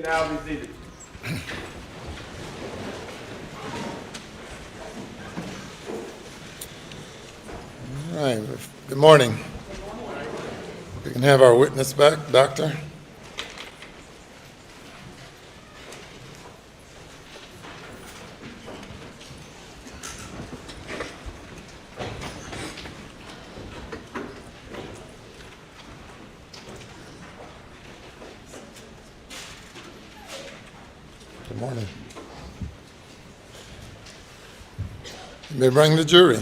now be seated. All right, good morning. We can have our witness back, Doctor. Good morning. You may bring the jury.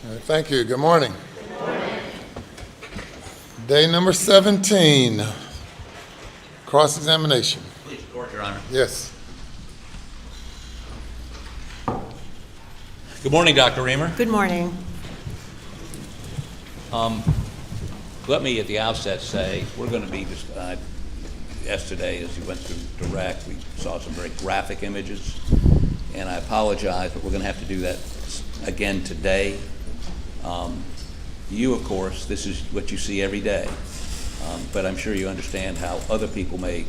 All right, thank you. Good morning. Good morning. Day number 17, cross-examination. Please, court, Your Honor. Yes. Good morning, Dr. Reamer. Good morning. Let me at the outset say we're going to be, yesterday as you went through direct, we saw some very graphic images, and I apologize, but we're going to have to do that again today. You, of course, this is what you see every day, but I'm sure you understand how other people may,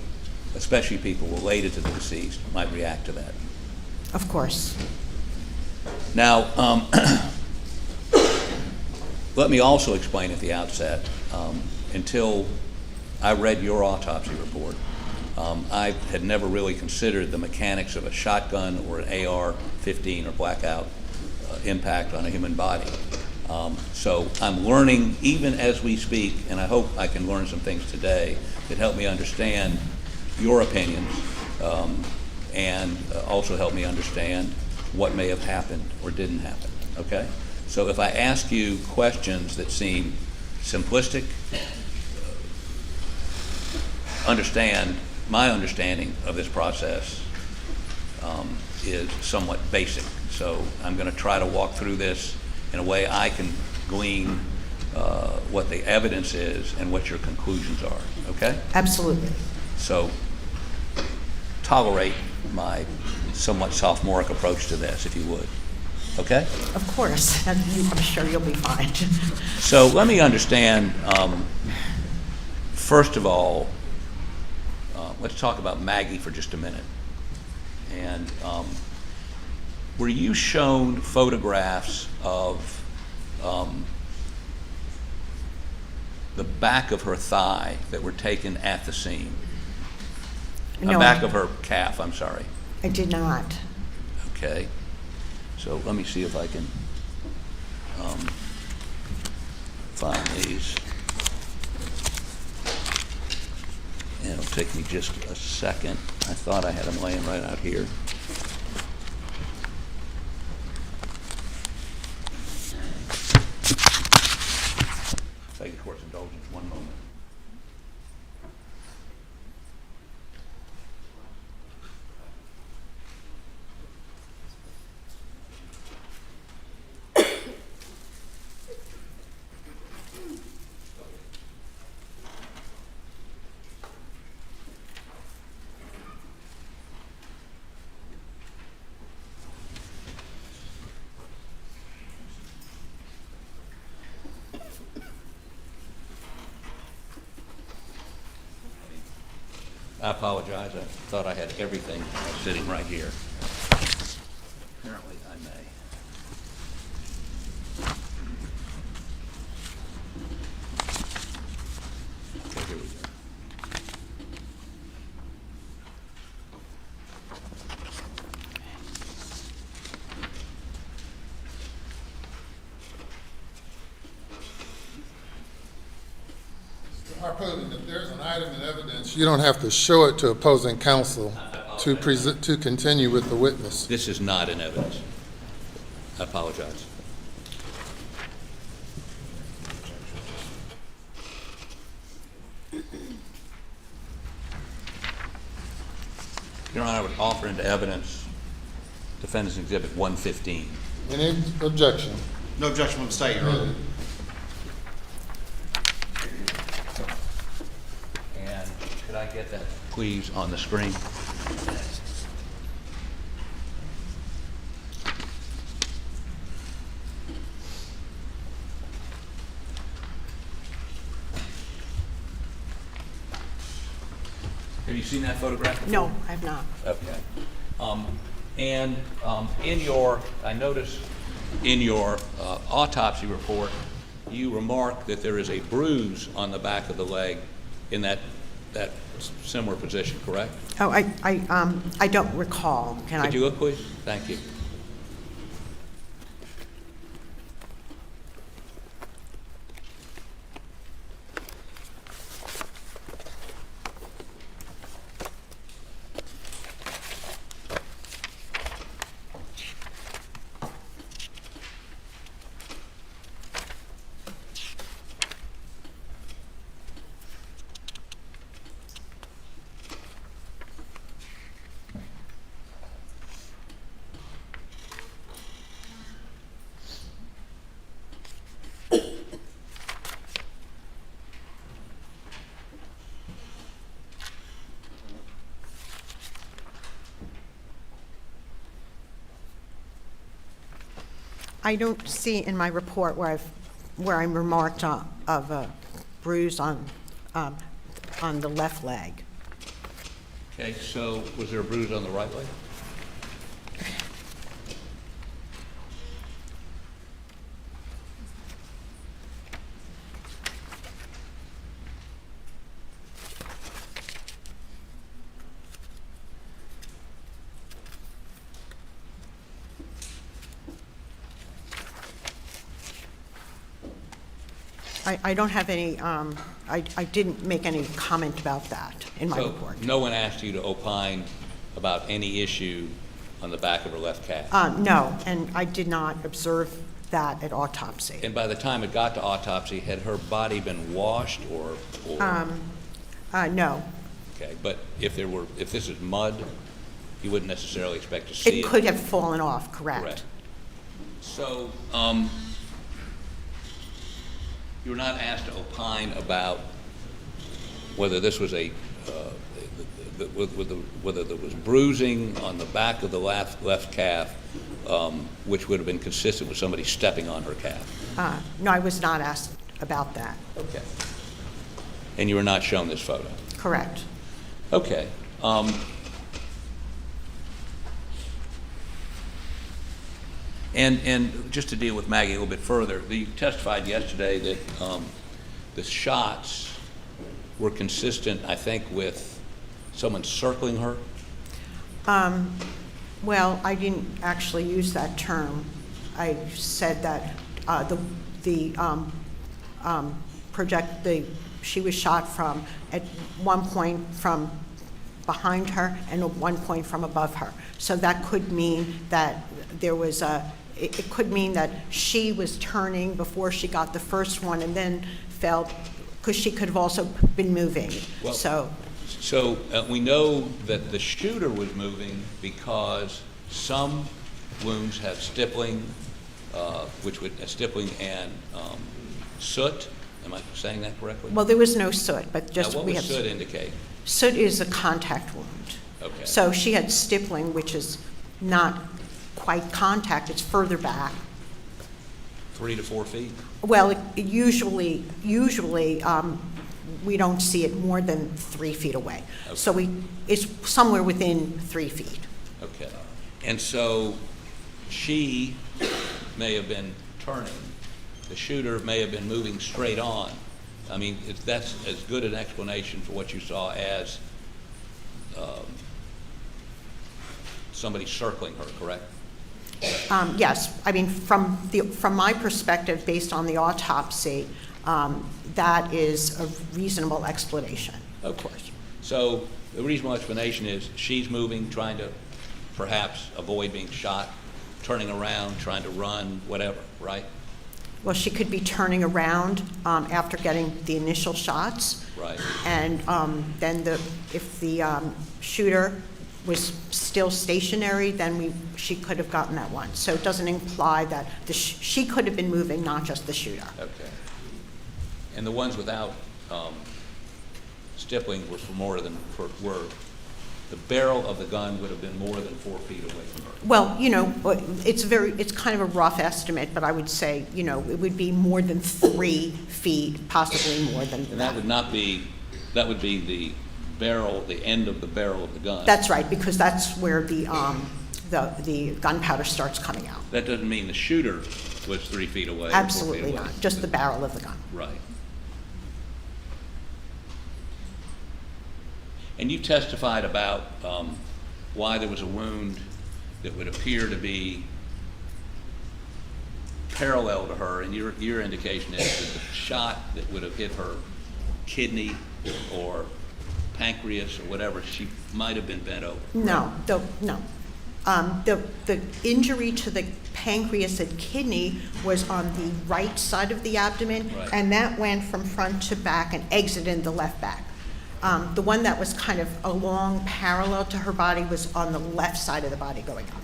especially people related to the deceased, might react to that. Of course. Now, let me also explain at the outset, until I read your autopsy report, I had never really considered the mechanics of a shotgun or an AR-15 or blackout impact on a human body. So I'm learning even as we speak, and I hope I can learn some things today that help me understand your opinions and also help me understand what may have happened or didn't happen, okay? So if I ask you questions that seem simplistic, my understanding of this process is somewhat basic. So I'm going to try to walk through this in a way I can glean what the evidence is and what your conclusions are, okay? Absolutely. So tolerate my somewhat sophomoric approach to this, if you would, okay? Of course. I'm sure you'll be fine. So let me understand, first of all, let's talk about Maggie for just a minute. And were you shown photographs of the back of her thigh that were taken at the scene? No, The back of her calf, I'm sorry. I did not. Okay. So let me see if I can find these. And it'll take me just a second. I thought I had them laying right out here. Beg the court's indulgence, one moment. I apologize. I thought I had everything sitting right here. Mr. Harpoon, if there's an item in evidence, you don't have to show it to opposing counsel to present, to continue with the witness. This is not in evidence. I apologize. Your Honor, I would offer into evidence Defendant's Exhibit 115. Any objection? No objection from the state, Your Honor. And could I get that, please, on the screen? Have you seen that photograph before? No, I have not. Okay. In your, I noticed in your autopsy report, you remark that there is a bruise on the back of the leg in that similar position, correct? Oh, I don't recall. Could you look, please? Thank you. I don't see in my report where I'm remarked of a bruise on the left leg. Okay, so was there a bruise on the right leg? I don't have any, I didn't make any comment about that in my report. So no one asked you to opine about any issue on the back of her left calf? No, and I did not observe that at autopsy. And by the time it got to autopsy, had her body been washed or? No. Okay, but if this is mud, you wouldn't necessarily expect to see it? It could have fallen off, correct. Correct. So, you were not asked to opine about whether this was whether there was bruising on the back of the left calf, which would have been consistent with somebody stepping on her calf? No, I was not asked about that. Okay. And you were not shown this photo? Correct. Okay. And just to deal with Maggie a little bit further, you testified yesterday that the shots were consistent, I think, with someone circling her? Well, I didn't actually use that term. I said that she was shot from, at one point from behind her and at one point from above her. So that could mean that there was it could mean that she was turning before she got the first one and then fell, because she could have also been moving. Well, So we know that the shooter was moving because some wounds have stippling, stippling and soot. Am I saying that correctly? well, there was no soot, but just Now, what we does have soot indicate? soot is a contact wound. Okay. So she had stippling, which is not quite contact, it's further back. 3 to 4 feet? Well, usually, we don't see it more than 3 feet away. Okay. So it's somewhere within 3 feet. Okay. And so she may have been turning. The shooter may have been moving straight on. I mean, that's as good an explanation for what you saw as somebody circling her, correct? Yes, I mean, from my perspective, based on the autopsy, that is a reasonable explanation, of Okay. course. So the reasonable explanation is she's moving, trying to perhaps avoid being shot, turning around, trying to run, whatever, right? Well, she could be turning around after getting the initial shots. Right. And then if the shooter was still stationary, then she could have gotten that one. So it doesn't imply that she could have been moving, not just the shooter. Okay. And the ones without stippling were the barrel of the gun would have been more than 4 feet away from her. Well, it's kind of a rough estimate, but I would say, it would be more than 3 feet, possibly more than And that would be the barrel, the end of the barrel of the gun. That's right, because that's where the gunpowder starts coming out. That doesn't mean the shooter was 3 feet away. or 4 feet Absolutely away. not, just the barrel of the gun. Right. And you testified about why there was a wound that would appear to be parallel to her, and your indication is that the shot that would have hit her kidney or pancreas or whatever, she might have been bent over. No. The injury to the pancreas and kidney was on the right side of the abdomen, Right. and that went from front to back and exited the left back. The one that was kind of along parallel to her body was on the left side of the body going up.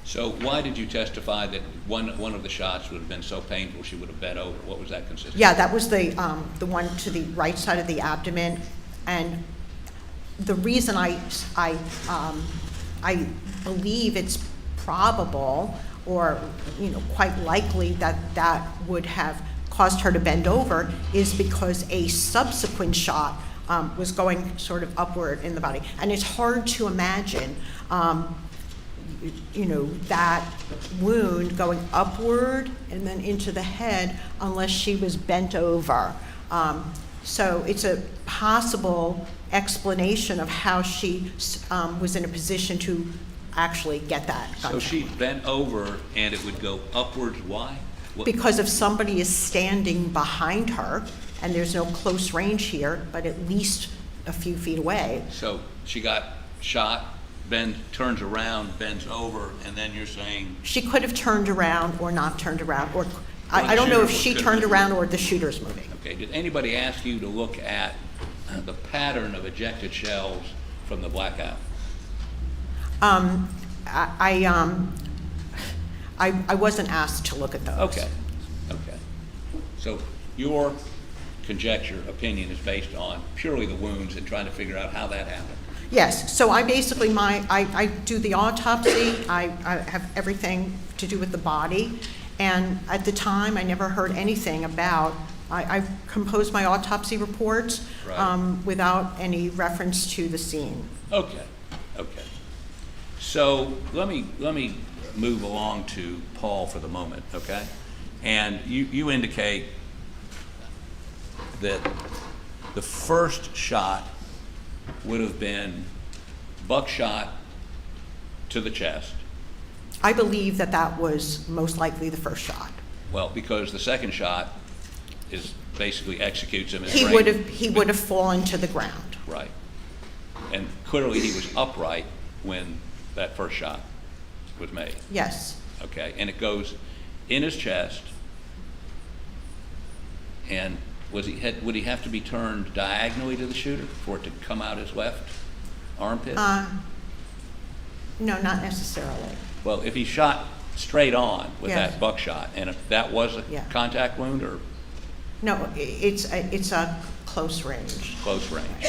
So why did you testify that one of the shots would have been so painful she would have bent over? What was that consistent? Yeah, that was the one to the right side of the abdomen, and the reason I believe it's probable or quite likely that would have caused her to bend over is because a subsequent shot was going sort of upward in the body, and it's hard to imagine that wound going upward and then into the head unless she was bent over. So it's a possible explanation of how she was in a position to actually get that gunshot. So she bent over and it would go upwards. Why? Because if somebody is standing behind her, and there's no close range here, but at least a few feet away. So she got shot, turns around, bends over, and then you're saying... She could have turned around or not turned around, or the I don't know if shooter she could turned have- around or the shooter's moving. Okay, did anybody ask you to look at the pattern of ejected shells from the blackout? I wasn't asked to look at those. Okay. So your conjecture, opinion is based on purely the wounds and trying to figure out how that happened. Yes, so I basically, I do the autopsy, I have everything to do with the body, and at the time, I never heard anything about, I composed my autopsy reports Right. without any reference to the scene. Okay. So let me move along to Paul for the moment, okay? And you indicate that the first shot would have been buckshot to the chest. I believe that was most likely the first shot. Well, because the second shot is basically executes him. He would have fallen to the ground. Right. And clearly he was upright when that first shot was made. Yes. Okay, and it goes in his chest, and would he have to be turned diagonally to the shooter for it to come out his left armpit? No, not necessarily. Well, if he shot straight on with Yes. that buckshot, and if that was a Yeah. contact wound or No, it's a close range. close range,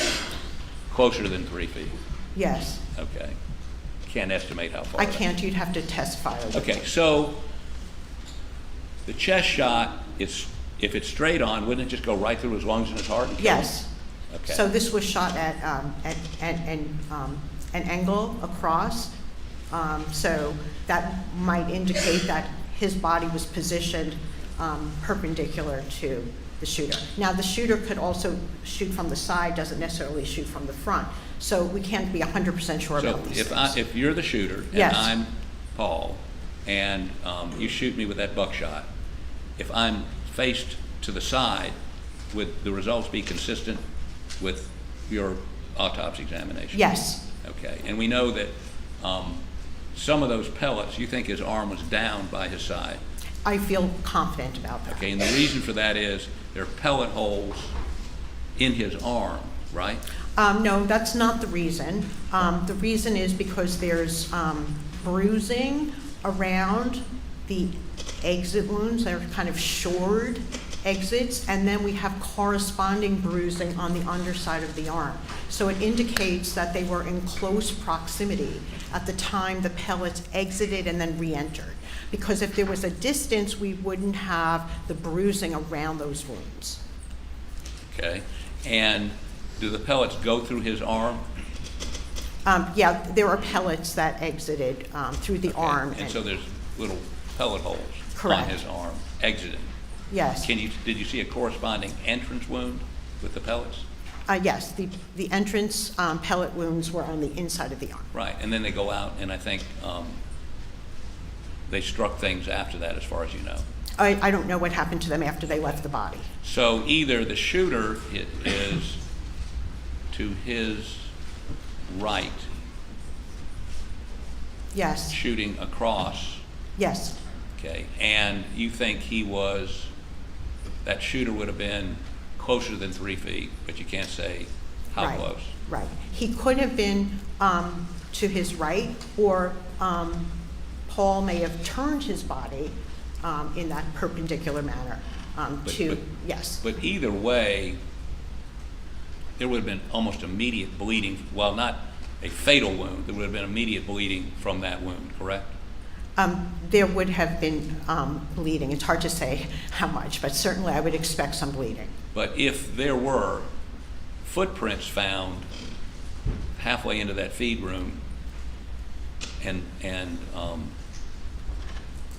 closer than 3 feet. Yes. Okay, can't estimate how far. I that- can't, you'd have to testify. Okay, so the chest shot, if it's straight on, wouldn't it just go right through his lungs and his heart? And kill him? Yes. Okay. So this was shot at an angle across, so that might indicate that his body was positioned perpendicular to the shooter. Now, the shooter could also shoot from the side, doesn't necessarily shoot from the front, so we can't be 100% sure So about these things. if you're the shooter and Yes. I'm Paul, and you shoot me with that buckshot, if I'm faced to the side, would the results be consistent with your autopsy examination? Yes, Okay, and we know that some of those pellets, you think his arm was down by his side. I feel confident about that. Okay, and the reason for that is there are pellet holes in his arm, right? No, that's not the reason. The reason is because there's bruising around the exit wounds. They're kind of shored exits, and then we have corresponding bruising on the underside of the arm. So it indicates that they were in close proximity at the time the pellets exited and then re-entered. Because if there was a distance, we wouldn't have the bruising around those wounds. Okay, and do the pellets go through his arm? Yeah, there are pellets that exited through the arm. And so there's little pellet holes Correct. on his arm exiting. Yes. Did you see a corresponding entrance wound with the pellets? Yes, the entrance pellet wounds were on the inside of the arm. Right, and then they go out, and I think they struck things after that, as far as you know. I don't know what happened to them after they left the body. So either the shooter is to his right, Yes, shooting across, yes, okay, and you think that shooter would have been closer than 3 feet, but you can't say how right, close. right. He could have been to his right, or Paul may have turned his body in that perpendicular manner yes. But either way, there would have been almost immediate bleeding, well, not a fatal wound, there would have been immediate bleeding from that wound, correct? There would have been bleeding. It's hard to say how much, but certainly I would expect some bleeding. But if there were footprints found halfway into that feed room, and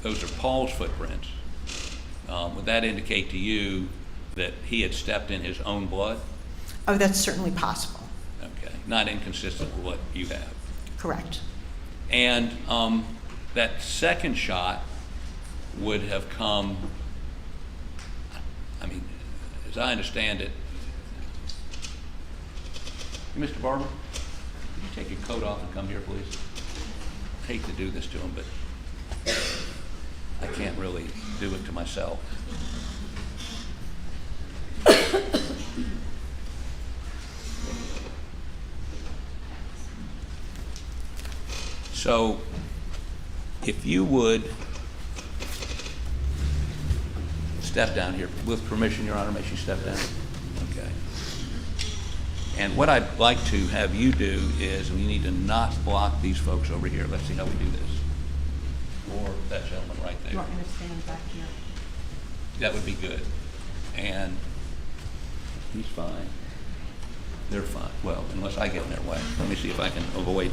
those are Paul's footprints, would that indicate to you that he had stepped in his own blood? Oh, that's certainly possible. Okay, not inconsistent with what you have. Correct. And that second shot would have come, I mean, as I understand it, Mr. Barber, could you take your coat off and come here, please? I hate to do this to him, but I can't really do it to myself. So, if you would step down here, with permission, Your Honor, may she step down? Okay. And what I'd like to have you do is, we need to not block these folks over here. Let's see how we do this. Or that gentleman right there. You want me to stand back here? That would be good. And he's fine. They're fine. Well, unless I get in their way. Let me see if I can avoid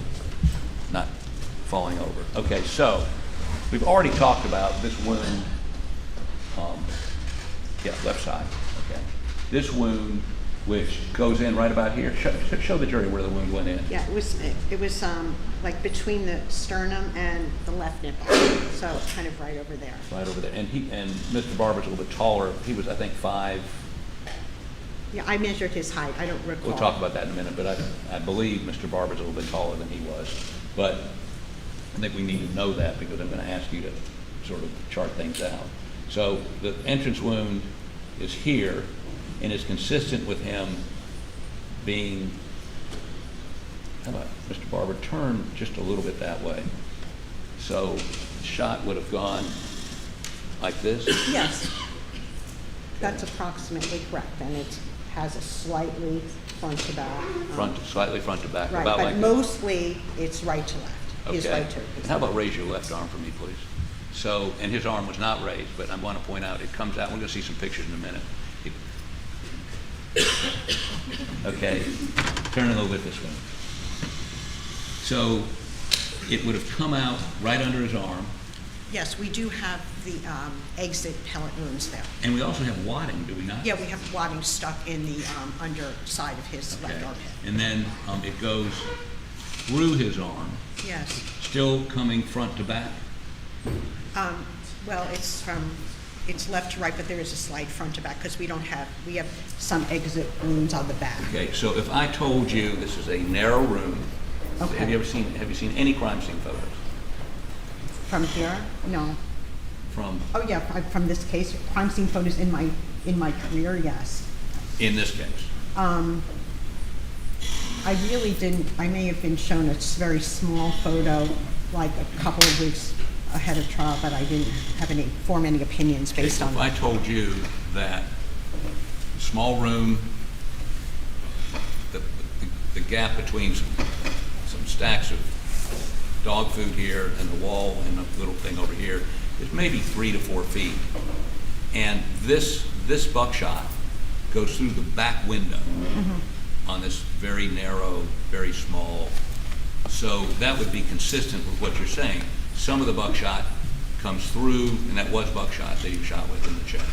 not falling over. Okay, so we've already talked about this wound. Left side. Okay. This wound, which goes in right about here. Show the jury where the wound went in. Yeah, it was like between the sternum and the left nipple, so kind of right over there. Right over there. And Mr. Barber's a little bit taller. He was, I think, 5. Yeah, I measured his height. I don't recall. We'll talk about that in a minute, but I believe Mr. Barber's a little bit taller than he was. But I think we need to know that because I'm going to ask you to sort of chart things out. So the entrance wound is here and is consistent with him being, how about Mr. Barber, turn just a little bit that way. So the shot would have gone like this? Yes, that's approximately correct, and it has a slightly front to back. Slightly front to back. Right, about but like mostly it's right to left. His Okay. right to. How about raise your left arm for me, please? So, and his arm was not raised, but I want to point out, it comes out, we're going to see some pictures in a minute. Okay, turn it a little bit this way. So, it would have come out right under his arm, Yes, we do have the exit pellet wounds there. and we also have wadding, do we not? Yeah, we have wadding stuck in the underside of his left Okay. armpit. And then it goes through his arm, Yes. still coming front to back? Well, it's from it's left to right, but there is a slight front to back, because we have some exit wounds on the back. Okay, so if I told you this is a narrow room, Okay. have you seen any crime scene photos From here? No. from, Oh, yeah, from this case, crime scene photos in my career, yes. in this case? I really didn't, I may have been shown a very small photo, like a couple of weeks ahead of trial, but I didn't form any opinions based on If I that. told you that small room, the gap between some stacks of dog food here and the wall and the little thing over here is maybe 3 to 4 feet. And this buckshot goes through the back window on this very narrow, very small. So that would be consistent with what you're saying. Some of the buckshot comes through, and that was buckshot that you shot with in the chest.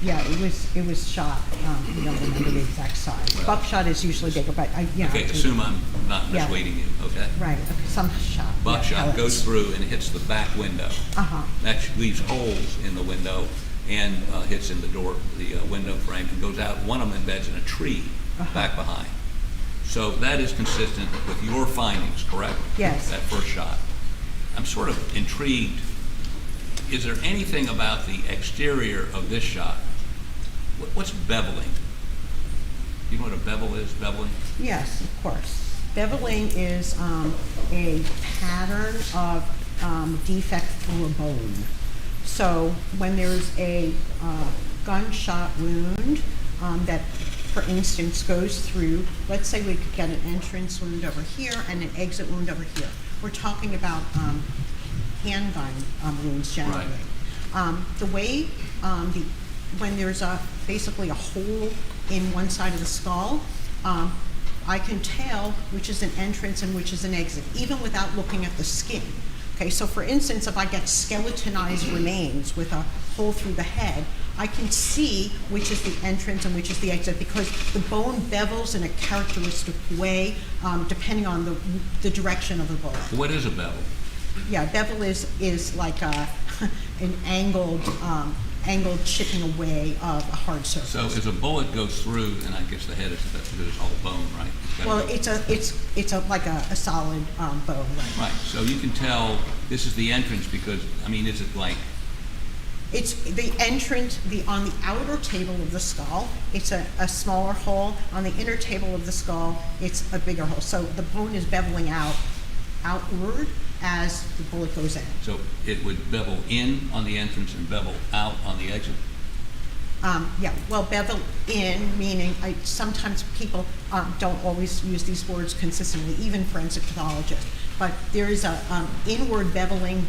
Yeah, it was shot, we don't remember the exact size. Well, Buckshot is usually bigger, but Okay, assume I'm not Yeah. misleading you, okay? Right, okay, some shot. yeah, Buckshot pellets. goes through and hits the back window. Uh-huh. That leaves holes in the window and hits in the door, the window frame, and goes out. One of them embeds in a tree back behind. So that is consistent with your findings, correct? Yes. That first shot. I'm sort of intrigued. Is there anything about the exterior of this shot? What's beveling? You know what a bevel is, beveling? Yes, of course. Beveling is a pattern of defect through a bone. So when there's a gunshot wound that, for instance, goes through, let's say we could get an entrance wound over here and an exit wound over here. We're talking about handgun wounds generally. The way, when there's basically a hole in one side of the skull, I can tell which is an entrance and which is an exit, even without looking at the skin. Okay, so for instance, if I get skeletonized remains with a hole through the head, I can see which is the entrance and which is the exit, because the bone bevels in a characteristic way, depending on the direction of the bullet. What is a bevel? Yeah, bevel is like an angled chipping away of a hard surface. So as a bullet goes through, and I guess the head is because it's all bone, right? Well, it's like a solid bone, right? Right, so you can tell this is the entrance because, I mean, is it like, It's the entrance, on the outer table of the skull, it's a smaller hole. On the inner table of the skull, it's a bigger hole. So the bone is beveling outward as the bullet goes in. so it would bevel in on the entrance and bevel out on the exit? Yeah, well, bevel in, meaning, sometimes people don't always use these words consistently, even forensic pathologists. But there is a inward beveling,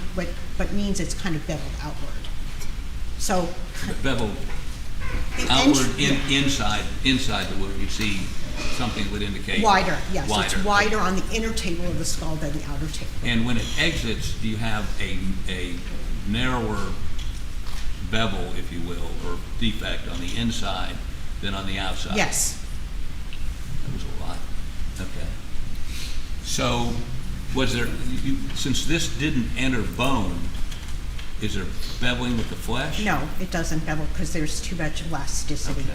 but means it's kind of beveled outward. So Bevel the outward, entr- inside the wound, you see something that would indicate. wider, yes, it's Wider. wider on the inner table of the skull than the outer table. And when it exits, do you have a narrower bevel, if you will, or defect on the inside than on the outside? Yes. That was a lot. Okay. So, was there, since this didn't enter bone, is there beveling with the flesh? No, it doesn't bevel because there's too much elasticity Okay,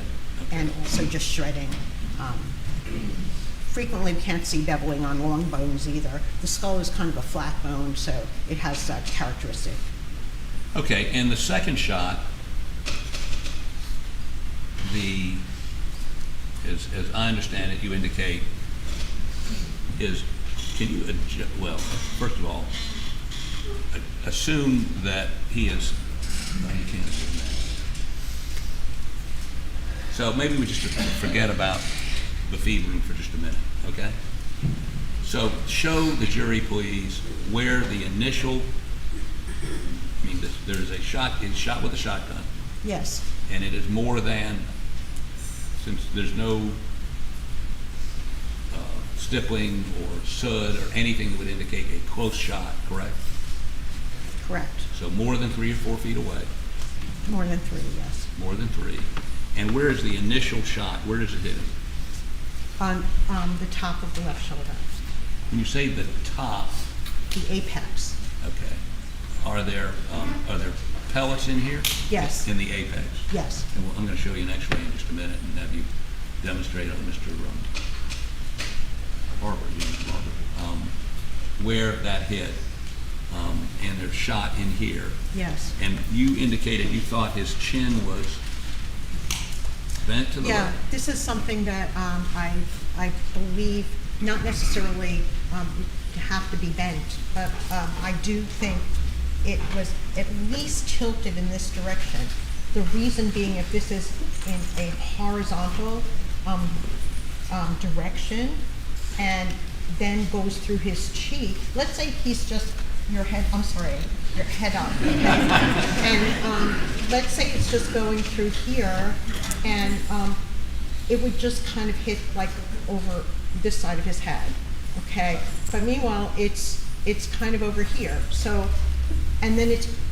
okay. and also just shredding. Frequently, we can't see beveling on long bones either. The skull is kind of a flat bone, so it has that characteristic. Okay, and the second shot, as I understand it, you indicate, is, can you, well, first of all, assume that he is, no, you can't assume that. So maybe we just forget about the feed room for just a minute, okay? So show the jury, please, where the initial, I mean, there is a shot, it's shot with a shotgun, Yes, and it is more than, since there's no stippling or sud or anything that would indicate a close shot, correct? correct. So more than 3 or 4 feet away, More than 3, yes. more than 3. And where is the initial shot? Where does it hit him? On the top of the left shoulder, When you say the top, the apex. okay, are there pellets in here? Yes. In the apex? Yes. And I'm going to show you an x-ray in just a minute and have you demonstrate on Mr. Barber, where that hit. And they're shot in here. Yes. And you indicated you thought his chin was bent to the Yeah, left? this is something that I believe not necessarily have to be bent, but I do think it was at least tilted in this direction. The reason being, if this is in a horizontal direction and then goes through his cheek, let's say he's just your head up, and let's say it's just going through here, and it would just kind of hit like over this side of his head, okay? But meanwhile, it's kind of over here. So, and then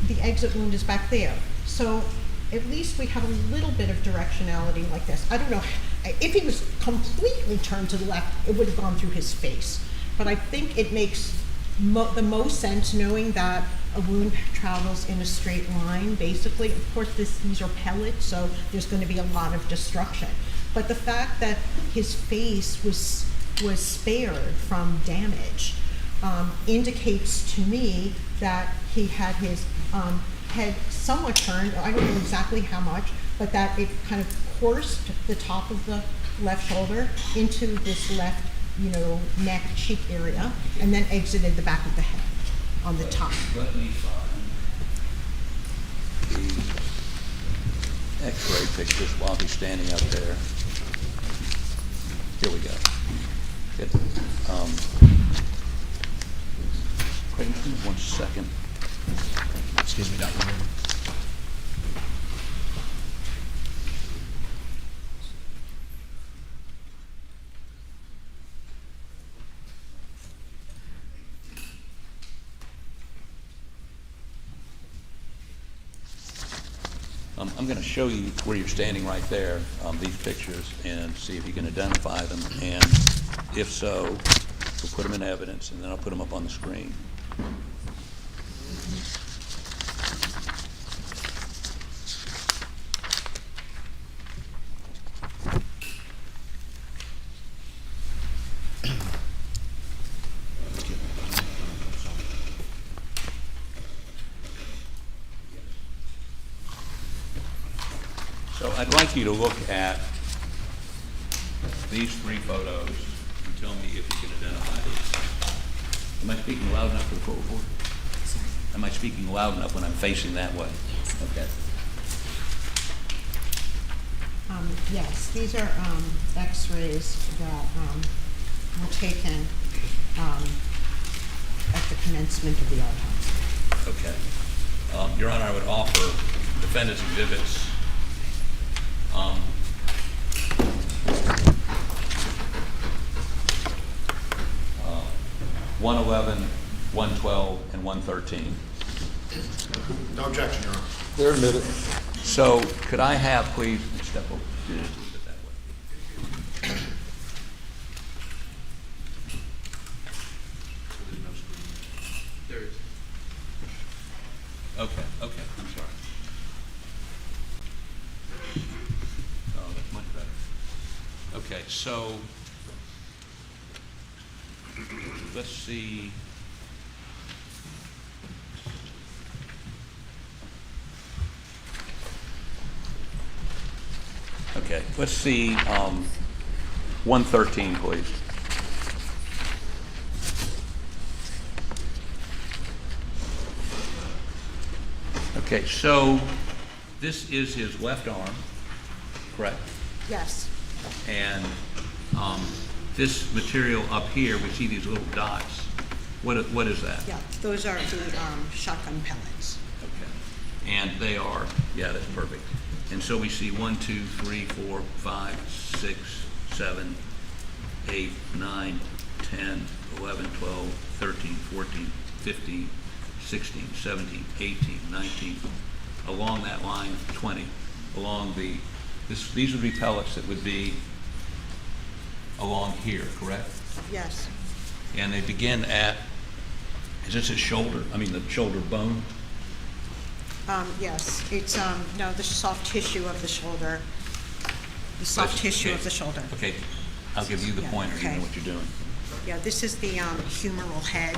the exit wound is back there. So at least we have a little bit of directionality like this. I don't know, if he was completely turned to the left, it would have gone through his face. But I think it makes the most sense knowing that a wound travels in a straight line, basically. Of course, these are pellets, so there's going to be a lot of destruction. But the fact that his face was spared from damage indicates to me that he had his head somewhat turned. I don't know exactly how much, but that it kind of coursed the top of the left shoulder into this left, neck, cheek area, and then exited the back of the head on the top. Let me find the x-ray pictures while he's standing up there. Here we go. Good. Craig, give me 1 second. Excuse me, Dr. Murdaugh. I'm going to show you where you're standing right there, these pictures, and see if you can identify them. And if so, we'll put them in evidence, and then I'll put them up on the screen. So I'd like you to look at these 3 photos and tell me if you can identify these. Am I speaking loud enough for the court reporter? Sorry. Am I speaking loud enough when I'm facing that way? Okay. Yes, these are x-rays that were taken at the commencement of the autopsy. Okay. Your Honor, I would offer defendant's exhibits 111, 112, and 113. No objection, Your Honor. They're admitted. So could I have, please, step over just a little bit that way. There is. Okay, I'm sorry. Oh, that's much better. Okay, so let's see. Okay, let's see 113, please. Okay, so this is his left arm, correct? Yes. And this material up here, we see these little dots. What is that? Yeah, those are the shotgun pellets. Okay. And they are, yeah, that's perfect. And so we see 1, 2, 3, 4, 5, 6, 7, 8, 9, 10, 11, 12, 13, 14, 15, 16, 17, 18, 19, along that line, 20, along these would be pellets that would be along here, correct? Yes. And they begin at, is this his shoulder? I mean, the shoulder bone? Yes, it's, no, the soft tissue of the shoulder. The soft tissue of the shoulder. Okay, I'll give you the Yeah, pointer, you okay. know what you're doing. Yeah, this is the humeral head.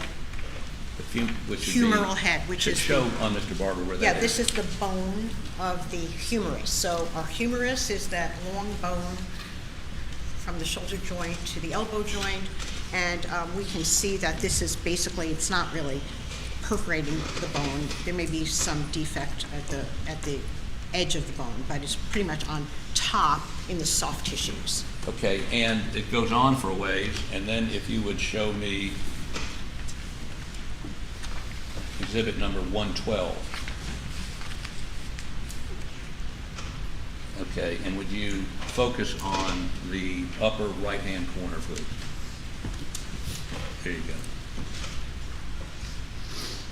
Which is Humeral head, which is show on Mr. Barber where Yeah, that this is. is the bone of the humerus. So our humerus is that long bone from the shoulder joint to the elbow joint, and we can see that this is basically, it's not really perforating the bone. There may be some defect at the edge of the bone, but it's pretty much on top in the soft tissues. Okay, and it goes on for a ways, and then if you would show me exhibit number 112. Okay, and would you focus on the upper right-hand corner, please? There you go.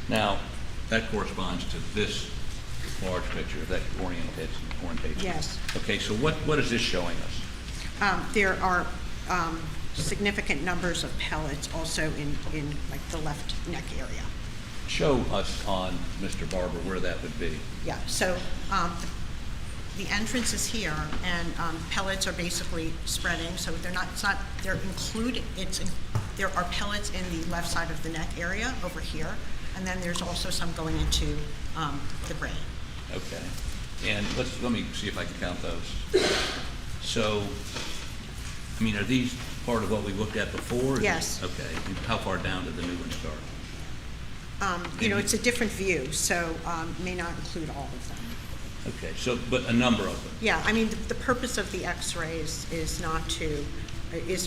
Now, that corresponds to this large picture, that orientation. Yes. Okay, so what is this showing us? There are significant numbers of pellets also in like the left neck area. Show us on Mr. Barber where that would be. Yeah, so the entrance is here, and pellets are basically spreading, so they're not, it's not, they're included, there are pellets in the left side of the neck area over here, and then there's also some going into the brain. Okay, and let me see if I can count those. So, I mean, are these part of what we looked at before? Yes. Okay, and how far down did the new one start? It's a different view, so may not include all of them. Okay, so, but a number of them. Yeah, I mean, the purpose of the x-rays is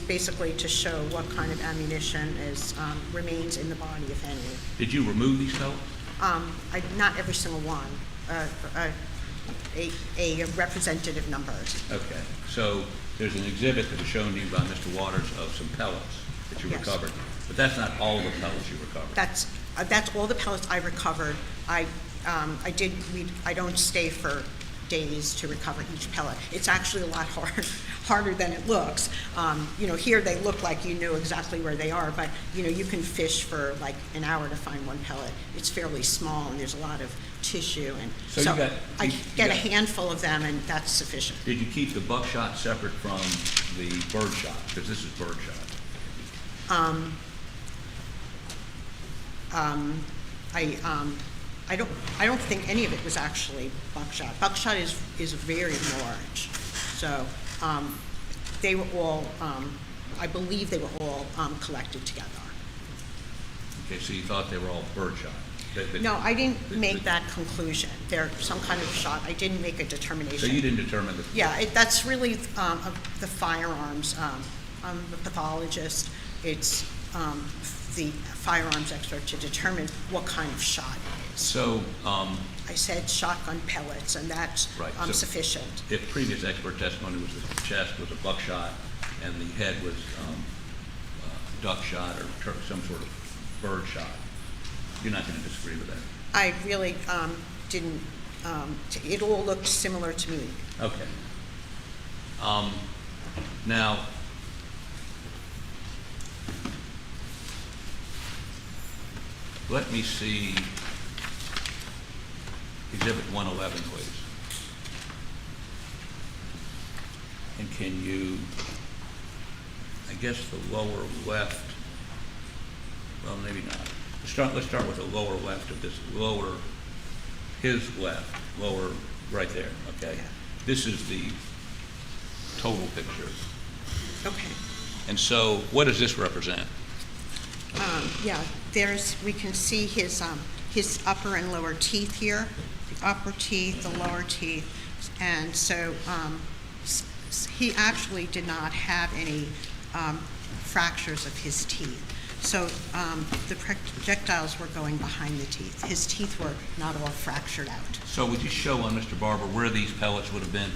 basically to show what kind of ammunition remains in the body, if any. Did you remove these pellets? Not every single one, a representative number. Okay, so there's an exhibit that was shown to you by Mr. Waters of some pellets that you Yes. recovered, but that's not all the pellets you recovered. That's all the pellets I recovered. I don't stay for days to recover each pellet. It's actually a lot harder than it looks. Here they look like you know exactly where they are, but you can fish for like an hour to find one pellet. It's fairly small and there's a lot of tissue, and So you got- I you get a got- handful of them, and that's sufficient. Did you keep the buckshot separate from the birdshot? Because this is birdshot. I don't think any of it was actually buckshot. Buckshot is very large, so they were all. I believe they were all collected together. Okay, so you thought they were all birdshot? No, I didn't make that conclusion. They're some kind of shot. I didn't make a determination. So you didn't determine the... Yeah, that's really the firearms. I'm a pathologist. It's the firearms expert to determine what kind of shot it is. So, I said shotgun pellets, and that's Right, so- sufficient. if previous expert testimony was the chest was a buckshot and the head was duck shot or some sort of bird shot, you're not going to disagree with that? I really didn't, it all looked similar to me. Okay. Now, let me see Exhibit 111, please. And can you, I guess the lower left, well, maybe not. Let's start with the lower left of this, his left, lower, right there, okay? Yeah. This is the total picture. Okay. And so what does this represent? Yeah, we can see his upper and lower teeth here, the upper teeth, the lower teeth, and so he actually did not have any fractures of his teeth. So the projectiles were going behind the teeth. His teeth were not all fractured out. So would you show on Mr. Barber where these pellets would have been?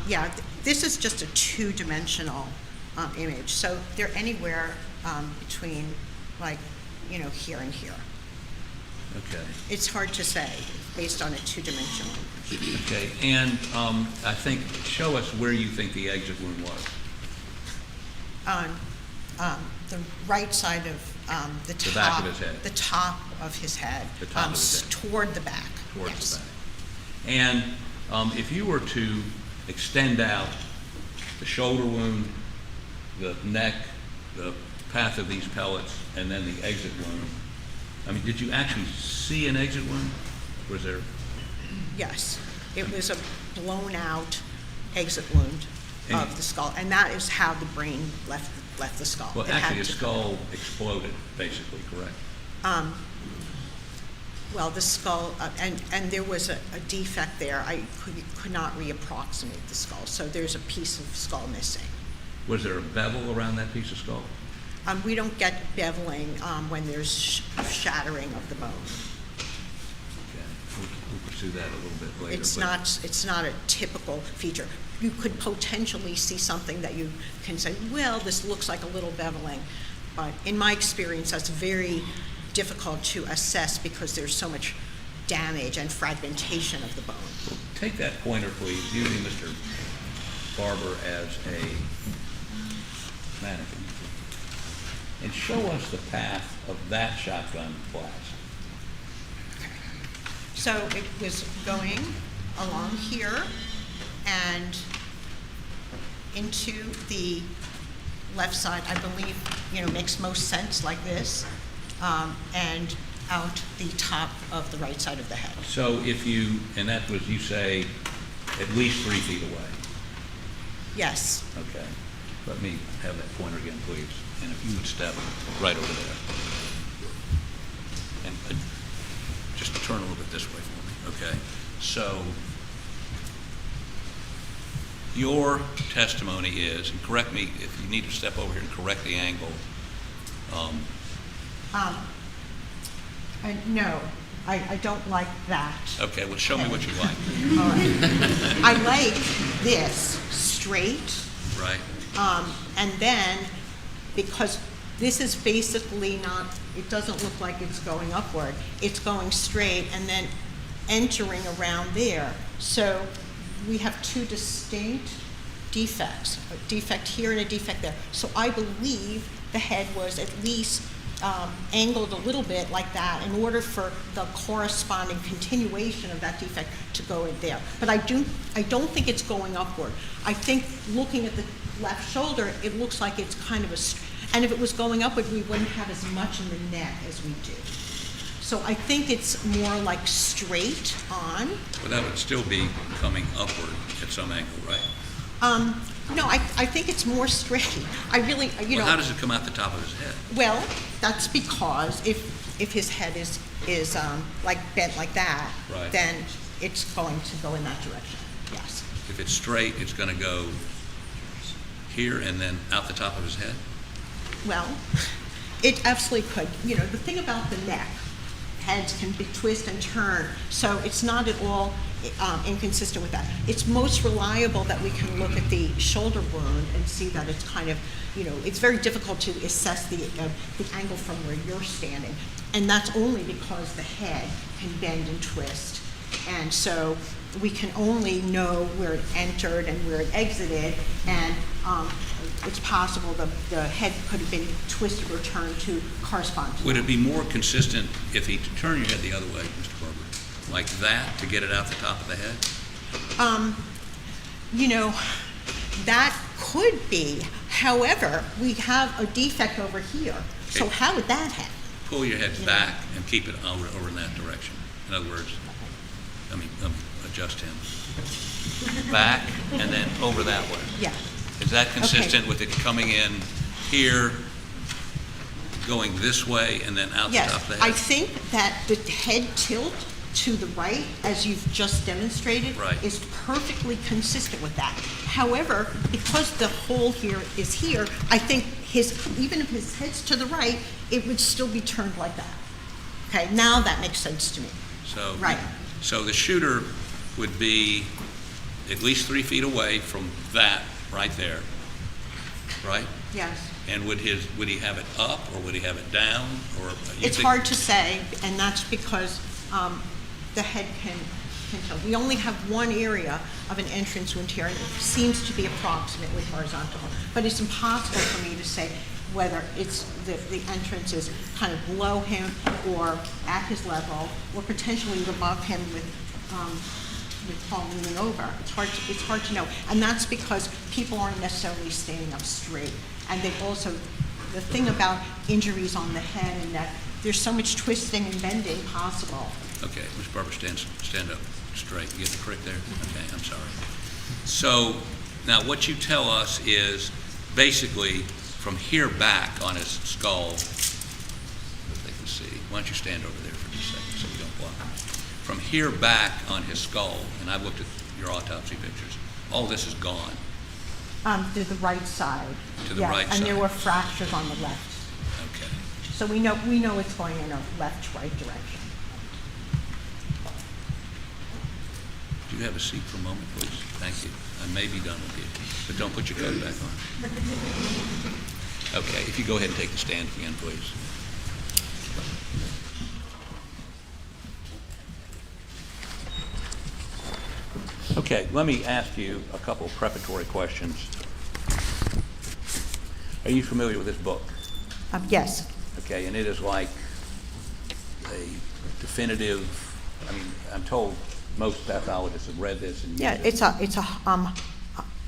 Yeah, this is just a two-dimensional image. So they're anywhere between, like, here and here. Okay. It's hard to say based on a two-dimensional image. Okay, and I think, show us where you think the exit wound was. On the right side of the The top. back of his head. The top of his head. The top of his head. Toward the back. Towards Yes. the back. And if you were to extend out the shoulder wound, the neck, the path of these pellets, and then the exit wound, I mean, did you actually see an exit wound? Was there? Yes, it was a blown-out exit wound of the skull, and that is how the brain left the skull. Well, It had actually, his to- skull exploded, basically, correct? Well, the skull, and there was a defect there. I could not reapproximate the skull, so there's a piece of skull missing. Was there a bevel around that piece of skull? We don't get beveling when there's shattering of the bone. Okay, we'll pursue that a little bit later. It's not a typical feature. You could potentially see something that you can say, well, this looks like a little beveling, but in my experience, that's very difficult to assess because there's so much damage and fragmentation of the bone. Take that pointer, please, using Mr. Barber as a mannequin, and show us the path of that shotgun blast. So it was going along here and into the left side, I believe, makes most sense like this, and out the top of the right side of the head. So if you, and that was, you say, at least 3 feet away. Yes. Okay. Let me have that pointer again, please. And if you would step right over there. And just turn a little bit this way for me, okay? So your testimony is, and correct me if you need to step over here and correct the angle. No, I don't like that. Okay, well, show me what you like. All right. I like this straight, Right? and then, because this is basically not, it doesn't look like it's going upward. It's going straight and then entering around there. So we have 2 distinct defects, a defect here and a defect there. So I believe the head was at least angled a little bit like that in order for the corresponding continuation of that defect to go in there. But I don't think it's going upward. I think looking at the left shoulder, it looks like it's kind of and if it was going upward, we wouldn't have as much in the neck as we do. So I think it's more like straight on. Well, that would still be coming upward at some angle, right? No, I think it's more straight. I really, Well, how does it come out the top of his head? Well, that's because if his head is like bent like that, Right. then it's going to go in that direction. Yes. If it's straight, it's going to go here and then out the top of his head? Well, it absolutely could. The thing about the neck, heads can be twist and turn, so it's not at all inconsistent with that. It's most reliable that we can look at the shoulder wound and see that it's kind of, it's very difficult to assess the angle from where you're standing, and that's only because the head can bend and twist, and so we can only know where it entered and where it exited, and it's possible the head could have been twisted or turned to correspond to Would that. it be more consistent if he turned your head the other way, Mr. Barber? Like that, to get it out the top of the head? That could be. However, we have a defect over here. So Okay. how would that happen? Pull your head back and keep it over in that direction. In other words, let me adjust him. Back and then over that way. Yeah. Is that consistent with it coming in here, going this way, and then out the Yes, top of the head? I think that the head tilt to the right, as you've just demonstrated, Right. is perfectly consistent with that. However, because the hole here is here, I think even if his head's to the right, it would still be turned like that. Okay, now that makes sense to me. So, Right. So the shooter would be at least 3 feet away from that right there, right? Yes. And would he have it up, or would he have it down, or? you It's think- hard to say, and that's because the head can tilt. We only have one area of an entrance wound here, and it seems to be approximately horizontal. But it's impossible for me to say whether it's the entrance is kind of below him or at his level, or potentially above him with Paul leaning over. It's hard to know. And that's because people aren't necessarily standing up straight. And they also, the thing about injuries on the head and neck, there's so much twisting and bending possible. Okay, Ms. Barber, stand up straight. You get the correct there? Okay, I'm sorry. So now what you tell us is basically from here back on his skull, if they can see. Why don't you stand over there for just a second so we don't block him. From here back on his skull, and I've looked at your autopsy pictures, all this is gone. To the right side. To the yes, right side. And there were fractures on the left. Okay. So we know it's going in a left-right direction. Do you have a seat for a moment, please? Thank you. I may be done with you, but don't put your coat back on. Okay, if you go ahead and take the stand again, please. Okay, let me ask you a couple of preparatory questions. Are you familiar with this book? Yes. Okay, and it is like a definitive, I mean, I'm told most pathologists have read this and Yeah, used it.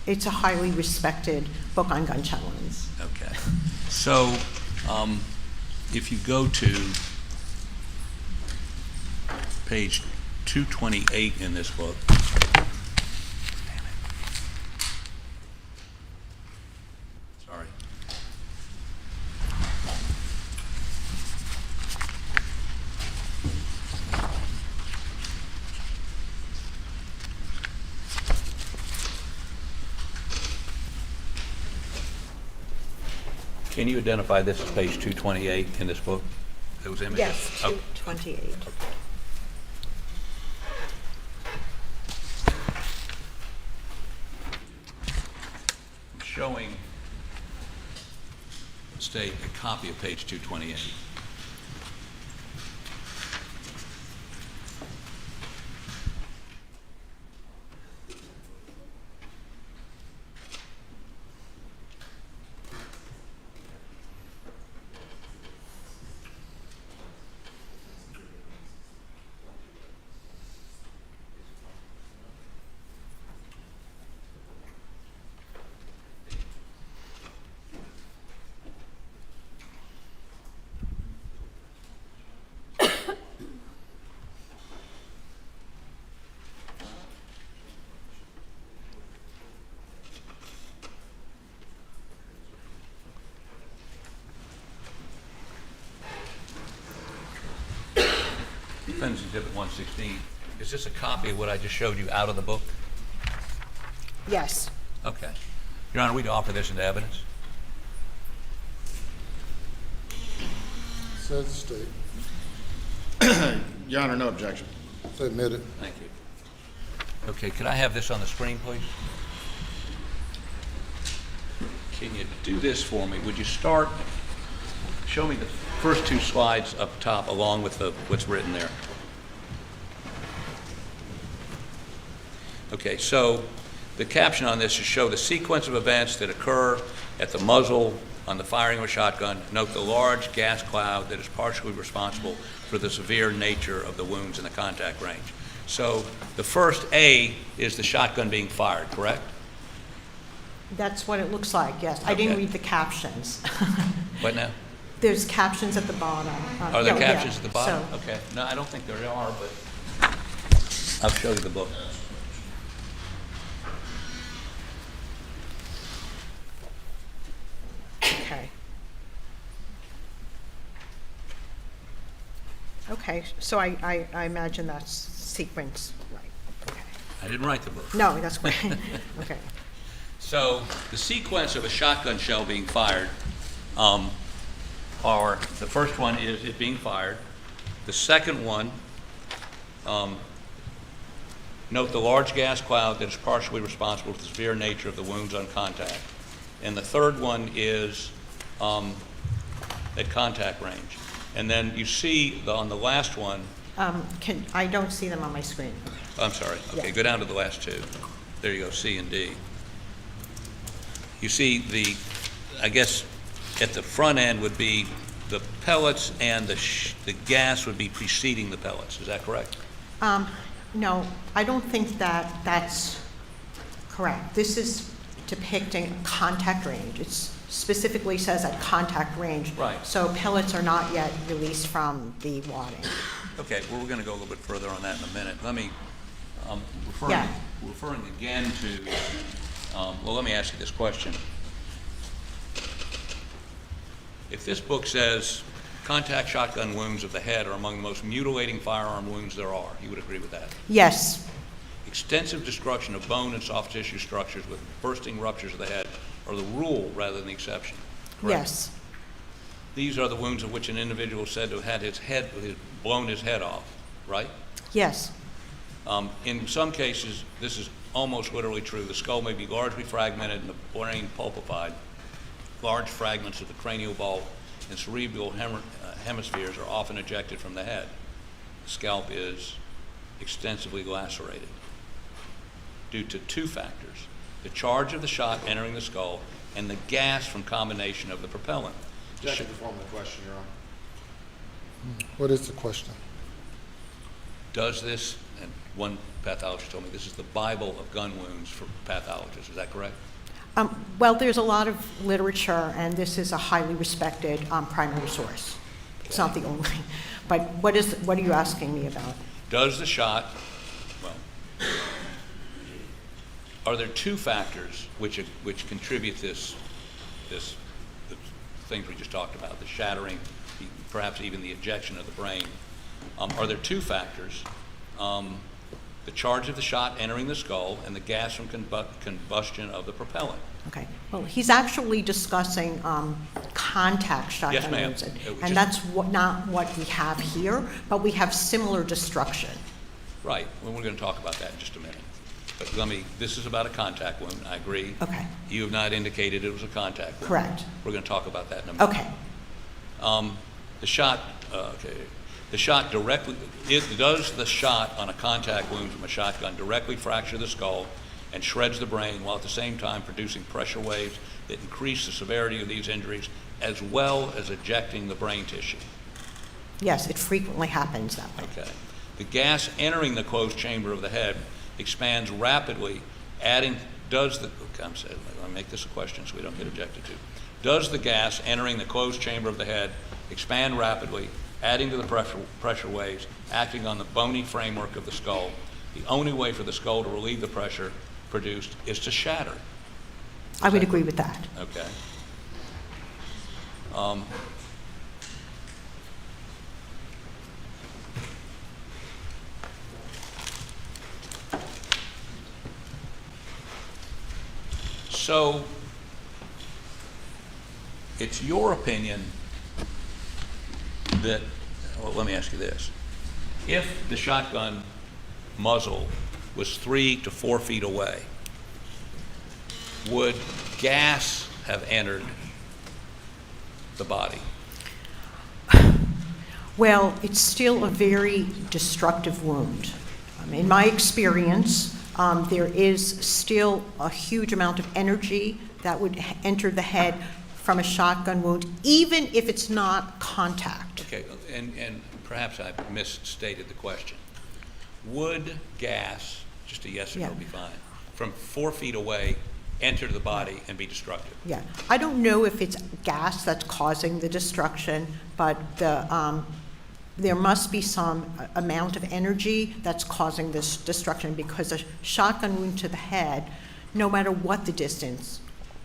it's a highly respected book on gunshot wounds. Okay. So, if you go to page 228 in this book, sorry. Can you identify this as page 228 in this book? Those images? Yes, Oh, 228. I'm showing, state, a copy of page 228. Defendant's Exhibit 116. Is this a copy of what I just showed you out of the book? Yes. Okay. Your Honor, we'd offer this into evidence. Says the state. Your Honor, no objection. So admit it. Thank you. Okay, could I have this on the screen, please? Can you do this for me? Would you start, show me the first two slides up top along with what's written there. Okay, so the caption on this is show the sequence of events that occur at the muzzle on the firing of a shotgun. Note the large gas cloud that is partially responsible for the severe nature of the wounds in the contact range. So the first A is the shotgun being fired, correct? That's what it looks like, yes. I Okay. didn't read the captions. What now? There's captions at the bottom. Are there yeah, captions at the bottom? So, Okay. No, I don't think there are, but I'll show you the book. okay. Okay, so I imagine that's sequence, right, okay. I didn't write the book. No, that's great, okay. So the sequence of a shotgun shell being fired are, the first one is it being fired. The second one, note the large gas cloud that is partially responsible for the severe nature of the wounds on contact. And the third one is at contact range. And then you see on the last one, I don't see them on my screen. I'm sorry, okay, Yeah. go down to the last two. There you go, C and D. You see the, I guess, at the front end would be the pellets and the gas would be preceding the pellets. Is that correct? No, I don't think that that's correct. This is depicting contact range. It specifically says at contact range. Right. So pellets are not yet released from the wadding. Okay, well, we're going to go a little bit further on that in a minute. Let me, Yeah. referring again to, well, let me ask you this question. If this book says contact shotgun wounds of the head are among the most mutilating firearm wounds there are, you would agree with that? Yes, Extensive destruction of bone and soft tissue structures with bursting ruptures of the head are the rule rather than the exception, correct? yes, These are the wounds of which an individual is said to have had blown his head off, right? yes, In some cases, this is almost literally true. The skull may be largely fragmented and the brain pulpified. Large fragments of the cranial vault and cerebral hemispheres are often ejected from the head. The scalp is extensively lacerated due to two factors: the charge of the shot entering the skull and the gas from combination of the propellant. Objection to form of the question, Your Honor. What is the question? Does this, and one pathologist told me this is the Bible of gun wounds for pathologists, is that correct? well, there's a lot of literature, and this is a highly respected primary source. It's not the only, but what are you asking me about? Does the shot, well, are there two factors which contribute the things we just talked about, the shattering, perhaps even the ejection of the brain? Are there two factors, the charge of the shot entering the skull and the gas from combustion of the propellant? Okay, well, he's actually discussing contact shotgun Yes, ma'am. wounds, Just- and that's not what we have here, but we have similar destruction. Right, well, we're going to talk about that in just a minute. But this is about a contact wound, I agree. Okay, You have not indicated it was a contact wound. correct. We're going to talk about that in a minute. Okay, The shot directly, does the shot on a contact wound from a shotgun directly fracture the skull and shreds the brain while at the same time producing pressure waves that increase the severity of these injuries as well as ejecting the brain tissue? yes, it frequently happens that way. Okay. The gas entering the closed chamber of the head expands rapidly, let me make this a question so we don't get objected to. Does the gas entering the closed chamber of the head expand rapidly, adding to the pressure waves, acting on the bony framework of the skull? The only way for the skull to relieve the pressure produced is to shatter. I would agree with that. Okay. So, it's your opinion that, well, let me ask you this. If the shotgun muzzle was 3 to 4 feet away, would gas have entered the body? Well, it's still a very destructive wound. In my experience, there is still a huge amount of energy that would enter the head from a shotgun wound, even if it's not contact. Okay, and perhaps I misstated the question. Would gas, just a yes or no Yeah. be fine, from 4 feet away enter the body and be destructive? Yeah, I don't know if it's gas that's causing the destruction, but there must be some amount of energy that's causing this destruction, because a shotgun wound to the head, no matter what the distance,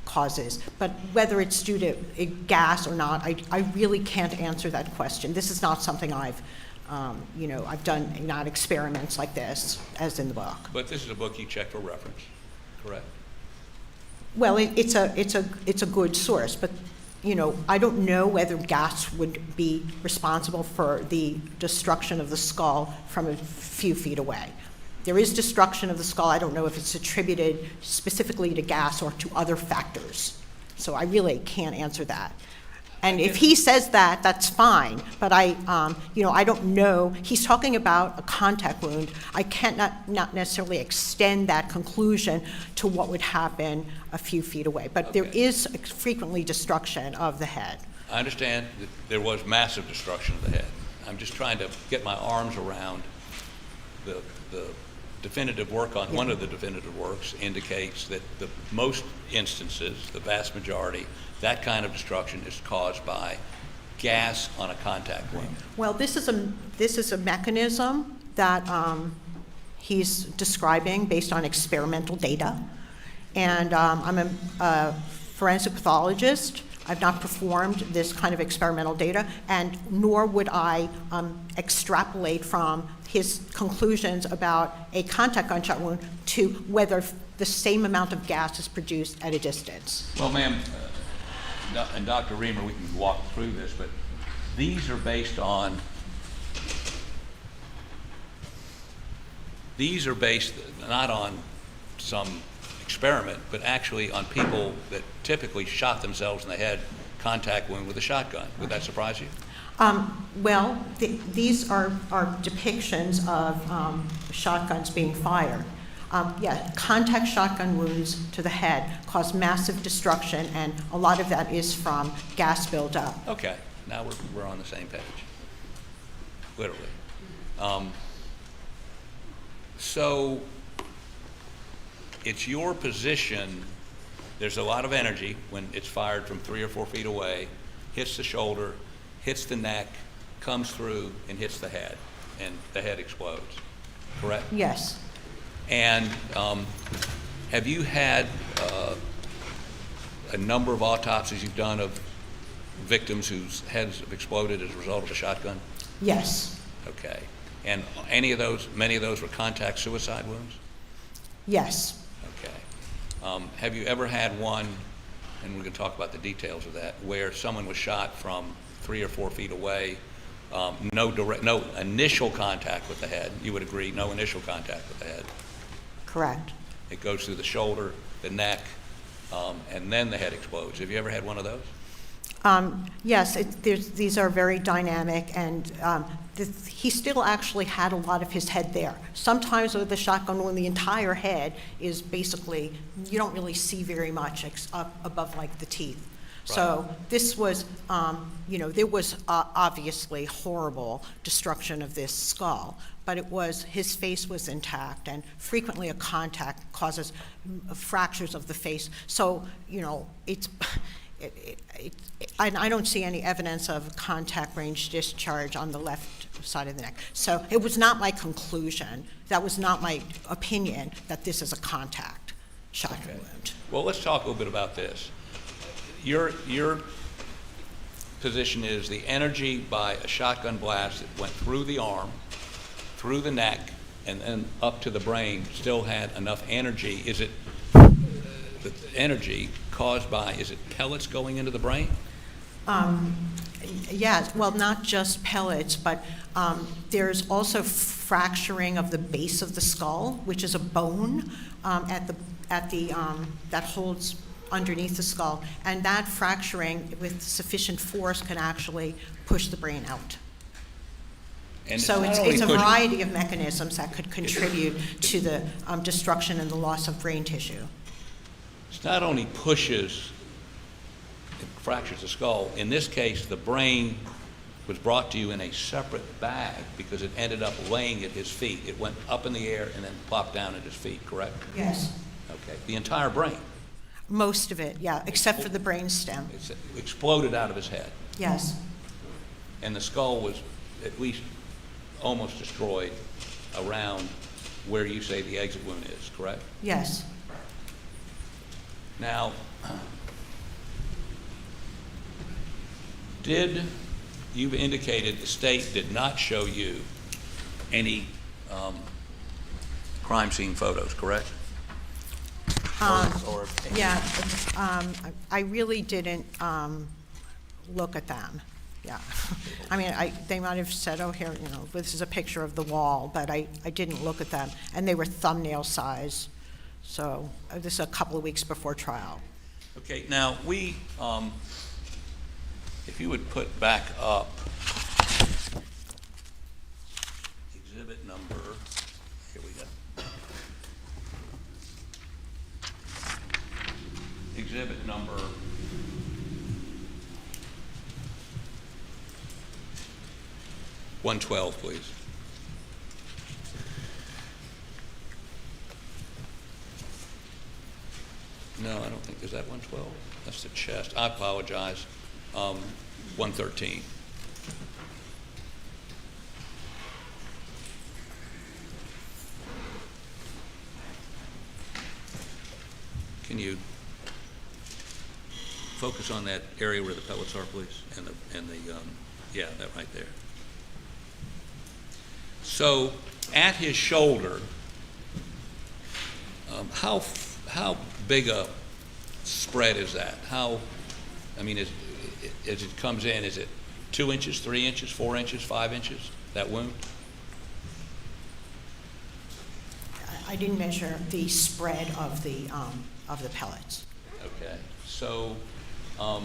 causes. But whether it's due to a gas or not, I really can't answer that question. This is not something I've done not experiments like this, as in the book. But this is a book you check for reference, correct? Well, it's a good source, but I don't know whether gas would be responsible for the destruction of the skull from a few feet away. There is destruction of the skull. I don't know if it's attributed specifically to gas or to other factors. So I really can't answer that. And if he says that, that's fine, but I don't know. He's talking about a contact wound. I can't not necessarily extend that conclusion to what would happen a few feet away. But there is frequently destruction of the head. I understand that there was massive destruction of the head. I'm just trying to get my arms around the definitive work on one of the definitive works indicates that the most instances, the vast majority, that kind of destruction is caused by gas on a contact wound. Well, this is a mechanism that he's describing based on experimental data. And I'm a forensic pathologist. I've not performed this kind of experimental data, and nor would I extrapolate from his conclusions about a contact gunshot wound to whether the same amount of gas is produced at a distance. Well, ma'am, and Dr. Reamer, we can walk through this, but these are based not on some experiment, but actually on people that typically shot themselves in the head, contact wound with a shotgun. Would that surprise you? Well, these are depictions of shotguns being fired. Contact shotgun wounds to the head cause massive destruction, and a lot of that is from gas buildup. Okay, now we're on the same page, literally. So it's your position, there's a lot of energy when it's fired from 3 or 4 feet away, hits the shoulder, hits the neck, comes through and hits the head, and the head explodes, correct? Yes. And have you had a number of autopsies you've done of victims whose heads have exploded as a result of a shotgun? Yes. Okay. And many of those were contact suicide wounds? Yes. Okay. Have you ever had one, and we're going to talk about the details of that, where someone was shot from 3 or 4 feet away, no initial contact with the head? You would agree, no initial contact with the head? Correct. It goes through the shoulder, the neck, and then the head explodes. Have you ever had one of those? Yes, these are very dynamic, and he still actually had a lot of his head there. Sometimes with the shotgun wound, the entire head is basically, you don't really see very much up above like the teeth. Right. So this was, there was obviously horrible destruction of this skull, but his face was intact, and frequently a contact causes fractures of the face. So, I don't see any evidence of contact range discharge on the left side of the neck. So it was not my conclusion. That was not my opinion that this is a contact shotgun wound. Well, let's talk a little bit about this. Your position is the energy by a shotgun blast that went through the arm, through the neck, and then up to the brain still had enough energy. Is it the energy caused by, is it pellets going into the brain? Yeah, well, not just pellets, but there's also fracturing of the base of the skull, which is a bone that holds underneath the skull, and that fracturing with sufficient force can actually push the brain out. And so it's a variety of mechanisms that could contribute to the destruction and the loss of brain tissue. It not only pushes, it fractures the skull. In this case, the brain was brought to you in a separate bag because it ended up laying at his feet. It went up in the air and then plopped down at his feet, correct? Yes. Okay. The entire brain? Most of it, yeah, except for the brain stem. It exploded out of his head? Yes. And the skull was at least almost destroyed around where you say the exit wound is, correct? Yes. Now, you've indicated the state did not show you any crime scene photos, correct? Yeah, I really didn't look at them. Yeah, I mean, they might have said, "Oh, here, this is a picture of the wall," but I didn't look at them, and they were thumbnail size. So this is a couple of weeks before trial. Okay, now If you would put back up exhibit number, here we go. Exhibit number 112, please. No, I don't think, is that 112? That's the chest. I apologize. 113. Can you focus on that area where the pellets are, please? Yeah, that right there. So at his shoulder, how big a spread is that? I mean, as it comes in, is it 2 inches, 3 inches, 4 inches, 5 inches, that wound? I didn't measure the spread of the pellets. Okay, so how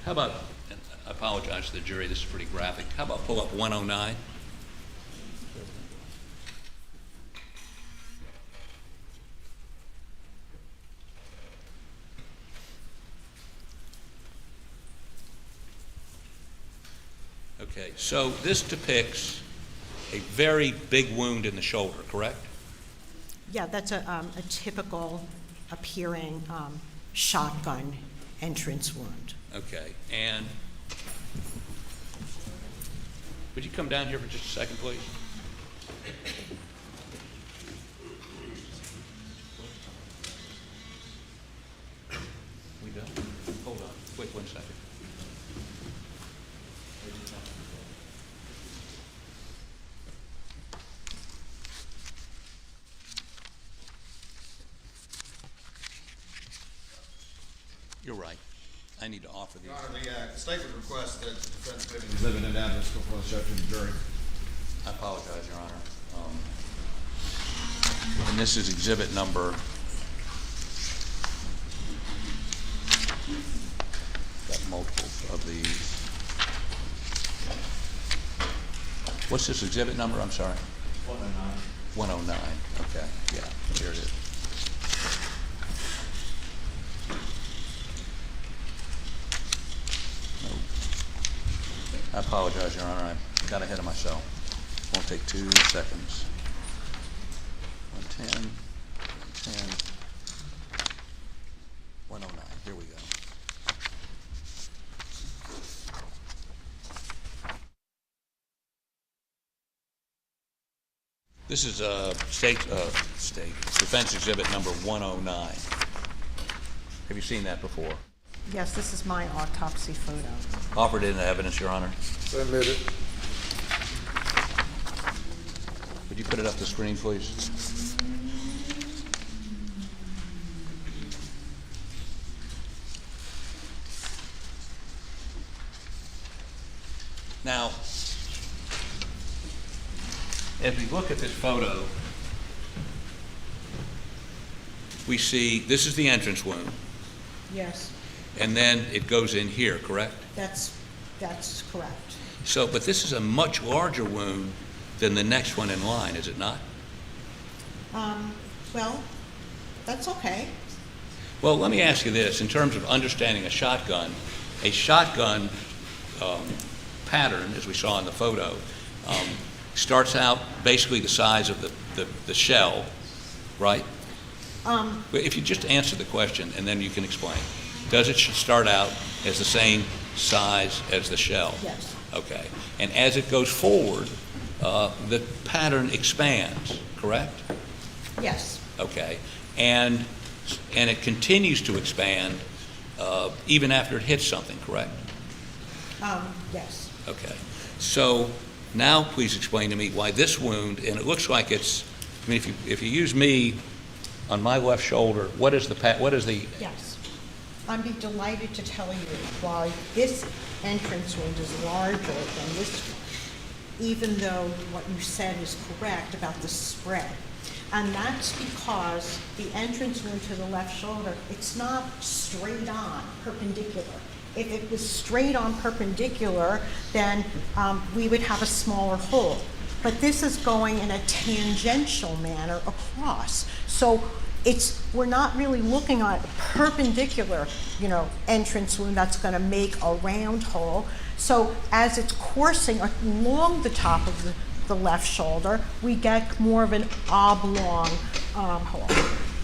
about, and I apologize to the jury, this is pretty graphic, how about pull up 109? Okay, so this depicts a very big wound in the shoulder, correct? Yeah, that's a typical appearing shotgun entrance wound. Okay, and would you come down here for just a second, please? We done? Hold on, wait 1 second. You're right. I need to offer these. Your Honor, the state would request that the defense put an exhibit and evidence before the show to the jury. I apologize, Your Honor. And this is exhibit number, got multiple of these. What's this exhibit number? I'm sorry. 109. 109. Okay. Yeah. Here it is. I apologize, Your Honor. I got ahead of myself. Won't take 2 seconds. 110, 110, 109. Here we go. This is state defense exhibit number 109. Have you seen that before? Yes, this is my autopsy photo. Offered in evidence, Your Honor. Submitted. Would you put it up the screen, please? Now, as we look at this photo, we see this is the entrance wound, Yes, and then it goes in here, correct? that's correct. So, but this is a much larger wound than the next one in line, is it not? Well, that's okay. Well, let me ask you this, in terms of understanding a shotgun pattern, as we saw in the photo, starts out basically the size of the shell, right? If you just answer the question and then you can explain. Does it start out as the same size as the shell? Yes. Okay. And as it goes forward, the pattern expands, correct? Yes. Okay. And it continues to expand even after it hits something, correct? Yes. Okay. So now please explain to me why this wound, and it looks like it's, I mean, if you use me on my left shoulder, what is the Yes. I'd be delighted to tell you why this entrance wound is larger than this one, even though what you said is correct about the spread. And that's because the entrance wound to the left shoulder, it's not straight on, perpendicular. If it was straight on perpendicular, then we would have a smaller hole. But this is going in a tangential manner across. So we're not really looking at a perpendicular, entrance wound that's going to make a round hole. So as it's coursing along the top of the left shoulder, we get more of an oblong hole.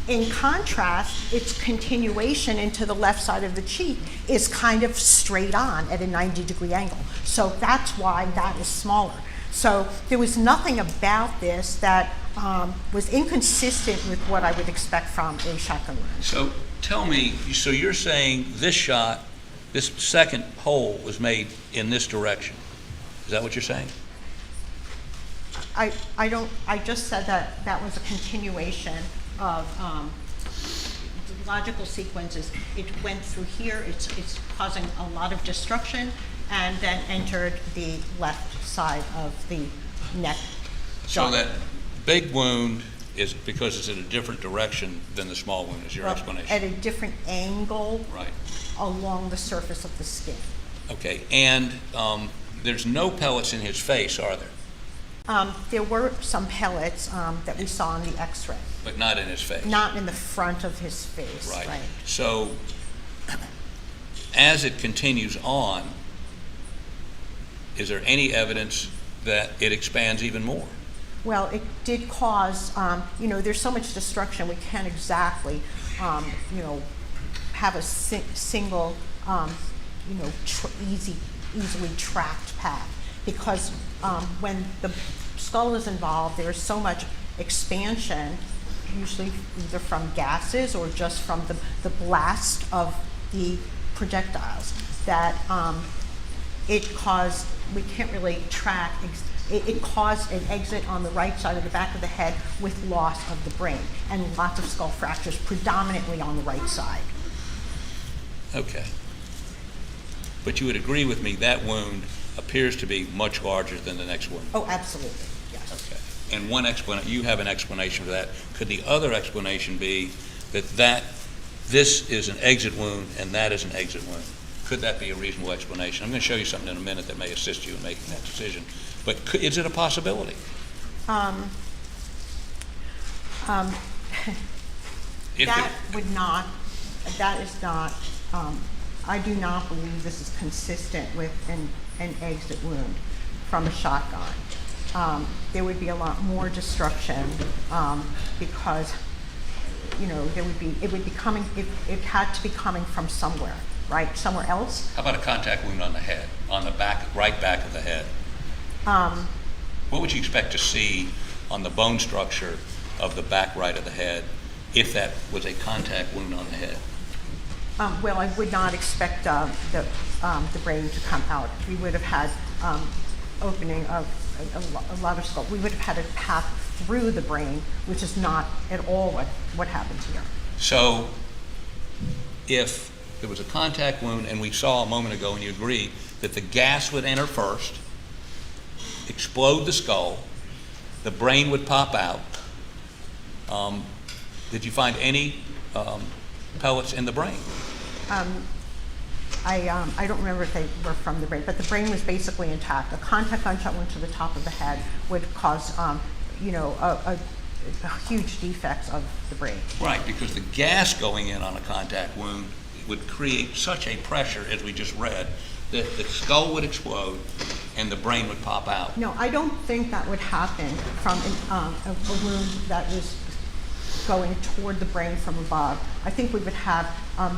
In contrast, its continuation into the left side of the cheek is kind of straight on at a 90-degree angle. So that's why that is smaller. So there was nothing about this that was inconsistent with what I would expect from a shotgun wound. So tell me, so you're saying this shot, this second hole was made in this direction. Is that what you're saying? I just said that was a continuation of the logical sequences. It went through here, it's causing a lot of destruction, and then entered the left side of the neck. So that big wound is because it's in a different direction than the small wound, is your explanation? At a different angle, right, along the surface of the skin. Okay, and there's no pellets in his face, are there? There were some pellets that we saw in the x-ray. But not in his face? Not in the front of his face, right. So as it continues on, is there any evidence that it expands even more? Well, it did cause, there's so much destruction, we can't exactly, have a single, easily tracked path. Because when the skull is involved, there's so much expansion, usually either from gases or just from the blast of the projectiles, that we can't really track. It caused an exit on the right side of the back of the head with loss of the brain, and lots of skull fractures, predominantly on the right side. Okay. But you would agree with me that wound appears to be much larger than the next wound? Oh, absolutely, yes. Okay. And you have an explanation for that. Could the other explanation be that this is an exit wound and that is an exit wound? Could that be a reasonable explanation? I'm going to show you something in a minute that may assist you in making that decision. But is it a possibility? That is not, I do not believe this is consistent with an exit wound from a shotgun. There would be a lot more destruction because, it had to be coming from somewhere, right? Somewhere else. How about a contact wound on the head, on the right back of the head? What would you expect to see on the bone structure of the back right of the head if that was a contact wound on the head? Well, I would not expect the brain to come out. We would have had opening of a lot of skull. We would have had a path through the brain, which is not at all what happens here. So if there was a contact wound, and we saw a moment ago, and you agree, that the gas would enter first, explode the skull, the brain would pop out. Did you find any pellets in the brain? I don't remember if they were from the brain, but the brain was basically intact. A contact gunshot wound to the top of the head would cause, a huge defects of the brain. Right, because the gas going in on a contact wound would create such a pressure, as we just read, that the skull would explode and the brain would pop out. No, I don't think that would happen from a wound that was going toward the brain from above. I think we would have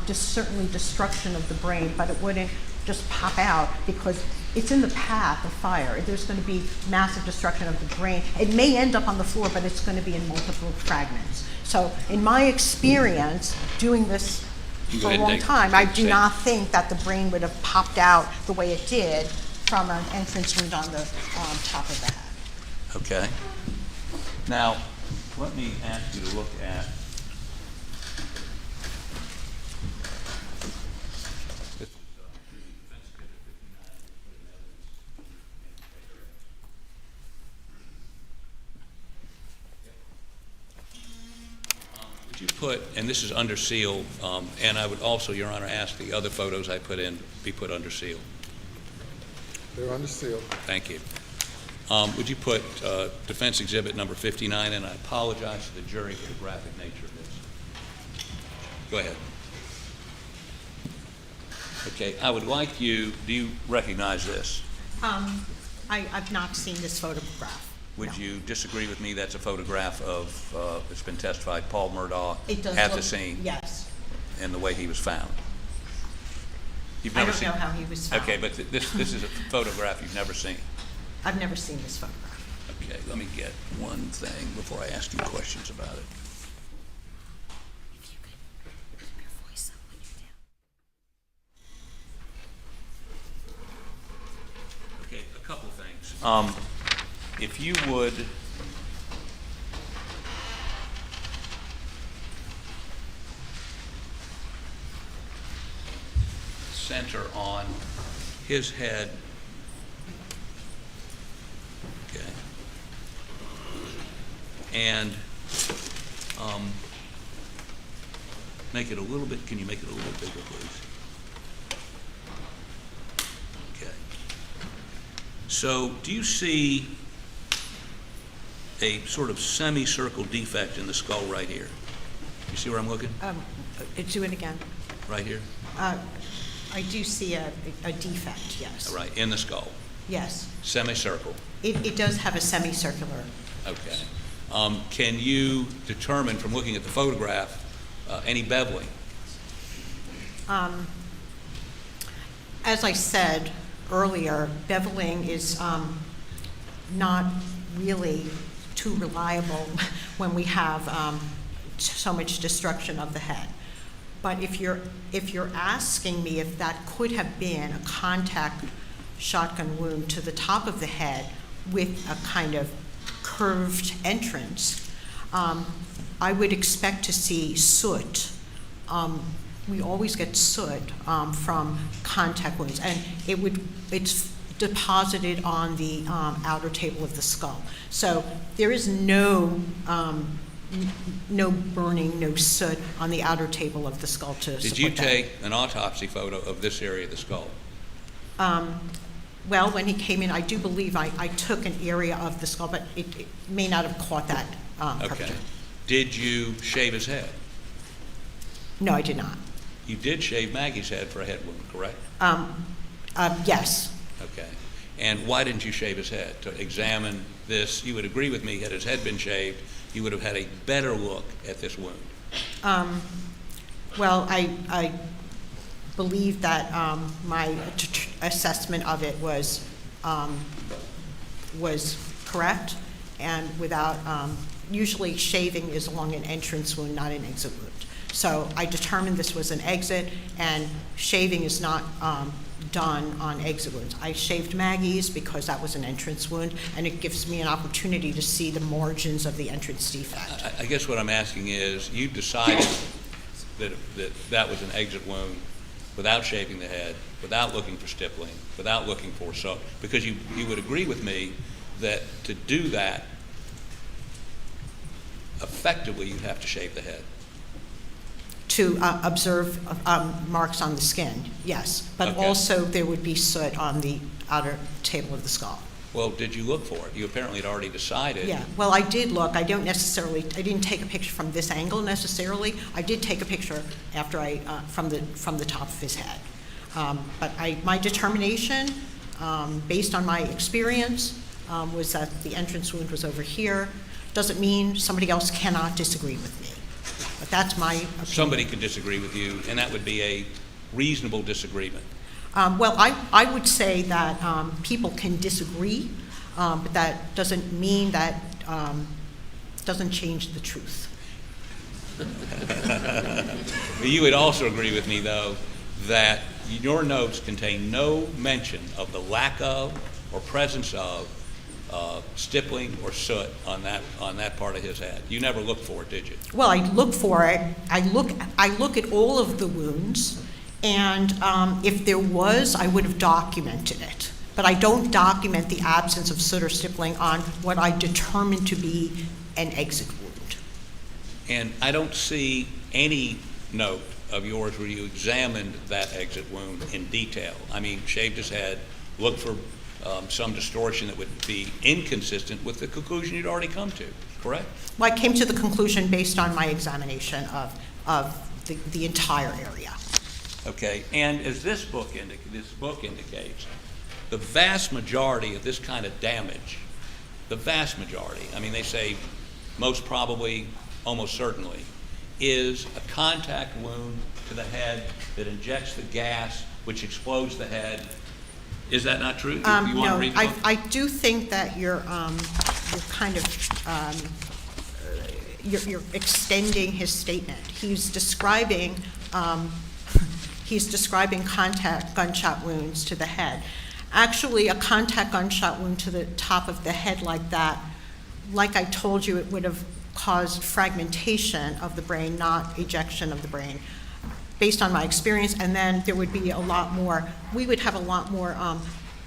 just certainly destruction of the brain, but it wouldn't just pop out because it's in the path of fire. There's going to be massive destruction of the brain. It may end up on the floor, but it's going to be in multiple fragments. So in my experience doing this for a long time, I do not think that the brain would have popped out the way it did from an entrance wound on the top of the head. Okay. Now, let me ask you to look at would you put, and this is under seal, and I would also, Your Honor, ask the other photos I put in be put under seal. They're under seal. Thank you. Would you put defense exhibit number 59, and I apologize to the jury for the graphic nature of this. Go ahead. Okay, I would like you, do you recognize this? I've not seen this photograph. Would No. you disagree with me that's a photograph of, it's been testified, Paul Murdaugh It does at look- the scene Yes. and the way he was found? You've I never don't seen- know how he was found. Okay, but this is a photograph you've never seen. I've never seen this photograph. Okay, let me get one thing before I ask you questions about it. Okay, a couple things. If you would center on his head. Okay. And make it a little bit, can you make it a little bit bigger, please? Okay. So do you see a sort of semicircle defect in the skull right here? You see where I'm looking? Do it again. Right here? I do see a defect, yes. Right, in the skull. Yes. Semicircle. It does have a semicircular. Okay. Can you determine from looking at the photograph any beveling? As I said earlier, beveling is not really too reliable when we have so much destruction of the head. But if you're asking me if that could have been a contact shotgun wound to the top of the head with a kind of curved entrance, I would expect to see soot. We always get soot from contact wounds, and it's deposited on the outer table of the skull. So there is no burning, no soot on the outer table of the skull to support that. Did you take an autopsy photo of this area of the skull? Well, when he came in, I do believe I took an area of the skull, but it may not have caught that Okay. perfectly. Did you shave his head? No, I did not. You did shave Maggie's head for a head wound, correct? Yes. Okay. And why didn't you shave his head? To examine this, you would agree with me, had his head been shaved, you would have had a better look at this wound. Well, I believe that my assessment of it was correct, and without, usually shaving is along an entrance wound, not an exit wound. So I determined this was an exit, and shaving is not done on exit wounds. I shaved Maggie's because that was an entrance wound, and it gives me an opportunity to see the margins of the entrance defect. I guess what I'm asking is, you decided that was an exit wound without shaving the head, without looking for stippling, without looking for soot, because you would agree with me that to do that, effectively you'd have to shave the head. To observe marks on the skin, yes. But Okay. also there would be soot on the outer table of the skull. Well, did you look for it? You apparently had already decided. Yeah, well, I did look. I didn't take a picture from this angle necessarily. I did take a picture after from the top of his head. But my determination, based on my experience, was that the entrance wound was over here. Doesn't mean somebody else cannot disagree with me. But that's my opinion. Somebody could disagree with you, and that would be a reasonable disagreement. Well, I would say that people can disagree, but that doesn't mean that doesn't change the truth. You would also agree with me, though, that your notes contain no mention of the lack of or presence of stippling or soot on that part of his head. You never looked for it, did you? Well, I look for it. I look at all of the wounds, and if there was, I would have documented it. But I don't document the absence of soot or stippling on what I determine to be an exit wound. And I don't see any note of yours where you examined that exit wound in detail. I mean, shaved his head, looked for some distortion that would be inconsistent with the conclusion you'd already come to, correct? Well, I came to the conclusion based on my examination of the entire area. Okay, and as this book indicates, the vast majority of this kind of damage, the vast majority, I mean, they say most probably, almost certainly, is a contact wound to the head that injects the gas, which explodes the head. Is that not true? You want to No, read the book? I do think that you're kind of you're extending his statement. He's describing contact gunshot wounds to the head. Actually, a contact gunshot wound to the top of the head like that, like I told you, it would have caused fragmentation of the brain, not ejection of the brain, based on my experience. And then there would be a lot more, we would have a lot more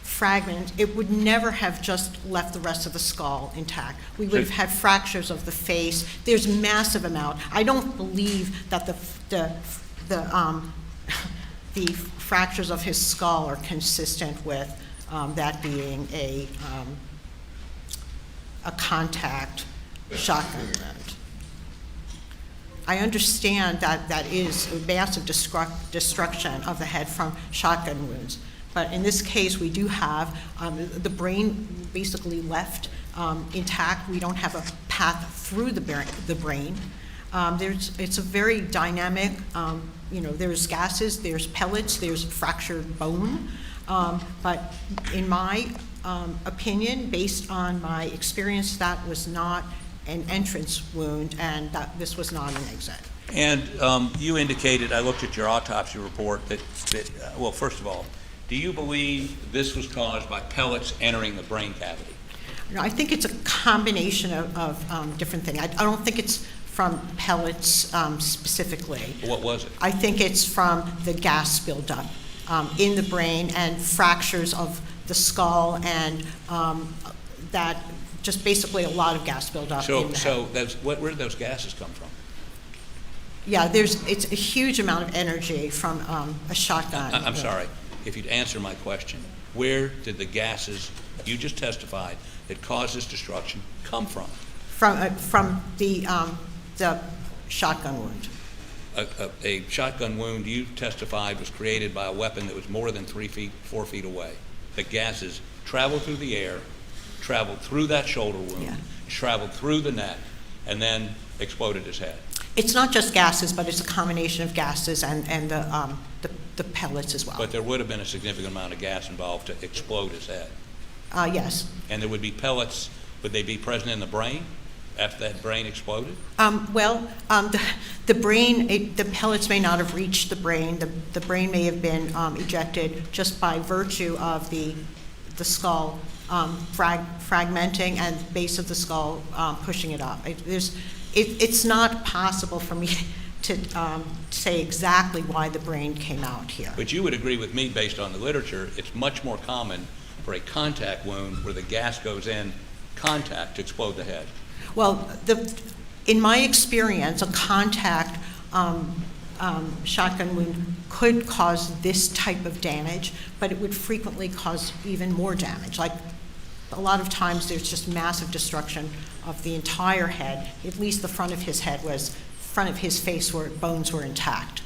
fragment. It would never have just left the rest of the skull intact. We would have had fractures of the face. There's massive amount. I don't believe that the fractures of his skull are consistent with that being a contact shotgun wound. I understand that that is a massive destruction of the head from shotgun wounds. But in this case, we do have the brain basically left intact. We don't have a path through the brain. It's a very dynamic, there's gases, there's pellets, there's fractured bone. But in my opinion, based on my experience, that was not an entrance wound, and that this was not an exit. And you indicated, I looked at your autopsy report, that well, first of all, do you believe this was caused by pellets entering the brain cavity? No, I think it's a combination of different things. I don't think it's from pellets specifically. What was it? I think it's from the gas buildup in the brain and fractures of the skull, and that just basically a lot of gas buildup in the head. Where did those gases come from? Yeah, it's a huge amount of energy from a shotgun. I'm sorry, if you'd answer my question. Where did the gases you just testified that caused this destruction come from? From the shotgun wound. A shotgun wound you testified was created by a weapon that was more than 4 feet away. The gases traveled through the air, traveled through that shoulder wound, Yeah. traveled through the neck, and then exploded his head. It's not just gases, but it's a combination of gases and the pellets as well. But there would have been a significant amount of gas involved to explode his head. Yes. And there would be pellets, would they be present in the brain after that brain exploded? The brain, the pellets may not have reached the brain. The brain may have been ejected just by virtue of the skull fragmenting and base of the skull pushing it up. It's not possible for me to say exactly why the brain came out here. But you would agree with me, based on the literature, it's much more common for a contact wound where the gas goes in contact to explode the head. Well, in my experience, a contact shotgun wound could cause this type of damage, but it would frequently cause even more damage. Like, a lot of times there's just massive destruction of the entire head. At least the front of his face where bones were intact.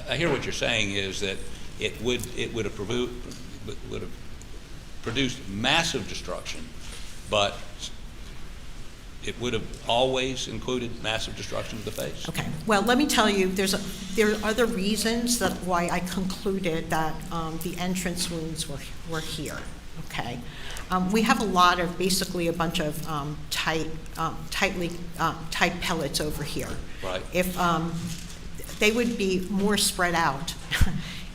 I hear what you're saying is that it would have produced massive destruction, but it would have always included massive destruction of the face. Okay. Well, let me tell you, there are other reasons why I concluded that the entrance wounds were here. Okay. We have basically a bunch of tight pellets over here. Right. If they would be more spread out,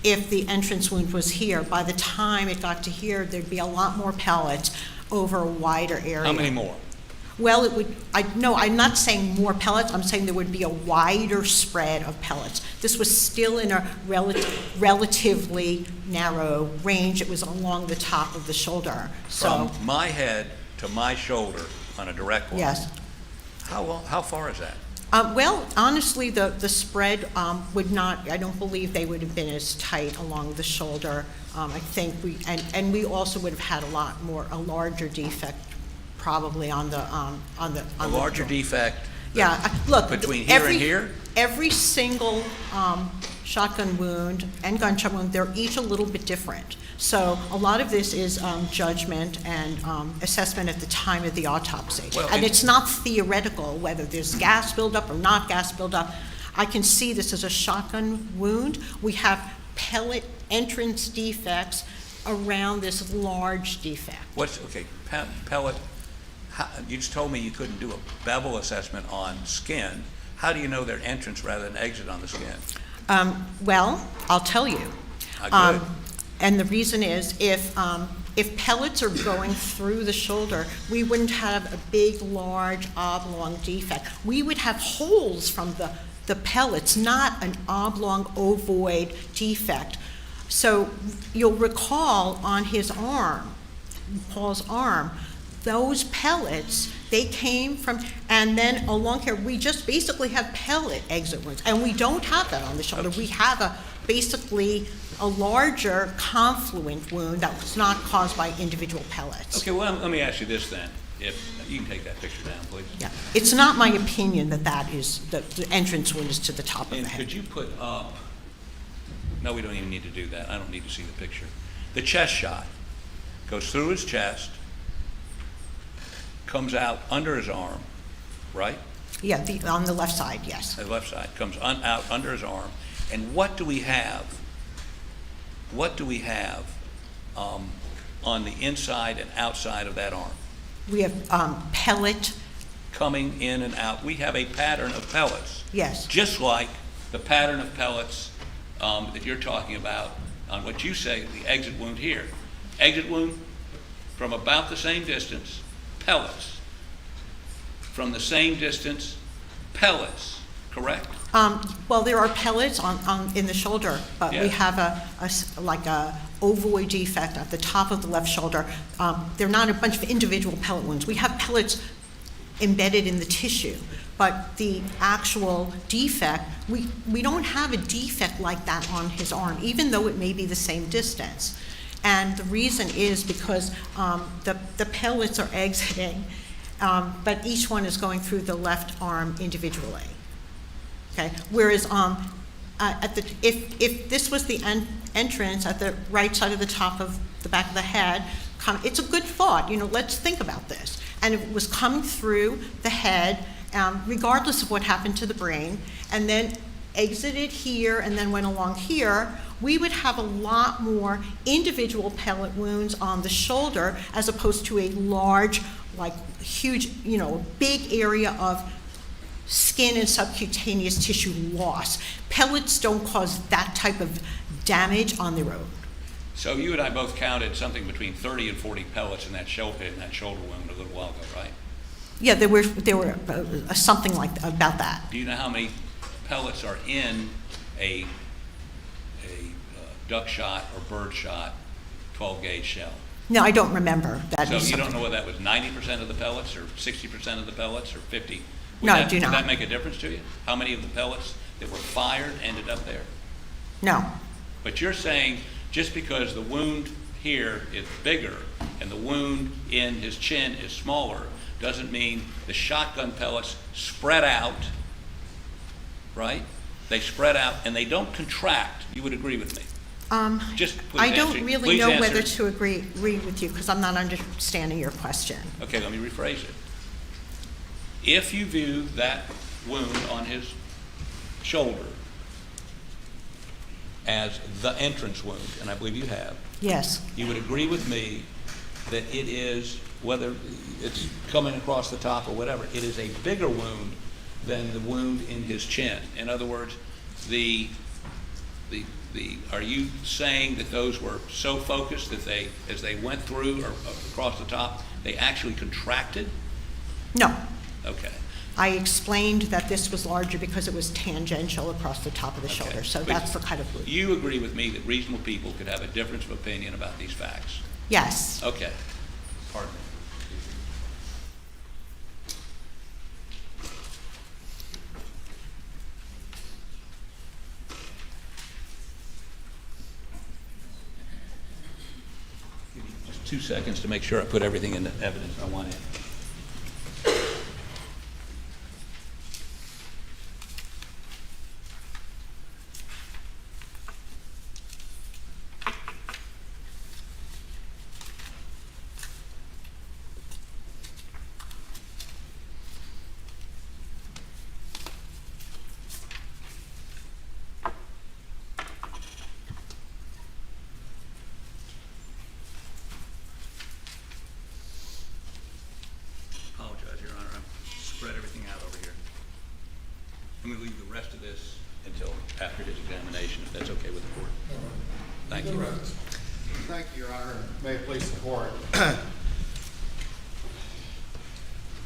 if the entrance wound was here, by the time it got to here, there'd be a lot more pellets over a wider area. How many more? Well, I'm not saying more pellets. I'm saying there would be a wider spread of pellets. This was still in a relatively narrow range. It was along the top of the shoulder. So From my head to my shoulder on a direct line. yes, How far is that? Well, honestly, the spread would not, I don't believe they would have been as tight along the shoulder. I think and we also would have had a larger defect probably on the A larger joint. defect Yeah, look. between here and here? Every single shotgun wound and gunshot wound, they're each a little bit different. So a lot of this is judgment and assessment at the time of the autopsy. Well, and it's not theoretical whether there's gas buildup or not gas buildup. I can see this as a shotgun wound. We have pellet entrance defects around this large defect. Pellet, you just told me you couldn't do a bevel assessment on skin. How do you know their entrance rather than exit on the skin? Well, I'll tell you. Good. And the reason is if pellets are going through the shoulder, we wouldn't have a big, large, oblong defect. We would have holes from the pellets, not an oblong, ovoid defect. So you'll recall on his arm, Paul's arm, those pellets, they came from, and then along here, we just basically have pellet exit wounds, and we don't have that on the shoulder. We have basically a larger confluent wound that was not caused by individual pellets. Okay, well, let me ask you this then. If you can take that picture down, please. Yeah, it's not my opinion that is, the entrance wound is to the top of And the head. could you put up, no, we don't even need to do that. I don't need to see the picture. The chest shot goes through his chest, comes out under his arm, right? Yeah, on the left side, yes. The left side comes out under his arm. And what do we have? What do we have on the inside and outside of that arm? We have pellet, Coming in and out. We have a pattern of pellets. yes. Just like the pattern of pellets that you're talking about on what you say, the exit wound here. Exit wound from about the same distance, pellets. From the same distance, pellets, correct? Well, there are pellets in the shoulder, but we Yeah. have a ovoid defect at the top of the left shoulder. They're not a bunch of individual pellet wounds. We have pellets embedded in the tissue, but the actual defect, we don't have a defect like that on his arm, even though it may be the same distance. And the reason is because the pellets are exiting, but each one is going through the left arm individually. Okay. Whereas if this was the entrance at the right side of the top of the back of the head, it's a good thought. Let's think about this. And if it was coming through the head, regardless of what happened to the brain, and then exited here and then went along here, we would have a lot more individual pellet wounds on the shoulder as opposed to a large, huge, big area of skin and subcutaneous tissue loss. Pellets don't cause that type of damage on their own. So you and I both counted something between 30 and 40 pellets in that shoulder wound a little while ago, right? Yeah, there were something like about that. Do you know how many pellets are in a duck shot or bird shot 12 gauge shell? No, I don't remember. That So is you don't something. know whether that was 90% of the pellets or 60% of the pellets or 50? No, I do Would not. that make a difference to you? How many of the pellets that were fired ended up there? No. But you're saying just because the wound here is bigger and the wound in his chin is smaller doesn't mean the shotgun pellets spread out, right? They spread out and they don't contract. You would agree with me? Just please I don't answer. really Please know answer. whether to agree with you because I'm not understanding your question. Okay, let me rephrase it. If you view that wound on his shoulder as the entrance wound, and I believe you have, Yes. you would agree with me that it is, whether it's coming across the top or whatever, it is a bigger wound than the wound in his chin. In other words, are you saying that those were so focused that they, as they went through or across the top, they actually contracted? No. Okay. I explained that this was larger because it was tangential across the top of the shoulder. So But that's the kind of wound. You agree with me that reasonable people could have a difference of opinion about these facts? Yes. Okay. Pardon me. 2 seconds to make sure I put everything in the evidence I want in. Apologize, Your Honor, I've spread everything out over here. I'm going to leave the rest of this until after his examination, if that's okay with the court. Thank you. Thank you, Your Honor. May it please the court.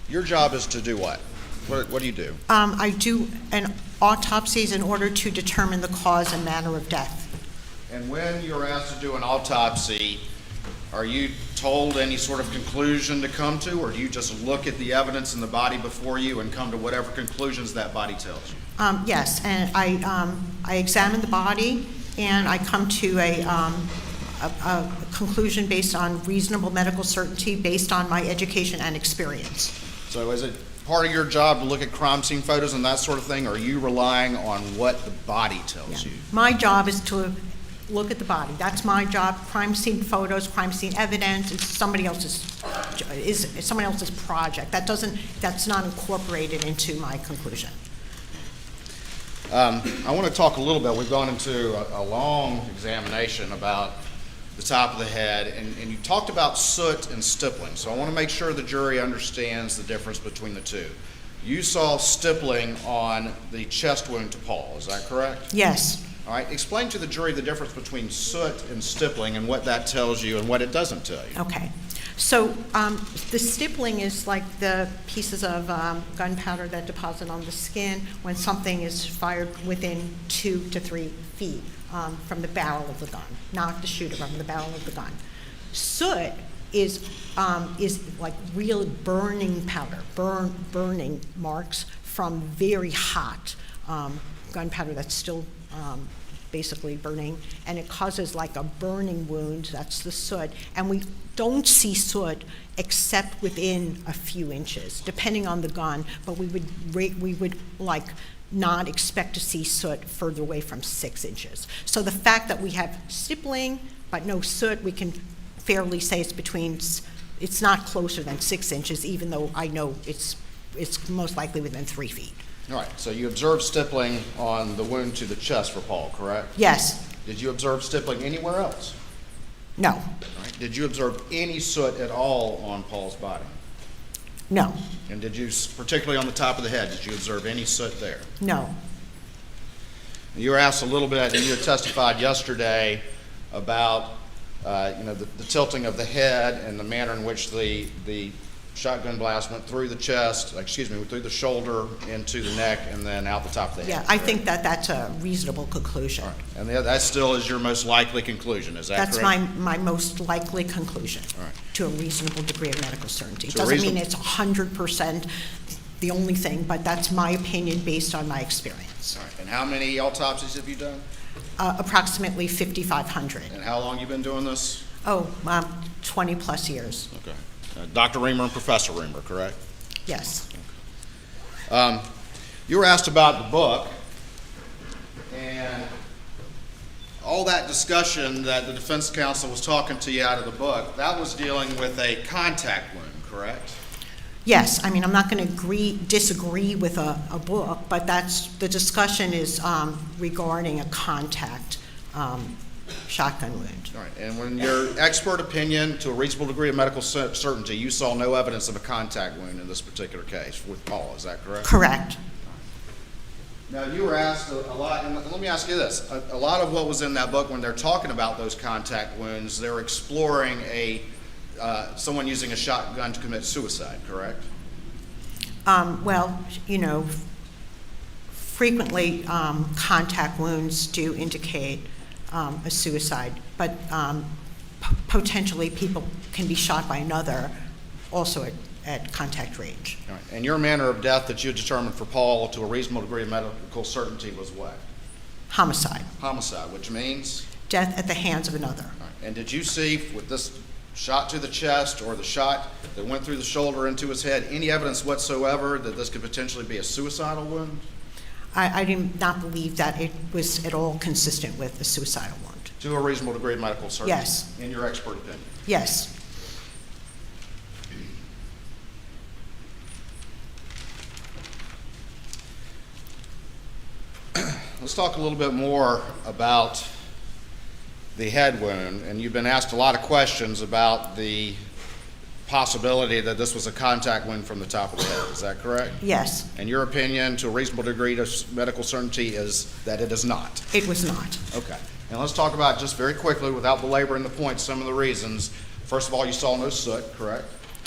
Your job is to do what? What do you do? I do an autopsies in order to determine the cause and manner of death. And when you're asked to do an autopsy, are you told any sort of conclusion to come to, or do you just look at the evidence in the body before you and come to whatever conclusions that body tells you? Yes, and I examine the body, and I come to a conclusion based on reasonable medical certainty, based on my education and experience. So is it part of your job to look at crime scene photos and that sort of thing, or are you relying on what the body tells you? My job is to look at the body. That's my job. Crime scene photos, crime scene evidence, it's somebody else's project. That's not incorporated into my conclusion. I want to talk a little bit. We've gone into a long examination about the top of the head, and you talked about soot and stippling. So I want to make sure the jury understands the difference between the two. You saw stippling on the chest wound to Paul, is that correct? Yes. All right, explain to the jury the difference between soot and stippling and what that tells you and what it doesn't tell you. Okay. So the stippling is like the pieces of gunpowder that deposit on the skin when something is fired within 2 to 3 feet from the barrel of the gun, not the shooter, from the barrel of the gun. Soot is like real burning powder, burning marks from very hot gunpowder that's still basically burning, and it causes like a burning wound. That's the soot, and we don't see soot except within a few inches, depending on the gun. But we would like not expect to see soot further away from 6 inches. So the fact that we have stippling but no soot, we can fairly say it's not closer than 6 inches, even though I know it's most likely within 3 feet. All right, so you observed stippling on the wound to the chest for Paul, correct? Yes. Did you observe stippling anywhere else? No. All right. Did you observe any soot at all on Paul's body? No. And did you, particularly on the top of the head, did you observe any soot there? No. You were asked a little bit, and you had testified yesterday about the tilting of the head and the manner in which the shotgun blast went through the chest, through the shoulder, into the neck, and then out the top of the head. Yeah, I think that's a reasonable conclusion. All right. And that still is your most likely conclusion, is that That's correct? my most likely conclusion, All right. to a reasonable degree of medical certainty. It To a doesn't mean it's 100% the only thing, but that's my opinion based on my experience. All right. And how many autopsies have you done? Approximately 5,500. And how long you been doing this? 20 plus years, Okay. Dr. Reamer and Professor Reamer, correct? yes. You were asked about the book, and all that discussion that the defense counsel was talking to you out of the book, that was dealing with a contact wound, correct? Yes, I mean, I'm not going to disagree with a book, but the discussion is regarding a contact shotgun wound. All right, and when your expert opinion, to a reasonable degree of medical certainty, you saw no evidence of a contact wound in this particular case with Paul, is that correct? Correct. Now, you were asked a lot, and let me ask you this. A lot of what was in that book, when they're talking about those contact wounds, they're exploring someone using a shotgun to commit suicide, correct? Well, frequently contact wounds do indicate a suicide, but potentially people can be shot by another also at contact range. All right. And your manner of death that you determined for Paul to a reasonable degree of medical certainty was what? Homicide. Homicide, which means? Death at the hands of another. All right. And did you see, with this shot to the chest or the shot that went through the shoulder into his head, any evidence whatsoever that this could potentially be a suicidal wound? I do not believe that it was at all consistent with a suicidal wound. To a reasonable degree of medical certainty? Yes. In your expert opinion? Yes. Let's talk a little bit more about the head wound, and you've been asked a lot of questions about the possibility that this was a contact wound from the top of the head. Is that correct? Yes, And your opinion, to a reasonable degree of medical certainty, is that it is not? it was not. Okay. And let's talk about, just very quickly, without belaboring the point, some of the reasons. First of all, you saw no soot, correct?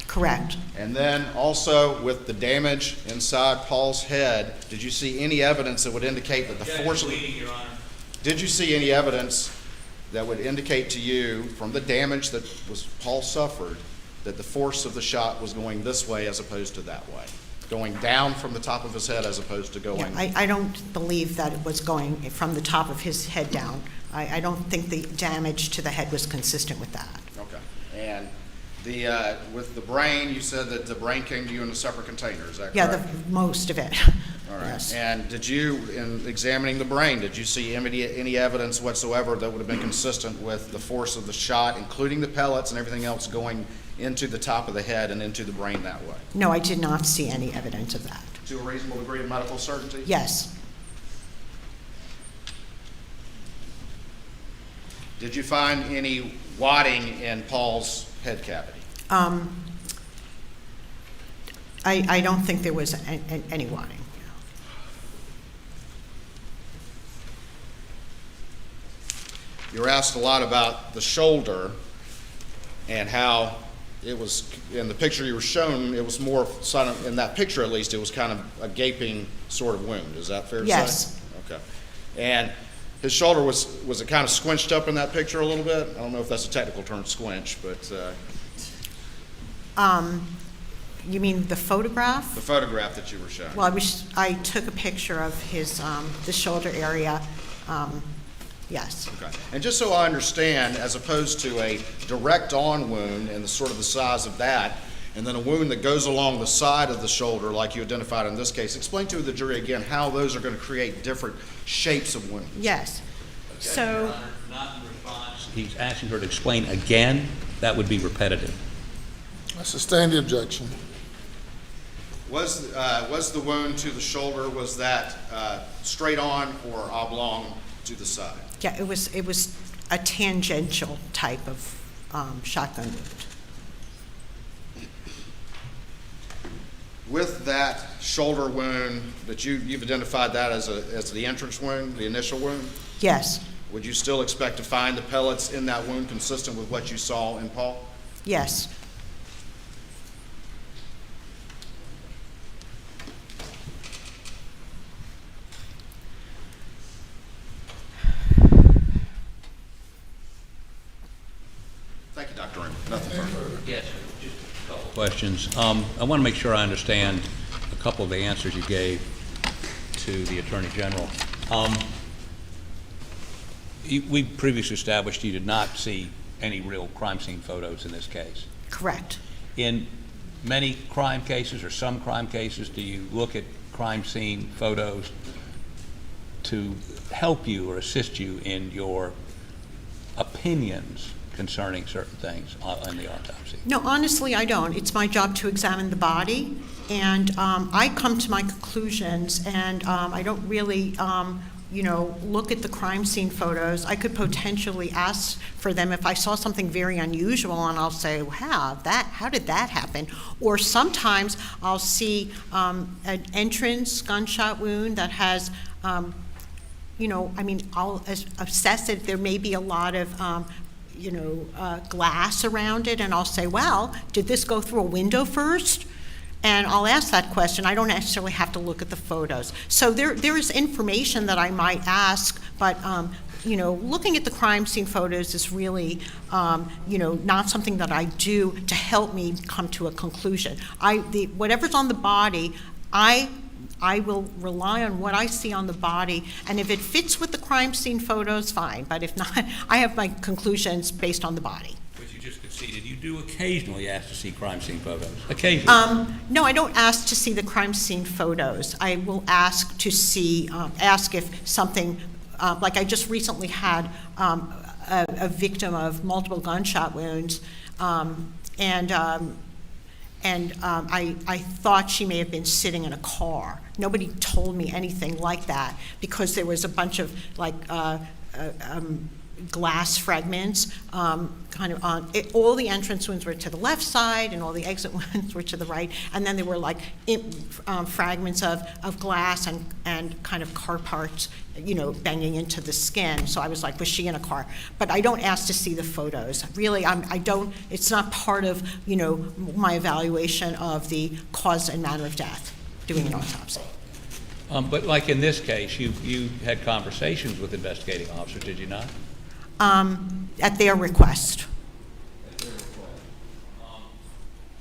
Correct. And then also, with the damage inside Paul's head, did you see any evidence that would indicate that the force of Your Honor. Did you see any evidence that would indicate to you, from the damage that Paul suffered, that the force of the shot was going this way as opposed to that way? Going down from the top of his head as opposed to going... Yeah, I don't believe that it was going from the top of his head down. I don't think the damage to the head was consistent with that. Okay. And with the brain, you said that the brain came to you in a separate container, is that correct? Yeah, most of it. All right. Yes. And did you, in examining the brain, did you see any evidence whatsoever that would have been consistent with the force of the shot, including the pellets and everything else going into the top of the head and into the brain that way? No, I did not see any evidence of that. To a reasonable degree of medical certainty? Yes. Did you find any wadding in Paul's head cavity? I don't think there was any wadding. You were asked a lot about the shoulder and how it was, in the picture you were shown, it was more, in that picture at least, it was kind of a gaping sort of wound. Is that fair to say? Yes. Okay. And his shoulder, was it kind of squinched up in that picture a little bit? I don't know if that's a technical term, squinch, but You mean the photograph? the photograph that you were shown. Well, I took a picture of his, the shoulder area, yes. Okay. And just so I understand, as opposed to a direct-on wound and the sort of the size of that, and then a wound that goes along the side of the shoulder, like you identified in this case, explain to the jury again how those are going to create different shapes of wounds. Yes. Your So, Honor, not in response. He's asking her to explain again. That would be repetitive. I sustain the objection. Was the wound to the shoulder, was that straight on or oblong to the side? yeah, it was a tangential type of shotgun wound. With that shoulder wound, that you've identified that as the entrance wound, the initial wound, Yes, would you still expect to find the pellets in that wound consistent with what you saw in Paul? yes. Thank you, Dr. Raymond. Nothing further. Yes, just a couple questions. I want to make sure I understand a couple of the answers you gave to the Attorney General. We previously established you did not see any real crime scene photos in this case. Correct. In many crime cases or some crime cases, do you look at crime scene photos to help you or assist you in your opinions concerning certain things in the autopsy? No, honestly, I don't. It's my job to examine the body, and I come to my conclusions, and I don't really, look at the crime scene photos. I could potentially ask for them if I saw something very unusual, and I'll say, wow, how did that happen? Or sometimes I'll see an entrance gunshot wound that has, I'll assess it. There may be a lot of glass around it, and I'll say, well, did this go through a window first? And I'll ask that question. I don't necessarily have to look at the photos. So there is information that I might ask, but looking at the crime scene photos is really, not something that I do to help me come to a conclusion. Whatever's on the body, I will rely on what I see on the body, and if it fits with the crime scene photos, fine. But if not, I have my conclusions based on the body. Which you just conceded you do occasionally ask to see crime scene photos. Occasionally. No, I don't ask to see the crime scene photos. I will ask to see, ask if something, like I just recently had a victim of multiple gunshot wounds, and I thought she may have been sitting in a car. Nobody told me anything like that because there was a bunch of like glass fragments kind of on it. All the entrance wounds were to the left side and all the exit wounds were to the right, and then there were like fragments of glass and kind of car parts, you know, banging into the skin. So I was like, was she in a car? But I don't ask to see the photos. Really, I don't, it's not part of, you know, my evaluation of the cause and manner of death, doing an autopsy. But like in this case, you had conversations with investigating officers, did you not? At their request. Did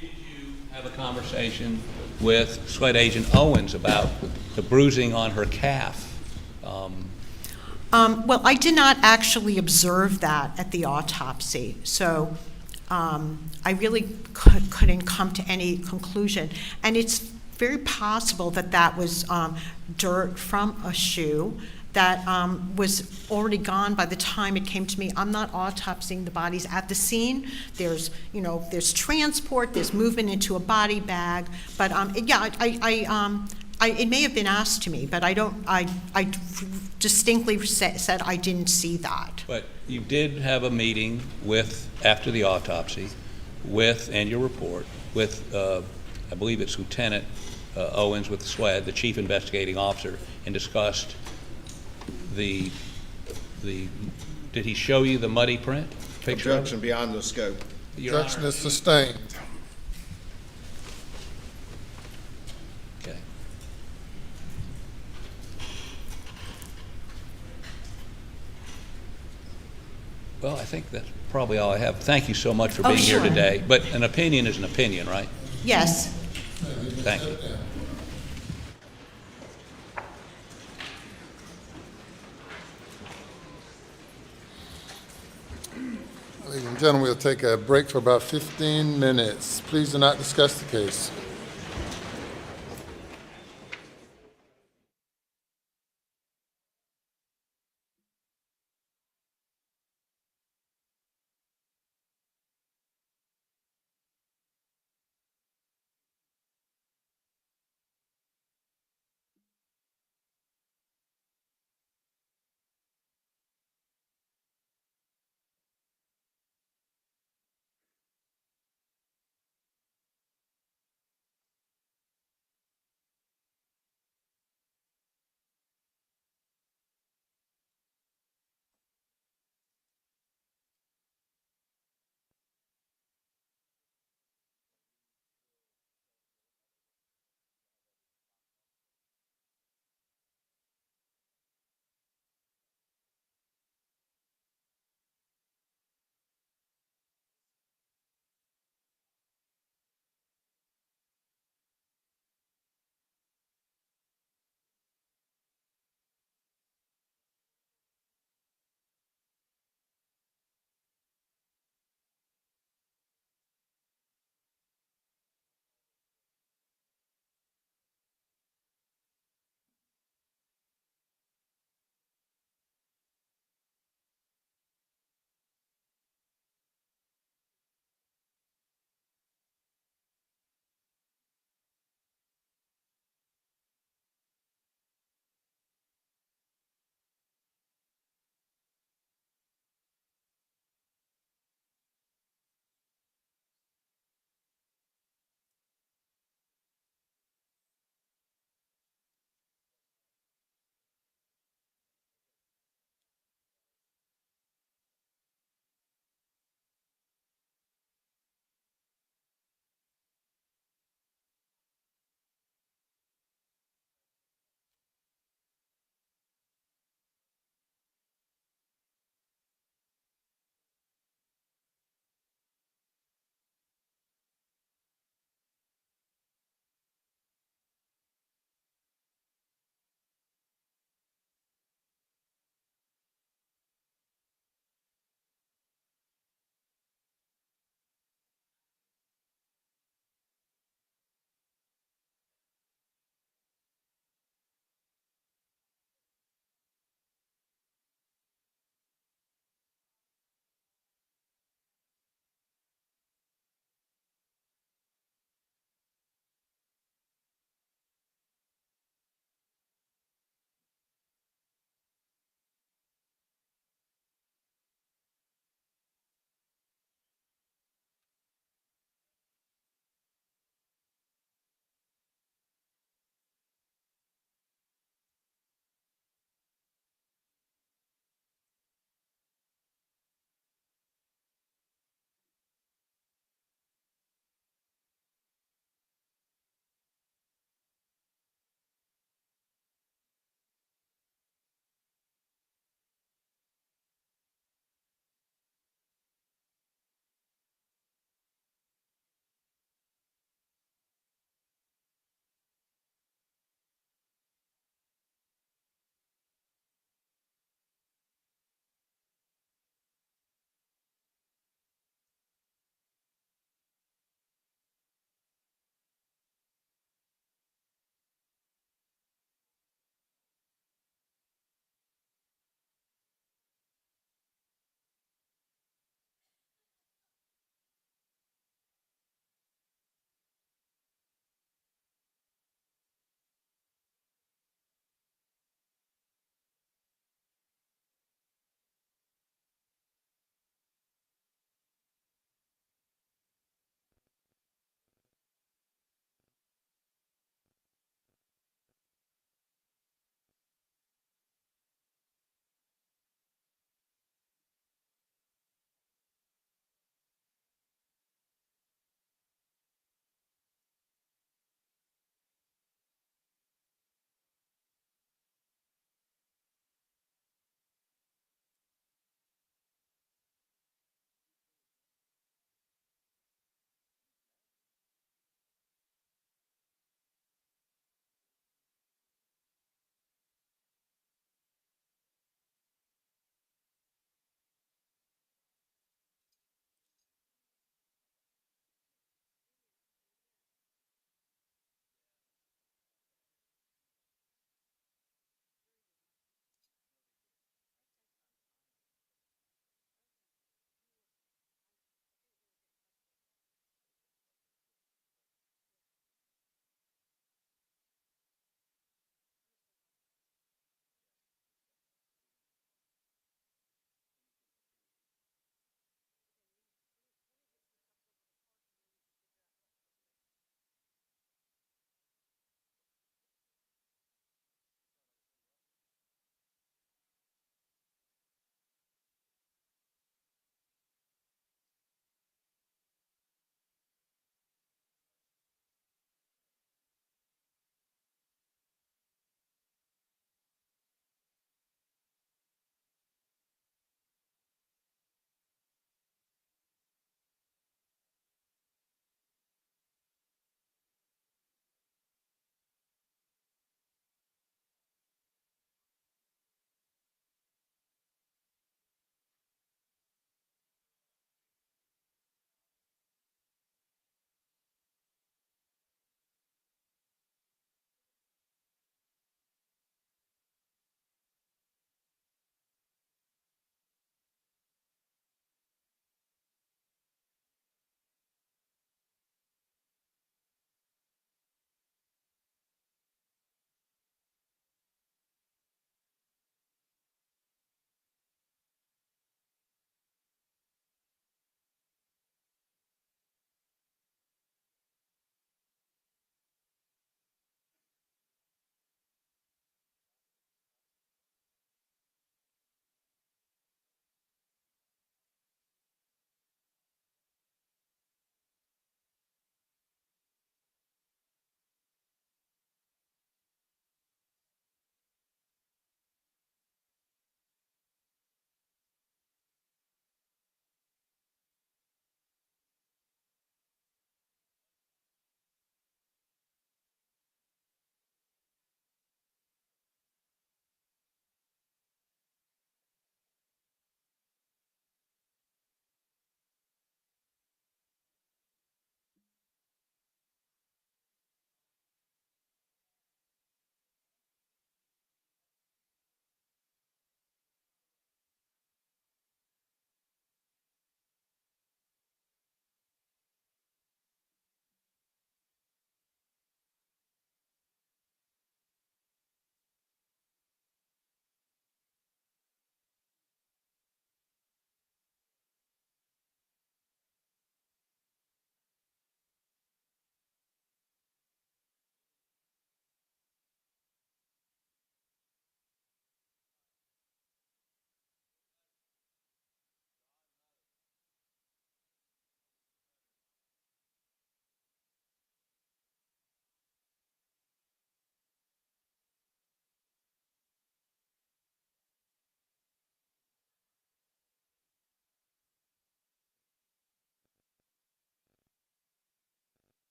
you have a conversation with SWAT Agent Owens about the bruising on her calf? Well, I did not actually observe that at the autopsy, so I really couldn't come to any conclusion. And it's very possible that that was dirt from a shoe that was already gone by the time it came to me. I'm not autopsying the bodies at the scene. There's, you know, there's transport, there's movement into a body bag, but yeah, it may have been asked to me, but I distinctly said I didn't see that. But you did have a meeting with, after the autopsy, with, and your report, with, I believe it's Lieutenant Owens with the SWAT, the chief investigating officer, and discussed did he show you the muddy print picture? Objection beyond the scope. Your Honor. Objection is sustained. Okay. Well, I think that's probably all I have. Thank you so much for being here sure. today. But an opinion is an opinion, right? Yes. Thank you. Ladies and gentlemen, we'll take a break for about 15 minutes. Please do not discuss the case.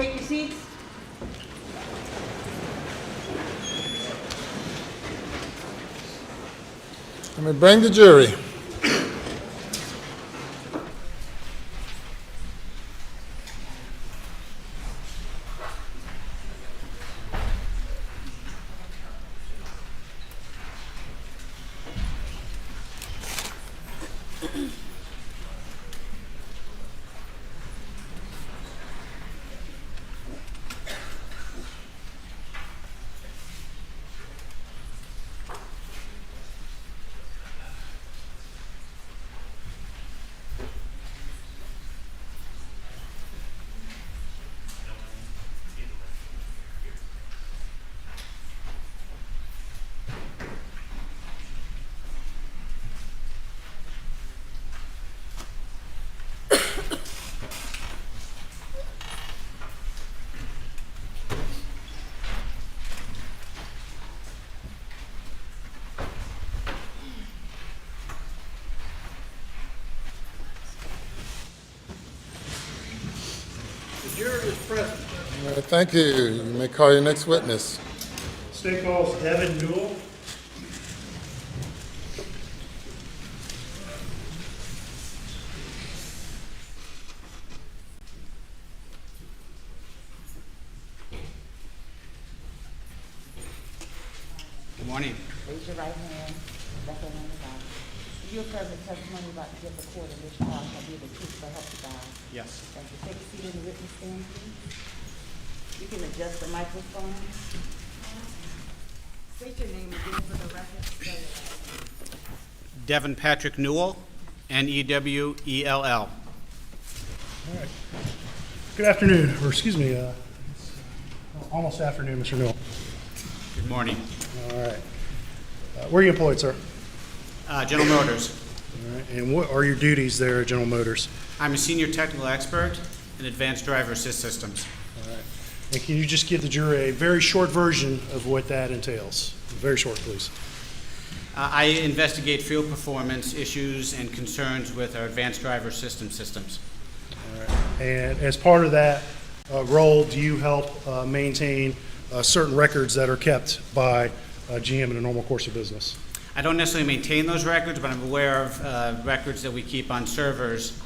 take your seats? Let me bring the jury. The jury is present. All right, thank you. You may call your next witness. State calls Devin Newell. Good morning. Raise your right hand, left hand on the Bible. Do you affirm the testimony about to give the court in this trial shall be the truth so help you God? Yes. Thank you. Take a seat in the witness stand, please. You can adjust the microphone. State your name again for the record. Spell your last name. Devin Patrick Newell, Newell. All right. Good afternoon, or excuse me, it's almost afternoon, Mr. Newell. Good morning. All right. Where are you employed, sir? General Motors. All right. And what are your duties there at General Motors? I'm a senior technical expert in advanced driver assist systems. All right. And can you just give the jury a very short version of what that entails? Very short, please. I investigate field performance issues and concerns with our advanced driver system systems. All right. And as part of that role, do you help maintain certain records that are kept by GM in a normal course of business? I don't necessarily maintain those records, but I'm aware of records that we keep on servers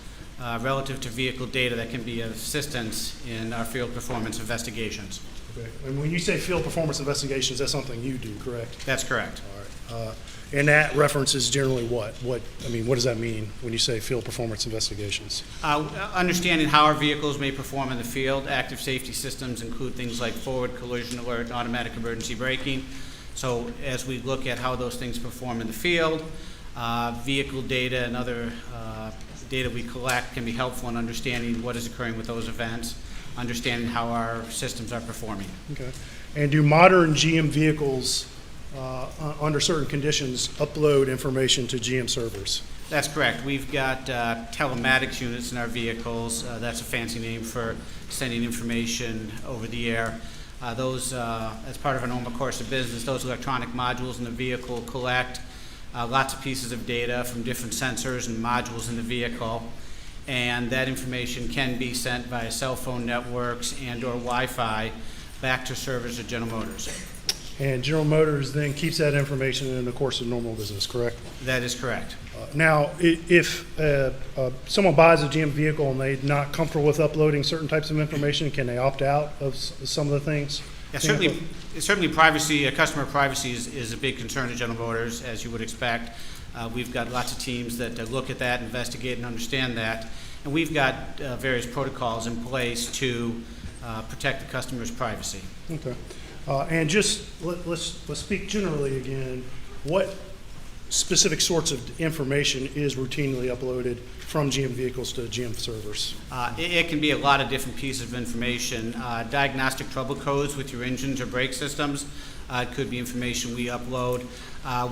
relative to vehicle data that can be of assistance in our field performance investigations. Okay. And when you say field performance investigations, that's something you do, correct? That's correct. All right. And that references generally what? What does that mean when you say field performance investigations? Understanding how our vehicles may perform in the field. Active safety systems include things like forward collision alert and automatic emergency braking. So as we look at how those things perform in the field, vehicle data and other data we collect can be helpful in understanding what is occurring with those events, understanding how our systems are performing. Okay. And do modern GM vehicles, under certain conditions, upload information to GM servers? That's correct. We've got telematics units in our vehicles. That's a fancy name for sending information over the air. Those, as part of a normal course of business, those electronic modules in the vehicle collect lots of pieces of data from different sensors and modules in the vehicle, and that information can be sent via cell phone networks and/or Wi-Fi back to servers at General Motors. And General Motors then keeps that information in the course of normal business, correct? That is correct. Now, if someone buys a GM vehicle and they're not comfortable with uploading certain types of information, can they opt out of some of the things? Yeah, certainly privacy, customer privacy is a big concern at General Motors, as you would expect. We've got lots of teams that look at that, investigate, and understand that. And we've got various protocols in place to protect the customer's privacy. Okay. And just let's speak generally again. What specific sorts of information is routinely uploaded from GM vehicles to GM servers? It can be a lot of different pieces of information. Diagnostic trouble codes with your engines or brake systems. It could be information we upload.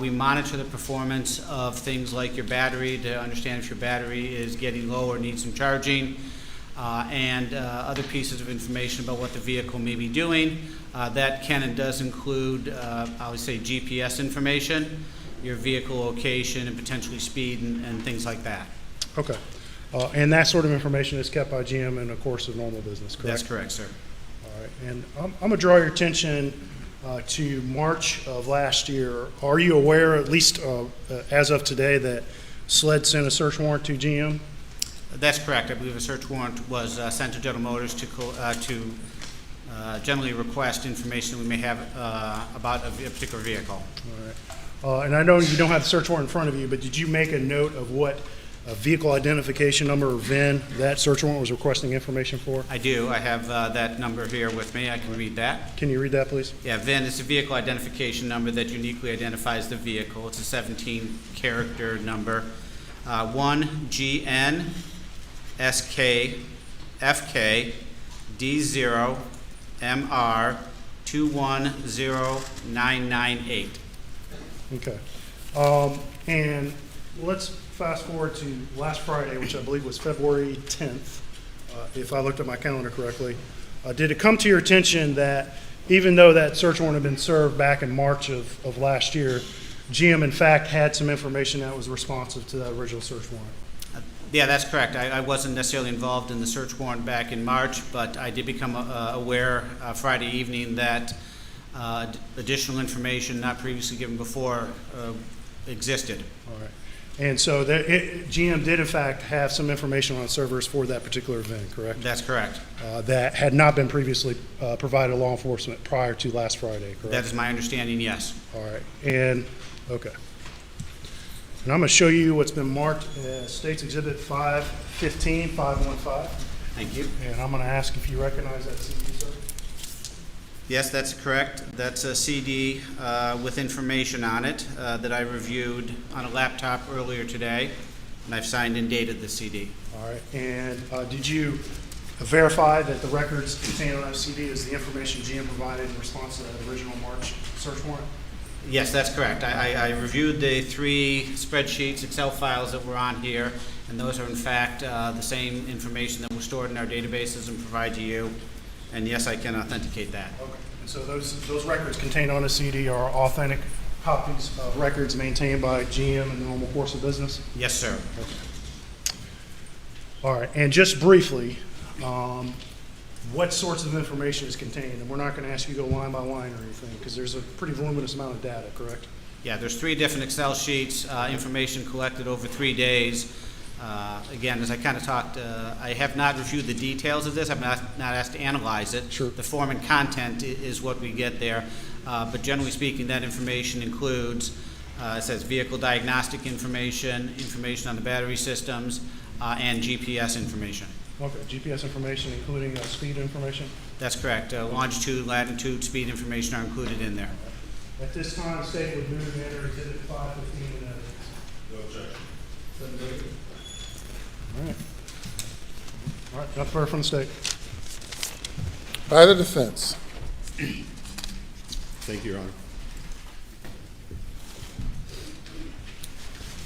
We monitor the performance of things like your battery to understand if your battery is getting low or needs some charging, and other pieces of information about what the vehicle may be doing. That can and does include, I would say, GPS information, your vehicle location, and potentially speed and things like that. Okay. And that sort of information is kept by GM in the course of normal business, correct? That's correct, sir. All right, and I'm going to draw your attention to March of last year. Are you aware, at least as of today, that SLED sent a search warrant to GM? That's correct. I believe a search warrant was sent to General Motors to generally request information we may have about a particular vehicle. All right. And I know you don't have the search warrant in front of you, but did you make a note of what vehicle identification number or VIN that search warrant was requesting information for? I do. I have that number here with me. I can read that. Can you read that, please? Yeah, VIN is a vehicle identification number that uniquely identifies the vehicle. It's a 17-character number. 1GN SK FK D0 MR 210998. Okay. And let's fast forward to last Friday, which I believe was February 10th, if I looked at my calendar correctly. Did it come to your attention that even though that search warrant had been served back in March of last year, GM in fact had some information that was responsive to that original search warrant? Yeah, that's correct. I wasn't necessarily involved in the search warrant back in March, but I did become aware Friday evening that additional information not previously given before existed. All right. And so GM did in fact have some information on servers for that particular event, correct? That's correct. That had not been previously provided to law enforcement prior to last Friday, correct? That is my understanding, yes. All right, and, okay. And I'm going to show you what's been marked as State's Exhibit 515, 515. Thank you. And I'm going to ask if you recognize that CD, sir? Yes, that's correct. That's a CD with information on it that I reviewed on a laptop earlier today, and I've signed and dated the CD. All right, and did you verify that the records contained on that CD is the information GM provided in response to that original March search warrant? Yes, that's correct. I reviewed the 3 spreadsheets, Excel files that were on here, and those are in fact the same information that was stored in our databases and provide to you. And yes, I can authenticate that. Okay, and so those records contained on a CD are authentic copies of records maintained by GM in the normal course of business? Yes, sir. All right, and just briefly, what sorts of information is contained? And we're not going to ask you to go line by line or anything, because there's a pretty voluminous amount of data, correct? Yeah, there's 3 different Excel sheets, information collected over 3 days. Again, as I kind of talked, I have not reviewed the details of this. I'm not asked to analyze it. Sure. The form and content is what we get there. But generally speaking, that information includes, it says vehicle diagnostic information, information on the battery systems, and GPS information. Okay, GPS information, including speed information? That's correct. Longitude, latitude, speed information are included in there. At this time, the state would move to enter Exhibit 515 in evidence. No objection. All right. All right, nothing further from the state. By the defense. Thank you, Your Honor.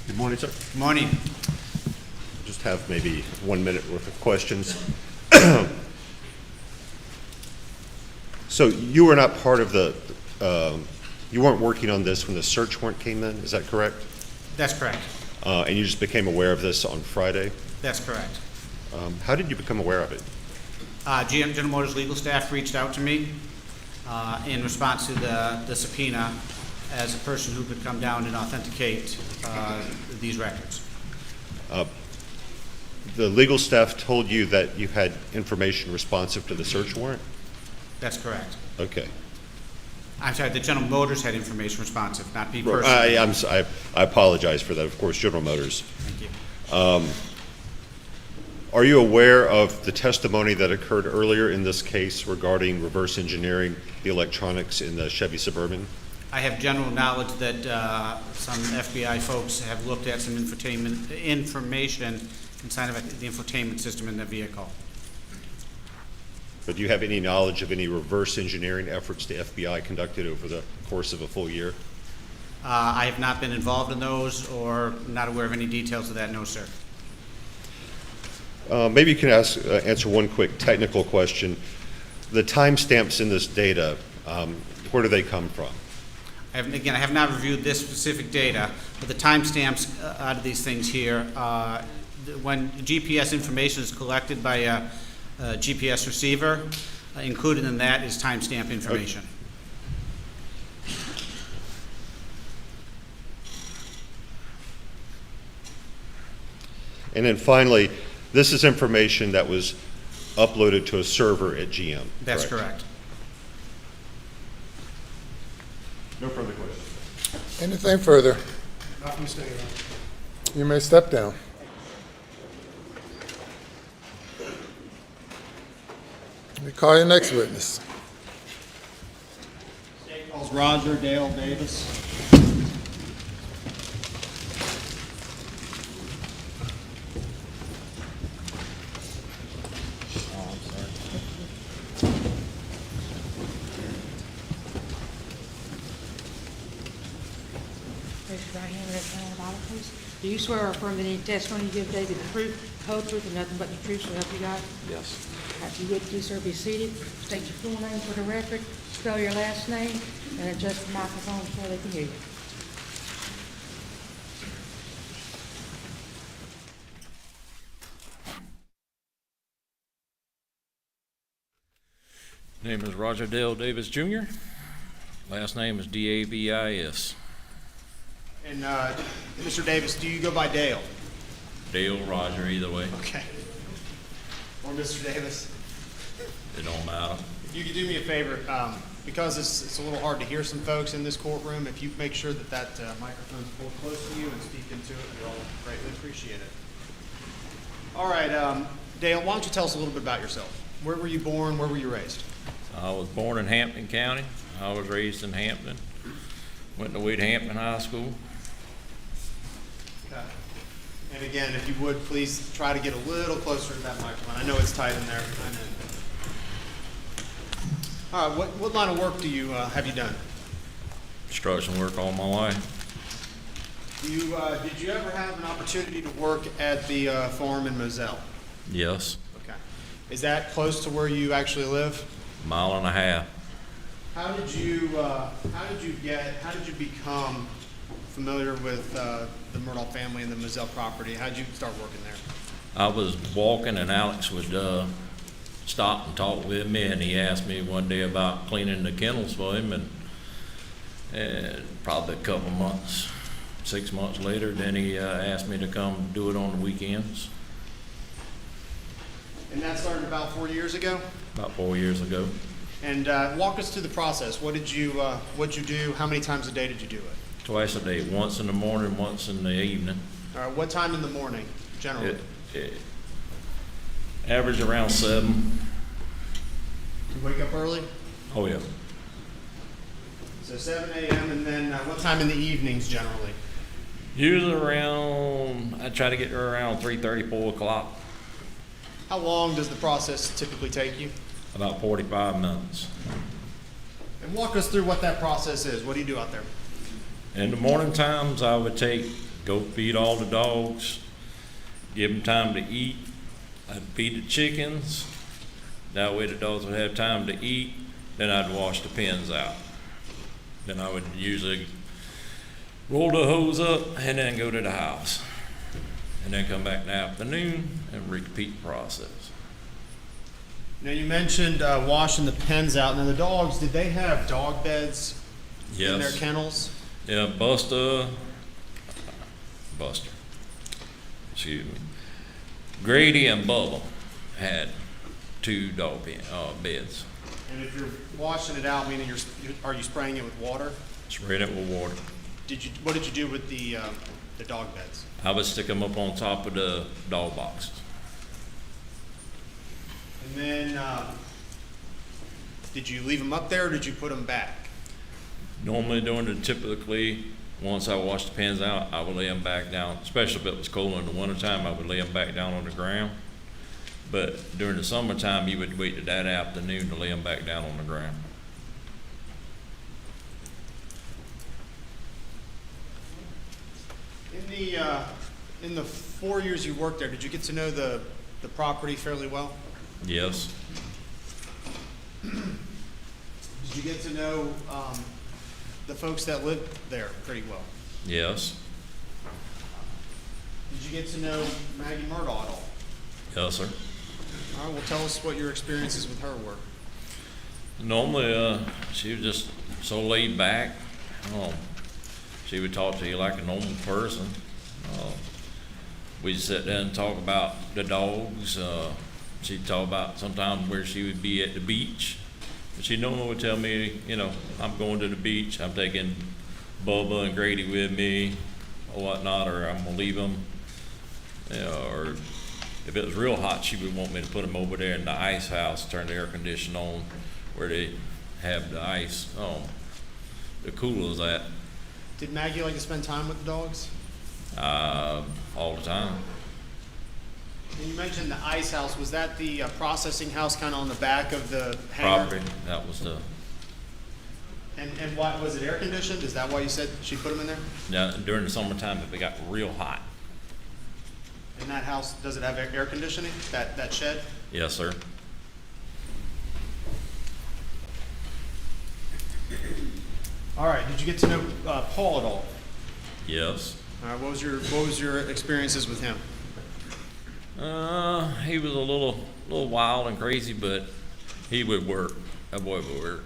Good morning, sir. Good morning. Just have maybe 1 minute worth of questions. So you were not part of the, you weren't working on this when the search warrant came in, is that correct? That's correct. And you just became aware of this on Friday? That's correct. How did you become aware of it? GM General Motors legal staff reached out to me in response to the subpoena as a person who could come down and authenticate these records. The legal staff told you that you had information responsive to the search warrant? That's correct. Okay. I'm sorry, the General Motors had information responsive, not me personally. I apologize for that, of course, General Motors. Thank you. Are you aware of the testimony that occurred earlier in this case regarding reverse engineering the electronics in the Chevy Suburban? I have general knowledge that some FBI folks have looked at some information inside of the infotainment system in the vehicle. But do you have any knowledge of any reverse engineering efforts the FBI conducted over the course of a full year? I have not been involved in those or not aware of any details of that, no, sir. Maybe you can answer one quick technical question. The timestamps in this data, where do they come from? I have not reviewed this specific data, but the timestamps out of these things here, when GPS information is collected by a GPS receiver, Included in that is timestamp information. And then finally, this is information that was uploaded to a server at GM. That's correct. No further questions. Anything further? Not mistaken. You may step down. Let me call your next witness. Calls Roger Dale Davis. Oh, I'm sorry. Raise your right hand and left hand on the Bible, please. Do you swear or affirm that any testimony you give today be the truth, whole truth, and nothing but the truth, so help you God? Yes. After you get to, sir, be seated. State your full name for the record, spell your last name, and adjust the microphone so they can hear you. Name is Roger Dale Davis Jr. Last name is Davis. And Mr. Davis, do you go by Dale? Dale, Roger, either way. Okay. Or Mr. Davis? It don't matter. If you could do me a favor, because it's a little hard to hear some folks in this courtroom, if you make sure that microphone's pulled close to you and speak into it, we'd all greatly appreciate it. All right, Dale, why don't you tell us a little bit about yourself? Where were you born? Where were you raised? I was born in Hampton County. I was raised in Hampton. Went to Hampton High School. Okay. And again, if you would, please try to get a little closer to that microphone. I know it's tight in there. I know. All right, what line of work have you done? Construction work all my life. Did you ever have an opportunity to work at the farm in Moselle? Yes. Okay. Is that close to where you actually live? Mile and a half. How did you become familiar with the Murdaugh family and the Moselle property? How did you start working there? I was walking and Alex would stop and talk with me, and he asked me one day about cleaning the kennels for him, and probably a couple months, 6 months later, then he asked me to come do it on the weekends. And that started about 4 years ago? About 4 years ago. And walk us through the process. What'd you do? How many times a day did you do it? Twice a day, once in the morning, once in the evening. All right, what time in the morning, generally? Average around 7. You wake up early? Oh yeah. So 7 a.m. and then what time in the evenings, generally? Usually around, I try to get there around 3:30, 4 o'clock. How long does the process typically take you? About 45 minutes. And walk us through what that process is. What do you do out there? In the morning times, I would go feed all the dogs, give them time to eat. I'd feed the chickens. That way the dogs would have time to eat. Then I'd wash the pens out. Then I would usually roll the hose up and then go to the house. And then come back in the afternoon and repeat the process. Now you mentioned washing the pens out. Now the dogs, did they have dog beds in their kennels? Yeah, Buster, excuse me, Grady and Bubba had 2 dog beds. And if you're washing it out, meaning are you spraying it with water? Sprayed it with water. What did you do with the dog beds? I would stick them up on top of the dog boxes. And then did you leave them up there or did you put them back? Normally typically, once I wash the pens out, I would lay them back down, especially if it was cold in the wintertime, I would lay them back down on the ground. But during the summertime, you would wait to that afternoon to lay them back down on the ground. In the 4 years you worked there, did you get to know the property fairly well? Yes. Did you get to know the folks that lived there pretty well? Yes. Did you get to know Maggie Murdaugh at all? Yes, sir. All right, well, tell us what your experiences with her were. Normally, she was just so laid back. She would talk to you like a normal person. We'd sit down and talk about the dogs. She'd talk about sometimes where she would be at the beach. But she normally would tell me, I'm going to the beach. I'm taking Bubba and Grady with me or whatnot, or I'm gonna leave them. Or if it was real hot, she would want me to put them over there in the ice house, turn the air conditioner on where they have the ice, the coolers at, Did Maggie like to spend time with the dogs? all the time. And you mentioned the ice house. Was that the processing house kind of on the back of the hangar? Property, that was the, And why, was it air conditioned? Is that why you said she put them in there? now, during the summertime, if it got real hot. And that house, does it have air conditioning, that shed? Yes, sir. All right, did you get to know Paul at all? Yes. All right, what was your experiences with him? He was a little wild and crazy, but he would work. That boy would work.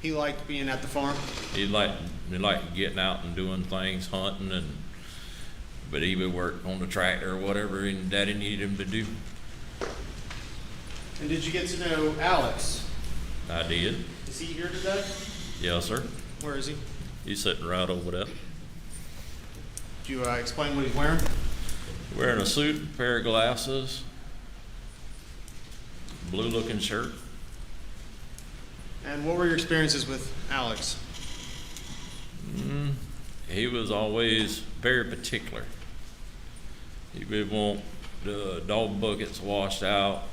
He liked being at the farm? He liked getting out and doing things, hunting, but he would work on the tractor or whatever and Daddy needed him to do. And did you get to know Alex? I did. Is he here today? Yes, sir. Where is he? He's sitting right over there. Could you explain what he's wearing? Wearing a suit, a pair of glasses, blue-looking shirt. And what were your experiences with Alex? He was always very particular. He would want the dog buckets washed out.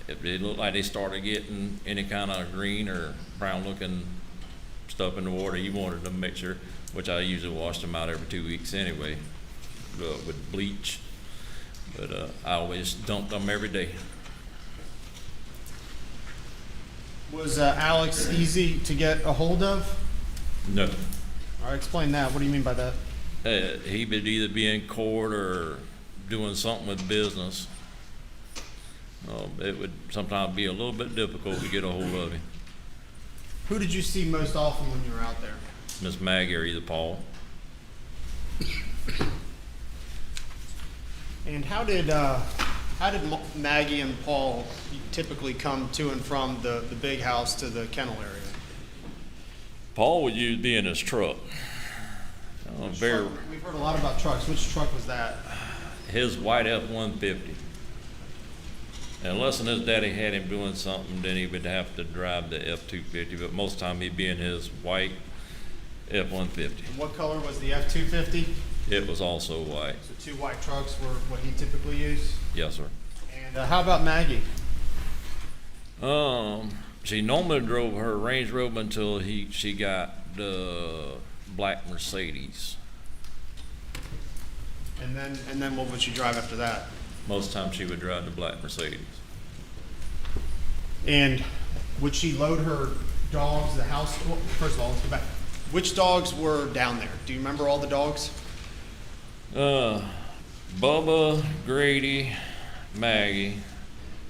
If they looked like they started getting any kind of green or brown looking stuff in the water, he wanted to make sure, which I usually washed them out every 2 weeks anyway, with bleach. But I always dumped them every day. Was Alex easy to get a hold of? No. All right, explain that. What do you mean by that? He would either be in court or doing something with business. It would sometimes be a little bit difficult to get a hold of him. Who did you see most often when you were out there? Miss Maggie or either Paul. And how did Maggie and Paul typically come to and from the big house to the kennel area? Paul would usually be in his truck. We've heard a lot about trucks. Which truck was that? His white F-150. Unless his daddy had him doing something, then he would have to drive the F-250, but most of the time he'd be in his white F-150. And what color was the F-250? It was also white. So 2 white trucks were what he typically used? Yes, sir. And how about Maggie? She normally drove her Range Rover until she got the black Mercedes. And then what would she drive after that? Most times she would drive the black Mercedes. And would she load her dogs, the house? Well, first of all, let's go back. Which dogs were down there? Do you remember all the dogs? Bubba, Grady, Maggie.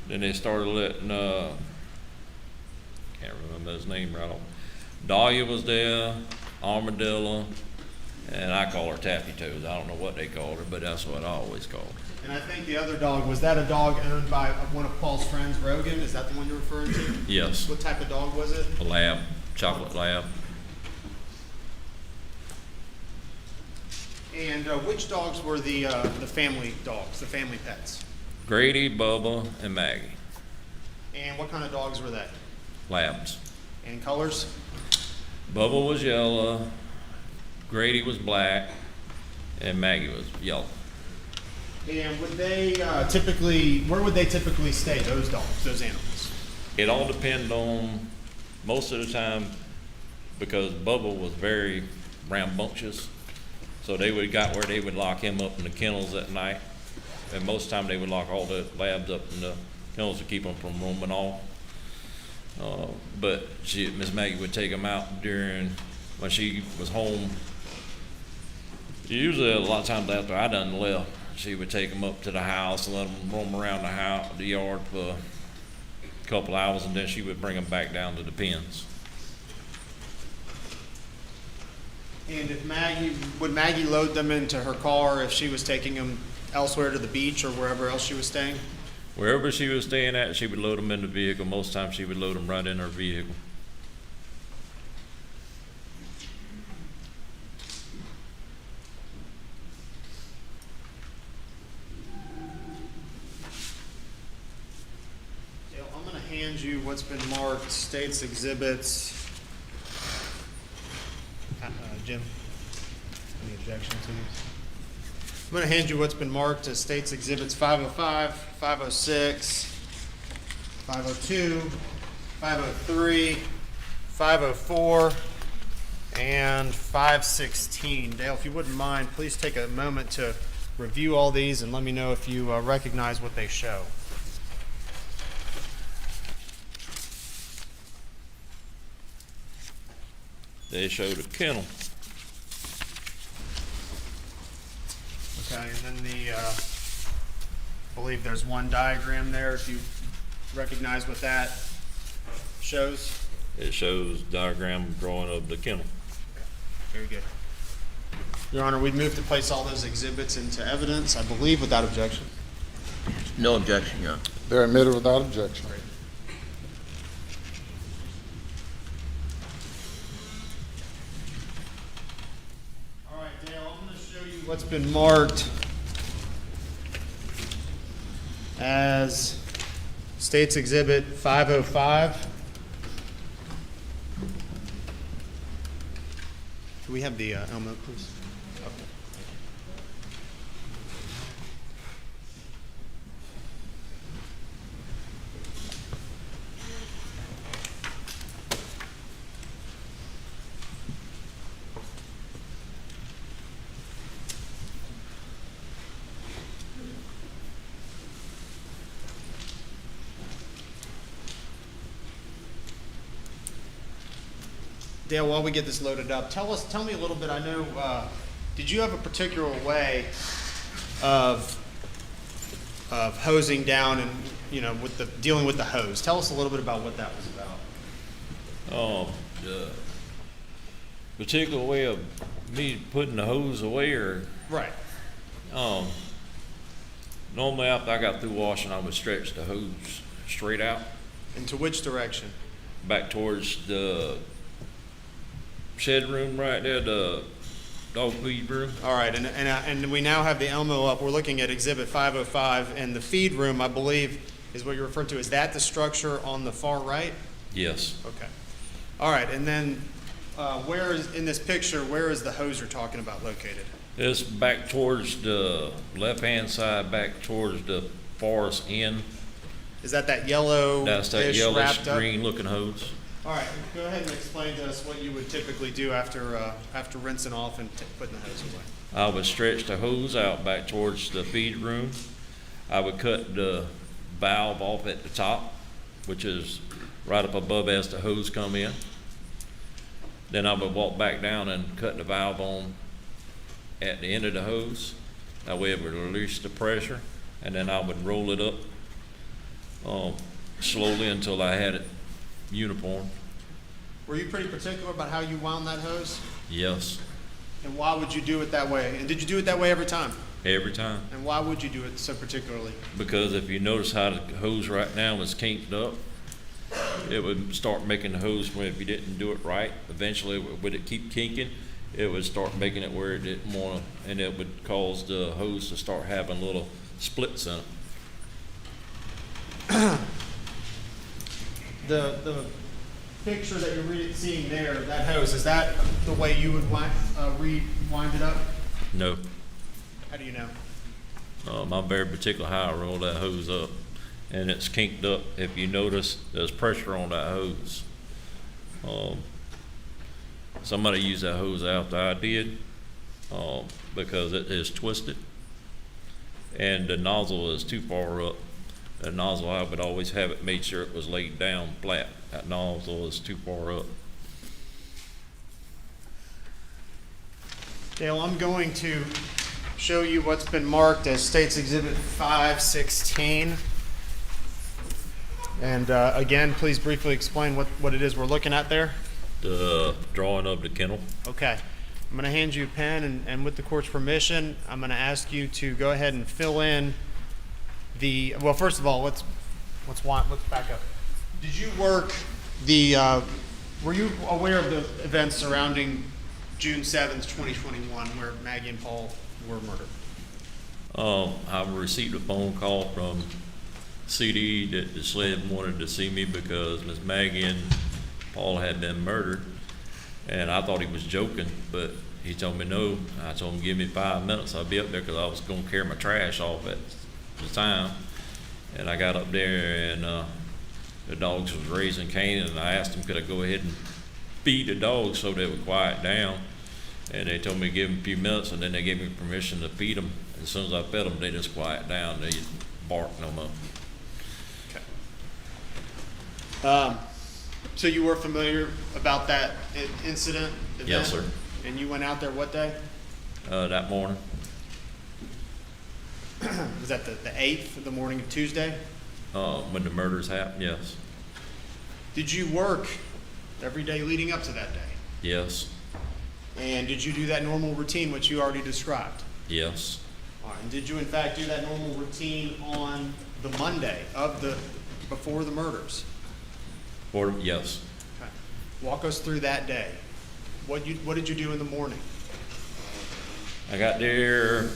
Then they started letting, can't remember his name right off. Dahlia was there, Armadillo, and I call her Taffy Toes. I don't know what they called her, but that's what I always called her. And I think the other dog, was that a dog owned by one of Paul's friends, Rogan? Is that the one you're referring to? Yes. What type of dog was it? A lab, chocolate lab. And which dogs were the family dogs, the family pets? Grady, Bubba, and Maggie. And what kind of dogs were they? Labs. And colors? Bubba was yellow, Grady was black, and Maggie was yellow. And would they where would they typically stay, those dogs, those animals? It all depended on, most of the time, because Bubba was very rambunctious, so they would got where they would lock him up in the kennels at night, and most of the time they would lock all the labs up in the kennels to keep them from roaming off. But Miss Maggie would take them out when she was home. Usually a lot of times after I done left, she would take them up to the house and let them roam around the house, the yard for couple hours, and then she would bring them back down to the pens. And if would Maggie load them into her car if she was taking them elsewhere to the beach or wherever else she was staying? Wherever she was staying at, she would load them in the vehicle. Most times she would load them right in her vehicle. Dale, I'm going to hand you what's been marked state's exhibits. Jim, any objection to these? I'm going to hand you what's been marked as state's exhibits 505, 506, 502, 503, 504, and 516. Dale, if you wouldn't mind, please take a moment to review all these and let me know if you recognize what they show. They showed a kennel. Okay, and then I believe there's one diagram there, if you recognize what that shows. It shows diagram drawing of the kennel. Very good. Your Honor, we move to place all those exhibits into evidence, I believe, without objection. No objection, Your Honor. They're admitted without objection. All right, Dale, I'm going to show you what's been marked as State's Exhibit 505. Do we have the Elmo, please? Okay. Dale, while we get this loaded up, tell me a little bit. I know, did you have a particular way of hosing down and with dealing with the hose? Tell us a little bit about what that was about. The particular way of me putting the hose away, or Right. normally after I got through washing, I would stretch the hose straight out And to which direction? back towards the shed room right there, the dog feed room. All right, and we now have the Elmo up. We're looking at Exhibit 505, and the feed room, I believe, is what you're referring to. Is that the structure on the far right? Yes. Okay. All right, and then where is, in this picture, where is the hose you're talking about located? It's back towards the left-hand side, back towards the forest end. Is that yellow That's that dish yellowish wrapped up? green-looking hose. All right, go ahead and explain to us what you would typically do after rinsing off and putting the hose away. I would stretch the hose out back towards the feed room. I would cut the valve off at the top, which is right up above as the hose come in. Then I would walk back down and cut the valve on at the end of the hose. That way it would release the pressure, and then I would roll it up slowly until I had it uniform. Were you pretty particular about how you wound that hose? Yes, And why would you do it that way? And did you do it that way every time? every time. And why would you do it so particularly? Because if you notice how the hose right now is kinked up, it would start making the hose, when if you didn't do it right, eventually would it keep kinking, it would start making it where it didn't want to, and it would cause the hose to start having little splits in it. The picture that you're seeing there, that hose, is that the way you would rewind it up? No, How do you know? I'm very particular how I roll that hose up, and it's kinked up. If you notice, there's pressure on that hose. Somebody used that hose after I did, because it is twisted, and the nozzle is too far up. The nozzle, I would always have it made sure it was laid down flat. That nozzle is too far up. Dale, I'm going to show you what's been marked as State's Exhibit 516. And again, please briefly explain what it is we're looking at there. The drawing of the kennel. Okay. I'm going to hand you a pen, and with the court's permission, I'm going to ask you to go ahead and fill in the, well, first of all, let's back up. Did you work were you aware of the events surrounding June 7th, 2021, where Maggie and Paul were murdered? I received a phone call from CD that the sled wanted to see me because Miss Maggie and Paul had been murdered, and I thought he was joking, but he told me no. I told him give me 5 minutes, I'll be up there, because I was going to carry my trash off at the time. And I got up there, and the dogs was raising Cain, and I asked them could I go ahead and feed the dogs so they would quiet down, and they told me to give them a few minutes, and then they gave me permission to feed them. As soon as I fed them, they just quiet down. They didn't bark no more. So you were familiar about that incident? Event? Yes, sir. And you went out there what day? That morning. Was that the 8th, the morning of Tuesday? When the murders happened, yes. Did you work every day leading up to that day? Yes. And did you do that normal routine, which you already described? Yes. All right. And did you in fact do that normal routine on the Monday before the murders? Yes. Okay. Walk us through that day. What did you do in the morning? I got there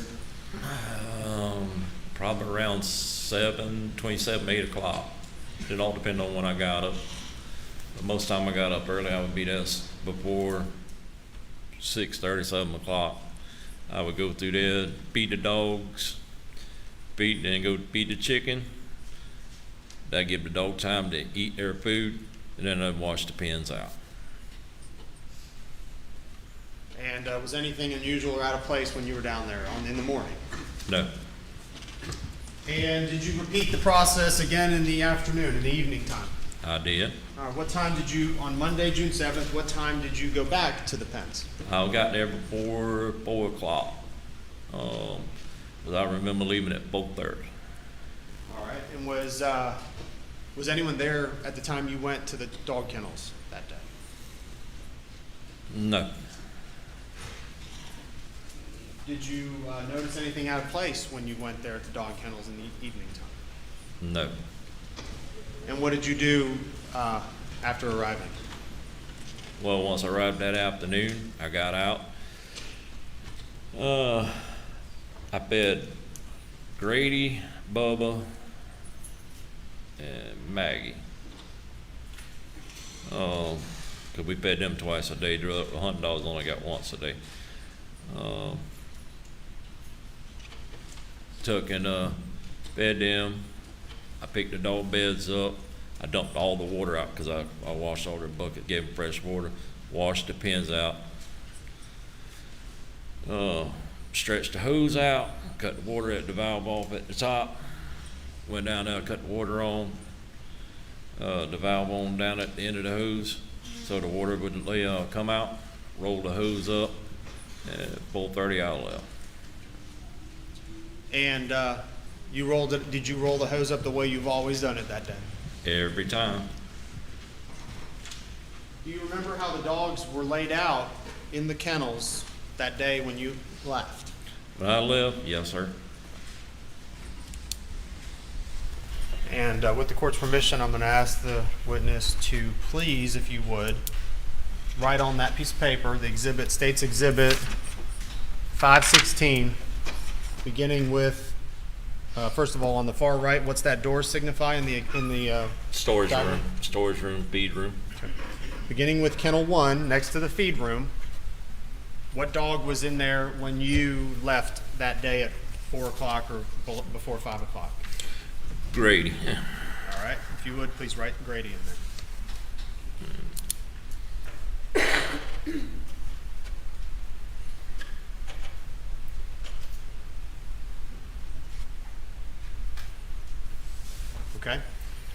probably around 27, 8 o'clock. It all depended on when I got up. But most time I got up early. I would be there before 6:30, 7 o'clock. I would go through there, feed the dogs, then go feed the chicken. That give the dog time to eat their food, and then I'd wash the pens out. And was anything unusual or out of place when you were down there in the morning? No. And did you repeat the process again in the afternoon, in the evening time? I did. All right, what time did you, on Monday, June 7th, what time did you go back to the pens? I got there before 4 o'clock. But I remember leaving at 4:30. All right, and was anyone there at the time you went to the dog kennels that day? No. Did you notice anything out of place when you went there at the dog kennels in the evening time? No. And what did you do after arriving? Well, once I arrived that afternoon, I got out. I fed Grady, Bubba, and Maggie. 'Cause we fed them twice a day. The hunting dogs only got once a day. Took and fed them. I picked the dog beds up. I dumped all the water out because I washed all their bucket, gave them fresh water, washed the pens out. Stretched the hose out, cut the water at the valve off at the top. Went down there, cut the water on, the valve on down at the end of the hose, so the water would come out. Rolled the hose up, and at 4:30 I left. And did you roll the hose up the way you've always done it that day? Every time. Do you remember how the dogs were laid out in the kennels that day when you left? When I left, yes, sir. And with the court's permission, I'm going to ask the witness to please, if you would, write on that piece of paper the exhibit, state's exhibit 516, beginning with, first of all, on the far right, what's that door signify in the Storage diamond? room, feed room. Beginning with kennel 1, next to the feed room. What dog was in there when you left that day at 4 o'clock or before 5 o'clock? Grady. All right, if you would, please write Grady in there. Okay,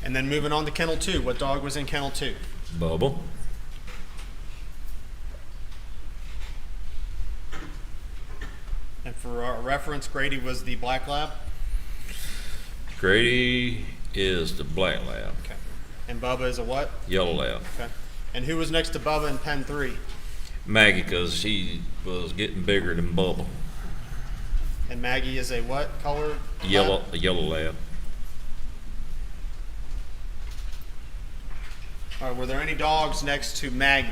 and then moving on to kennel 2, what dog was in kennel 2? Bubba. And for our reference, Grady was the black lab? Grady is the black lab. Okay. And Bubba is a what? Yellow lab. Okay. And who was next to Bubba in pen 3? Maggie, because she was getting bigger than Bubba. And Maggie is a what color? Yellow, a yellow lab. All right, were there any dogs next to Maggie?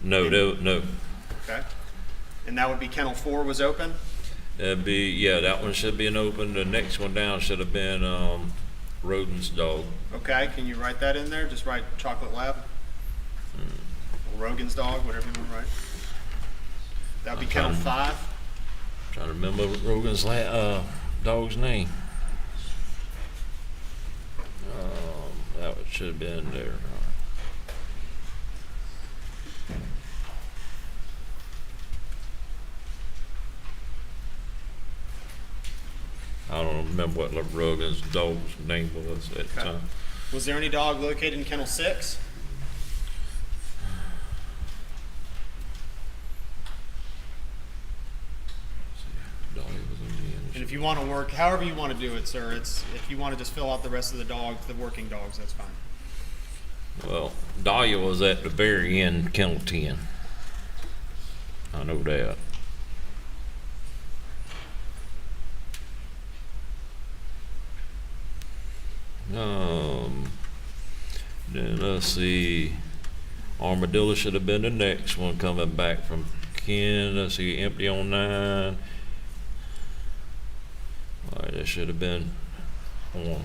No. Okay. And that would be kennel 4 was open? That'd be, yeah, that one should be an open. The next one down should have been Rodin's dog. Okay, can you write that in there? Just write chocolate lab? Or Rogan's dog, whatever you want to write. That would be kennel 5? Trying to remember Rogan's dog's name. That should have been there. I don't remember what Rogan's dog's name was at the time. Was there any dog located in kennel 6? And if you want to work, however you want to do it, sir, if you want to just fill out the rest of the dogs, the working dogs, that's fine. Well, Dahlia was at the very end, kennel 10. I know that. Then let's see. Armadillo should have been the next one coming back from Ken. Let's see, empty on 9. All right, that should have been on.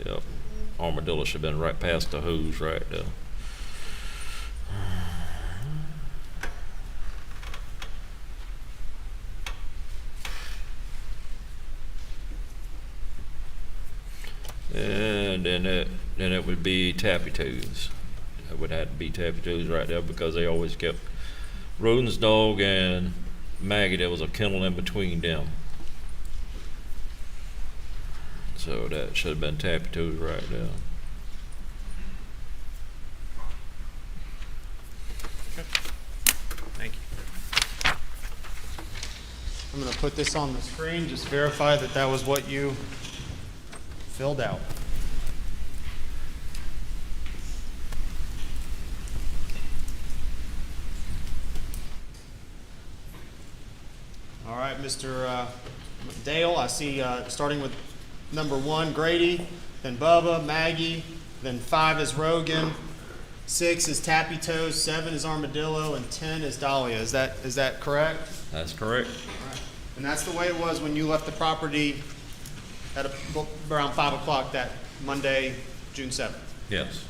Yep. Armadillo should have been right past the hose right there. And then it would be Tappy Toes. It would have to be Tappy Toes right there because they always kept Rodin's dog and Maggie. There was a kennel in between them. So that should have been Tappy Toes right there. Thank you. I'm going to put this on the screen. Just verify that that was what you filled out. All right, Mr. Dale, I see starting with number 1, Grady, then Bubba, Maggie, then 5 is Rogan, 6 is Tappy Toes, 7 is Armadillo, and 10 is Dahlia. Is that correct? That's correct. All right. And that's the way it was when you left the property at around 5 o'clock that Monday, June 7th. Yes.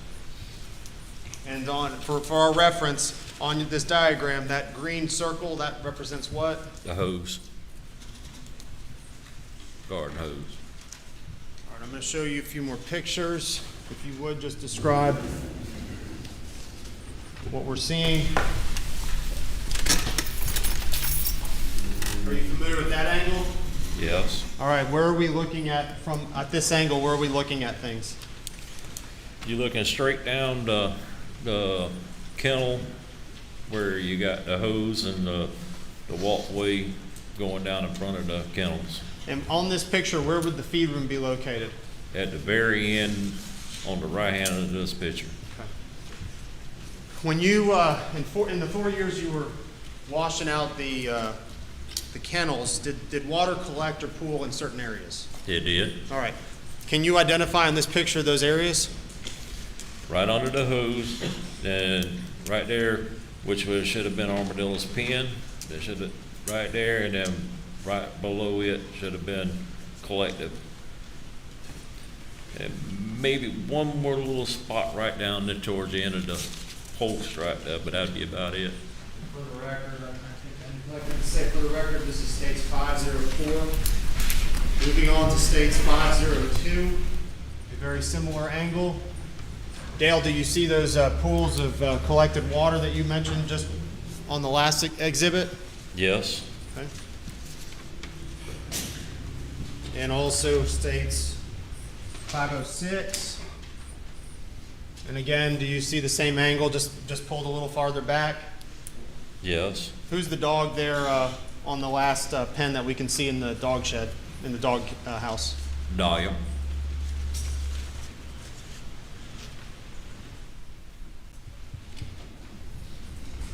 And for our reference, on this diagram, that green circle, that represents what? The hose. Garden hose. All right, I'm going to show you a few more pictures. If you would, just describe what we're seeing. Are you familiar with that angle? Yes. All right, where are we looking at at this angle, where are we looking at things? You're looking straight down the kennel where you got the hose and the walkway going down in front of the kennels. And on this picture, where would the feed room be located? At the very end on the right hand of this picture. Okay. When you, in the 4 years you were washing out the kennels, did water collect or pool in certain areas? It did. All right. Can you identify in this picture those areas? Right under the hose, and right there, which should have been Armadillo's pen. That should have right there, and then right below it should have been collective. And maybe one more little spot right down there towards the end of the post right there, but that'd be about it. For the record, I think I'd like to say for the record, this is states 504. Moving on to states 502, a very similar angle. Dale, do you see those pools of collected water that you mentioned just on the last exhibit? Yes. Okay. And also states 506. And again, do you see the same angle, just pulled a little farther back? Yes. Who's the dog there on the last pen that we can see in the dog shed, in the dog house? Dahlia.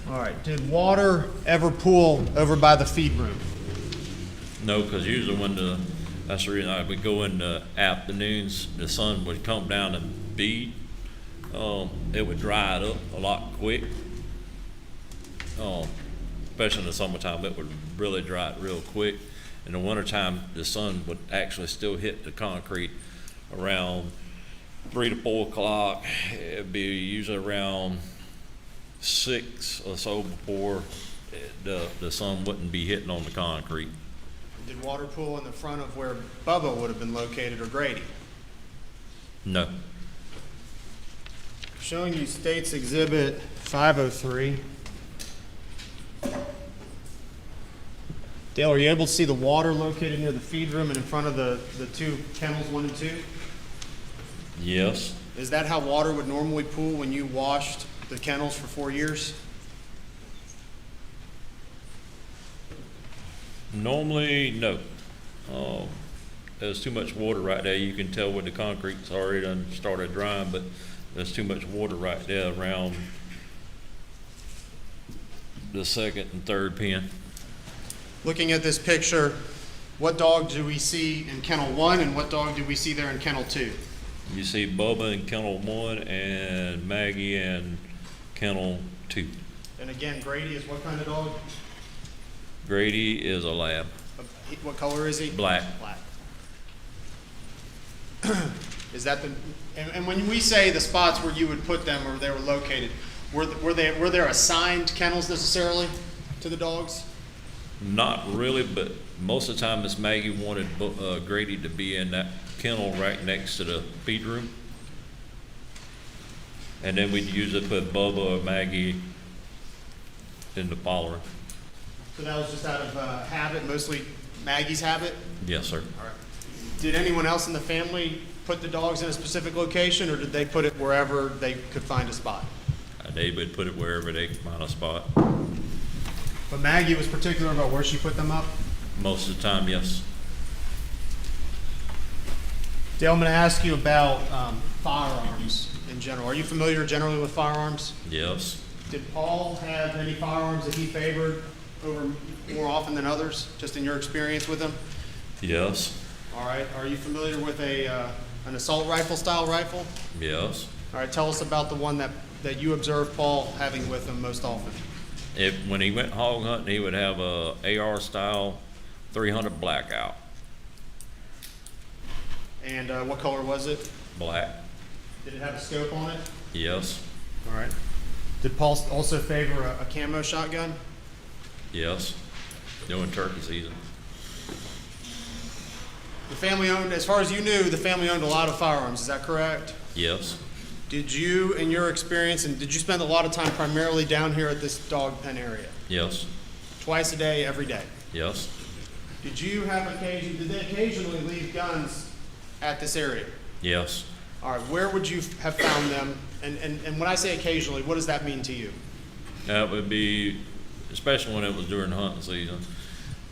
All right, did water ever pool over by the feed room? No, because usually that's the reason I would go in the afternoons, the sun would come down and beat. It would dry it up a lot quick. Especially in the summertime, it would really dry it real quick. In the wintertime, the sun would actually still hit the concrete around 3 to 4 o'clock. It'd be usually around 6 or so before the sun wouldn't be hitting on the concrete. Did water pool in the front of where Bubba would have been located, or Grady? No. Showing you State's Exhibit 503. Dale, are you able to see the water located near the feed room and in front of the two kennels, 1 and 2? Yes. Is that how water would normally pool when you washed the kennels for 4 years? Normally, no. There's too much water right there. You can tell when the concrete's already done started drying, but there's too much water right there around the second and third pen. Looking at this picture, what dog do we see in kennel 1 and what dog do we see there in kennel 2? You see Bubba in kennel 1 and Maggie in kennel 2. And again, Grady is what kind of dog? Grady is a lab, What color is he? black. Black. Is that and when we say the spots where you would put them or they were located, were there assigned kennels necessarily to the dogs? Not really, but most of the time Miss Maggie wanted Grady to be in that kennel right next to the feed room. And then we'd usually put Bubba or Maggie in the follower. So that was just out of habit, mostly Maggie's habit? Yes, sir. All right. Did anyone else in the family put the dogs in a specific location, or did they put it wherever they could find a spot? They would put it wherever they could find a spot. But Maggie was particular about where she put them up? Most of the time, yes. Dale, I'm going to ask you about firearms in general. Are you familiar generally with firearms? Yes. Did Paul have any firearms that he favored over more often than others, just in your experience with him? Yes. All right. Are you familiar with an assault rifle style rifle? Yes. All right. Tell us about the one that you observed Paul having with him most often. When he went hog hunting, he would have a AR style 300 blackout. And what color was it? Black. Did it have a scope on it? Yes. All right. Did Paul also favor a camo shotgun? Yes. During turkey season. The family owned, as far as you knew, the family owned a lot of firearms. Is that correct? Yes. Did you, in your experience, and did you spend a lot of time primarily down here at this dog pen area? Yes. Twice a day, every day? Yes. Did they occasionally leave guns at this area? Yes. All right, where would you have found them? And when I say occasionally, what does that mean to you? That would be, especially when it was during hunting season,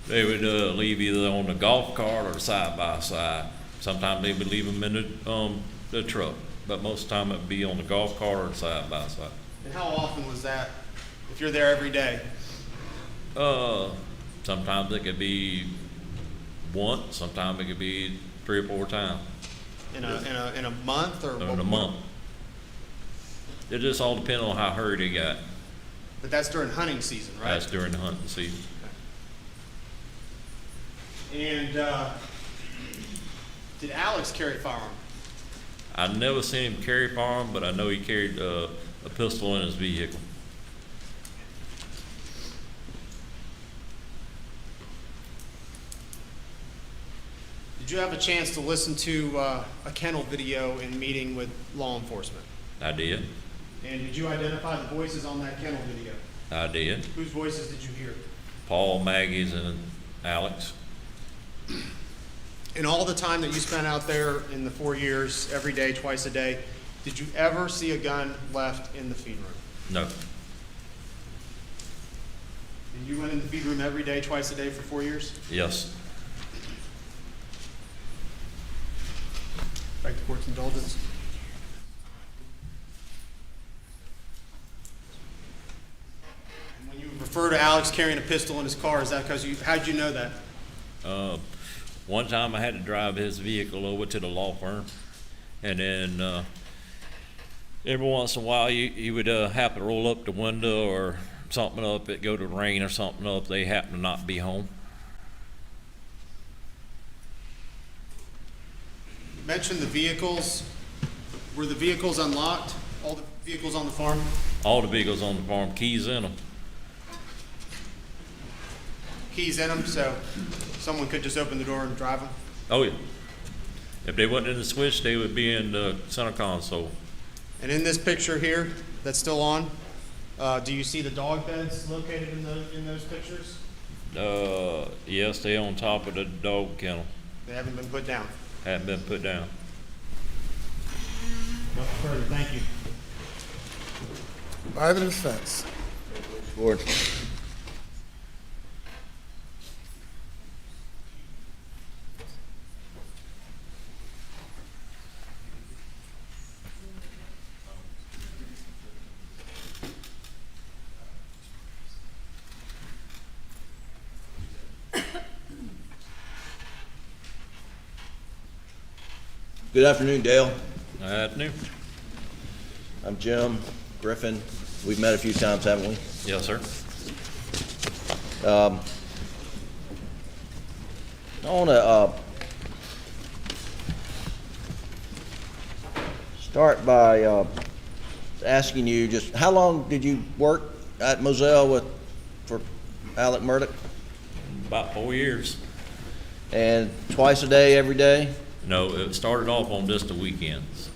they would leave either on the golf cart or side by side. Sometimes they would leave them in the truck, but most of the time it would be on the golf cart or side by side. And how often was that, if you're there every day? Sometimes it could be once, sometimes it could be 3 or 4 times. In a month or In a month. It just all depends on how hurt he got. But that's during hunting season, right? That's during the hunting season. And did Alex carry a firearm? I've never seen him carry a firearm, but I know he carried a pistol in his vehicle. Did you have a chance to listen to a kennel video in meeting with law enforcement? I did. And did you identify the voices on that kennel video? I did. Whose voices did you hear? Paul, Maggie's, and Alex. In all the time that you spent out there in the 4 years, every day, twice a day, did you ever see a gun left in the feed room? No. And you went in the feed room every day, twice a day for 4 years? Yes. Back to court's indulgence. refer to Alex carrying a pistol in his car. Is that because how'd you know that? One time I had to drive his vehicle over to the law firm, and then every once in a while he would happen to roll up the window or something up, it go to rain or something up, they happen to not be home. You mentioned the vehicles. Were the vehicles unlocked? All the vehicles on the farm? All the vehicles on the farm, keys in them. Keys in them, so someone could just open the door and drive them? Oh yeah. If they wasn't in the switch, they would be in the center console. And in this picture here, that's still on, do you see the dog beds located in those pictures? Yes, they on top of the dog kennel. They haven't been put down? Haven't been put down. Nothing further, thank you. By the defense. Board. Good afternoon, Dale. Afternoon. I'm Jim Griffin. We've met a few times, haven't we? Yes, sir. I want to start by asking you just how long did you work at Moselle for Alex Murdaugh? About 4 years. And twice a day, every day? No, it started off on just the weekends,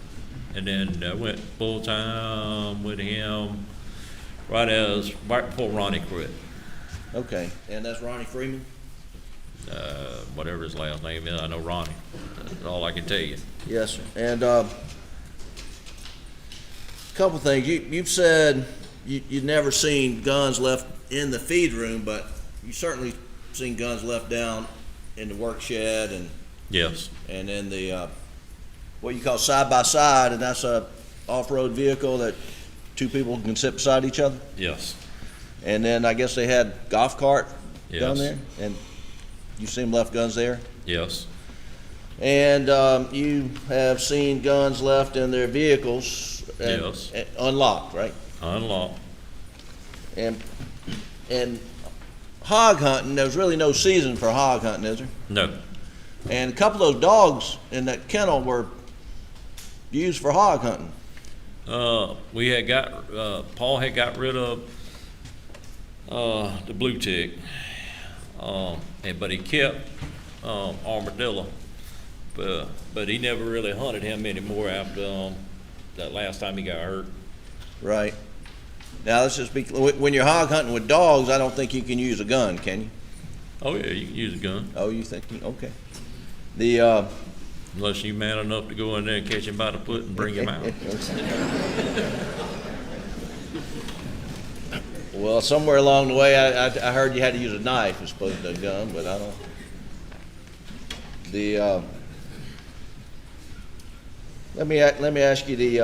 and then I went full time with him right before Ronnie quit. Okay, and that's Ronnie Freeman? Whatever his last name is, I know Ronnie. That's all I can tell you. Yes, sir. And couple things. You've said you'd never seen guns left in the feed room, but you certainly seen guns left down in the work shed and Yes. and then the what you call side by side, and that's a off-road vehicle that two people can sit beside each other. Yes. And then I guess they had golf cart down Yes. there, and you seen left guns there. Yes. And you have seen guns left in their vehicles, Yes. unlocked, right? Unlocked. And hog hunting, there's really no season for hog hunting, is there? No. And a couple of those dogs in that kennel were used for hog hunting. We had Paul had got rid of the blue tick, but he kept armadillo, but he never really hunted him anymore after that last time he got hurt. Right. Now let's just be, when you're hog hunting with dogs, I don't think you can use a gun, can you? Oh yeah, you can use a gun. Oh, you think, okay. The, Unless you man enough to go in there and catch him by the foot and bring him out. Well, somewhere along the way, I heard you had to use a knife as opposed to a gun, but I don't. The, let me ask you the,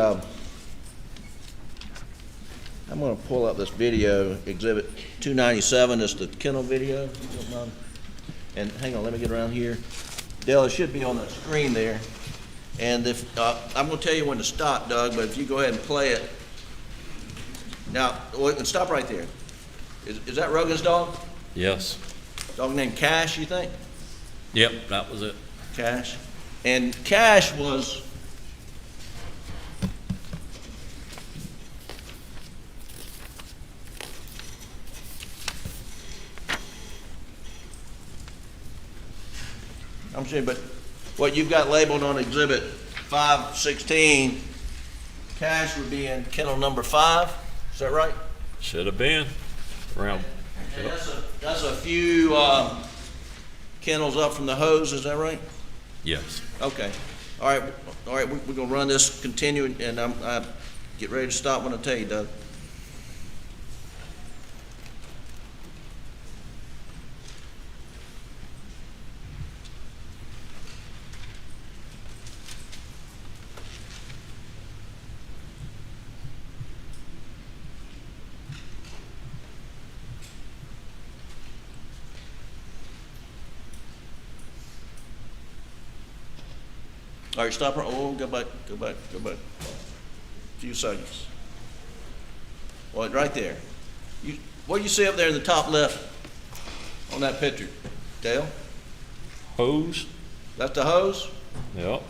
I'm gonna pull up this video, exhibit 297, it's the kennel video. if you don't mind. And hang on, let me get around here. Dale, it should be on the screen there. And if, I'm gonna tell you when to stop, Doug, but if you go ahead and play it. Now, stop right there. Is that Rogan's dog? Yes. Dog named Cash, you think? Yep, that was it. Cash. And Cash was, I'm saying, but what you've got labeled on exhibit 516, Cash would be in kennel number 5, is that right? Should have been around. And that's a few kennels up from the hose, is that right? Yes. Okay. All right, we're gonna run this continuing, and I get ready to stop when I tell you, Doug. All right, stop. Oh, go back. A few seconds. Well, right there. What do you see up there in the top left on that picture, Dale? Hose? That's the hose? Yep.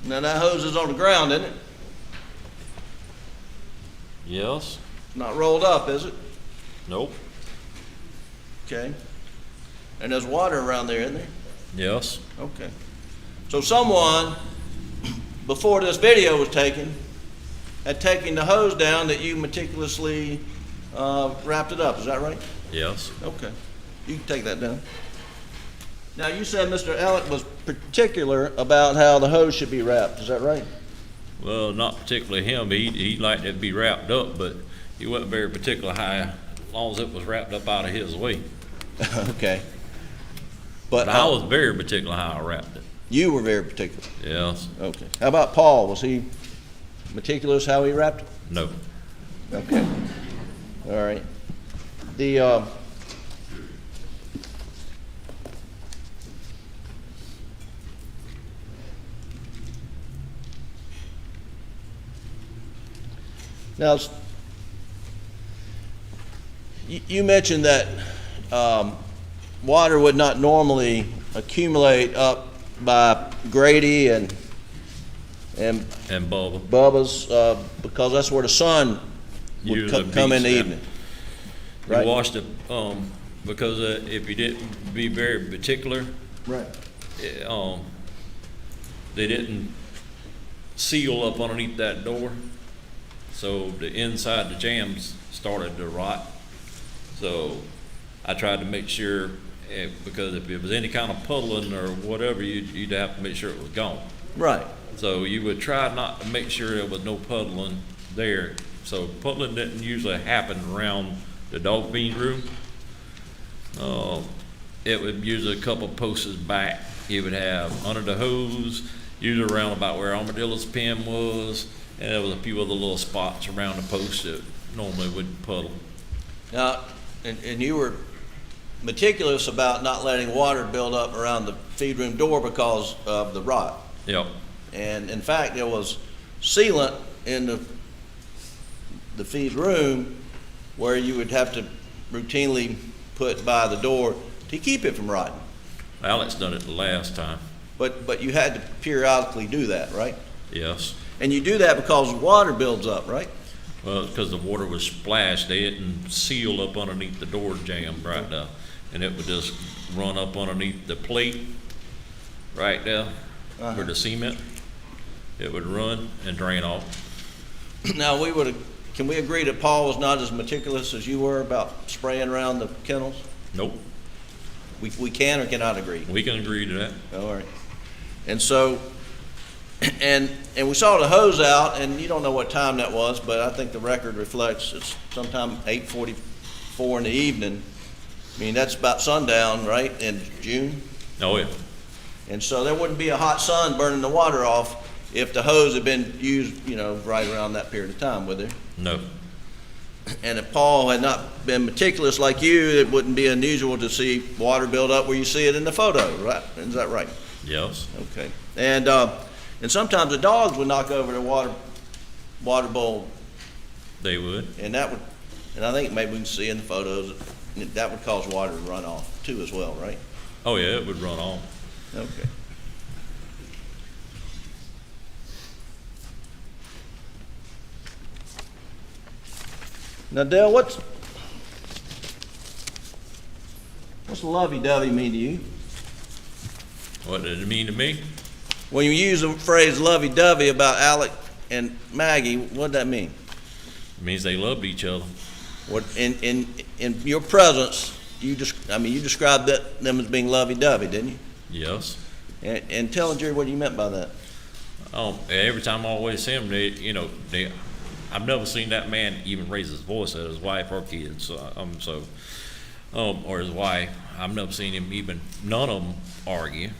Now that hose is on the ground, isn't it? Yes. Not rolled up, is it? Nope. Okay. And there's water around there, isn't there? Yes. Okay. So someone, before this video was taken, had taken the hose down that you meticulously wrapped it up. Is that right? Yes. Okay. You can take that down. Now, you said Mr. Alec was particular about how the hose should be wrapped. Is that right? Well, not particularly him. He liked it to be wrapped up, but he wasn't very particular how, as long as it was wrapped up out of his way. Okay. But I was very particular how I wrapped it. You were very particular. Yes. Okay. How about Paul? Was he meticulous how he wrapped it? No. Okay. All right. The now, you mentioned that water would not normally accumulate up by Grady and Bubba. Bubba's because that's where the sun would Usually come in the beats evening. You Right. washed it because if you didn't be very particular, Right. they didn't seal up underneath that door, so the inside the jams started to rot. So I tried to make sure, because if it was any kind of puddling or whatever, you'd have to make sure it was gone. Right. So you would try not to make sure there was no puddling there. So puddling didn't usually happen around the dog feed room. It would usually a couple posts back. You would have under the hose, usually around about where Armadillo's pen was, and there was a few other little spots around the post that normally would puddle. Now, and you were meticulous about not letting water build up around the feed room door because of the rot. Yep. And in fact, there was sealant in the feed room where you would have to routinely put by the door to keep it from rotting. Alex done it the last time. But you had to periodically do that, right? Yes. And you do that because water builds up, right? Well, because the water was splashed, they didn't seal up underneath the door jamb right now. And it would just run up underneath the plate right there for the cement. It would run and drain off. Now, can we agree that Paul was not as meticulous as you were about spraying around the kennels? Nope. We can or cannot agree? We can agree to that. All right. And so, and we saw the hose out, and you don't know what time that was, but I think the record reflects it's sometime 8:44 in the evening. I mean, that's about sundown, right, in June? Oh, yeah. And so there wouldn't be a hot sun burning the water off if the hose had been used, right around that period of time, would there? No. And if Paul had not been meticulous like you, it wouldn't be unusual to see water build up where you see it in the photo, right? Is that right? Yes. Okay. And sometimes the dogs would knock over the water bowl, They would. and I think maybe we can see in the photos that would cause water to run off too as well, right? Oh, yeah, it would run off. Okay. Now, Dale, what's lovey-dovey mean to you? What did it mean to me? When you use the phrase lovey-dovey about Alec and Maggie, what did that mean? It means they loved each other. What in your presence, you described them as being lovey-dovey, didn't you? Yes. And tell Jerry what you meant by that. Every time I always see them, I've never seen that man even raise his voice at his wife or kids. Or his wife. I've never seen him none of them argue.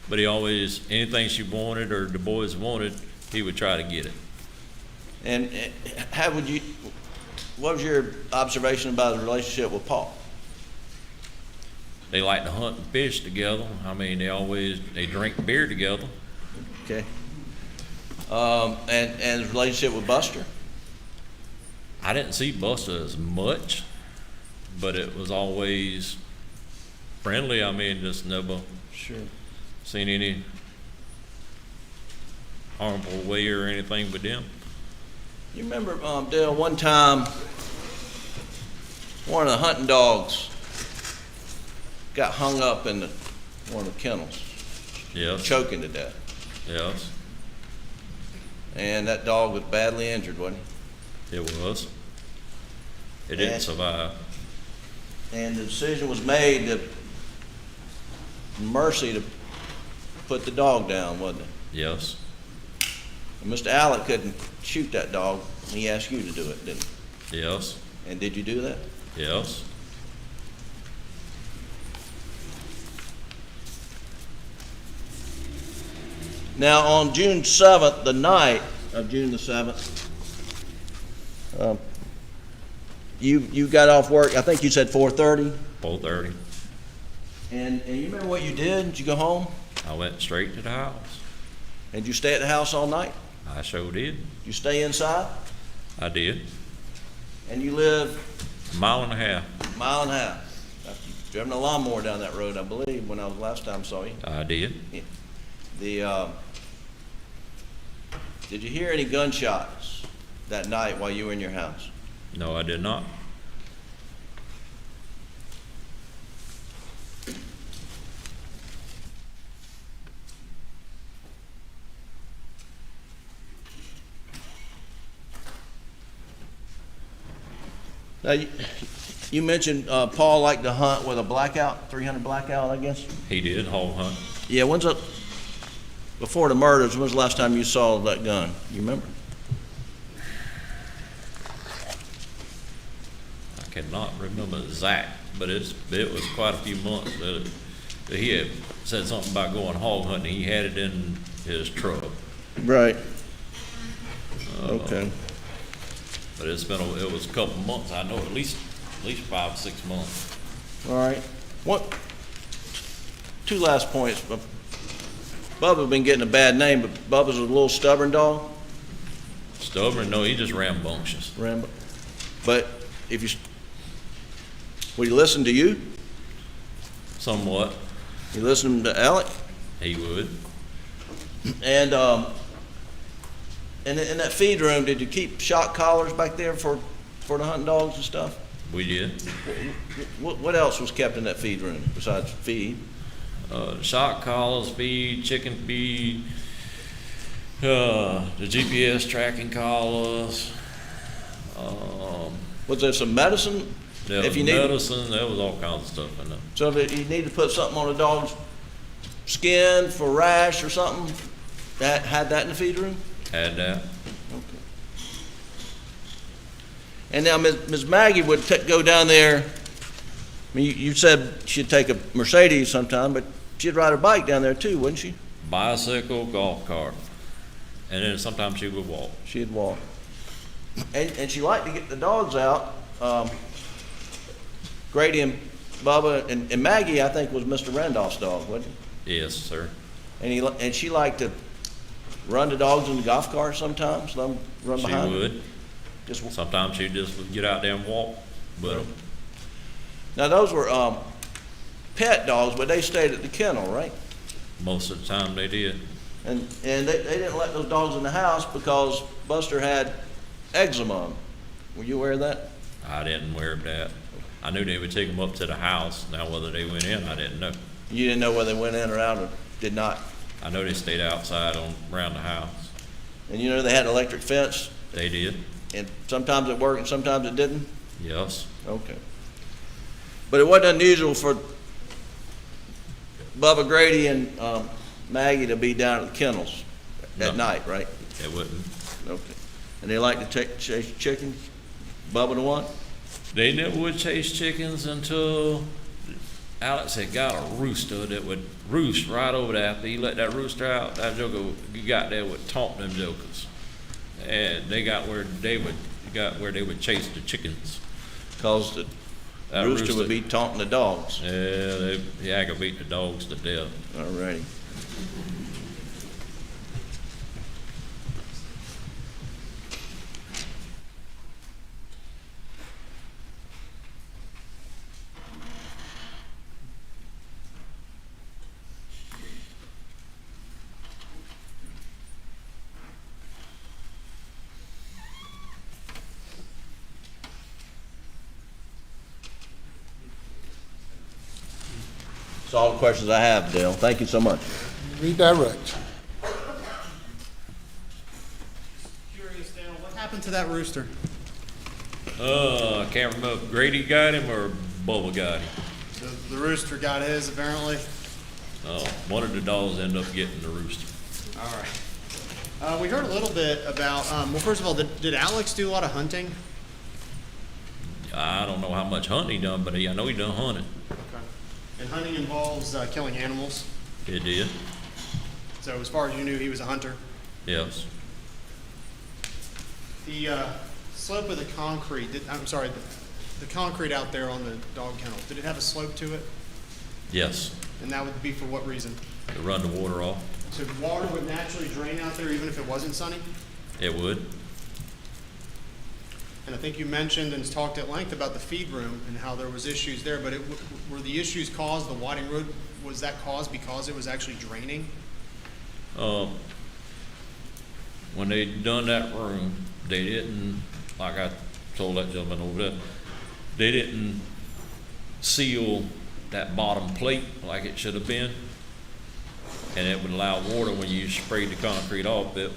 But he always, anything she wanted or the boys wanted, he would try to get it. And what was your observation about the relationship with Paul? they like to hunt and fish together. I mean, they drink beer together. Okay. And his relationship with Buster? I didn't see Buster as much, but it was always friendly. I mean, just never seen any harmful way or anything with them. You remember, Dale, one time, one of the hunting dogs got hung up in one of the kennels, Yes. choking to death. Yes, And that dog was badly injured, wasn't it was. It didn't And- survive. he? And the decision was made to mercy to put the dog down, wasn't it? Yes, And Mr. Alec couldn't shoot that dog. He asked you to do it, didn't he? yes, And did you do that? yes. Now, on June 7th, the night of June the 7th, you got off work, I think you said 4:30? 4:30. And you remember what you did? Did you go home? I went straight to the house. And you stay at the house all night? I sure did. You stay inside? I did. And you live A mile and a half. a mile and a half? You've driven a lawnmower down that road, I believe, when I was last time saw you. I did. Did you hear any gunshots that night while you were in your house? No, I did not. Now, you mentioned Paul liked to hunt with a blackout, 300 blackout, I guess? He did hog hunt. Yeah, before the murders, when's the last time you saw that gun? You remember? I cannot remember exact, but it was quite a few months that he had said something about going hog hunting. He had it in his truck. Right. Okay. But it was a couple of months. I know at least 5 or 6 months. All right. Two last points. Bubba's been getting a bad name, but Bubba's a little stubborn dog. Stubborn? No, he just rambunctious. But would he listen to you? Somewhat. You listen to Alec? He would. And in that feed room, did you keep shock collars back there for the hunting dogs and stuff? We did. What else was kept in that feed room besides feed? Shock collars, feed, chicken feed, the GPS tracking collars. Was there some medicine? There was medicine. There was all kinds of stuff in there. So if you need to put something on a dog's skin for rash or something, had that in the feed room? Had that. Okay. And now Ms. Maggie would go down there. I mean, you said she'd take a Mercedes sometime, but she'd ride her bike down there too, wouldn't she? Bicycle, golf cart, and then sometimes she would walk. She'd walk. And she liked to get the dogs out. Grady and Bubba and Maggie, I think, was Mr. Randolph's dog, wasn't he? Yes, sir. And she liked to run the dogs in the golf cart sometimes, let them run behind. She would. Just Sometimes she just would get out there and walk. But now those were pet dogs, but they stayed at the kennel, right? most of the time they did. And they didn't let those dogs in the house because Buster had eczema. Were you aware of that? I didn't wear that. I knew they would take them up to the house. Now whether they went in, I didn't know. You didn't know whether they went in or out or did not? I know they stayed outside around the house. And you know they had an electric fence? They did. And sometimes it worked and sometimes it didn't? Yes. Okay. But it wasn't unusual for Bubba Grady and Maggie to be down at the kennels at No. night, right? They wouldn't. Okay. And they like to chase chickens? Bubba the one? They never would chase chickens until Alex had got a rooster that would roost right over there. After he let that rooster out, that joker got there would taunt them jokers. And they got where they would chase the chickens. Because That Rooster would be taunting the dogs. Yeah, I could beat the dogs to death. All righty. That's all the questions I have, Dale. Thank you so much. Redirect. Curious, Dale, what happened to that rooster? I can't remember if Grady got him or Bubba got him. The rooster got his, apparently. One of the dogs ended up getting the rooster. All right. We heard a little bit about, well, first of all, did Alex do a lot of hunting? I don't know how much hunting he done, but I know he done hunting. Okay. And hunting involves killing animals. He did, So as far as you knew, he was a hunter. yes. The slope of the concrete, the concrete out there on the dog kennel, did it have a slope to it? Yes, And that would be for what reason? to run the water off. So water would naturally drain out there even if it wasn't sunny? It would. And I think you mentioned and talked at length about the feed room and how there was issues there, but were the issues caused, the Whiting Road, was that caused because it was actually draining? When they done that room, they didn't, like I told that gentleman over there, they didn't seal that bottom plate like it should have been. And it would allow water, when you sprayed the concrete off, that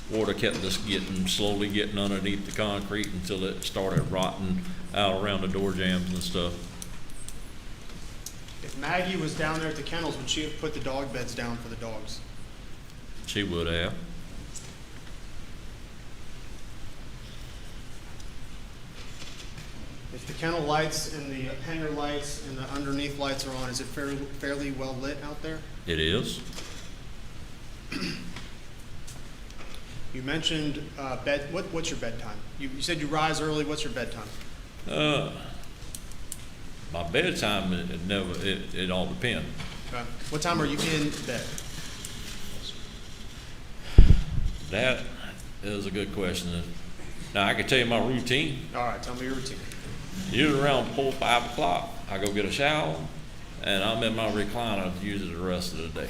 water kept just slowly getting underneath the concrete until it started rotting out around the door jambs and stuff. If Maggie was down there at the kennels, would she have put the dog beds down for the dogs? She would have. If the kennel lights and the hanger lights and the underneath lights are on, is it fairly well lit out there? It is. You mentioned what's your bedtime? You said you rise early. What's your bedtime? My bedtime, it all depends. Okay. What time are you in bed? That is a good question. Now, I can tell you my routine. All right, tell me your routine. Usually around 4, 5 o'clock, I go get a shower, and I'm in my recliner usually the rest of the day.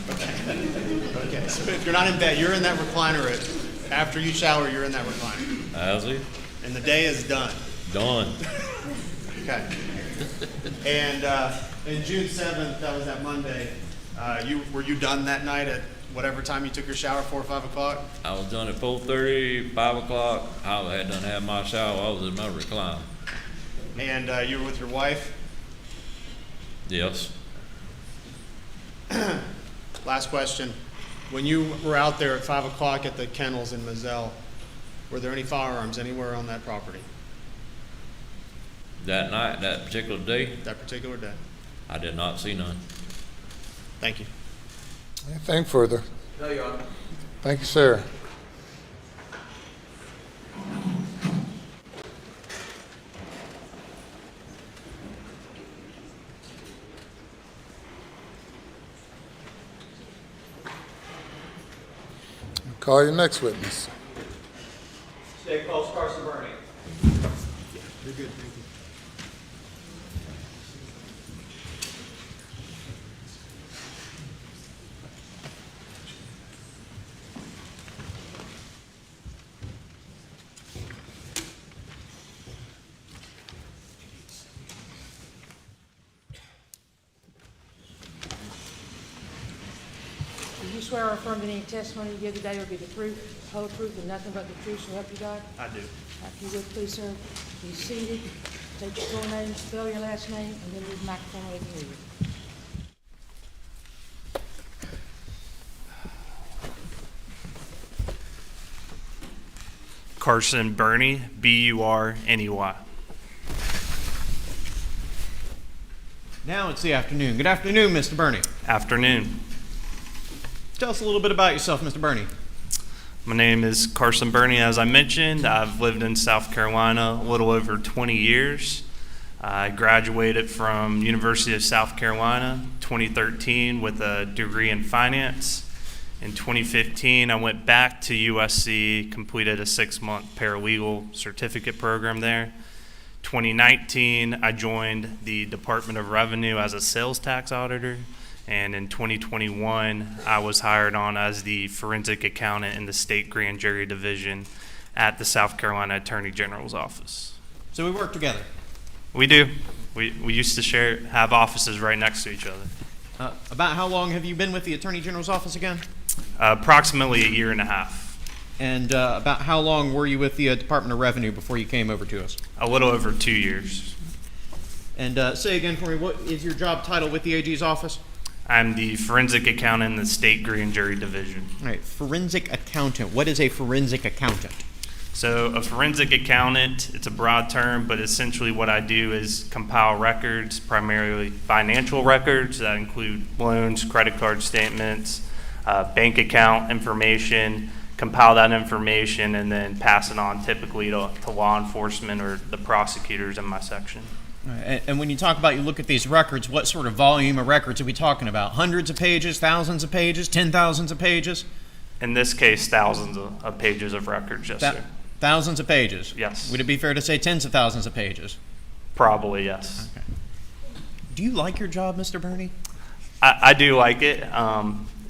Okay, so if you're not in bed, you're in that recliner. After you shower, you're in that recliner. How's it? And the day is done. Done. Okay. And June 7th, that was that Monday, were you done that night at whatever time you took your shower, 4 or 5 o'clock? I was done at 4:30, 5 o'clock. I had done had my shower. I was in my recliner. And you were with your wife? Yes. Last question. When you were out there at 5 o'clock at the kennels in Moselle, were there any firearms anywhere on that property? That night, that particular day, That particular day? I did not see none. Thank you. Anything further? No, Your Honor. Thank you, sir. Call your next witness. State calls Carson Burney. You're good, thank you. Do you swear or affirm that any testimony you give today will be the truth, the whole truth, and nothing but the truth, so help you God? I do. If you would, please, sir, be seated, state your full name, spell your last name, and then leave the microphone where they can hear you. Carson Burney, B-U-R-N-E-Y. Now it's the afternoon. Good afternoon, Mr. Burney. Afternoon. Tell us a little bit about yourself, Mr. Burney. My name is Carson Burney. As I mentioned, I've lived in South Carolina a little over 20 years. I graduated from University of South Carolina 2013 with a degree in finance. In 2015, I went back to USC, completed a 6-month paralegal certificate program there. 2019, I joined the Department of Revenue as a sales tax auditor. And in 2021, I was hired on as the forensic accountant in the state grand jury division at the South Carolina Attorney General's office. So we work together. We do. We used to have offices right next to each other. About how long have you been with the Attorney General's office again? Approximately a year and a half. And about how long were you with the Department of Revenue before you came over to us? A little over 2 years. And say again for me, what is your job title with the AG's office? I'm the forensic accountant in the state grand jury division. All right, forensic accountant. What is a forensic accountant? So a forensic accountant, it's a broad term, but essentially what I do is compile records, primarily financial records that include loans, credit card statements, bank account information, compile that information, and then pass it on typically to law enforcement or the prosecutors in my section. And when you talk about you look at these records, what sort of volume of records are we talking about? Hundreds of pages, thousands of pages, 10,000s of pages? In this case, thousands of pages of records, yes, sir. Thousands of pages? Yes. Would it be fair to say tens of thousands of pages? Probably, yes. Okay. Do you like your job, Mr. Burney? I do like it.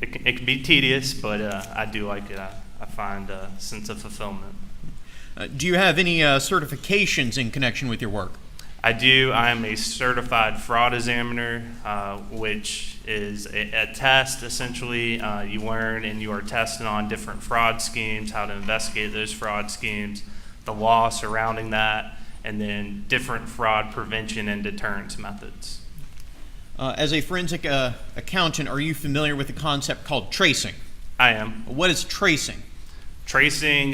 It can be tedious, but I do like it. I find a sense of fulfillment. Do you have any certifications in connection with your work? I do. I am a certified fraud examiner, which is a test, essentially. You learn and you are tested on different fraud schemes, how to investigate those fraud schemes, the law surrounding that, and then different fraud prevention and deterrence methods. As a forensic accountant, are you familiar with the concept called tracing? I am. What is tracing? Tracing,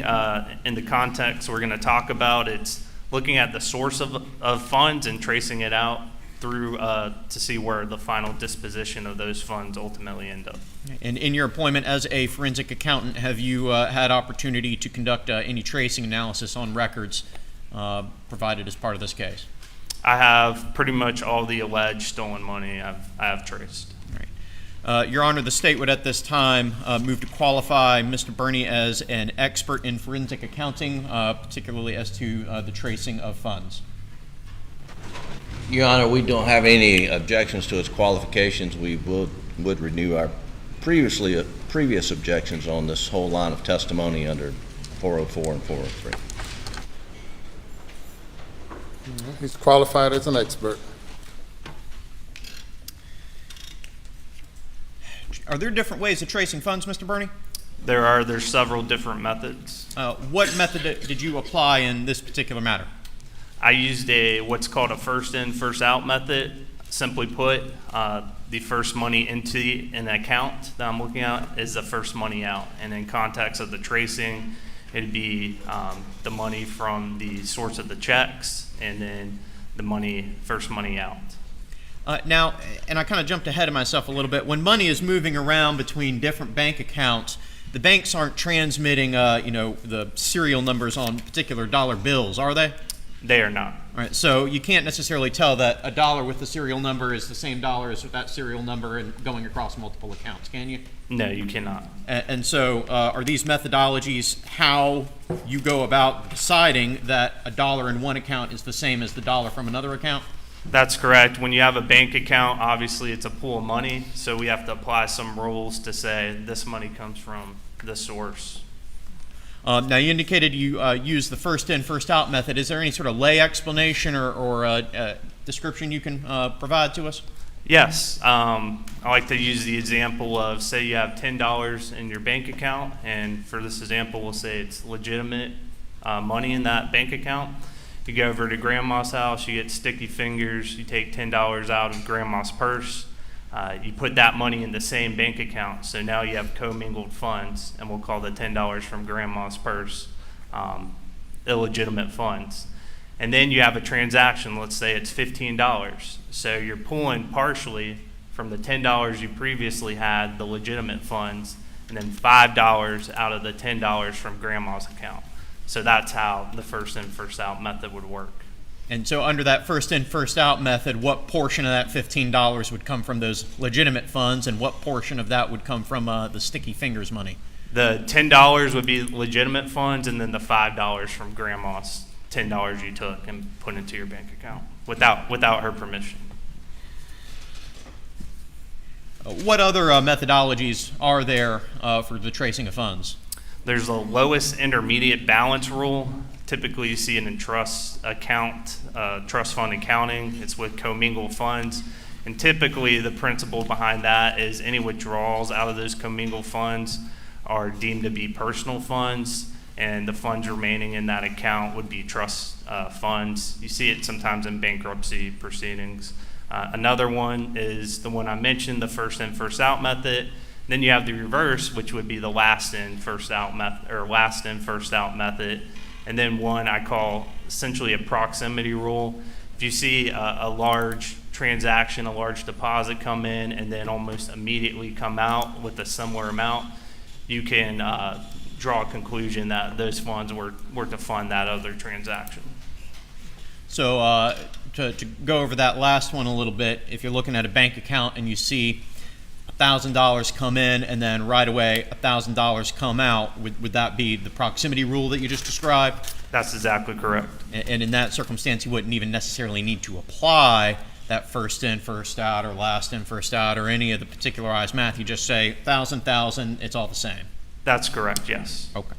in the context we're going to talk about, it's looking at the source of funds and tracing it out through to see where the final disposition of those funds ultimately end up. And in your employment as a forensic accountant, have you had opportunity to conduct any tracing analysis on records provided as part of this case? I have pretty much all the alleged stolen money I have traced. All right. Your Honor, the state would at this time move to qualify Mr. Burney as an expert in forensic accounting, particularly as to the tracing of funds. Your Honor, we don't have any objections to his qualifications. We would renew our previous objections on this whole line of testimony under 404 and 403. He's qualified as an expert. Are there different ways of tracing funds, Mr. Burney? There's several different methods. What method did you apply in this particular matter? I used what's called a first in, first out method. Simply put, the first money into an account that I'm looking at is the first money out. And in context of the tracing, it'd be the money from the source of the checks and then the first money out. Now, and I kind of jumped ahead of myself a little bit. When money is moving around between different bank accounts, the banks aren't transmitting, the serial numbers on particular dollar bills, are they? They are not. All right, so you can't necessarily tell that a dollar with the serial number is the same dollar as that serial number and going across multiple accounts, can you? No, you cannot. And so are these methodologies how you go about deciding that a dollar in one account is the same as the dollar from another account? That's correct. When you have a bank account, obviously it's a pool of money, so we have to apply some rules to say this money comes from this source. Now, you indicated you use the first in, first out method. Is there any sort of lay explanation or description you can provide to us? Yes. I like to use the example of, say you have $10 in your bank account, and for this example, we'll say it's legitimate money in that bank account. You go over to grandma's house, you get sticky fingers, you take $10 out of grandma's purse, you put that money in the same bank account, so now you have commingled funds, and we'll call the $10 from grandma's purse illegitimate funds. And then you have a transaction, let's say it's $15, so you're pulling partially from the $10 you previously had, the legitimate funds, and then $5 out of the $10 from grandma's account. So that's how the first in, first out method would work. And so under that first in, first out method, what portion of that $15 would come from those legitimate funds, and what portion of that would come from the sticky fingers money? The $10 would be legitimate funds, and then the $5 from grandma's $10 you took and put into your bank account without her permission. What other methodologies are there for the tracing of funds? There's a lowest intermediate balance rule. Typically, you see it in trust account, trust fund accounting. It's with commingled funds. And typically, the principle behind that is any withdrawals out of those commingled funds are deemed to be personal funds, and the funds remaining in that account would be trust funds. You see it sometimes in bankruptcy proceedings. Another one is the one I mentioned, the first in, first out method. Then you have the reverse, which would be the last in, first out method, or last in, first out method. And then one I call essentially a proximity rule. If you see a large transaction, a large deposit come in, and then almost immediately come out with a similar amount, you can draw a conclusion that those funds were to fund that other transaction. So to go over that last one a little bit, if you're looking at a bank account and you see $1,000 come in and then right away $1,000 come out, would that be the proximity rule that you just described? That's exactly correct. And in that circumstance, you wouldn't even necessarily need to apply that first in, first out, or last in, first out, or any of the particularized math. You just say 1,000, it's all the same. That's correct, yes. Okay.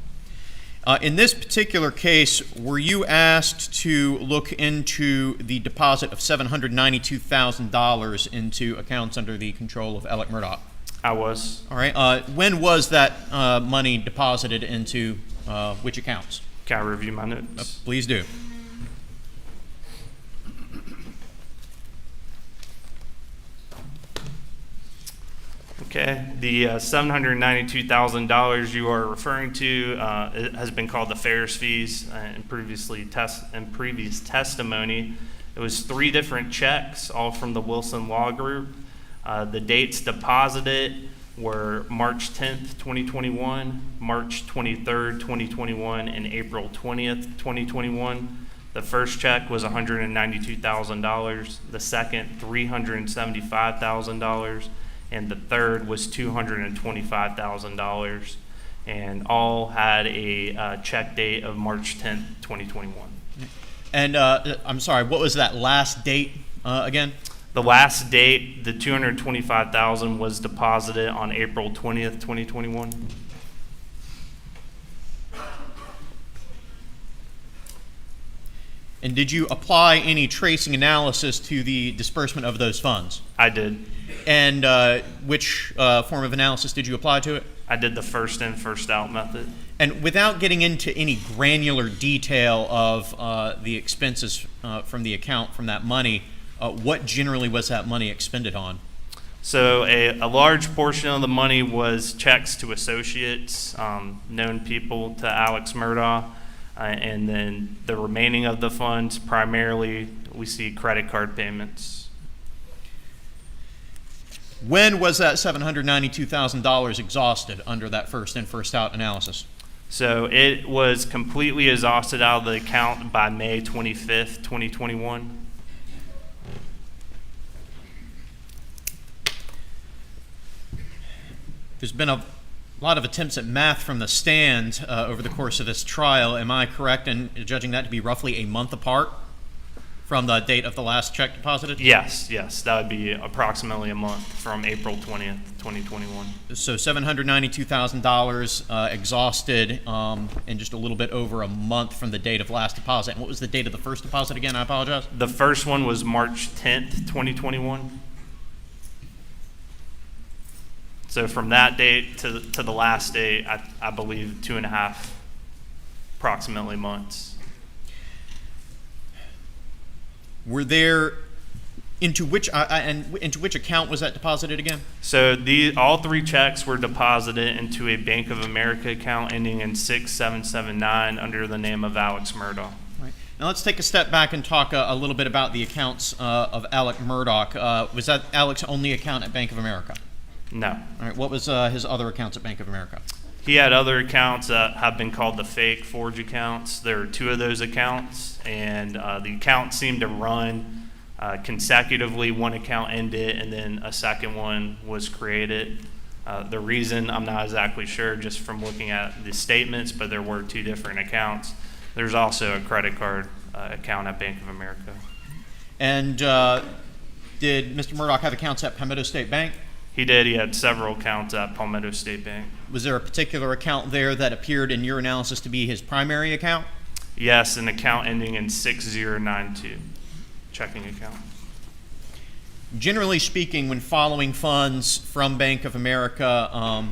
In this particular case, were you asked to look into the deposit of $792,000 into accounts under the control of Alex Murdaugh? I was. All right. When was that money deposited into which accounts? Can I review my notes? Please do. Okay, the $792,000 you are referring to it has been called the Ferris fees in previous testimony. It was 3 different checks, all from the Wilson Law Group. The dates deposited were March 10th, 2021, March 23rd, 2021, and April 20th, 2021. The first check was $192,000, the second $375,000, and the third was $225,000, and all had a check date of March 10th, 2021. And I'm sorry, what was that last date again? The last date, the $225,000 was deposited on April 20th, 2021. And did you apply any tracing analysis to the disbursement of those funds? I did. And which form of analysis did you apply to it? I did the first in, first out method. And without getting into any granular detail of the expenses from the account from that money, what generally was that money expended on? So a large portion of the money was checks to associates, known people to Alex Murdaugh, and then the remaining of the funds, primarily we see credit card payments. When was that $792,000 exhausted under that first in, first out analysis? So it was completely exhausted out of the account by May 25th, 2021. There's been a lot of attempts at math from the stand over the course of this trial. Am I correct in judging that to be roughly a month apart from the date of the last check deposited? Yes, that would be approximately a month from April 20th, 2021. So $792,000 exhausted in just a little bit over a month from the date of last deposit. And what was the date of the first deposit again? I apologize. The first one was March 10th, 2021. So from that date to the last date, I believe 2.5 approximately months. Were there into which account was that deposited again? So all 3 checks were deposited into a Bank of America account ending in 6779 under the name of Alex Murdaugh. Right. Now let's take a step back and talk a little bit about the accounts of Alex Murdaugh. Was that Alex's only account at Bank of America? No. All right. What was his other accounts at Bank of America? He had other accounts that have been called the fake forge accounts. There are 2 of those accounts, and the accounts seemed to run consecutively. One account ended, and then a second one was created. The reason, I'm not exactly sure just from looking at the statements, but there were 2 different accounts. There's also a credit card account at Bank of America. And did Mr. Murdaugh have accounts at Palmetto State Bank? He did. He had several accounts at Palmetto State Bank. Was there a particular account there that appeared in your analysis to be his primary account? Yes, an account ending in 6092, checking account. Generally speaking, when following funds from Bank of America,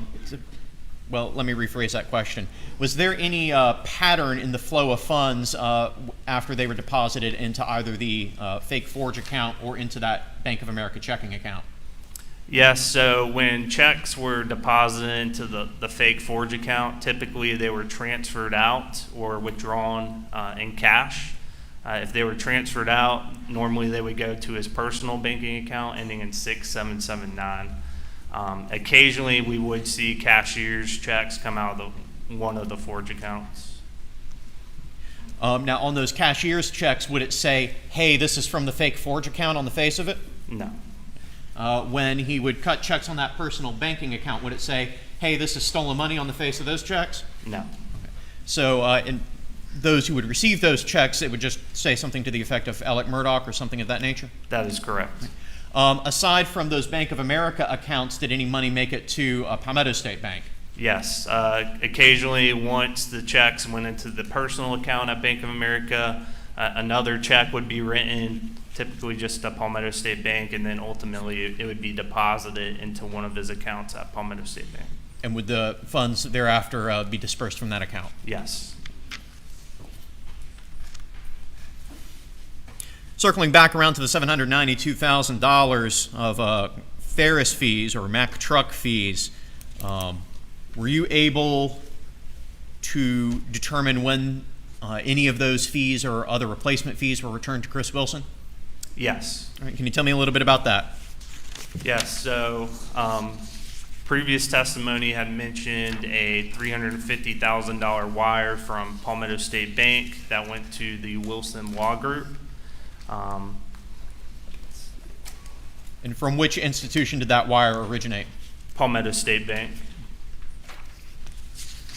well, let me rephrase that question. Was there any pattern in the flow of funds after they were deposited into either the fake forge account or into that Bank of America checking account? Yes, so when checks were deposited into the fake forge account, typically they were transferred out or withdrawn in cash. If they were transferred out, normally they would go to his personal banking account ending in 6779. Occasionally we would see cashier's checks come out of one of the forge accounts. Now, on those cashier's checks, would it say, hey, this is from the fake forge account on the face of it? No. When he would cut checks on that personal banking account, would it say, hey, this is stolen money on the face of those checks? No. Okay. So in those who would receive those checks, it would just say something to the effect of Alex Murdaugh or something of that nature? That is correct. Aside from those Bank of America accounts, did any money make it to Palmetto State Bank? Yes. Occasionally, once the checks went into the personal account at Bank of America, another check would be written, typically just to Palmetto State Bank, and then ultimately it would be deposited into one of his accounts at Palmetto State Bank. And would the funds thereafter be dispersed from that account? Yes. Circling back around to the $792,000 of Ferris fees or Mack truck fees, were you able to determine when any of those fees or other replacement fees were returned to Chris Wilson? Yes. All right, can you tell me a little bit about that? Yes, so previous testimony had mentioned a $350,000 wire from Palmetto State Bank that went to the Wilson Law Group. And from which institution did that wire originate? Palmetto State Bank.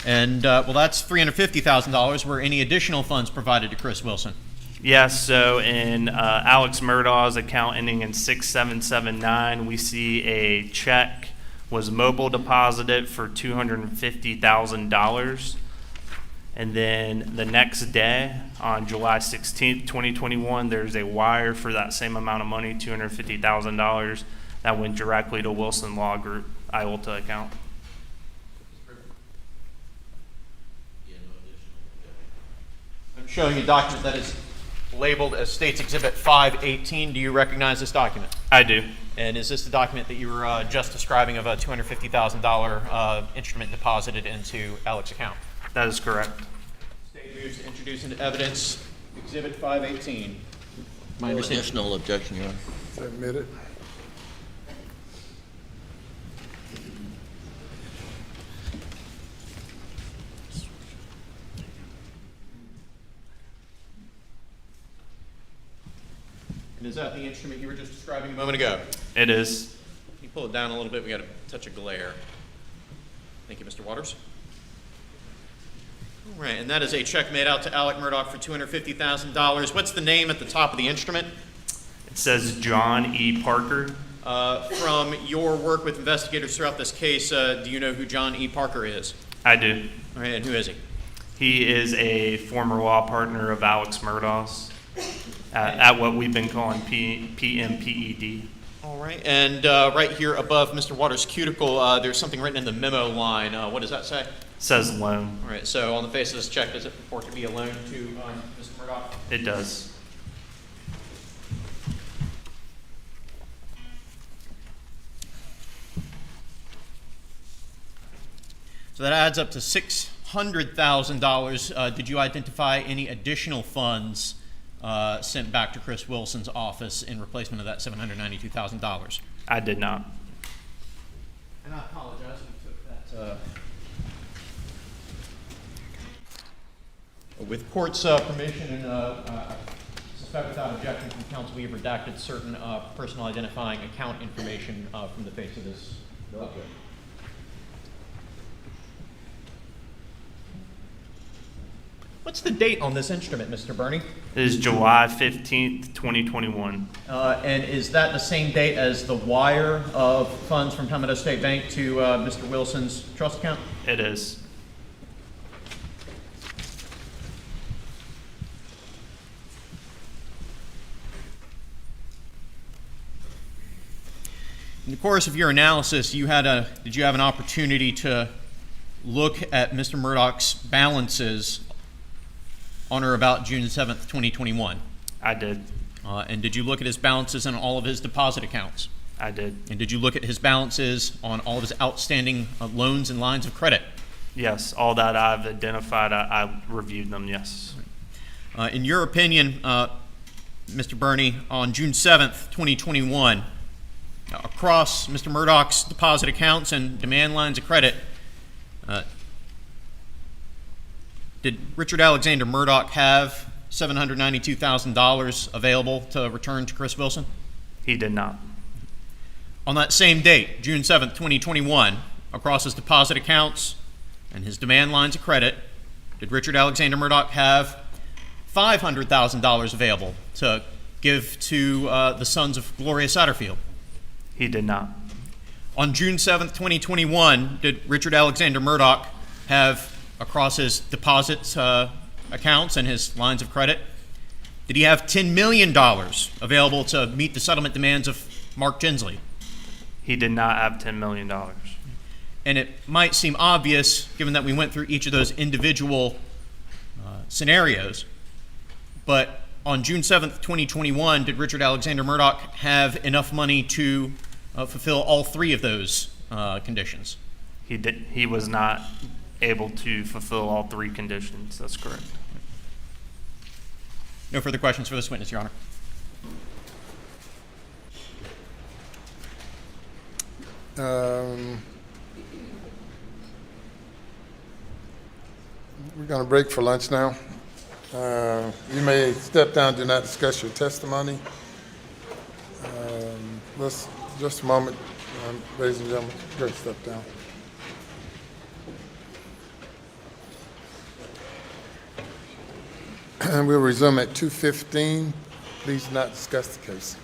And, well, that's $350,000. Were any additional funds provided to Chris Wilson? Yes, so in Alex Murdaugh's account ending in 6779, we see a check was mobile deposited for $250,000. And then the next day, on July 16th, 2021, there's a wire for that same amount of money, $250,000, that went directly to Wilson Law Group, IOLTA account. I'm showing you a document that is labeled as States Exhibit 518. Do you recognize this document? I do. And is this the document that you were just describing of a $250,000 instrument deposited into Alex's account? That is correct. State moves to introduce into evidence Exhibit 518. No additional objection, Your Honor. Submitted. And is that the instrument you were just describing a moment ago? It is. Can you pull it down a little bit? We got a touch of glare. Thank you, Mr. Waters. All right, and that is a check made out to Alex Murdaugh for $250,000. What's the name at the top of the instrument? It says John E. Parker. From your work with investigators throughout this case, do you know who John E. Parker is? I do. All right, and who is he? He is a former law partner of Alex Murdaugh's at what we've been calling PMPED. All right, and right here above Mr. Waters' cuticle, there's something written in the memo line. What does that say? Says loan. All right, so on the face of this check, does it purport to be a loan to Mr. Murdaugh? It does. So that adds up to $600,000. Did you identify any additional funds sent back to Chris Wilson's office in replacement of that $792,000? I did not. And I apologize, we took that With court's permission and I suspect without objection from counsel, we have redacted certain personal identifying account information from the face of this document. What's the date on this instrument, Mr. Burney? It is July 15th, 2021. And is that the same date as the wire of funds from Palmetto State Bank to Mr. Wilson's trust account? It is. In the course of your analysis, did you have an opportunity to look at Mr. Murdaugh's balances on or about June 7th, 2021? I did. And did you look at his balances on all of his deposit accounts? I did. And did you look at his balances on all of his outstanding loans and lines of credit? Yes, all that I've identified, I reviewed them, yes. In your opinion, Mr. Burney, on June 7th, 2021, across Mr. Murdaugh's deposit accounts and demand lines of credit, did Richard Alexander Murdaugh have $792,000 available to return to Chris Wilson? He did not. On that same date, June 7th, 2021, across his deposit accounts and his demand lines of credit, did Richard Alexander Murdaugh have $500,000 available to give to the sons of Gloria Satterfield? He did not. On June 7th, 2021, did Richard Alexander Murdaugh have, across his deposits accounts and his lines of credit, did he have $10 million available to meet the settlement demands of Mark Gensley? He did not have $10 million. And it might seem obvious, given that we went through each of those individual scenarios, but on June 7th, 2021, did Richard Alexander Murdaugh have enough money to fulfill all three of those conditions? He was not able to fulfill all three conditions. That's correct. No further questions for this witness, Your Honor. We're going to break for lunch now. You may step down, do not discuss your testimony. Let's, just a moment, ladies and gentlemen, go step down. And we'll resume at 2:15. Please do not discuss the case.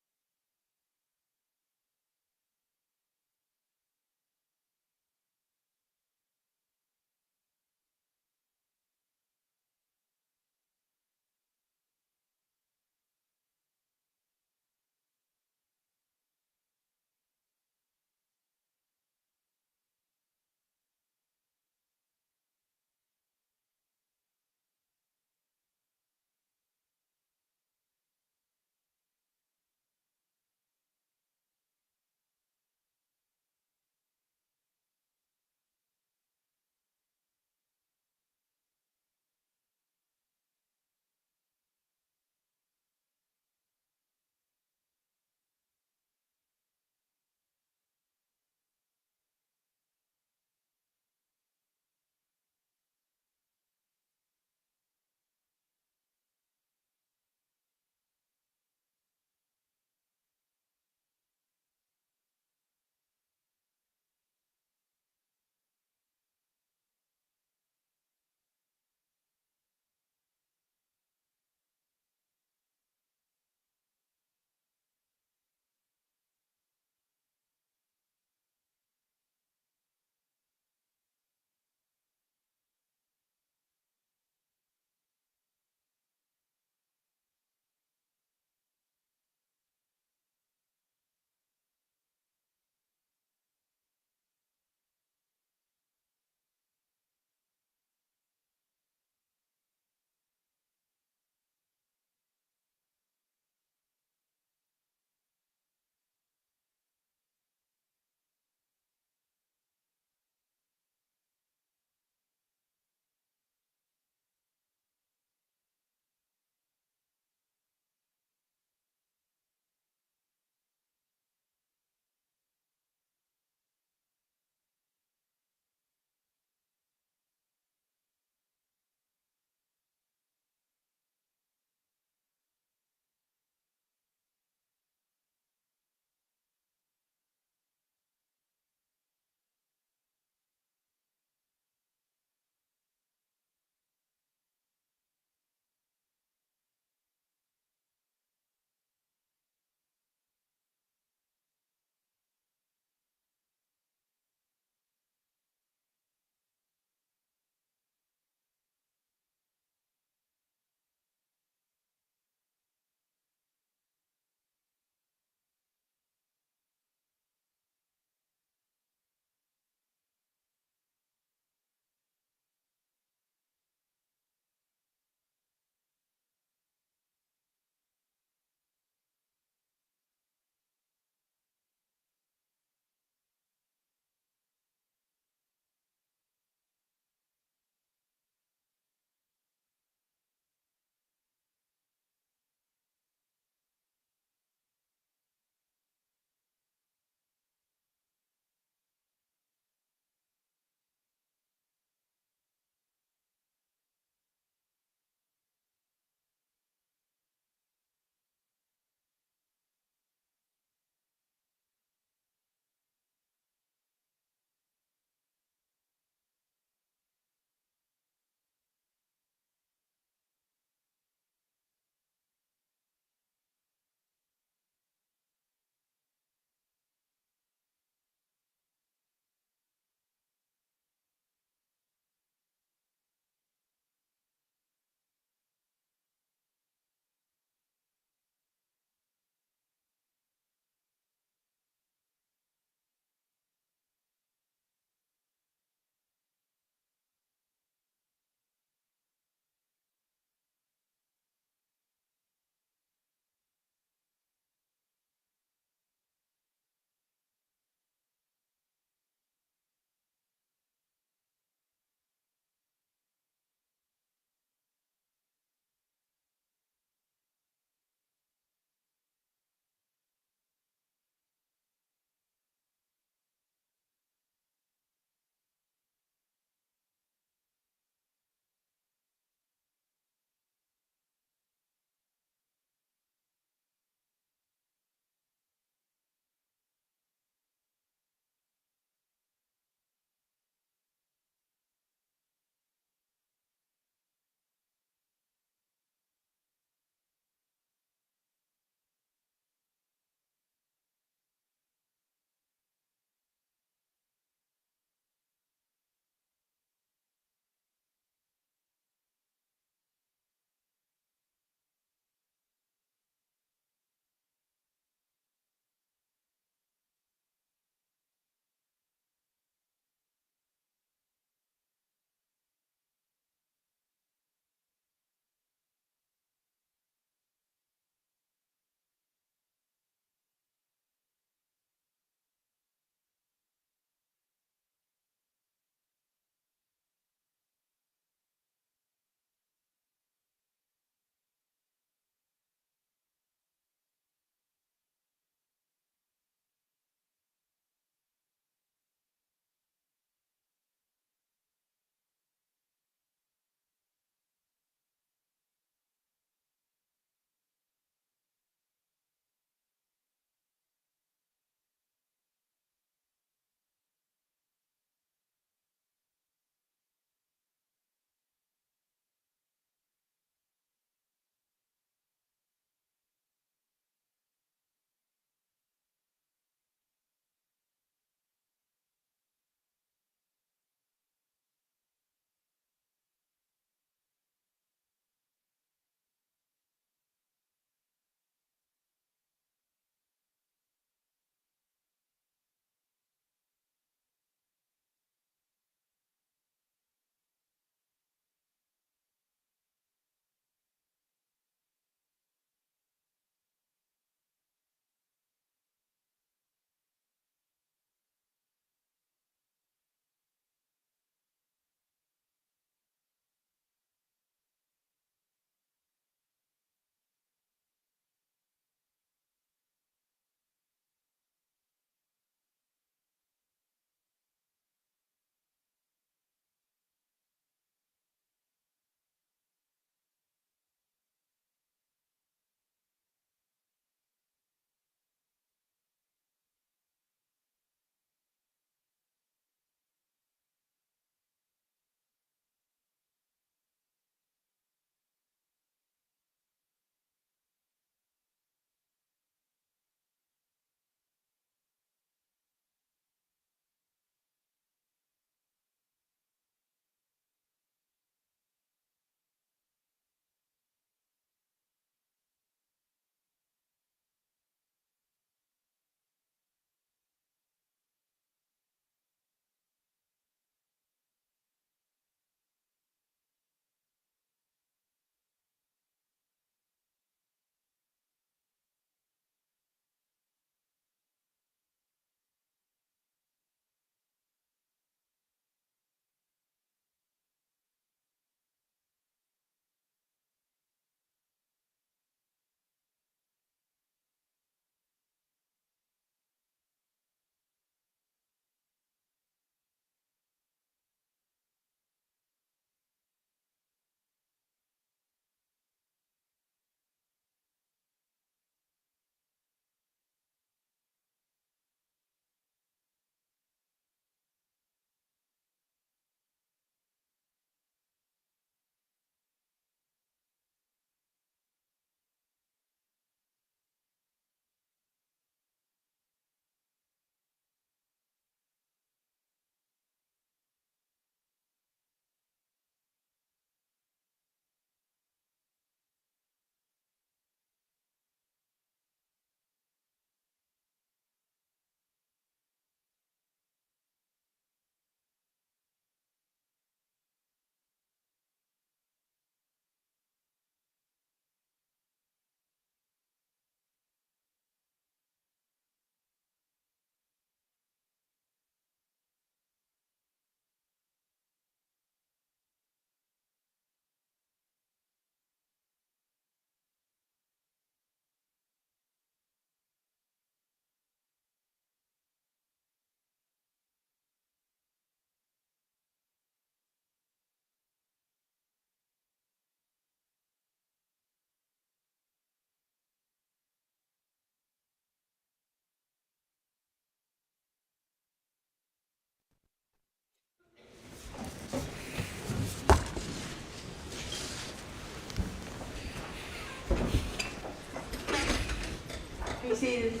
is.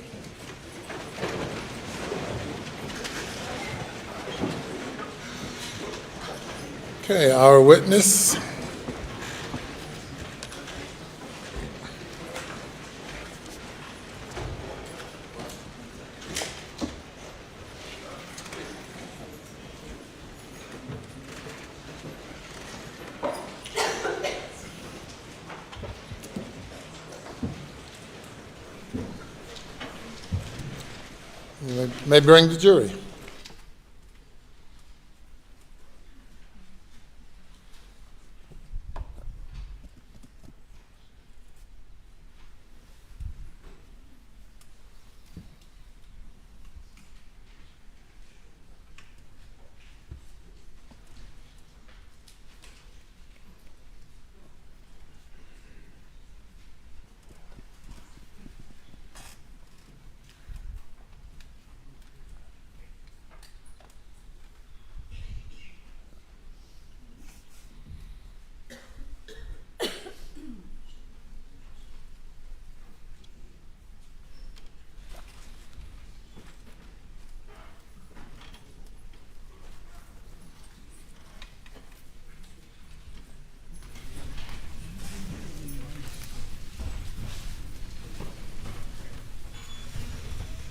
Okay, our witness. You may bring the jury.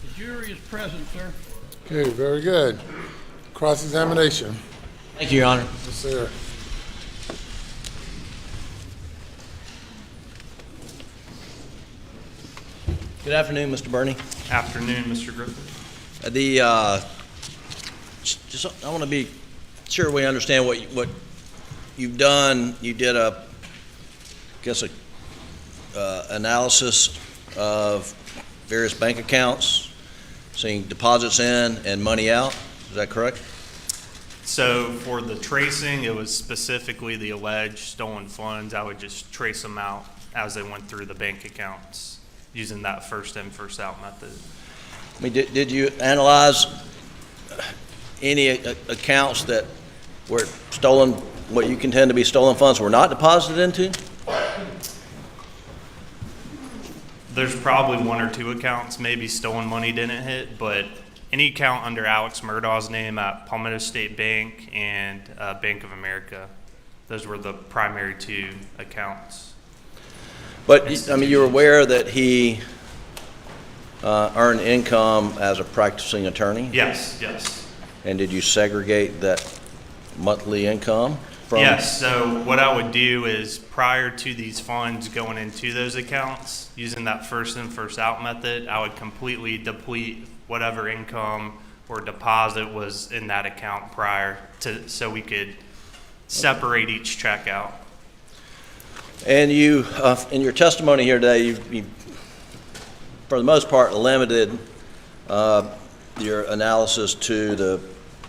The jury is present, sir. Okay, very good. Cross-examination. Thank you, Your Honor. Yes, sir. Good afternoon, Mr. Burney. Afternoon, Mr. Griffin. I want to be sure we understand what you've done. You did a analysis of various bank accounts, seeing deposits in and money out. Is that correct? So for the tracing, it was specifically the alleged stolen funds. I would just trace them out as they went through the bank accounts using that first in, first out method. I mean, did you analyze any accounts that were stolen, what you contend to be stolen funds were not deposited into? There's probably one or two accounts, maybe stolen money didn't hit, but any account under Alex Murdaugh's name at Palmetto State Bank and Bank of America, those were the primary two accounts. But, I mean, you're aware that he earned income as a practicing attorney? Yes, yes. And did you segregate that monthly income from? Yes, so what I would do is prior to these funds going into those accounts, using that first in, first out method, I would completely deplete whatever income or deposit was in that account prior to, so we could separate each check out. And you, in your testimony here today, you for the most part, limited your analysis to the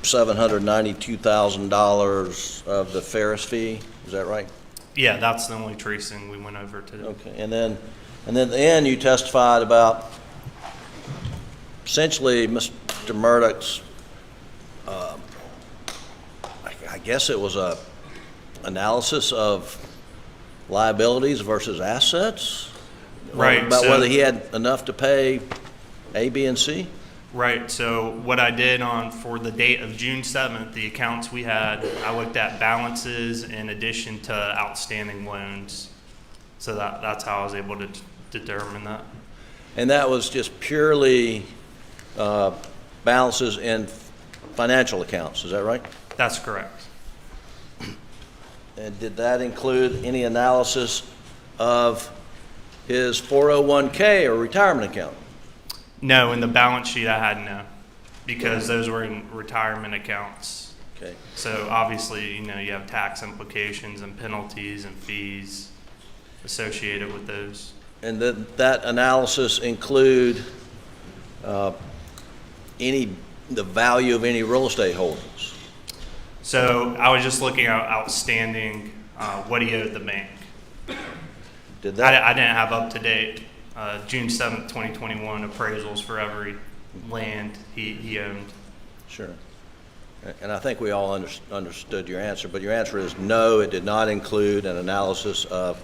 $792,000 of the Ferris fee. Is that right? Yeah, that's the only tracing we went over today. Okay, and then at the end, you testified about essentially Mr. Murdaugh's, I guess it was a analysis of liabilities versus assets? Right. About so, whether he had enough to pay A, B, and C? Right. So what I did for the date of June 7th, the accounts we had, I looked at balances in addition to outstanding loans. So that's how I was able to determine that. And that was just purely balances in financial accounts, is that right? That's correct. And did that include any analysis of his 401k or retirement account? No, in the balance sheet I had no, because those were in retirement accounts. Okay. So obviously, you have tax implications and penalties and fees associated with those. And did that analysis include the value of any real estate holdings? So I was just looking at outstanding, what he owed the bank. Did that? I didn't have up to date June 7th, 2021 appraisals for every land he owned. Sure. And I think we all understood your answer, but your answer is no, it did not include an analysis of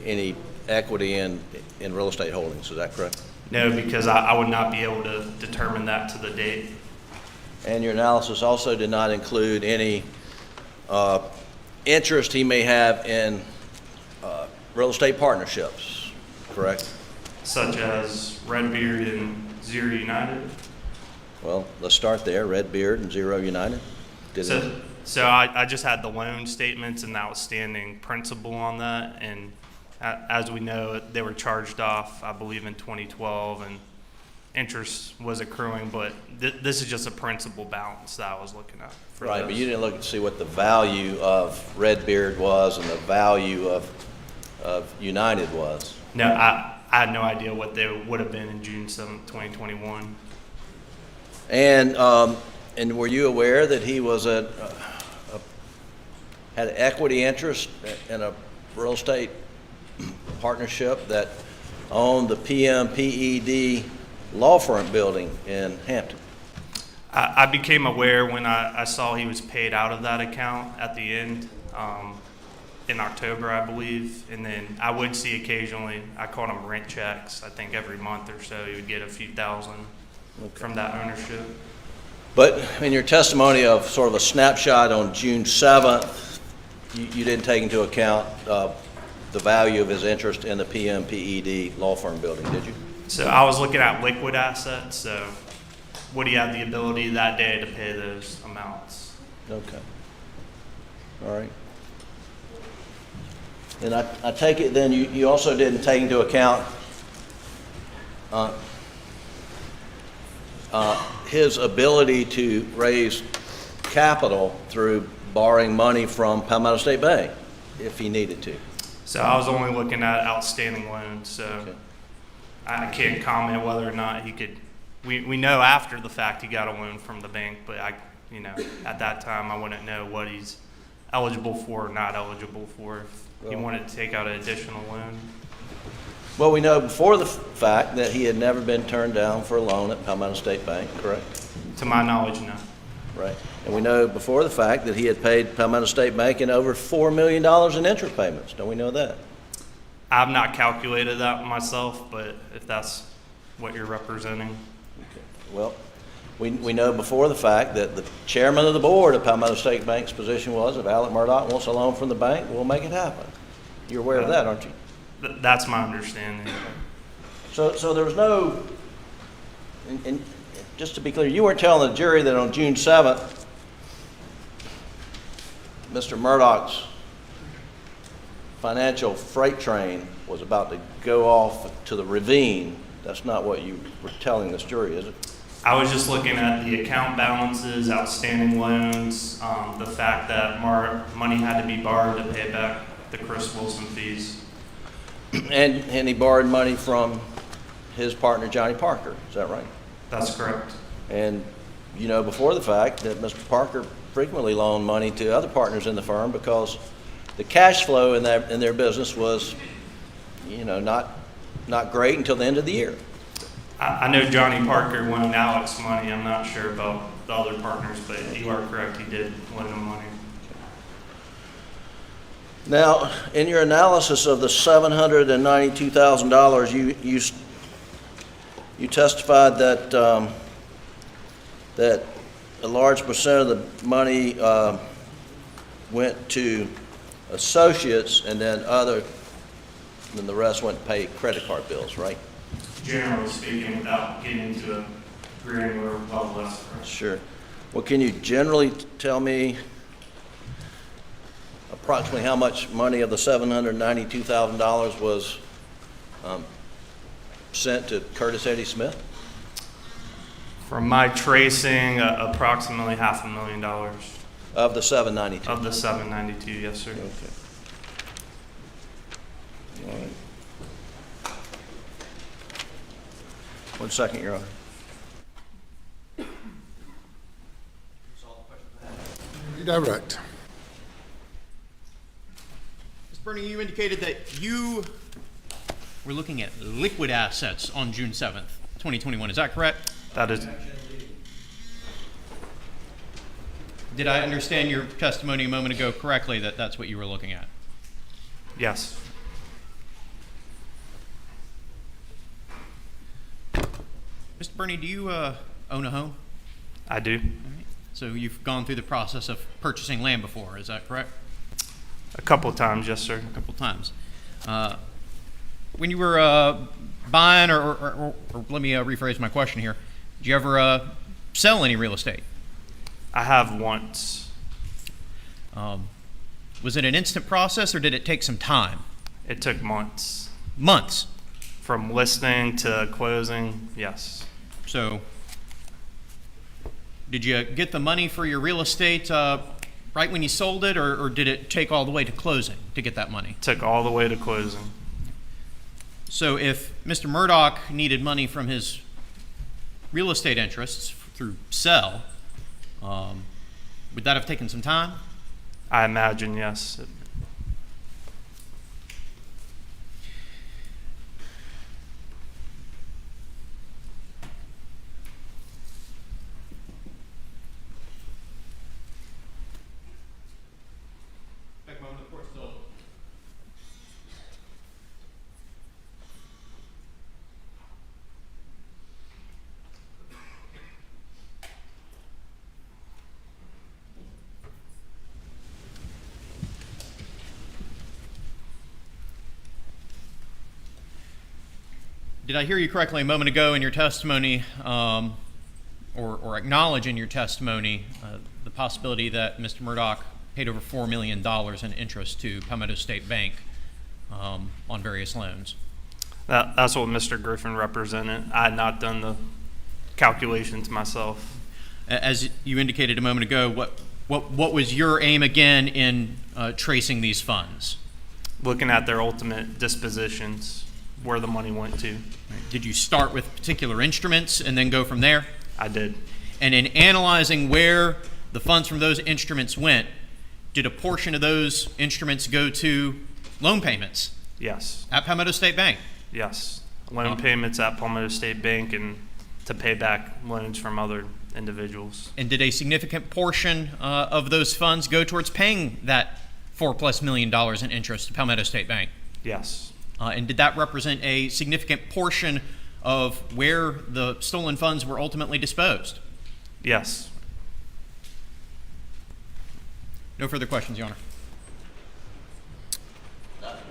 any equity in real estate holdings. Is that correct? No, because I would not be able to determine that to the date. And your analysis also did not include any interest he may have in real estate partnerships, correct? Such as Redbeard and Zero United. Well, let's start there, Redbeard and Zero United. So I just had the loan statements and the outstanding principal on that, and as we know, they were charged off, I believe, in 2012, and interest was accruing, but this is just a principal balance that I was looking at. Right, but you didn't look to see what the value of Redbeard was and the value of United was. No, I had no idea what they would have been in June 7th, 2021. And were you aware that he was had an equity interest in a real estate partnership that owned the PMPED law firm building in Hampton? I became aware when I saw he was paid out of that account at the end in October, I believe. And then I would see occasionally, I called them rent checks. I think every month or so he would get a few thousand from that ownership. But in your testimony of sort of a snapshot on June 7th, you didn't take into account the value of his interest in the PMPED law firm building, did you? So I was looking at liquid assets, so would he have the ability that day to pay those amounts? Okay. All right. And I take it then you also didn't take into account his ability to raise capital through borrowing money from Palmetto State Bank if he needed to. So I was only looking at outstanding loans, so okay. I can't comment whether or not he could. We know after the fact he got a loan from the bank, but at that time I wouldn't know what he's eligible for or not eligible for if he wanted to take out an additional loan. Well, we know before the fact that he had never been turned down for a loan at Palmetto State Bank, correct? To my knowledge, no. Right. And we know before the fact that he had paid Palmetto State Bank in over $4 million in interest payments. Don't we know that? I've not calculated that myself, but if that's what you're representing. Okay. Well, we know before the fact that the chairman of the board of Palmetto State Bank's position was if Alex Murdaugh wants a loan from the bank, we'll make it happen. You're aware of that, aren't you? That's my understanding. So there was no, and just to be clear, you weren't telling the jury that on June 7th, Mr. Murdaugh's financial freight train was about to go off to the ravine. That's not what you were telling this jury, is it? I was just looking at the account balances, outstanding loans, the fact that money had to be borrowed to pay back the Chris Wilson fees. And he borrowed money from his partner, Johnny Parker, is that right? That's correct. And you know before the fact that Mr. Parker frequently loaned money to other partners in the firm because the cash flow in their business was, not great until the end of the year. I know Johnny Parker loaned Alex money. I'm not sure about the other partners, but you are correct. He did loan him money. Now, in your analysis of the $792,000, you testified that that a large percent of the money went to associates, and then the rest went to pay credit card bills, right? Generally speaking, without getting into a granular level. Sure. Well, can you generally tell me approximately how much money of the $792,000 was sent to Curtis Eddie Smith? From my tracing, approximately $500,000. Of the 792? Of the 792, yes, sir. Okay. All right. 1 second, Your Honor. Redirect. Mr. Bernie, you indicated that you were looking at liquid assets on June 7th, 2021. Is that correct? That is. Did I understand your testimony a moment ago correctly that that's what you were looking at? Yes. Mr. Bernie, do you own a home? I do. So you've gone through the process of purchasing land before, is that correct? A couple of times, yes, sir. A couple of times. When you were buying, or let me rephrase my question here, did you ever sell any real estate? I have once. Was it an instant process, or did it take some time? It took months. Months? From listing to closing, yes. So, did you get the money for your real estate right when you sold it, or did it take all the way to closing to get that money? Took all the way to closing. So if Mr. Murdaugh needed money from his real estate interests through sell, would that have taken some time? I imagine, yes. Did I hear you correctly a moment ago in your testimony, or acknowledge in your testimony the possibility that Mr. Murdaugh paid over $4 million in interest to Palmetto State Bank on various loans? That's what Mr. Griffin represented. I had not done the calculations myself. As you indicated a moment ago, what was your aim again in tracing these funds? Looking at their ultimate dispositions, where the money went to. Did you start with particular instruments and then go from there? I did. And in analyzing where the funds from those instruments went, did a portion of those instruments go to loan payments? Yes. At Palmetto State Bank? Yes. Loan payments at Palmetto State Bank and to pay back loans from other individuals. And did a significant portion of those funds go towards paying that $4+ million in interest to Palmetto State Bank? Yes. And did that represent a significant portion of where the stolen funds were ultimately disposed? Yes. No further questions, Your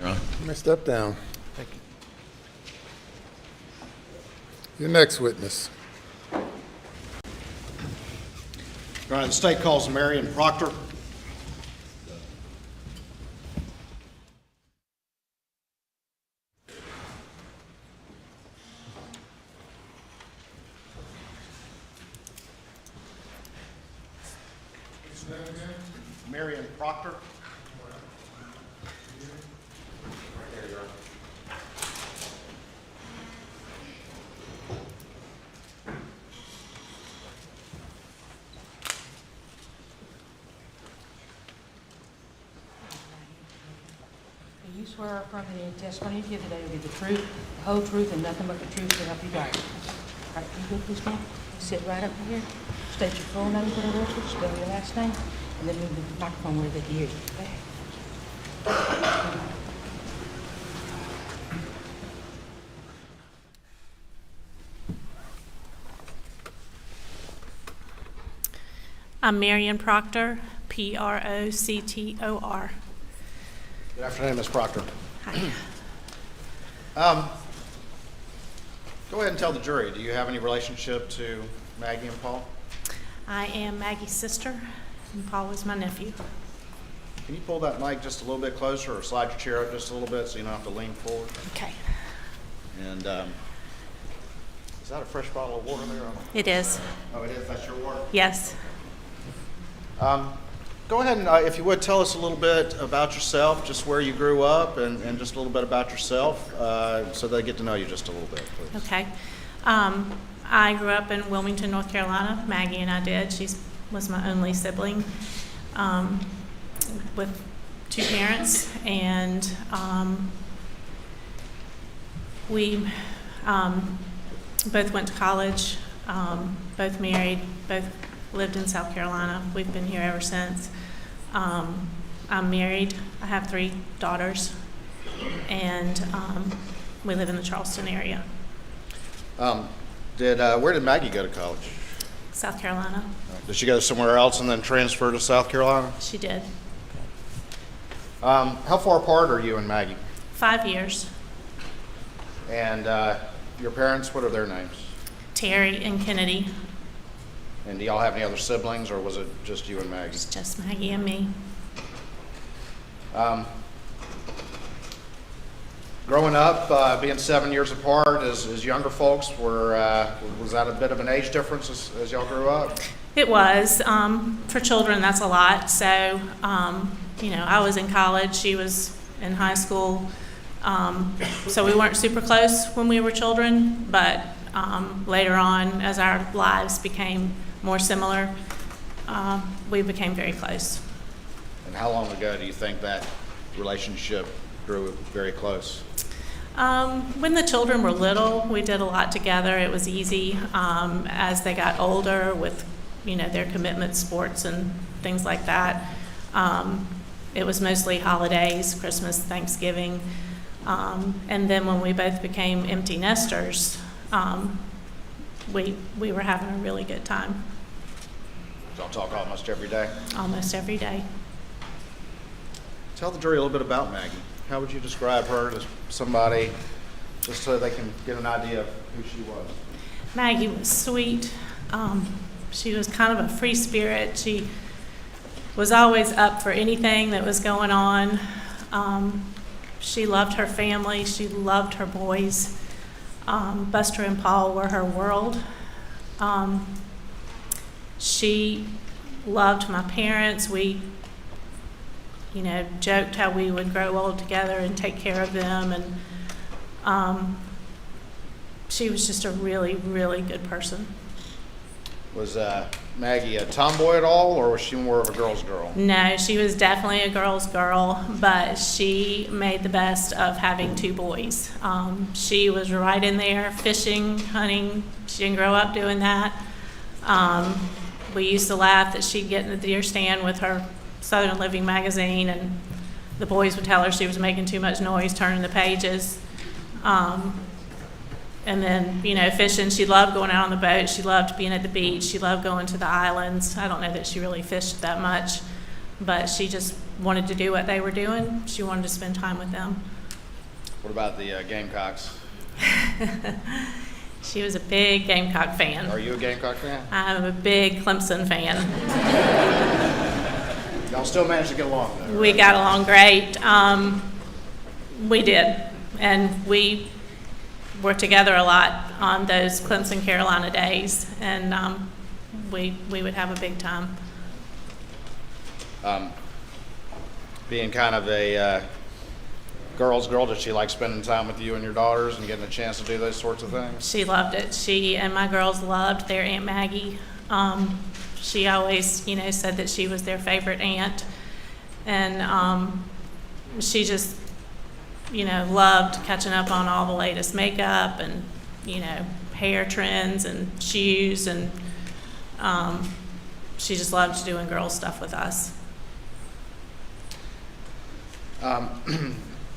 Honor. You may step down. Thank you. Your next witness. Your Honor, the state calls Marion Proctor. Marion Proctor. Do you swear or affirm that any testimony you give today will be the truth, the whole truth, and nothing but the truth to help you God? All right, you go please, ma'am. Sit right up here. State your full name for the record, spell your last name, and then move the microphone where they can hear you. Okay? I'm Marion Proctor, Proctor. Good afternoon, Ms. Proctor. Hi. Go ahead and tell the jury, do you have any relationship to Maggie and Paul? I am Maggie's sister, and Paul is my nephew. Can you pull that mic just a little bit closer or slide your chair up just a little bit so you don't have to lean forward? Okay. And is that a fresh bottle of water there? It is. Oh, it is? That's your water? Yes. Go ahead and, if you would, tell us a little bit about yourself, just where you grew up, and just a little bit about yourself, so they get to know you just a little bit, please. Okay. I grew up in Wilmington, North Carolina. Maggie and I did. She was my only sibling with two parents, and we both went to college, both married, both lived in South Carolina. We've been here ever since. I'm married. I have 3 daughters, and we live in the Charleston area. Where did Maggie go to college? South Carolina. Did she go somewhere else and then transfer to South Carolina? She did. How far apart are you and Maggie? 5 years. And your parents, what are their names? Terry and Kennedy. And do y'all have any other siblings, or was it just you and Maggie? It's just Maggie and me. Growing up, being 7 years apart as younger folks, was that a bit of an age difference as y'all grew up? It was. For children, that's a lot. So, I was in college. She was in high school. So we weren't super close when we were children, but later on, as our lives became more similar, we became very close. And how long ago do you think that relationship grew very close? When the children were little, we did a lot together. It was easy. As they got older with, their commitment, sports and things like that, it was mostly holidays, Christmas, Thanksgiving. And then when we both became empty nesters, we were having a really good time. Y'all talk almost every day? Almost every day. Tell the jury a little bit about Maggie. How would you describe her as somebody, just so they can get an idea of who she was? Maggie was sweet. She was kind of a free spirit. She was always up for anything that was going on. She loved her family. She loved her boys. Buster and Paul were her world. She loved my parents. We, joked how we would grow old together and take care of them. And she was just a really, really good person. Was Maggie a tomboy at all, or was she more of a girl's girl? No, she was definitely a girl's girl, but she made the best of having two boys. She was right in there fishing, hunting. She didn't grow up doing that. We used to laugh that she'd get in the deer stand with her Southern Living magazine, and the boys would tell her she was making too much noise turning the pages. And then, fishing, she loved going out on the boat. She loved being at the beach. She loved going to the islands. I don't know that she really fished that much, but she just wanted to do what they were doing. She wanted to spend time with them. What about the Gamecocks? She was a big Gamecock fan. Are you a Gamecock fan? I'm a big Clemson fan. Y'all still managed to get along, though, right? We got along great. We did, and we were together a lot on those Clemson Carolina days, and we would have a big time. Being kind of a girl's girl, did she like spending time with you and your daughters and getting a chance to do those sorts of things? She loved it. She and my girls loved their Aunt Maggie. She always, said that she was their favorite aunt, and she just loved catching up on all the latest makeup and, hair trends and shoes, and she just loved doing girl stuff with us.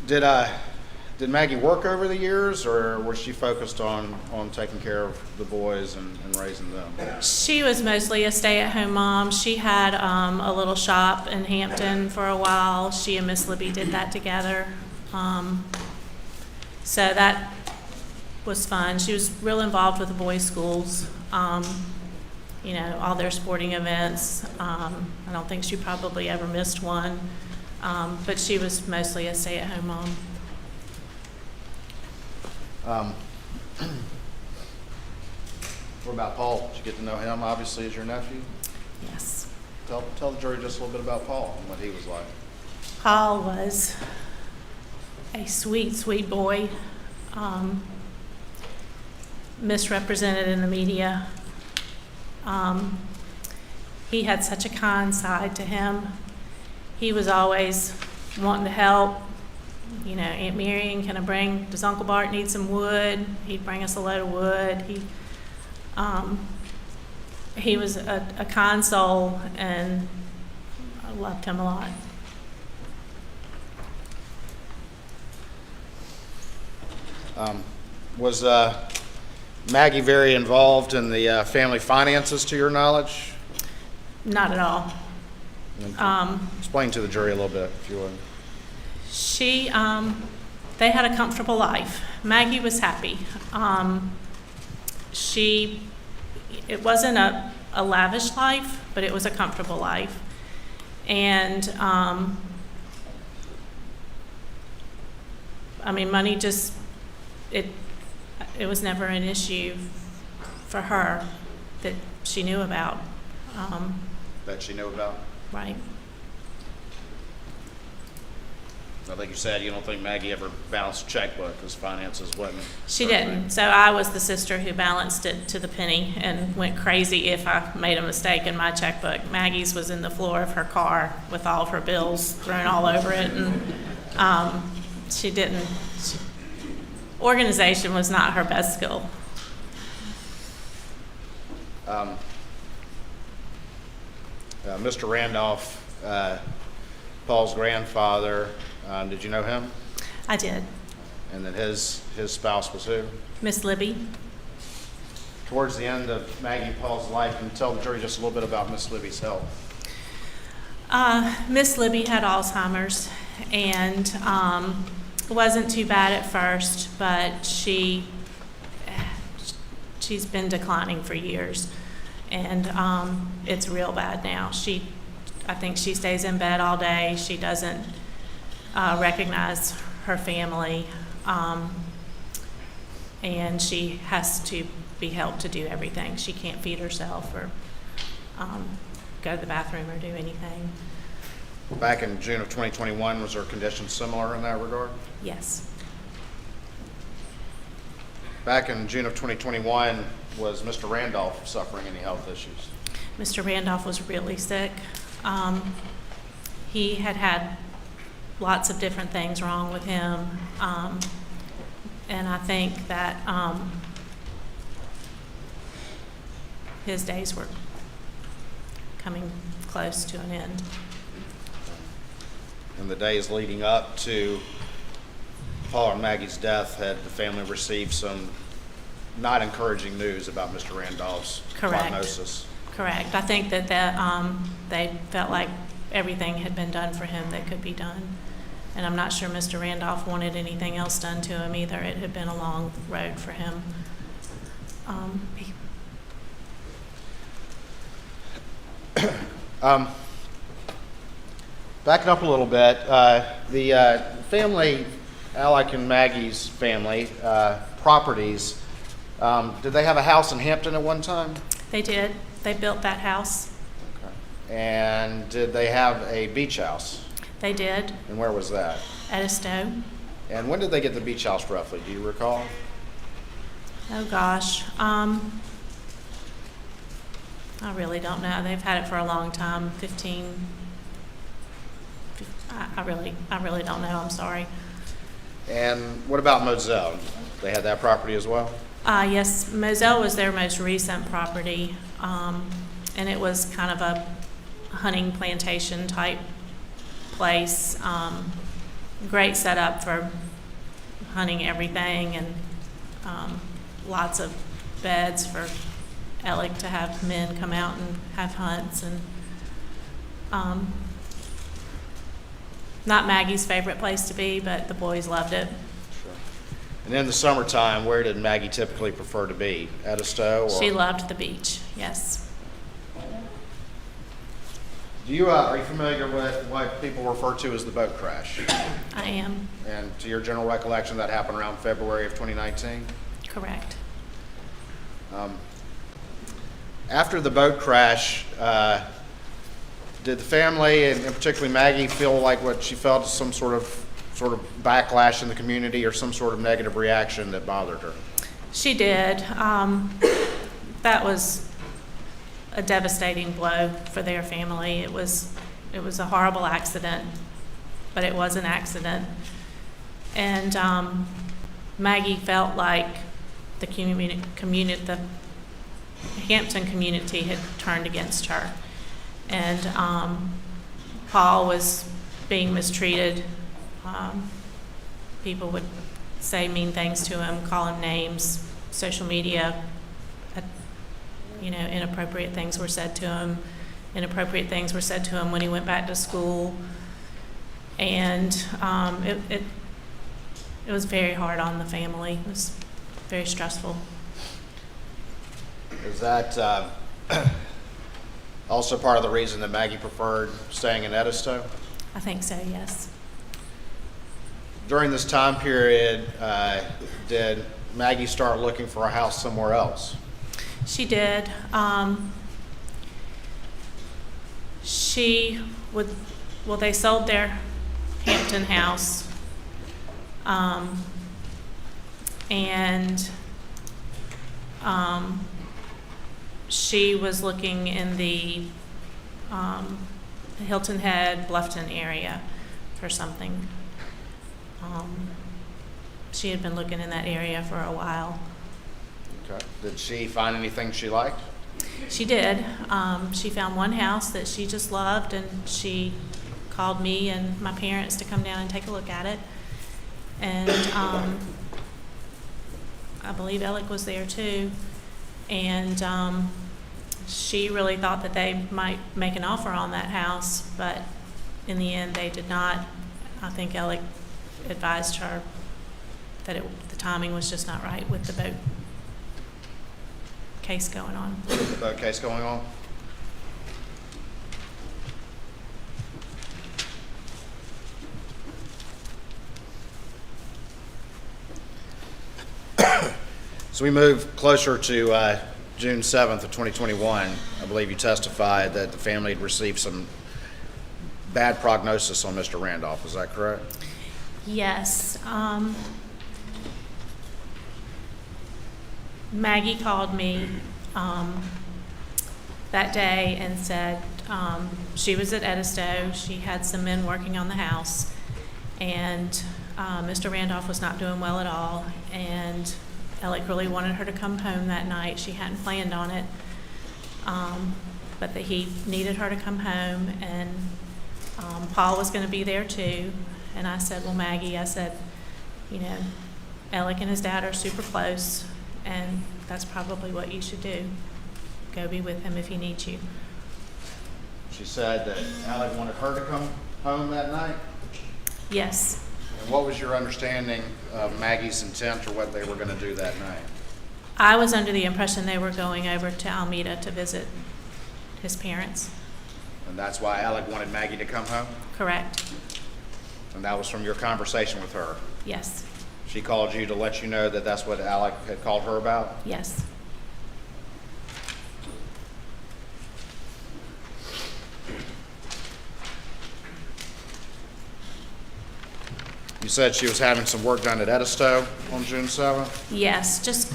Did Maggie work over the years, or was she focused on taking care of the boys and raising them? She was mostly a stay-at-home mom. She had a little shop in Hampton for a while. She and Miss Libby did that together. So that was fun. She was real involved with the boys' schools, all their sporting events. I don't think she probably ever missed one, but she was mostly a stay-at-home mom. What about Paul? Did you get to know him, obviously, as your nephew? Yes. Tell the jury just a little bit about Paul and what he was like. Paul was a sweet, sweet boy, misrepresented in the media. He had such a kind side to him. He was always wanting to help. Aunt Marion, does Uncle Bart need some wood? He'd bring us a load of wood. He was a kind soul, and I loved him a lot. Maggie very involved in the family finances, to your knowledge? Not at all. Explain to the jury a little bit, if you would. They had a comfortable life. Maggie was happy. It wasn't a lavish life, but it was a comfortable life. And, money just, it was never an issue for her that she knew about. That she knew about? Right. I think you said you don't think Maggie ever balanced a checkbook because finances wasn't. She didn't. So I was the sister who balanced it to the penny and went crazy if I made a mistake in my checkbook. Maggie's was in the floor of her car with all of her bills thrown all over it, and she didn't. Organization was not her best skill. Mr. Randolph, Paul's grandfather, did you know him? I did. And then his spouse was who? Miss Libby. Towards the end of Maggie and Paul's life, can you tell the jury just a little bit about Miss Libby's health? Miss Libby had Alzheimer's, and it wasn't too bad at first, but she's been declining for years, and it's real bad now. I think she stays in bed all day. She doesn't recognize her family, and she has to be helped to do everything. She can't feed herself or go to the bathroom or do anything. Back in June of 2021, was her condition similar in that regard? Yes. Back in June of 2021, was Mr. Randolph suffering any health issues? Mr. Randolph was really sick. He had lots of different things wrong with him, and I think that his days were coming close to an end. In the days leading up to Paul and Maggie's death, had the family received some not encouraging news about Mr. Randolph's prognosis? Correct. I think that they felt like everything had been done for him that could be done. And I'm not sure Mr. Randolph wanted anything else done to him either. It had been a long road for him. Backing up a little bit, the family, Alec and Maggie's family, properties, did they have a house in Hampton at one time? They did. They built that house. Okay. And did they have a beach house? They did. And where was that? At Stowe. And when did they get the beach house roughly? Do you recall? Oh gosh. I really don't know. They've had it for a long time, 15. I really don't know. I'm sorry. And what about Moselle? They had that property as well? Yes, Moselle was their most recent property, and it was kind of a hunting plantation type place. Great setup for hunting everything, and lots of beds for Alec to have men come out and have hunts, and not Maggie's favorite place to be, but the boys loved it. Sure. And in the summertime, where did Maggie typically prefer to be? At a Stowe? Or? She loved the beach, yes. Do you, are you familiar with what people refer to as the boat crash? I am. And to your general recollection, that happened around February of 2019? Correct. After the boat crash, did the family, and particularly Maggie, feel like what she felt some sort of backlash in the community or some sort of negative reaction that bothered her? She did. That was a devastating blow for their family. It was a horrible accident, but it was an accident. And Maggie felt like the Hampton community had turned against her. And Paul was being mistreated. People would say mean things to him, call him names, social media, inappropriate things were said to him. Inappropriate things were said to him when he went back to school. And it was very hard on the family. It was very stressful. Is that also part of the reason that Maggie preferred staying in Edisto? I think so, yes. During this time period, did Maggie start looking for a house somewhere else? She did. They sold their Hampton house. She was looking in the Hilton Head, Bluffton area for something. She had been looking in that area for a while. Okay. Did she find anything she liked? She did. She found one house that she just loved, and she called me and my parents to come down and take a look at it. And I believe Alec was there too. And she really thought that they might make an offer on that house, but in the end they did not. I think Alec advised her that the timing was just not right with the boat case going on. The boat case going on? So we move closer to June 7th of 2021. I believe you testified that the family had received some bad prognosis on Mr. Randolph. Is that correct? Yes. Maggie called me that day and said she was at Edisto. She had some men working on the house, and Mr. Randolph was not doing well at all, and Alec really wanted her to come home that night. She hadn't planned on it, but that he needed her to come home, and Paul was going to be there too. And I said, well, Maggie, I said, Alec and his dad are super close, and that's probably what you should do. Go be with him if he needs you. She said that Alec wanted her to come home that night? Yes. And what was your understanding of Maggie's intent or what they were going to do that night? I was under the impression they were going over to Alameda to visit his parents. And that's why Alec wanted Maggie to come home? Correct. And that was from your conversation with her? Yes. She called you to let you know that that's what Alec had called her about? Yes. You said she was having some work done at Edisto on June 7th? Yes, just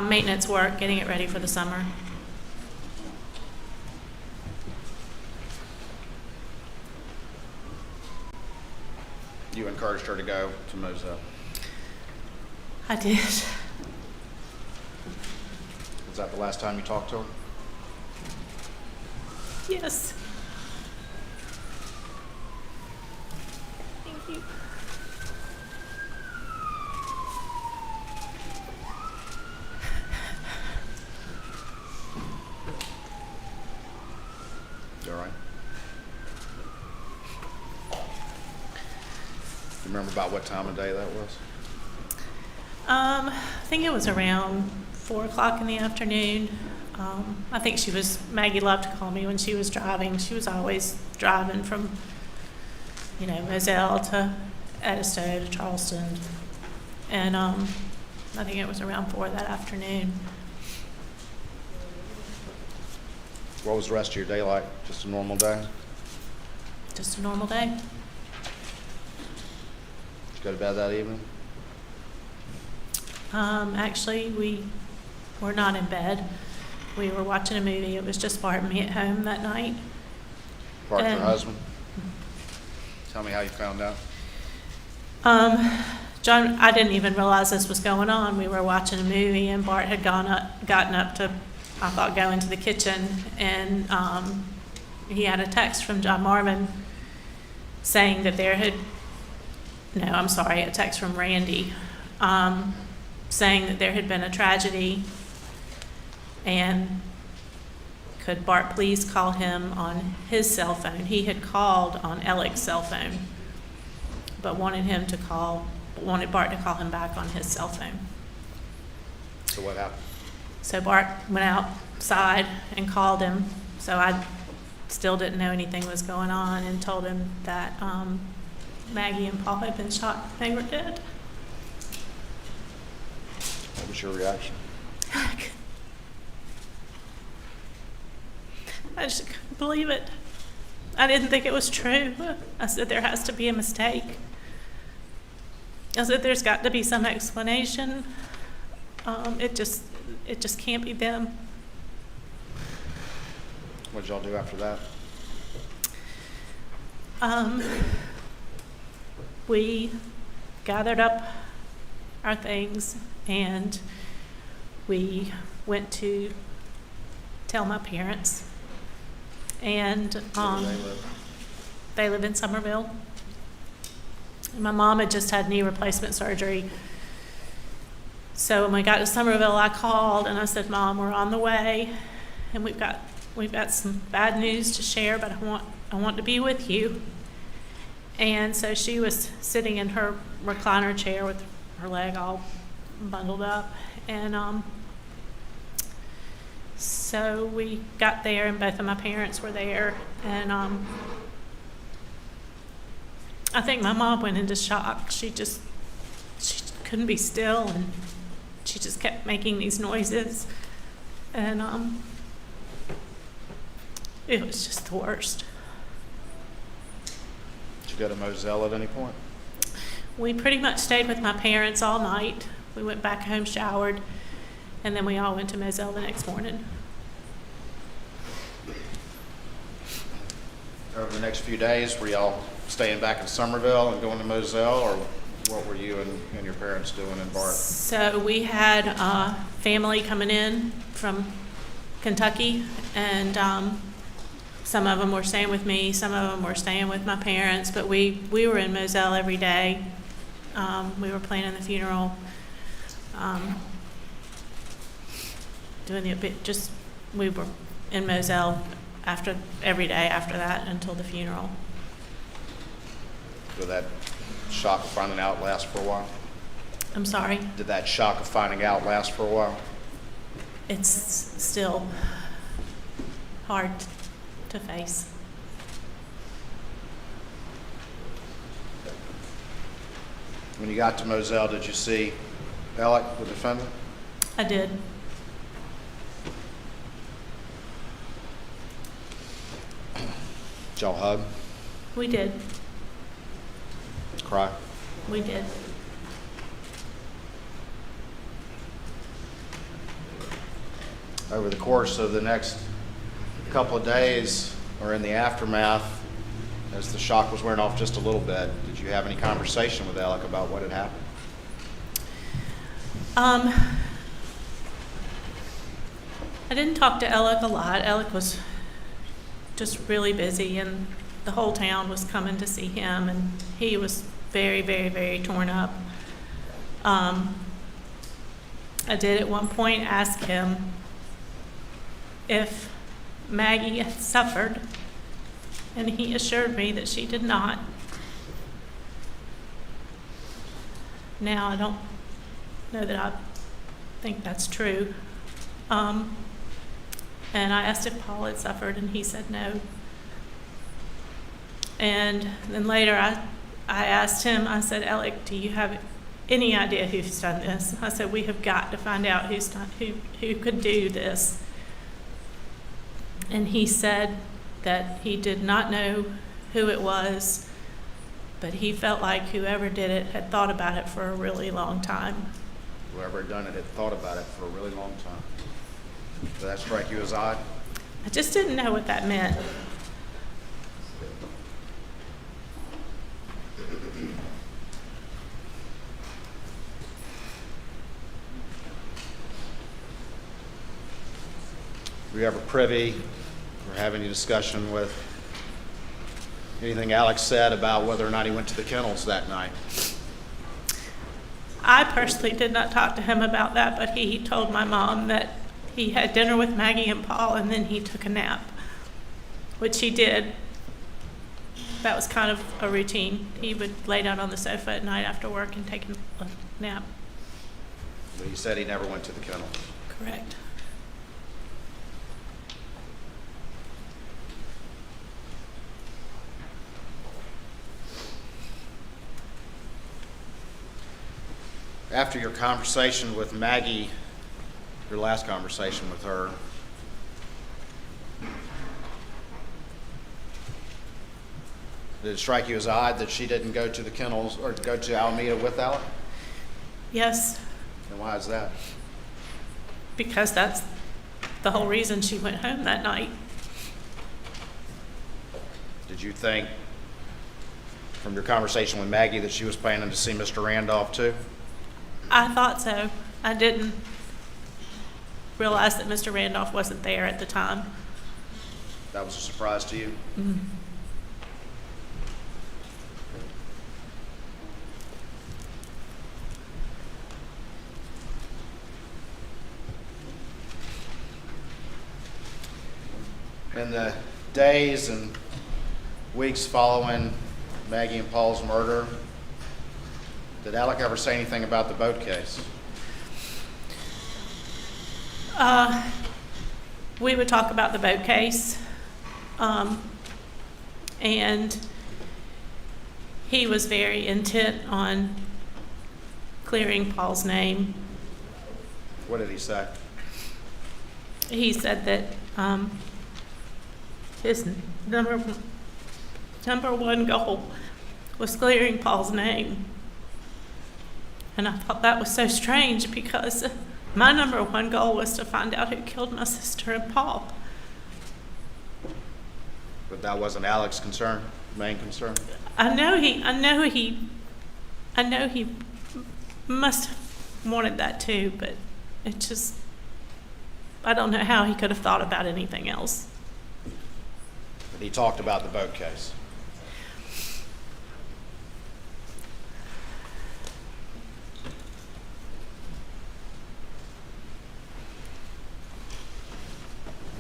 maintenance work, getting it ready for the summer. You encouraged her to go to Moselle? I did. Was that the last time you talked to her? Yes. Thank you. You all right? You remember about what time of day that was? I think it was around 4 o'clock in the afternoon. I think Maggie loved to call me when she was driving. She was always driving from, Moselle to Edisto to Charleston. And I think it was around 4 that afternoon. What was the rest of your day like? Just a normal day? Just a normal day. Did you go to bed that evening? Actually, we were not in bed. We were watching a movie. It was just Bart and me at home that night. Bart, your husband? Tell me how you found out. John, I didn't even realize this was going on. We were watching a movie, and Bart had gotten up to, I thought, go into the kitchen, and he had a text from John Marvin saying that a text from Randy, saying that there had been a tragedy, and could Bart please call him on his cell phone. He had called on Alex's cell phone, but wanted Bart to call him back on his cell phone. So what happened? So Bart went outside and called him. So I still didn't know anything was going on, and told him that Maggie and Paul had been shot. They were dead. What was your reaction? I just couldn't believe it. I didn't think it was true. I said, there has to be a mistake. I said, there's got to be some explanation. It just can't be them. What did y'all do after that? We gathered up our things, and we went to tell my parents. And Where do they live? they live in Somerville. And my mom had just had knee replacement surgery. So when we got to Somerville, I called and I said, Mom, we're on the way, and we've got some bad news to share, but I want to be with you. And so she was sitting in her recliner chair with her leg all bundled up, and so we got there, and both of my parents were there, and I think my mom went into shock. She couldn't be still, and she just kept making these noises, and it was just the worst. Did you go to Moselle at any point? We pretty much stayed with my parents all night. We went back home, showered, and then we all went to Moselle the next morning. Over the next few days, were y'all staying back in Somerville and going to Moselle, or what were you and your parents doing in Bart? So we had family coming in from Kentucky, and some of them were staying with me, some of them were staying with my parents, but we were in Moselle every day. We were planning the funeral, we were in Moselle every day after that until the funeral. Did that shock of finding out last for a while? I'm sorry? Did that shock of finding out last for a while? It's still hard to face. When you got to Moselle, did you see Alex, the defendant? I did. Did y'all hug? We did. Cry? We did. Over the course of the next couple of days, or in the aftermath, as the shock was wearing off just a little bit, did you have any conversation with Alec about what had happened? I didn't talk to Alec a lot. Alec was just really busy, and the whole town was coming to see him, and he was very, very, very torn up. I did at one point ask him if Maggie had suffered, and he assured me that she did not. Now, I don't know that I think that's true. And I asked if Paul had suffered, and he said no. And then later I asked him, I said, Alec, do you have any idea who's done this? I said, we have got to find out who could do this. And he said that he did not know who it was, but he felt like whoever did it had thought about it for a really long time. Whoever had done it had thought about it for a really long time. Did that strike you as odd? I just didn't know what that meant. Were you ever privy or have any discussion with anything Alex said about whether or not he went to the kennels that night? I personally did not talk to him about that, but he told my mom that he had dinner with Maggie and Paul and then he took a nap, which he did. That was kind of a routine. He would lay down on the sofa at night after work and take a nap. But he said he never went to the kennel. Correct. After your conversation with Maggie, your last conversation with her, did it strike you as odd that she didn't go to the kennels or go to Alameda with Alec? Yes, And why is that? because that's the whole reason she went home that night. Did you think from your conversation with Maggie that she was planning to see Mr. Randolph too? I thought so. I didn't realize that Mr. Randolph wasn't there at the time. That was a surprise to you? Mhm. In the days and weeks following Maggie and Paul's murder, did Alec ever say anything about the boat case? We would talk about the boat case, and he was very intent on clearing Paul's name. What did he say? He said that his number one goal was clearing Paul's name. And I thought that was so strange because my number one goal was to find out who killed my sister and Paul. But that wasn't Alec's concern, main concern? I know he must have wanted that too, but it just, I don't know how he could have thought about anything else. But he talked about the boat case.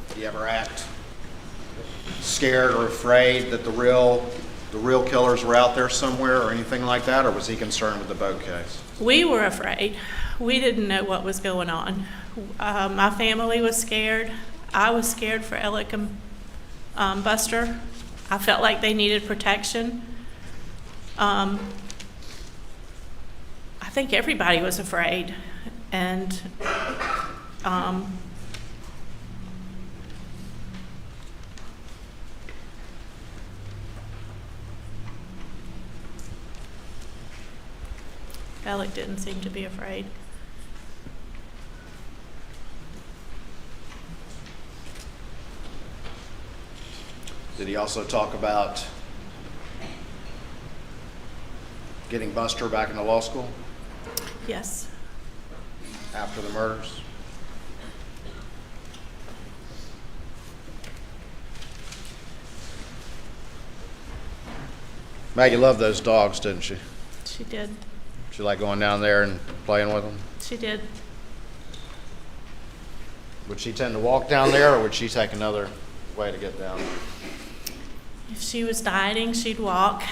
Did he ever act scared or afraid that the real killers were out there somewhere or anything like that, or was he concerned with the boat case? We were afraid. We didn't know what was going on. My family was scared. I was scared for Alec and Buster. I felt like they needed protection. I think everybody was afraid. And Alec didn't seem to be afraid. Did he also talk about getting Buster back into law school Yes. after the murders? Maggie loved those dogs, didn't she? She did. She liked going down there and playing with them? She did. Would she tend to walk down there, or would she take another way to get down? If she was dieting, she'd walk.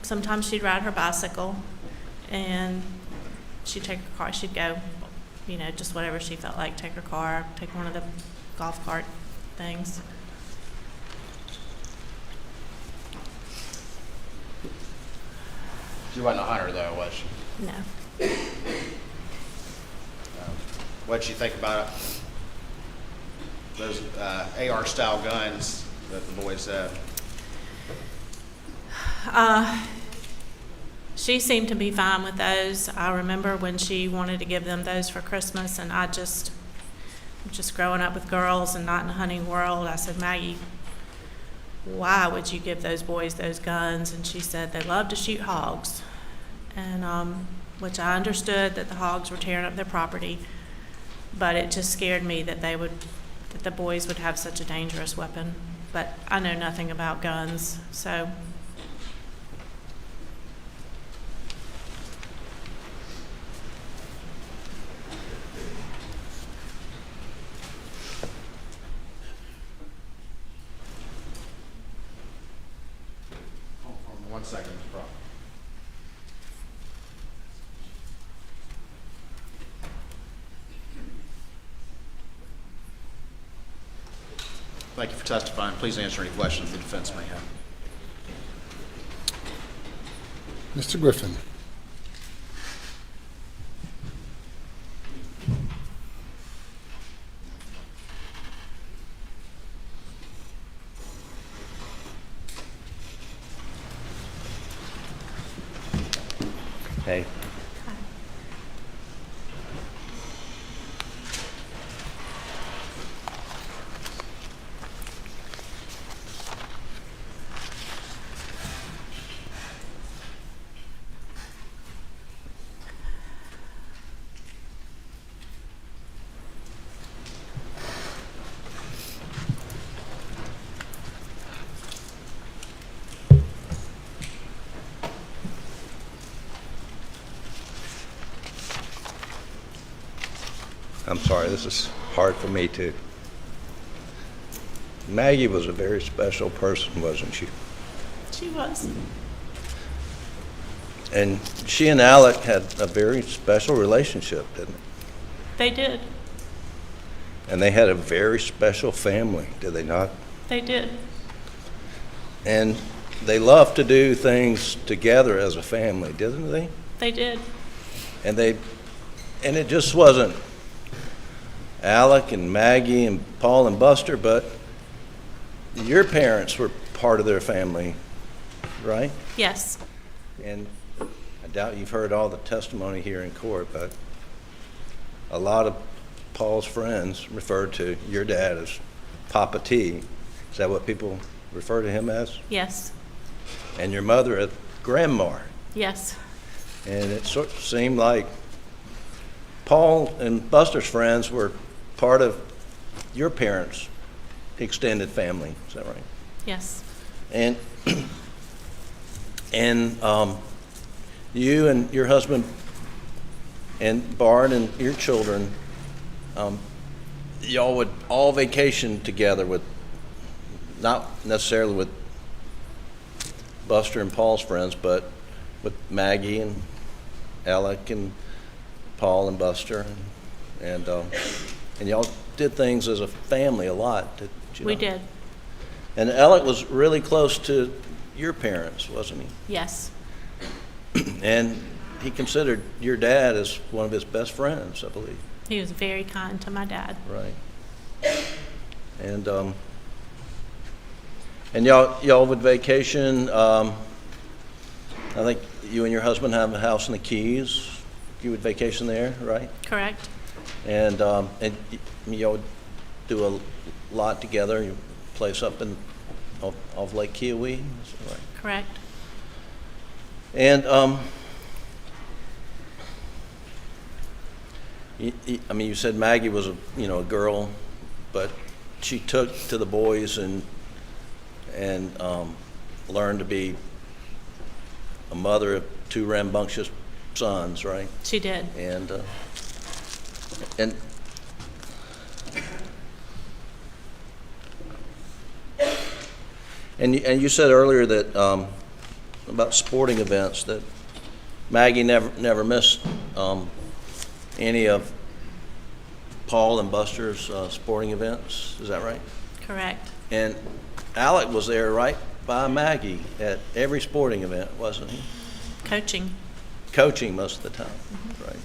Sometimes she'd ride her bicycle, and she'd take her car. She'd go, just whatever she felt like. Take her car, take one of the golf cart things. She wasn't a hunter, though, was she? No. What'd she think about those AR-style guns that the boys had? She seemed to be fine with those. I remember when she wanted to give them those for Christmas, and I just growing up with girls and not in the hunting world, I said, Maggie, why would you give those boys those guns? And she said they love to shoot hogs, and which I understood that the hogs were tearing up their property, but it just scared me that that the boys would have such a dangerous weapon. But I know nothing about guns, so. 1 second, Mr. Brown. Thank you for testifying. Please answer any questions the defense may have. Mr. Griffin. Hey. I'm sorry, this is hard for me too. Maggie was a very special person, wasn't she? She was. And she and Alec had a very special relationship, didn't they? They did. And they had a very special family, did they not? They did. And they loved to do things together as a family, didn't they? They did. And it just wasn't Alec and Maggie and Paul and Buster, but your parents were part of their family, right? Yes. And I doubt you've heard all the testimony here in court, but a lot of Paul's friends referred to your dad as Papa T. Is that what people refer to him as? Yes. And your mother as Grandma. Yes. And it sort of seemed like Paul and Buster's friends were part of your parents' extended family. Is that right? Yes. And you and your husband and Bart and your children, y'all would all vacation together with, not necessarily with Buster and Paul's friends, but with Maggie and Alec and Paul and Buster, and y'all did things as a family a lot. Did you We know? did. And Alec was really close to your parents, wasn't he? Yes. And he considered your dad as one of his best friends, I believe. He was very kind to my dad. Right. And y'all would vacation. I think you and your husband have a house in the Keys. You would vacation there, right? Correct. And y'all would do a lot together. Your place up in off Lake Kiowee, is that right? Correct. And you said Maggie was a girl, but she took to the boys and learned to be a mother of 2 rambunctious sons, right? She did. And you said earlier that about sporting events that Maggie never missed any of Paul and Buster's sporting events. Is that right? Correct. And Alec was there right by Maggie at every sporting event, wasn't he? Coaching. Coaching most of the time, right?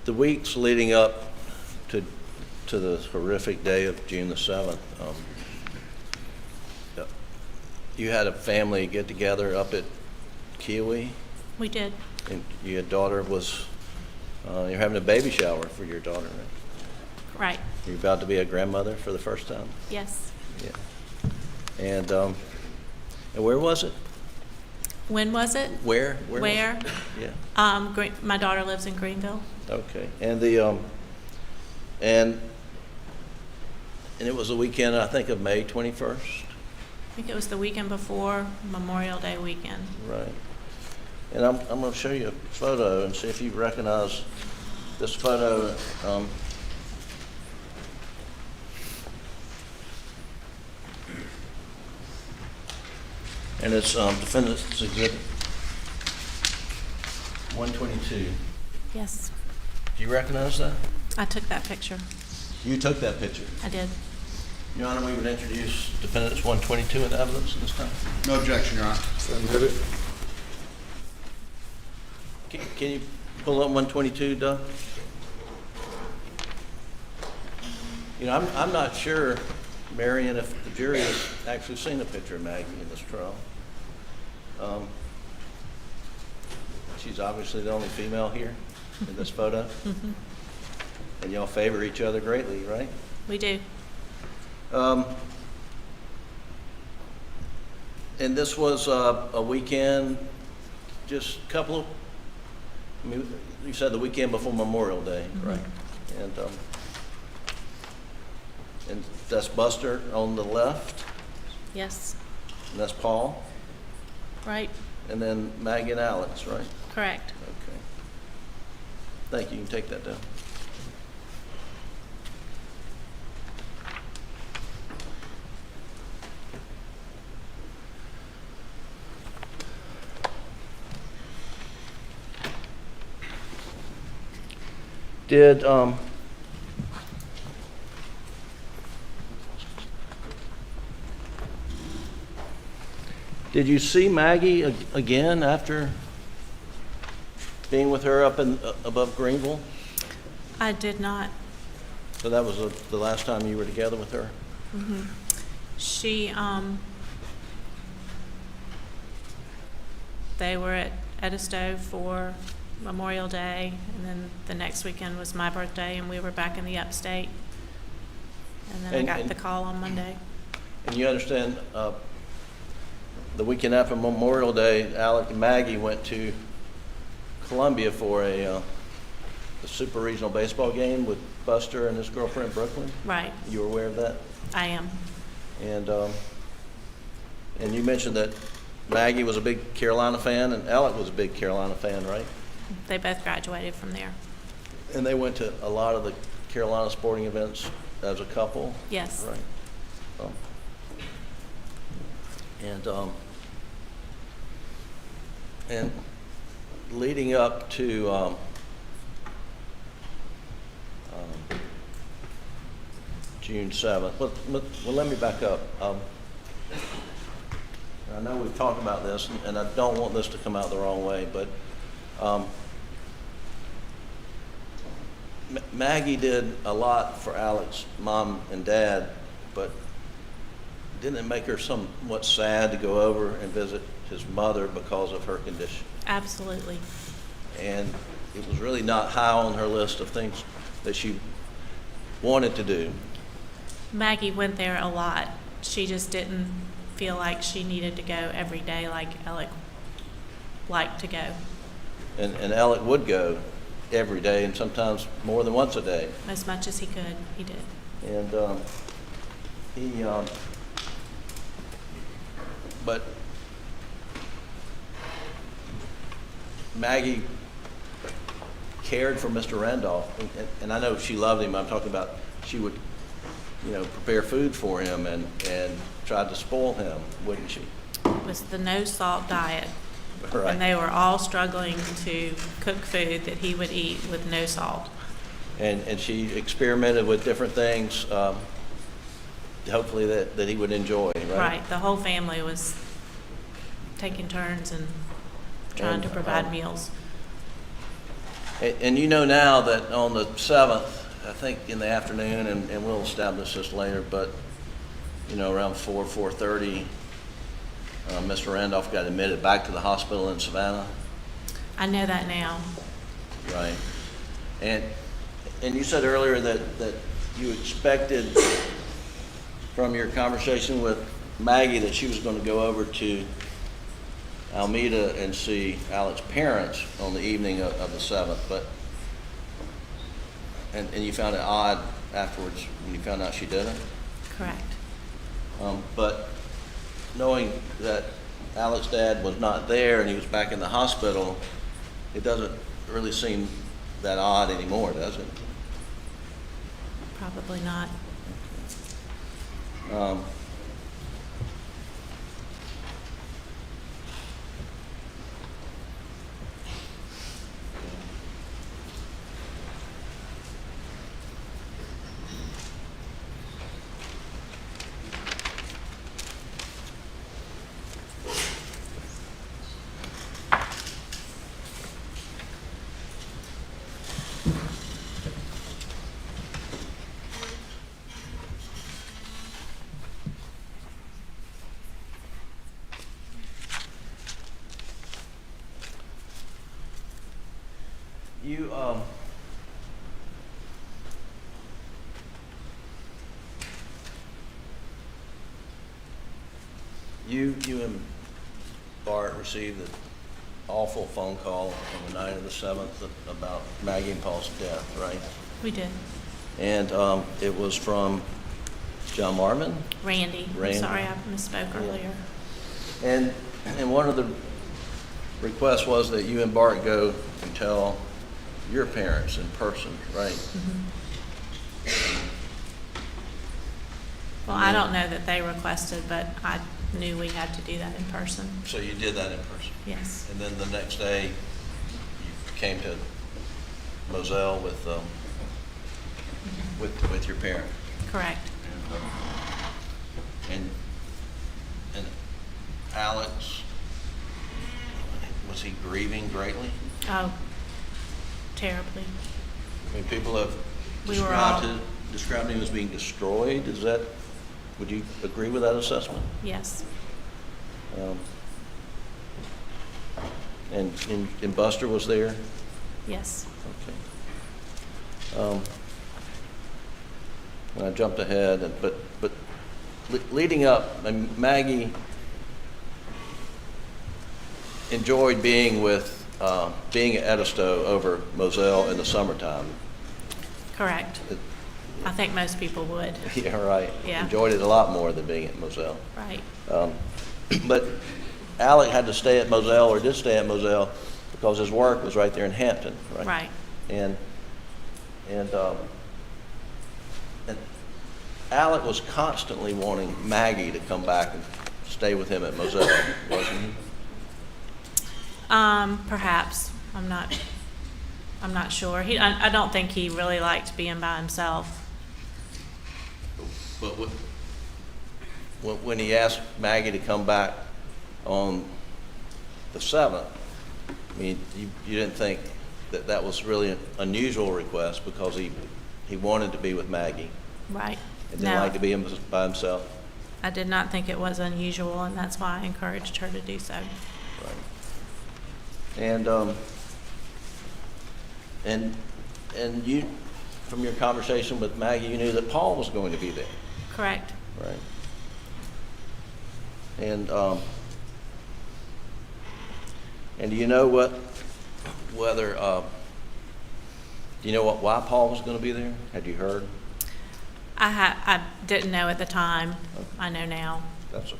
The weeks leading up to the horrific day of June the 7th, you had a family get together up at Kiowee, We did. and your daughter was you're having a baby shower for your daughter, right? Right, You're about to be a grandmother for the first time? yes. Yeah. And where was it? When was it? Where? Was Where? it? Yeah. My daughter lives in Greenville. Okay. And and it was the weekend, I think, of May 21st? I think it was the weekend before Memorial Day weekend. Right. And I'm going to show you a photo and see if you recognize this photo. And it's Defendant's Exhibit 122. Yes, Do you recognize that? I took that picture. You took that picture. I did. Your Honor, we would introduce Defendant's 122 into evidence at this time. No objection, Your Honor. Submit it. Can you pull up 122, Doug? You know, I'm not sure, Marion, if the jury has actually seen a picture of Maggie in this trial. She's obviously the only female here in this photo. Mm-hmm. And y'all favor each other greatly, right? We do. And this was a weekend, just a couple of, I mean, you said the weekend before Memorial Day, Mm-hmm. right? And that's Buster on the left, Yes, and that's Paul, right, and then Maggie and Alex, right? correct. Okay. Thank you. You can take that down. Did you see Maggie again after being with her up in above Greenville? I did not. So that was the last time you were together with her? Mm-hmm. She, they were at Edisto for Memorial Day, and then the next weekend was my birthday, and we were back in the upstate. And then I got the call on Monday. And you understand, the weekend after Memorial Day, Alec and Maggie went to Columbia for a super regional baseball game with Buster and his girlfriend Brooklyn. Right. You were aware of that? I am. And you mentioned that Maggie was a big Carolina fan and Alec was a big Carolina fan, right? They both graduated from there. And they went to a lot of the Carolina sporting events as a couple? Yes. Right. And leading up to June 7th, well, let me back up. I know we've talked about this, and I don't want this to come out the wrong way, but Maggie did a lot for Alex's mom and dad, but didn't it make her somewhat sad to go over and visit his mother because of her condition? Absolutely. And it was really not high on her list of things that she wanted to do. Maggie went there a lot. She just didn't feel like she needed to go every day like Alec liked to go. And Alec would go every day and sometimes more than once a day. As much as he could, he did. And but Maggie cared for Mr. Randolph, and I know she loved him. I'm talking about she would, prepare food for him and tried to spoil him, wouldn't she? It was the no salt diet. Right. And they were all struggling to cook food that he would eat with no salt. And she experimented with different things, hopefully that he would enjoy, right? Right. The whole family was taking turns and trying to provide meals. And you know now that on the 7th, I think in the afternoon, and we'll establish this later, but, around 4:30, Mr. Randolph got admitted back to the hospital in Savannah. I know that now. Right. And you said earlier that you expected from your conversation with Maggie that she was going to go over to Alameda and see Alex's parents on the evening of the 7th, but and you found it odd afterwards when you found out she didn't? Correct. But knowing that Alex's dad was not there and he was back in the hospital, it doesn't really seem that odd anymore, does it? Probably not. You and Bart received an awful phone call on the night of the 7th about Maggie and Paul's death, right? We did. And it was from John Marmon? Randy. Randy. I'm sorry, I misspoke earlier. And one of the requests was that you and Bart go and tell your parents in person, right? Mm-hmm. Well, I don't know that they requested, but I knew we had to do that in person. So you did that in person? Yes. And then the next day, you came to Moselle with your parent? Correct. And Alex, was he grieving greatly? Oh, terribly. I mean, people have We were all- described him as being destroyed. Would you agree with that assessment? Yes. And Buster was there? Yes. Okay. And I jumped ahead, but leading up, Maggie enjoyed being at Edisto over Moselle in the summertime. Correct. I think most people would. Yeah, right. Yeah. Enjoyed it a lot more than being at Moselle. Right. But Alec had to stay at Moselle, or did stay at Moselle, because his work was right there in Hampton, right? Right. And Alec was constantly wanting Maggie to come back and stay with him at Moselle, wasn't he? Perhaps. I'm not sure. I don't think he really liked being by himself. But when he asked Maggie to come back on the 7th, I mean, you didn't think that was really an unusual request, because he wanted to be with Maggie. Right. And didn't like to be by himself. I did not think it was unusual, and that's why I encouraged her to do so. Right. And you, from your conversation with Maggie, you knew that Paul was going to be there. Correct. Right. And do you know why Paul was going to be there? Had you heard? I didn't know at the time. Okay. I know now. That's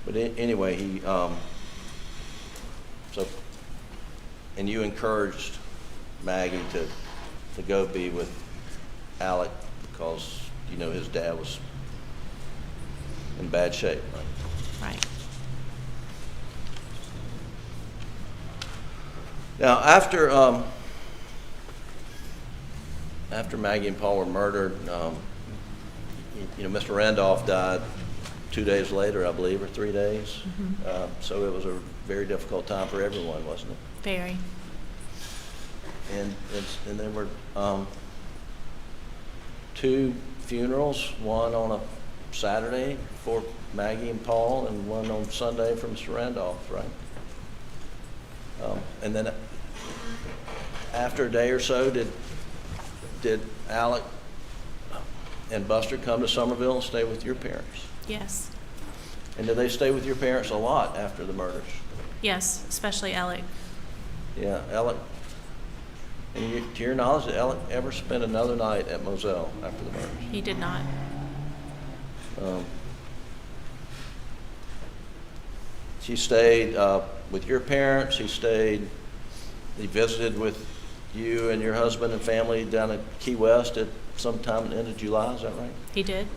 but anyway, he and you encouraged Maggie to go be with Alec, because you know his dad was in bad shape, right? Right. Now, after Maggie and Paul were murdered, Mr. Randolph died 2 days later, I believe, or 3 days. Mm-hmm. So it was a very difficult time for everyone, wasn't it? Very. And there were 2 funerals, one on a Saturday for Maggie and Paul, and one on Sunday for Mr. Randolph, right? And then after a day or so, did Alec and Buster come to Somerville and stay with your parents? Yes. And did they stay with your parents a lot after the murders? Yes, especially Alec. Yeah, Alec. And to your knowledge, did Alec ever spend another night at Moselle after the murders? He did not. She stayed with your parents. He visited with you and your husband and family down at Key West at some time at the end of July. Is that right? He did.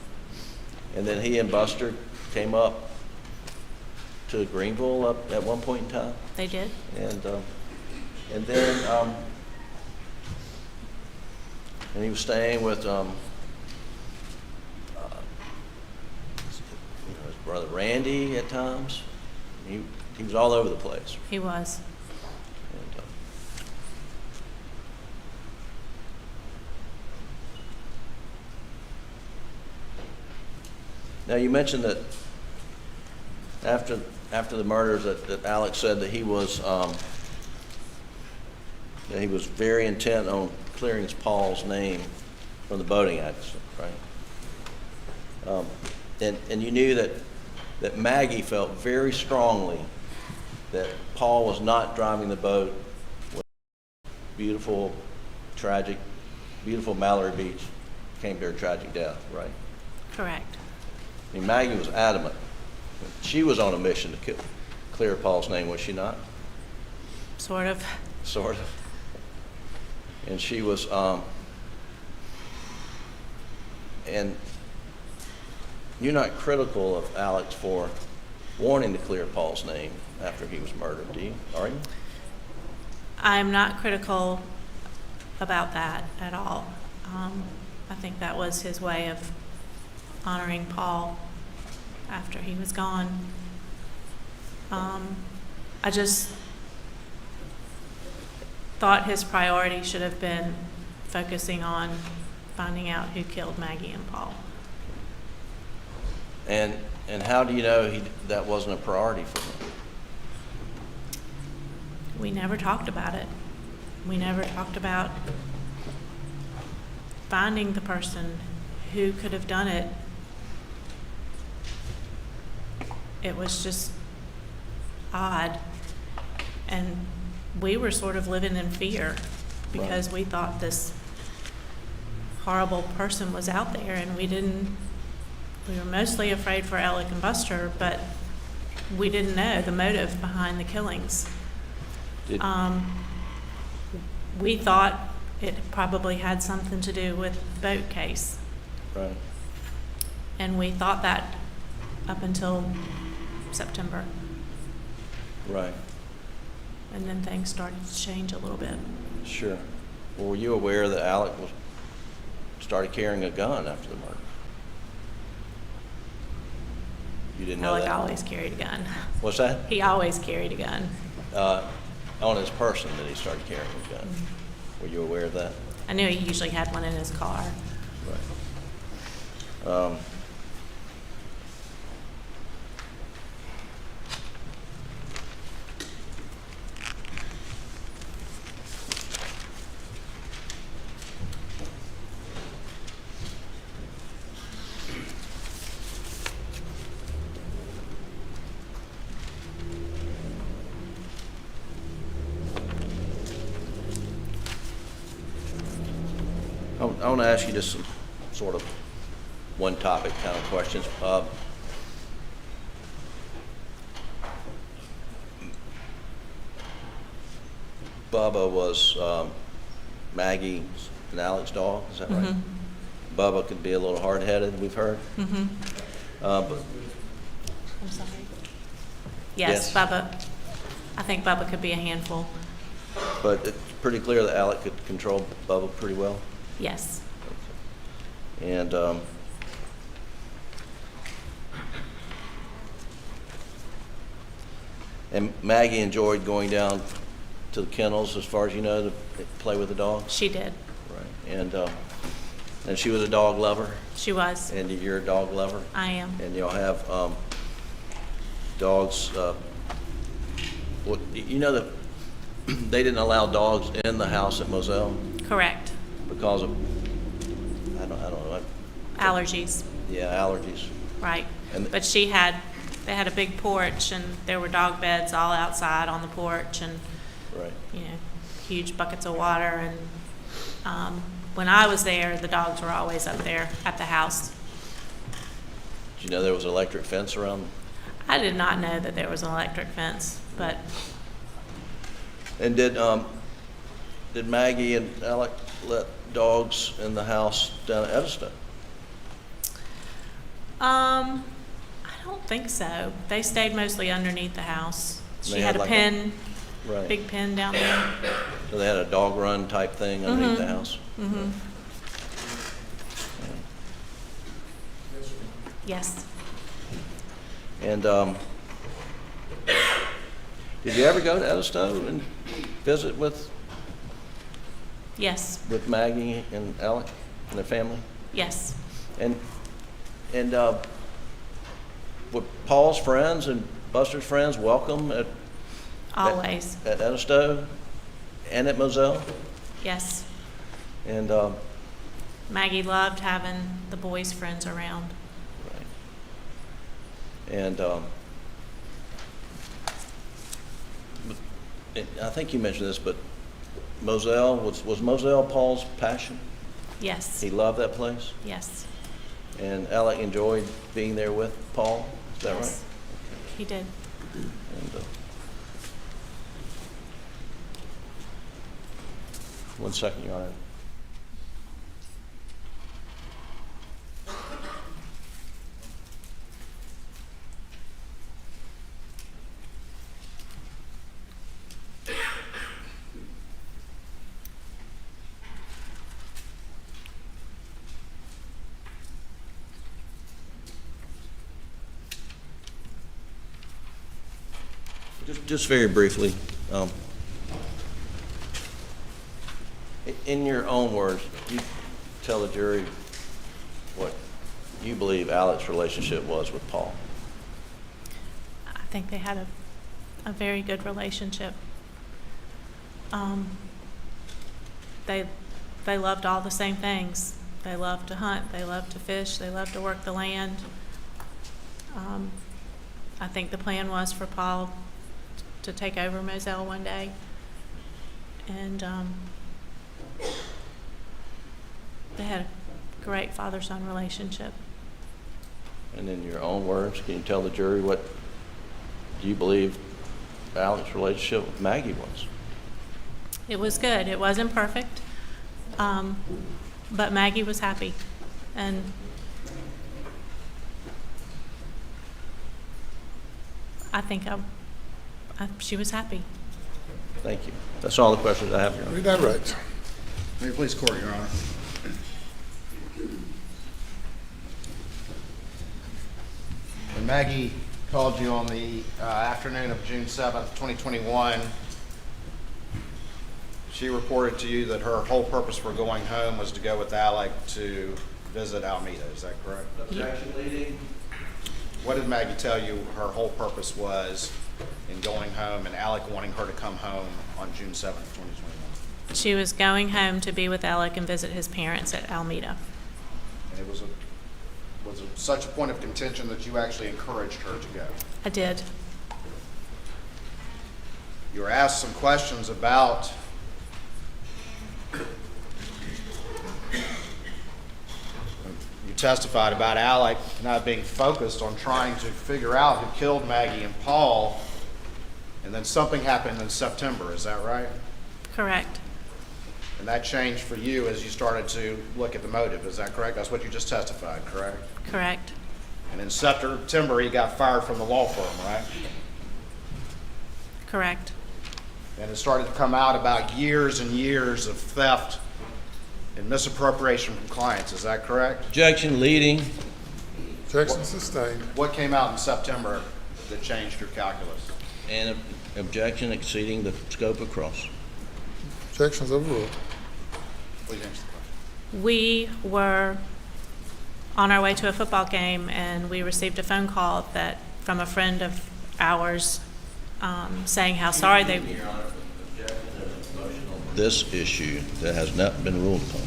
And then he and Buster came up to Greenville up at one point in time. They did. And then and he was staying with his brother Randy at times. He was all over the place. He was. And, now you mentioned that after the murders that Alex said that he was very intent on clearing Paul's name from the boating accident, right? And you knew that Maggie felt very strongly that Paul was not driving the boat when beautiful Mallory Beach came to her tragic death, right? Correct. I mean, Maggie was adamant. She was on a mission to clear Paul's name, was she not? Sort of. Sort of. And she was, and you're not critical of Alex for wanting to clear Paul's name after he was murdered, do you? Are you? I'm not critical about that at all. I think that was his way of honoring Paul after he was gone. I just thought his priority should have been focusing on finding out who killed Maggie and Paul. And how do you know that wasn't a priority for him? We never talked about it. We never talked about finding the person who could have done it. It was just odd. And we were sort of living in fear because we thought this horrible person was out there, and we were mostly afraid for Alec and Buster, but we didn't know the motive behind the killings. We thought it probably had something to do with the boat case. Right. And we thought that up until September. Right. And then things started to change a little bit. Sure. Well, were you aware that Alec started carrying a gun after the murder? You didn't know Alec that? always carried a gun. What's that? He always carried a gun. On his person that he started carrying a gun. Were you aware of that? I knew he usually had one in his car. Right. I want to ask you just some sort of one topic kind of questions. Bubba was Maggie and Alex's dog, is that right? Bubba could be a little hard-headed, we've heard. But I'm sorry. Yes, Yes. Bubba. I think Bubba could be a handful. But it's pretty clear that Alec could control Bubba pretty well. Yes. And Maggie enjoyed going down to the kennels, as far as you know, to play with the dogs? She did. Right. And she was a dog lover? She was. And you're a dog lover? I am. And y'all have dogs, you know that they didn't allow dogs in the house at Moselle Correct. because of, I don't know, Allergies, yeah, allergies. right. And- But they had a big porch, and there were dog beds all outside on the porch, and, Right. you know, huge buckets of water. And when I was there, the dogs were always up there at the house. Did you know there was an electric fence around? I did not know that there was an electric fence, but And did Maggie and Alec let dogs in the house down at Edisto? I don't think so. They stayed mostly underneath the house. She They had had a like pen, Right. big pen down there. So they had a dog run type thing underneath the house? Mm-hmm. Yes. And did you ever go to Edisto and visit with Yes. Maggie and Alec and their family? Yes. And would Paul's friends and Buster's friends welcome at Always. at Edisto and at Moselle? Yes. And Maggie loved having the boys' friends around. and I think you mentioned this, but Moselle was Moselle Paul's passion? Yes. He loved that place, Yes. and Alec enjoyed being there with Paul. Is that Yes. He did. right? And, one second, Your Honor. Just very briefly, in your own words, you tell the jury what you believe Alec's relationship was with Paul. I think they had a very good relationship. They loved all the same things. They loved to hunt, they loved to fish, they loved to work the land. I think the plan was for Paul to take over Moselle one day. And they had a great father-son relationship. And in your own words, can you tell the jury what you believe Alec's relationship with Maggie was? It was good. It wasn't perfect, but Maggie was happy. And I think she was happy. Thank you. That's all the questions I have, Your Honor. Read that right. May it please the court, Your Honor. When Maggie called you on the afternoon of June 7th, 2021, she reported to you that her whole purpose for going home was to go with Alec to visit Alameda. Is that correct? Objection leading. What did Maggie tell you her whole purpose was in going home and Alec wanting her to come home on June 7th, 2021? She was going home to be with Alec and visit his parents at Alameda. And it was such a point of contention that you actually encouraged her to go. I did. You were asked some questions about you testified about Alec not being focused on trying to figure out who killed Maggie and Paul, and then something happened in September. Is that right? Correct. And that changed for you as you started to look at the motive. Is that correct? That's what you just testified, correct? Correct. And in September, he got fired from the law firm, right? Correct. And it started to come out about years and years of theft and misappropriation from clients. Is that correct? Objection leading. Objection sustained. What came out in September that changed your calculus? And objection exceeding the scope of cross. Objections overruled. Please answer the question. We were on our way to a football game, and we received a phone call from a friend of ours saying how sorry they... Your Honor, objection this issue that has not been ruled upon.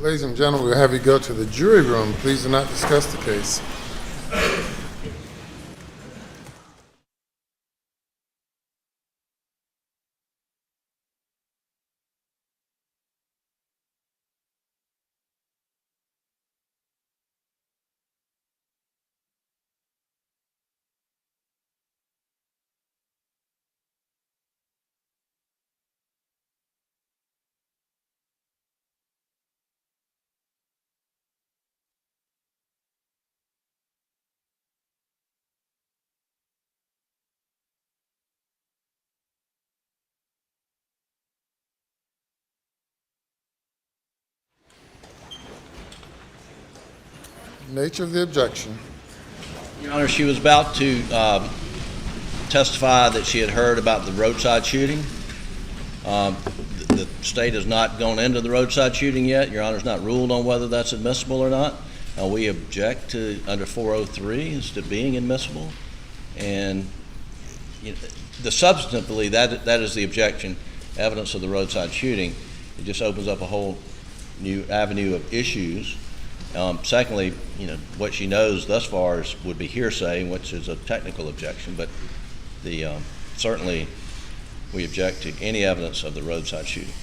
Ladies and gentlemen, we'll have you go to the jury room. Please do not discuss the case. Nature of the objection. Your Honor, she was about to testify that she had heard about the roadside shooting. The state has not gone into the roadside shooting yet. Your Honor's not ruled on whether that's admissible or not. We object to under 403 as to being admissible. And substantively, that is the objection, evidence of the roadside shooting. It just opens up a whole new avenue of issues. Secondly, what she knows thus far would be hearsay, which is a technical objection, but certainly we object to any evidence of the roadside shooting.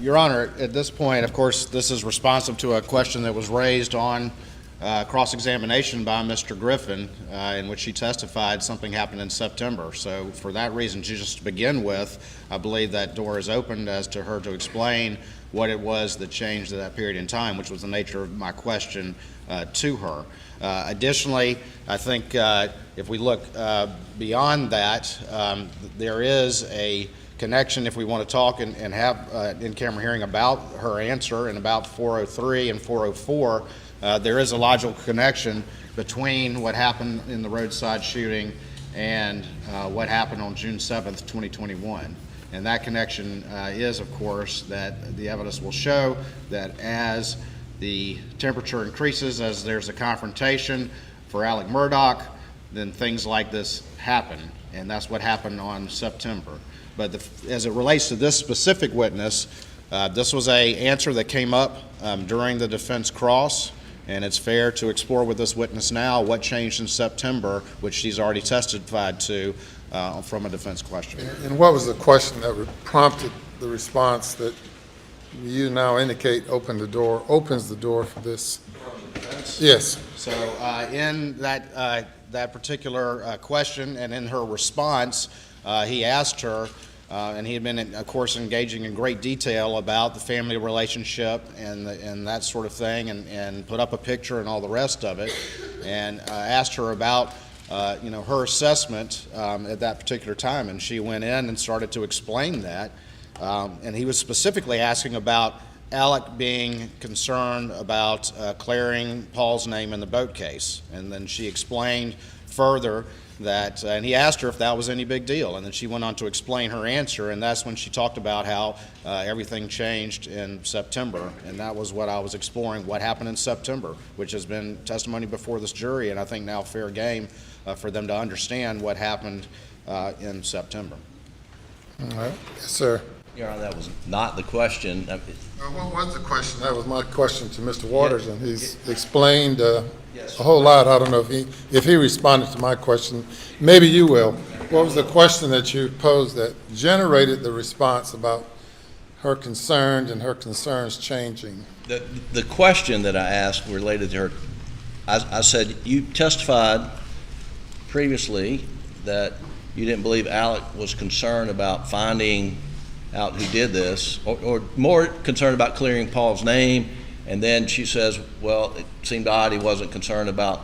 Your Honor, at this point, of course, this is responsive to a question that was raised on cross-examination by Mr. Griffin, in which she testified something happened in September. So for that reason, just to begin with, I believe that door is opened as to her to explain what it was that changed at that period in time, which was the nature of my question to her. Additionally, I think if we look beyond that, there is a connection, if we want to talk and have in-camera hearing about her answer and about 403 and 404, there is a logical connection between what happened in the roadside shooting and what happened on June 7th, 2021. And that connection is, of course, that the evidence will show that as the temperature increases, as there's a confrontation for Alex Murdaugh, then things like this happen. And that's what happened on September. But as it relates to this specific witness, this was an answer that came up during the defense cross, and it's fair to explore with this witness now what changed in September, which she's already testified to from a defense question. And what was the question that prompted the response that you now indicate opens the door for this? Yes. So in that particular question and in her response, he asked her, and he had been, of course, engaging in great detail about the family relationship and that sort of thing, and put up a picture and all the rest of it, and asked her about her assessment at that particular time, and she went in and started to explain that, and he was specifically asking about Alec being concerned about clearing Paul's name in the boat case, and then she explained further that, and he asked her if that was any big deal, and then she went on to explain her answer, and that's when she talked about how everything changed in September, and that was what I was exploring, what happened in September, which has been testimony before this jury, and I think now fair game for them to understand what happened in September. All right. Yes, sir. Your Honor, that was not the question. What was the question? That was my question to Mr. Waters, and he's explained a whole lot. I don't know if he responded to my question. Maybe you will. What was the question that you posed that generated the response about her concern and her concerns changing? The question that I asked related to her, I said, you testified previously that you didn't believe Alec was concerned about finding out who did this, or more concerned about clearing Paul's name, and then she says, well, it seemed odd he wasn't concerned about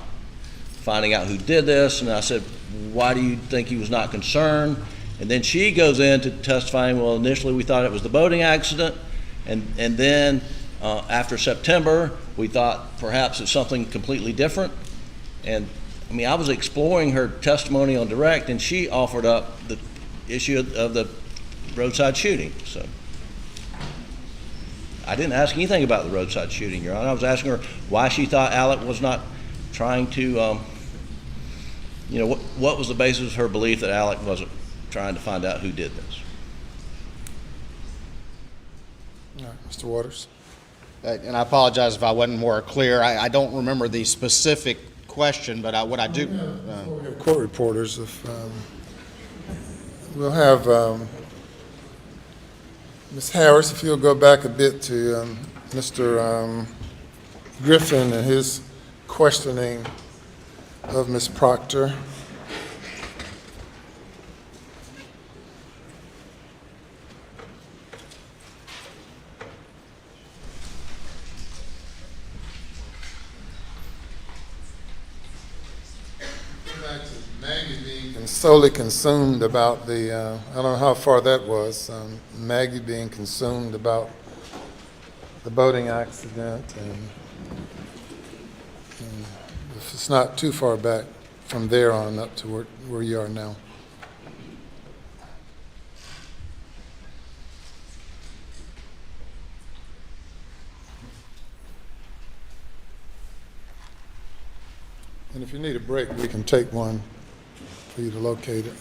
finding out who did this, and I said, why do you think he was not concerned? And then she goes into testifying, well, initially we thought it was the boating accident, and then after September, we thought perhaps it's something completely different. And I mean, I was exploring her testimony on direct, and she offered up the issue of the roadside shooting. So I didn't ask anything about the roadside shooting, Your Honor. I was asking her why she thought Alec was not trying to, what was the basis of her belief that Alec wasn't trying to find out who did this. All right, Mr. Waters. And I apologize if I wasn't more clear. I don't remember the specific question, but what I do. We have court reporters. If we'll have Ms. Harris, if you'll go back a bit to Mr. Griffin and his questioning of Ms. Proctor. Maggie being solely consumed about the, I don't know how far that was, Maggie being consumed about the boating accident, and if it's not too far back from there on up to where you are now. And if you need a break, we can take one for you to locate it.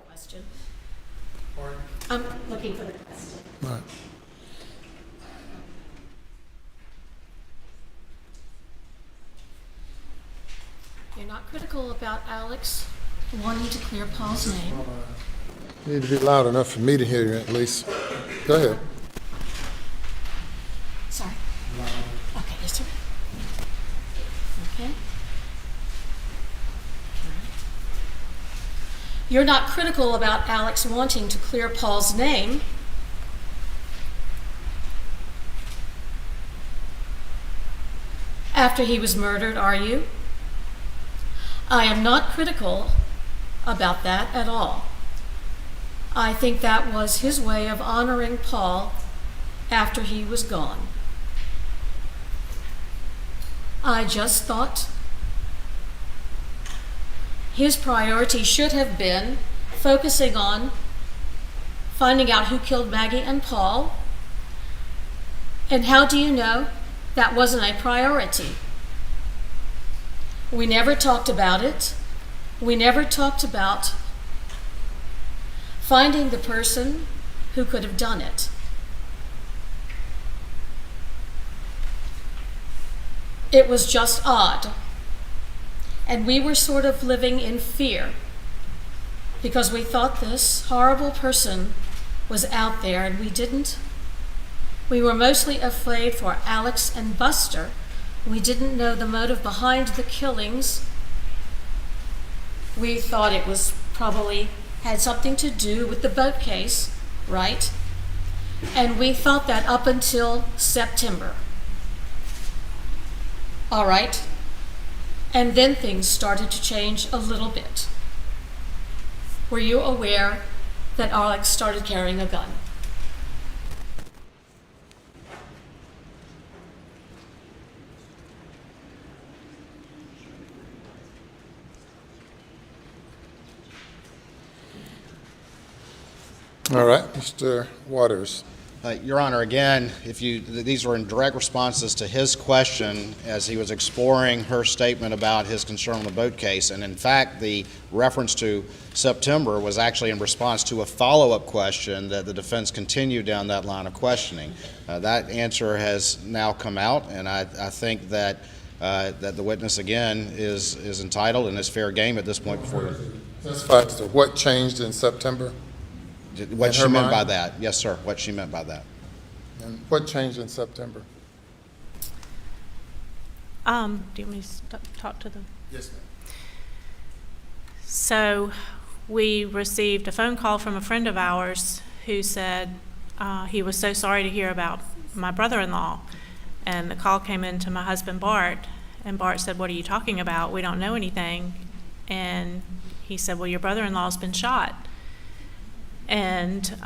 Question. I'm looking for the question. Right. You're not critical about Alex wanting to clear Paul's name. You need to be loud enough for me to hear you at least. Go ahead. Sorry. Okay, yes, sir. Okay. You're not critical about Alex wanting to clear Paul's name. After he was murdered, are you? I am not critical about that at all. I think that was his way of honoring Paul after he was gone. I just thought his priority should have been focusing on finding out who killed Maggie and Paul. And how do you know that wasn't a priority? We never talked about it. We never talked about finding the person who could have done it. It was just odd. And we were sort of living in fear because we thought this horrible person was out there and we didn't. We were mostly afraid for Alex and Buster. We didn't know the motive behind the killings. We thought it was probably had something to do with the boat case, right? And we thought that up until September. All right. And then things started to change a little bit. Were you aware that Alex started carrying a gun? All right, Mr. Waters. Your Honor, again, these were in direct responses to his question as he was exploring her statement about his concern on the boat case. And in fact, the reference to September was actually in response to a follow-up question that the defense continued down that line of questioning. That answer has now come out, and I think that the witness, again, is entitled and is fair game at this point before. Testify as to what changed in September? What she meant by that. Yes, sir, what she meant by that. And what changed in September? Do you want me to talk to them? Yes, ma'am. So we received a phone call from a friend of ours who said he was so sorry to hear about my brother-in-law. And the call came in to my husband, Bart, and Bart said, "What are you talking about? We don't know anything." And he said, "Well, your brother-in-law's been shot." And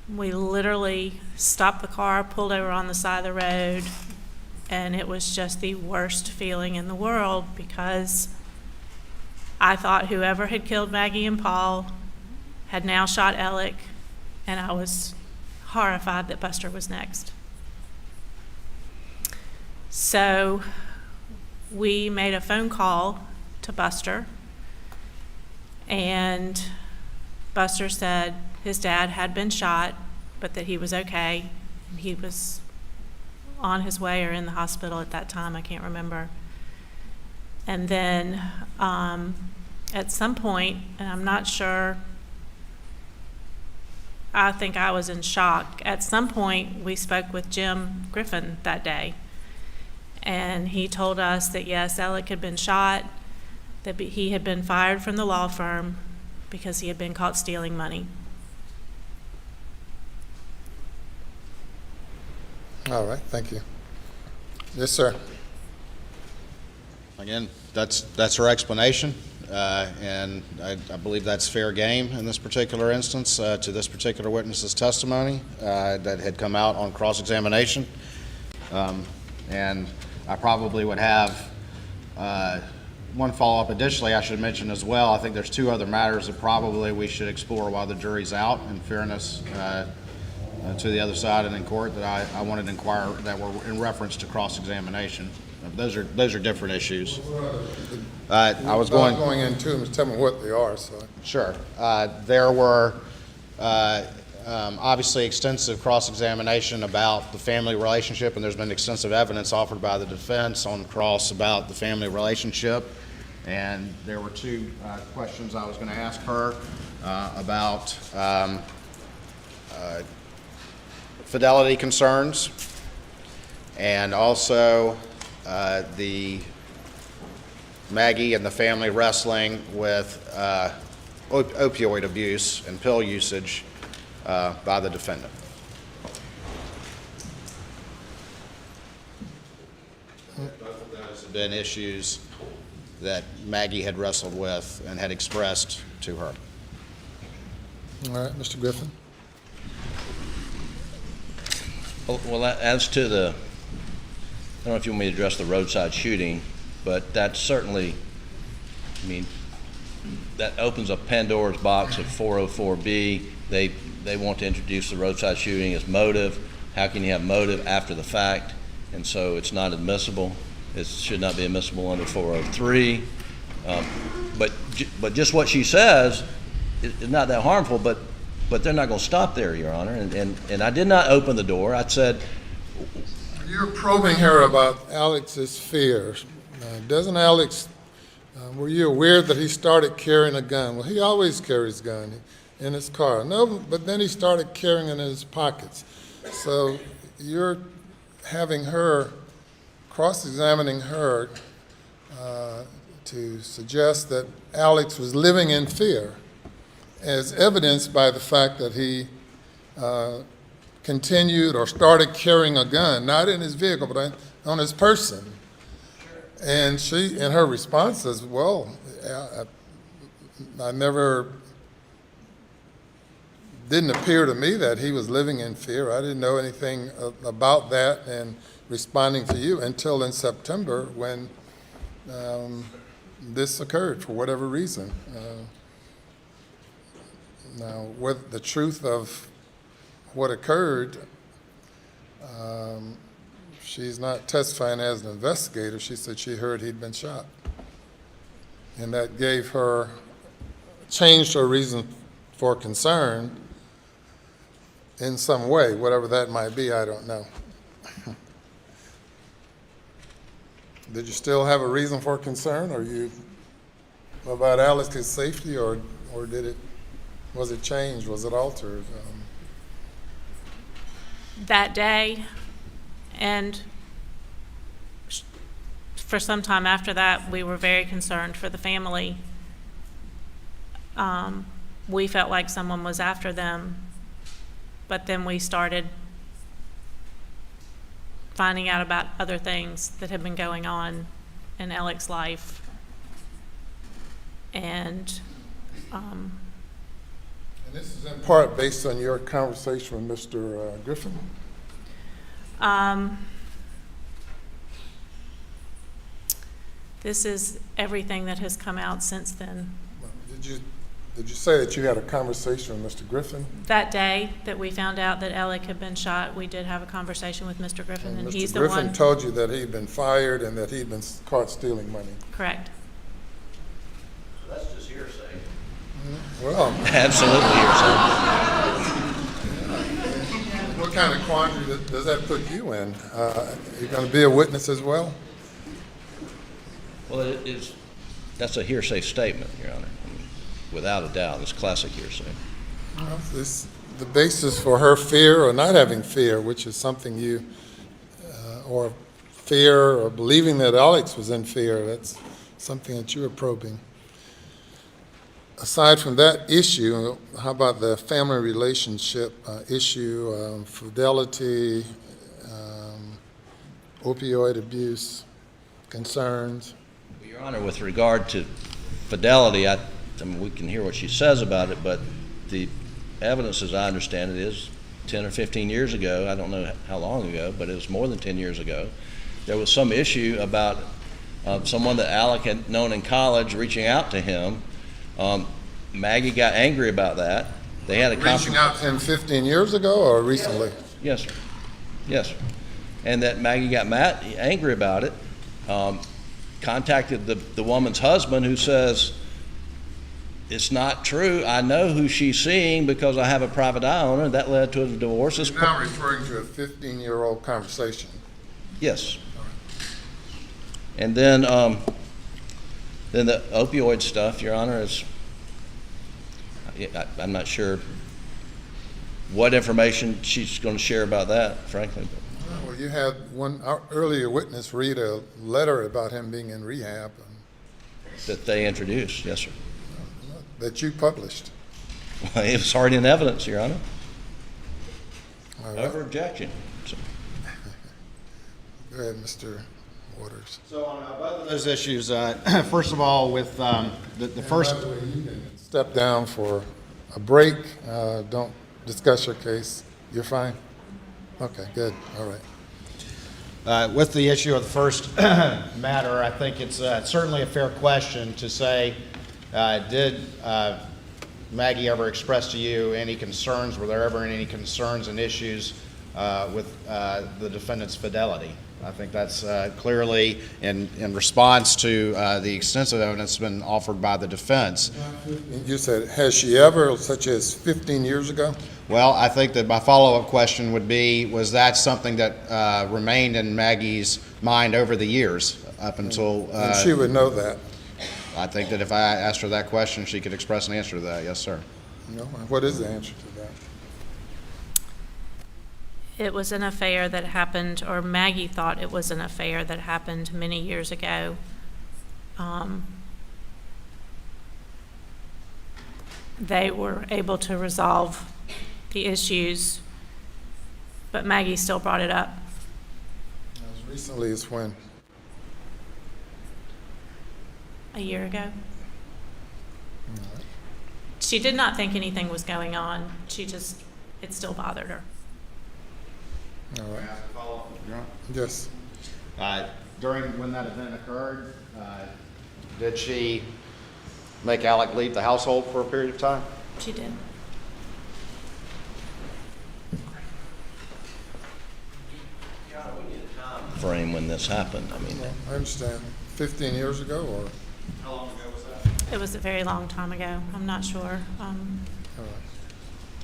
we literally stopped the car, pulled over on the side of the road, and it was just the worst feeling in the world because I thought whoever had killed Maggie and Paul had now shot Alec, and I was horrified that Buster was next. So we made a phone call to Buster, and Buster said his dad had been shot, but that he was okay. He was on his way or in the hospital at that time, I can't remember. And then at some point, and I'm not sure, I think I was in shock. At some point, we spoke with Jim Griffin that day, and he told us that yes, Alec had been shot, that he had been fired from the law firm because he had been caught stealing money. All right, thank you. Yes, sir. Again, that's her explanation, and I believe that's fair game in this particular instance to this particular witness's testimony that had come out on cross-examination. And I probably would have one follow-up. Additionally, I should mention as well, I think there's two other matters that probably we should explore while the jury's out, in fairness to the other side and in court, that I wanted to inquire that were in reference to cross-examination. Those are different issues. I was going into them, tell me what they are. So sure. There were obviously extensive cross-examination about the family relationship, and there's been extensive evidence offered by the defense on cross about the family relationship. And there were two questions I was going to ask her about fidelity concerns, and also the Maggie and the family wrestling with opioid abuse and pill usage by the defendant. Both of those have been issues that Maggie had wrestled with and had expressed to her. all right, Mr. Griffin. Well, as to the, I don't know if you want me to address the roadside shooting, but that certainly, I mean, that opens a Pandora's box of 404B. They want to introduce the roadside shooting as motive. How can you have motive after the fact? And so it's not admissible. It should not be admissible under 403. But just what she says is not that harmful, but they're not going to stop there, Your Honor. And I did not open the door. I said, You're probing her about Alex's fears. Doesn't Alex, were you aware that he started carrying a gun? Well, he always carries a gun in his car. No, but then he started carrying it in his pockets. So you're having her, cross-examining her to suggest that Alex was living in fear, as evidenced by the fact that he continued or started carrying a gun, not in his vehicle, but on his person. And she, in her response, says, well, I never, didn't appear to me that he was living in fear. I didn't know anything about that and responding to you until in September when this occurred for whatever reason. Now, with the truth of what occurred, she's not testifying as an investigator. She said she heard he'd been shot. And that gave her, changed her reason for concern in some way, whatever that might be, I don't know. Did you still have a reason for concern, or you, about Alex's safety, or did it, was it changed, was it altered? That day, and for some time after that, we were very concerned for the family. We felt like someone was after them, but then we started finding out about other things that had been going on in Alex's life. And this is in part based on your conversation with Mr. Griffin? This is everything that has come out since then. Did you Did you say that you had a conversation with Mr. Griffin? That day that we found out that Alec had been shot, we did have a conversation with Mr. Griffin, and he's the one. Mr. Griffin told you that he'd been fired and that he'd been caught stealing money. Correct. That's just hearsay. Well, Absolutely hearsay. what kind of quandary does that put you in? You going to be a witness as well? Well, that's a hearsay statement, Your Honor. I mean, without a doubt, it's classic hearsay. Well, this, the basis for her fear or not having fear, which is something you, or fear or believing that Alex was in fear, that's something that you are probing. Aside from that issue, how about the family relationship issue, fidelity, opioid abuse, concerns? Your Honor, with regard to fidelity, I mean, we can hear what she says about it, but the evidence, as I understand it, is 10 or 15 years ago. I don't know how long ago, but it was more than 10 years ago. There was some issue about someone that Alec had known in college reaching out to him. Maggie got angry about that. They had a Reaching out to him 15 years ago or recently? Yes, sir. Yes, sir. And that Maggie got angry about it. Contacted the woman's husband, who says, it's not true. I know who she's seeing because I have a private eye on her. That led to a divorce. You're now referring to a 15-year-old conversation. Yes. And then the opioid stuff, Your Honor, is, I'm not sure what information she's going to share about that, frankly. Well, you had one earlier witness read a letter about him being in rehab. That they introduced, yes, sir. That you published. Well, it was already in evidence, Your Honor. All right. Over objection. So. Go ahead, Mr. Waters. So on both of those issues, first of all, with the first. By the way, you can step down for a break. Don't discuss your case. You're fine? Okay, good. All right. With the issue of the first matter, I think it's certainly a fair question to say, did Maggie ever express to you any concerns? Were there ever any concerns and issues with the defendant's fidelity? I think that's clearly in response to the extensive evidence been offered by the defense. You said, has she ever, such as 15 years ago? Well, I think that my follow-up question would be, was that something that remained in Maggie's mind over the years up until... and she would know that. I think that if I asked her that question, she could express an answer to that. Yes, sir. No, what is the answer to that? It was an affair that happened, or Maggie thought it was an affair that happened many years ago. They were able to resolve the issues, but Maggie still brought it up. As recently as when? A year ago. She did not think anything was going on. It still bothered her. All right. May I ask a follow-up, Your Honor? Yes. During when that event occurred, did she make Alec leave the household for a period of time? She did. Frame when this happened. I mean, I understand. 15 years ago, or? How long ago was that? It was a very long time ago. I'm not sure.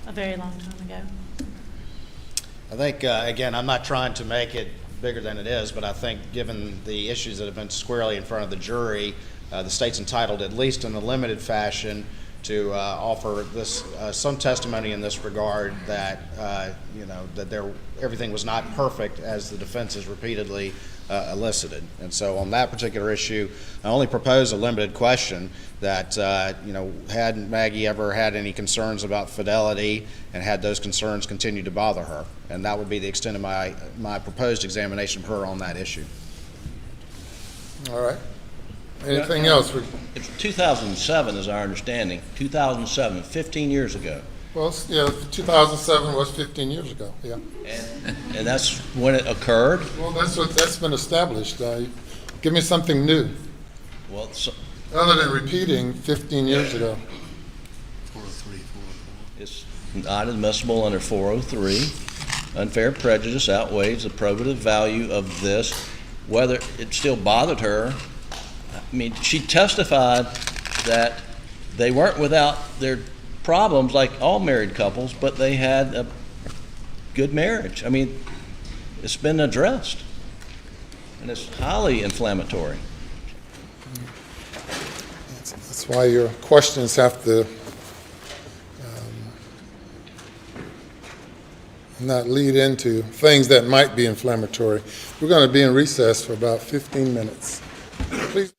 A very long time ago. I think, again, I'm not trying to make it bigger than it is, but I think given the issues that have been squarely in front of the jury, the state's entitled, at least in a limited fashion, to offer this some testimony in this regard that that everything was not perfect, as the defense has repeatedly elicited. And so on that particular issue, I only propose a limited question that had Maggie ever had any concerns about fidelity, and had those concerns continued to bother her, and that would be the extent of my proposed examination of her on that issue. All right. Anything else? It's 2007 is our understanding. 2007, 15 years ago. Well, yeah, 2007 was 15 years ago, yeah. And that's when it occurred? Well, that's been established. Give me something new. Well, other than repeating 15 years ago. It's not admissible under 403. Unfair prejudice outweighs the probative value of this. Whether it still bothered her, I mean, she testified that they weren't without their problems like all married couples, but they had a good marriage. I mean, it's been addressed, and it's highly inflammatory. That's why your questions have to not lead into things that might be inflammatory. We're going to be in recess for about 15 minutes. Please.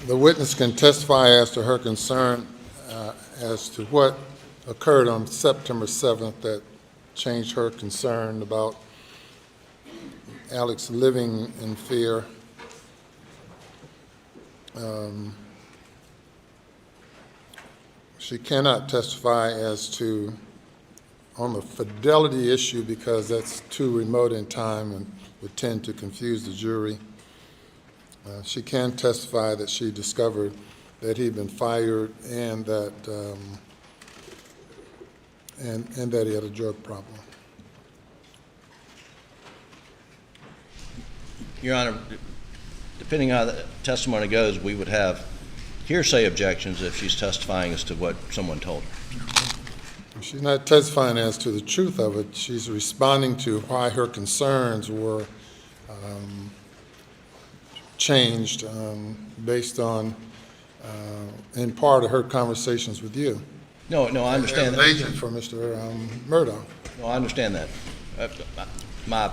the witness can testify as to her concern as to what occurred on September 7th that changed her concern about Alex living in fear. She cannot testify as to on the fidelity issue because that's too remote in time and would tend to confuse the jury. She can testify that she discovered that he'd been fired and that and that he had a drug problem. Your Honor, depending on how the testimony goes, we would have hearsay objections if she's testifying as to what someone told her. She's not testifying as to the truth of it. She's responding to why her concerns were changed based on, in part, of her conversations with you. No, I understand that. As an agent for Mr. Murdaugh. No, I understand that. The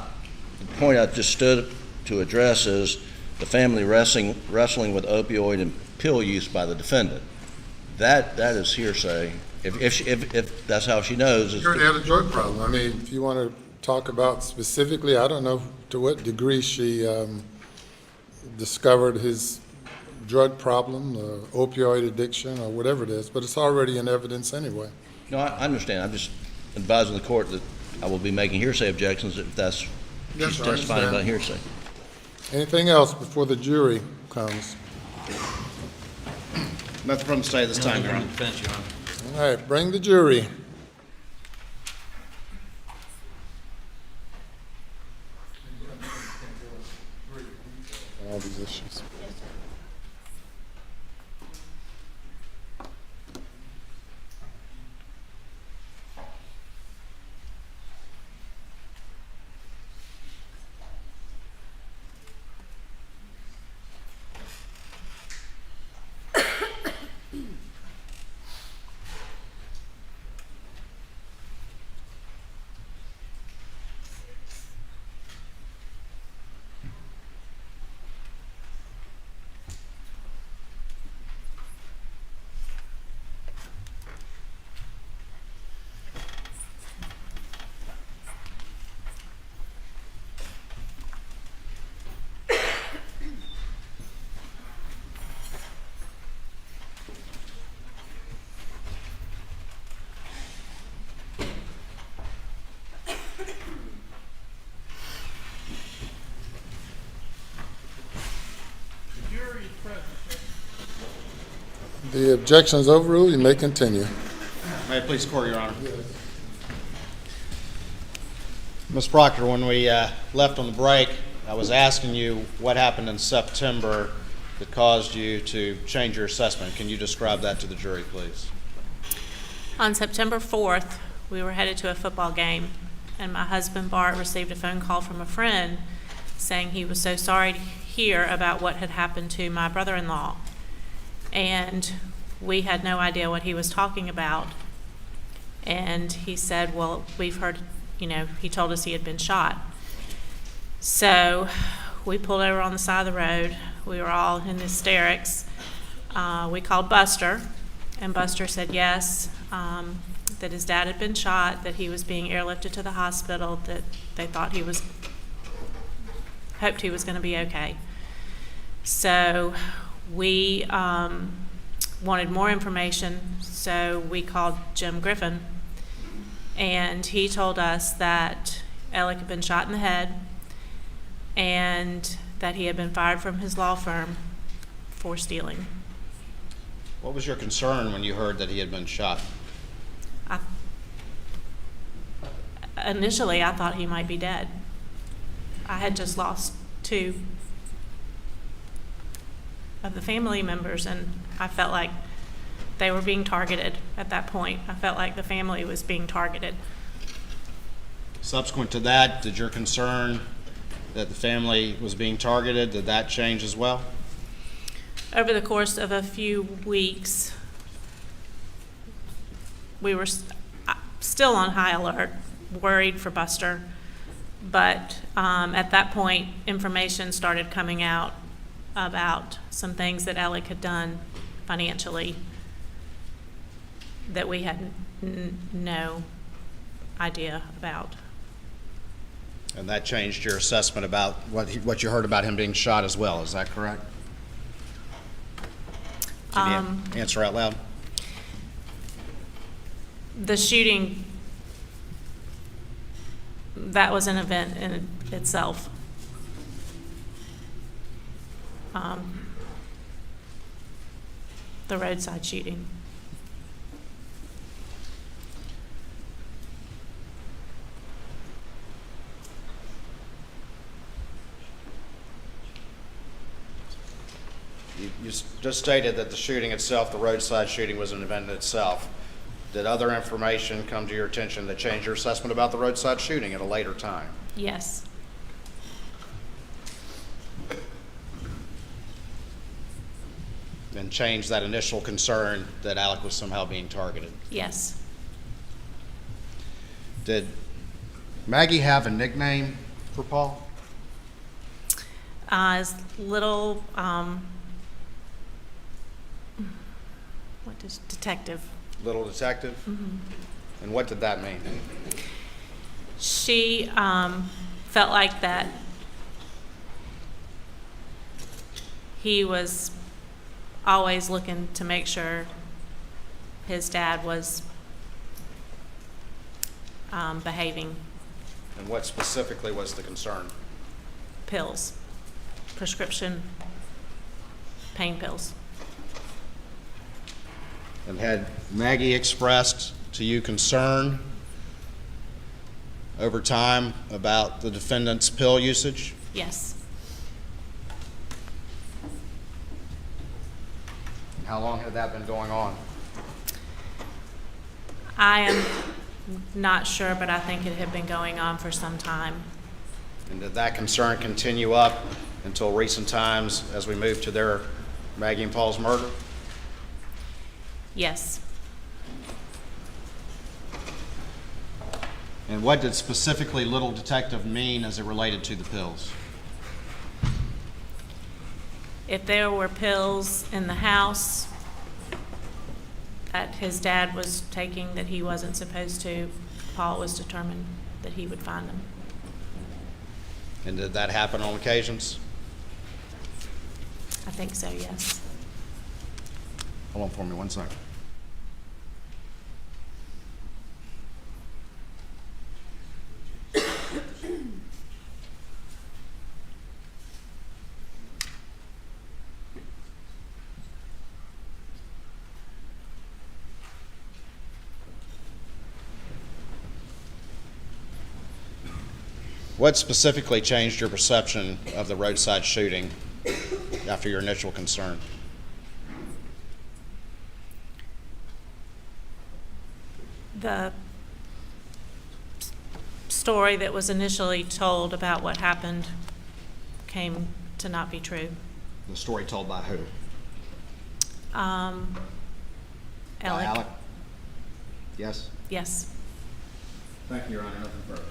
point I just stood to address is the family wrestling with opioid and pill use by the defendant. That is hearsay. If that's how she knows. She already had a drug problem. I mean, if you want to talk about specifically, I don't know to what degree she discovered his drug problem, opioid addiction, or whatever it is, but it's already in evidence anyway. No, I understand. I'm just advising the court that I will be making hearsay objections if that's she's testifying about hearsay. Anything else before the jury comes? Nothing from the state this time, Your Honor. All right, bring the jury. All these issues. The objection is overruled. You may continue. May it please the court, Your Honor. Ms. Proctor, when we left on the break, I was asking you what happened in September that caused you to change your assessment. Can you describe that to the jury, please? On September 4th, we were headed to a football game, and my husband, Bart, received a phone call from a friend saying he was so sorry to hear about what had happened to my brother-in-law. And we had no idea what he was talking about. And he said, well, we've heard, he told us he had been shot. So we pulled over on the side of the road. We were all in hysterics. We called Buster, and Buster said yes, that his dad had been shot, that he was being airlifted to the hospital, that they thought hoped he was going to be okay. So we wanted more information, so we called Jim Griffin, and he told us that Alec had been shot in the head and that he had been fired from his law firm for stealing. What was your concern when you heard that he had been shot? Initially, I thought he might be dead. I had just lost 2 of the family members, and I felt like they were being targeted at that point. I felt like the family was being targeted. Subsequent to that, did your concern that the family was being targeted, did that change as well? Over the course of a few weeks, we were still on high alert, worried for Buster, but at that point, information started coming out about some things that Alec had done financially that we had no idea about. And that changed your assessment about what you heard about him being shot as well, is that correct? Can you answer out loud? The shooting, that was an event in itself. The roadside shooting. You just stated that the shooting itself, the roadside shooting, was an event in itself. Did other information come to your attention that changed your assessment about the roadside shooting at a later time? Yes. And changed that initial concern that Alec was somehow being targeted? Yes. Did Maggie have a nickname for Paul? As little, what is detective? Little Detective? Mm-hmm. And what did that mean? She felt like that he was always looking to make sure his dad was behaving. And what specifically was the concern? Pills, prescription pain pills. And had Maggie expressed to you concern over time about the defendant's pill usage? Yes. How long had that been going on? I am not sure, but I think it had been going on for some time. And did that concern continue up until recent times as we moved to their Maggie and Paul's murder? Yes. And what did specifically Little Detective mean as it related to the pills? If there were pills in the house that his dad was taking that he wasn't supposed to, Paul was determined that he would find them. And did that happen on occasions? I think so, yes. Hold on for me 1 second. What specifically changed your perception of the roadside shooting after your initial concern? The story that was initially told about what happened came to not be true. The story told by who? By Alec. Alec? Yes? Yes. Thank you, Your Honor. Nothing further.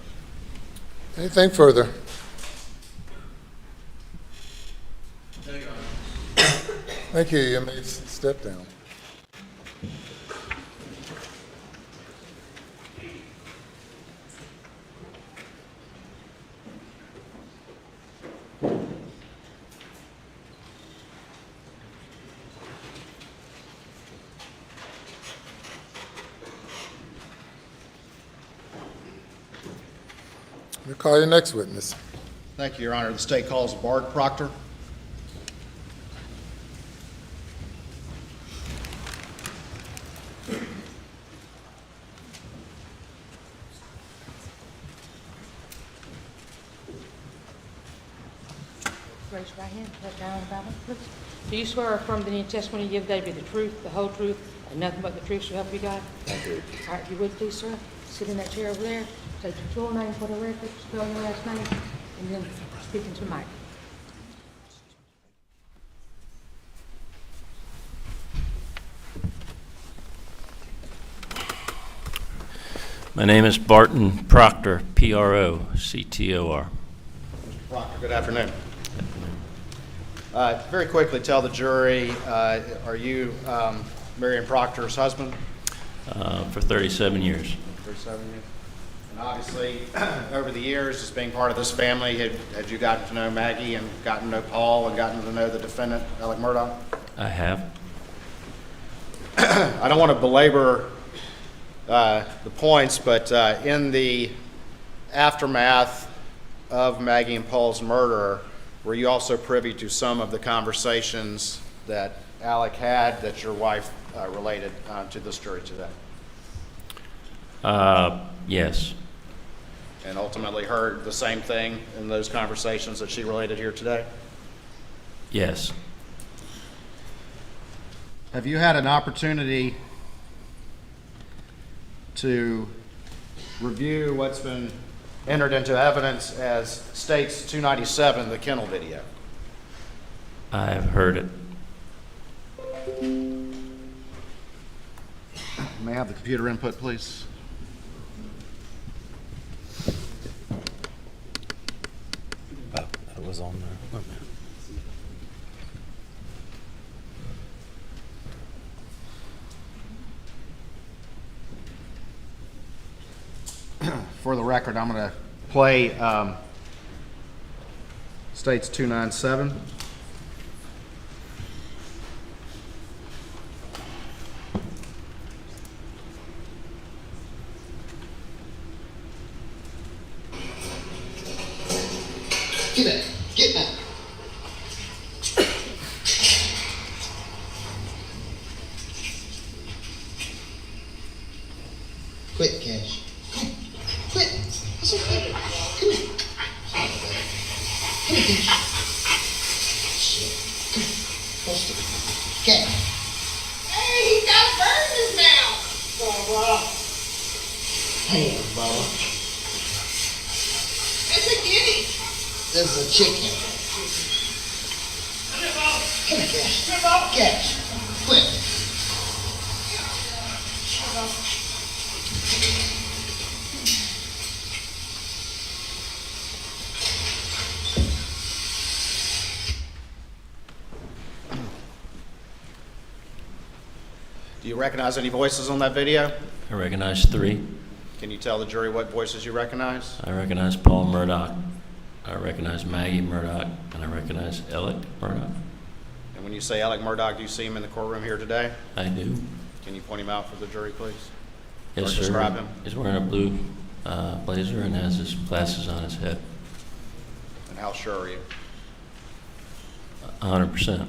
Anything further? Thank you. You may step down. We'll call your next witness. Thank you, Your Honor. The state calls Bart Proctor. Raise your right hand, put down the Bible, please. Do you swear or affirm that any testimony you give today be the truth, the whole truth, and nothing but the truth so help you God? I do. All right, if you would, please, sir, sit in that chair over there, state your full name for the record, spell your last name, and then speak into the mic. My name is Barton Proctor, Proctor. Mr. Proctor, good afternoon. Very quickly, tell the jury, are you Marion Proctor's husband? For 37 years. 37 years. And obviously, over the years, as being part of this family, had you gotten to know Maggie and gotten to know Paul and gotten to know the defendant, Alex Murdaugh? I have. I don't want to belabor the points, but in the aftermath of Maggie and Paul's murder, were you also privy to some of the conversations that Alec had that your wife related to this jury today? Yes. And ultimately heard the same thing in those conversations that she related here today? Yes. Have you had an opportunity to review what's been entered into evidence as States 297, the kennel video? I have heard it. May I have the computer input, please? It was on there. For the record, I'm going to play States 297. Get back. Get back. Quit, Cash. Quit. It's okay. Come here. Come here, Cash. Shit. Come here. Close to me. Cash. Hey, he got a bird in his mouth. Hang on, Bubba. It's a guinea. This is a chicken. Come here, Cash. Cash. Quit. Do you recognize any voices on that video? I recognize 3. Can you tell the jury what voices you recognize? I recognize Paul Murdaugh. I recognize Maggie Murdaugh, and I recognize Alex Murdaugh. And when you say Alex Murdaugh, do you see him in the courtroom here today? I do. Can you point him out for the jury, please? Yes, Or sir. describe him? He's wearing a blue blazer and has his glasses on his head. And how sure are you? 100%.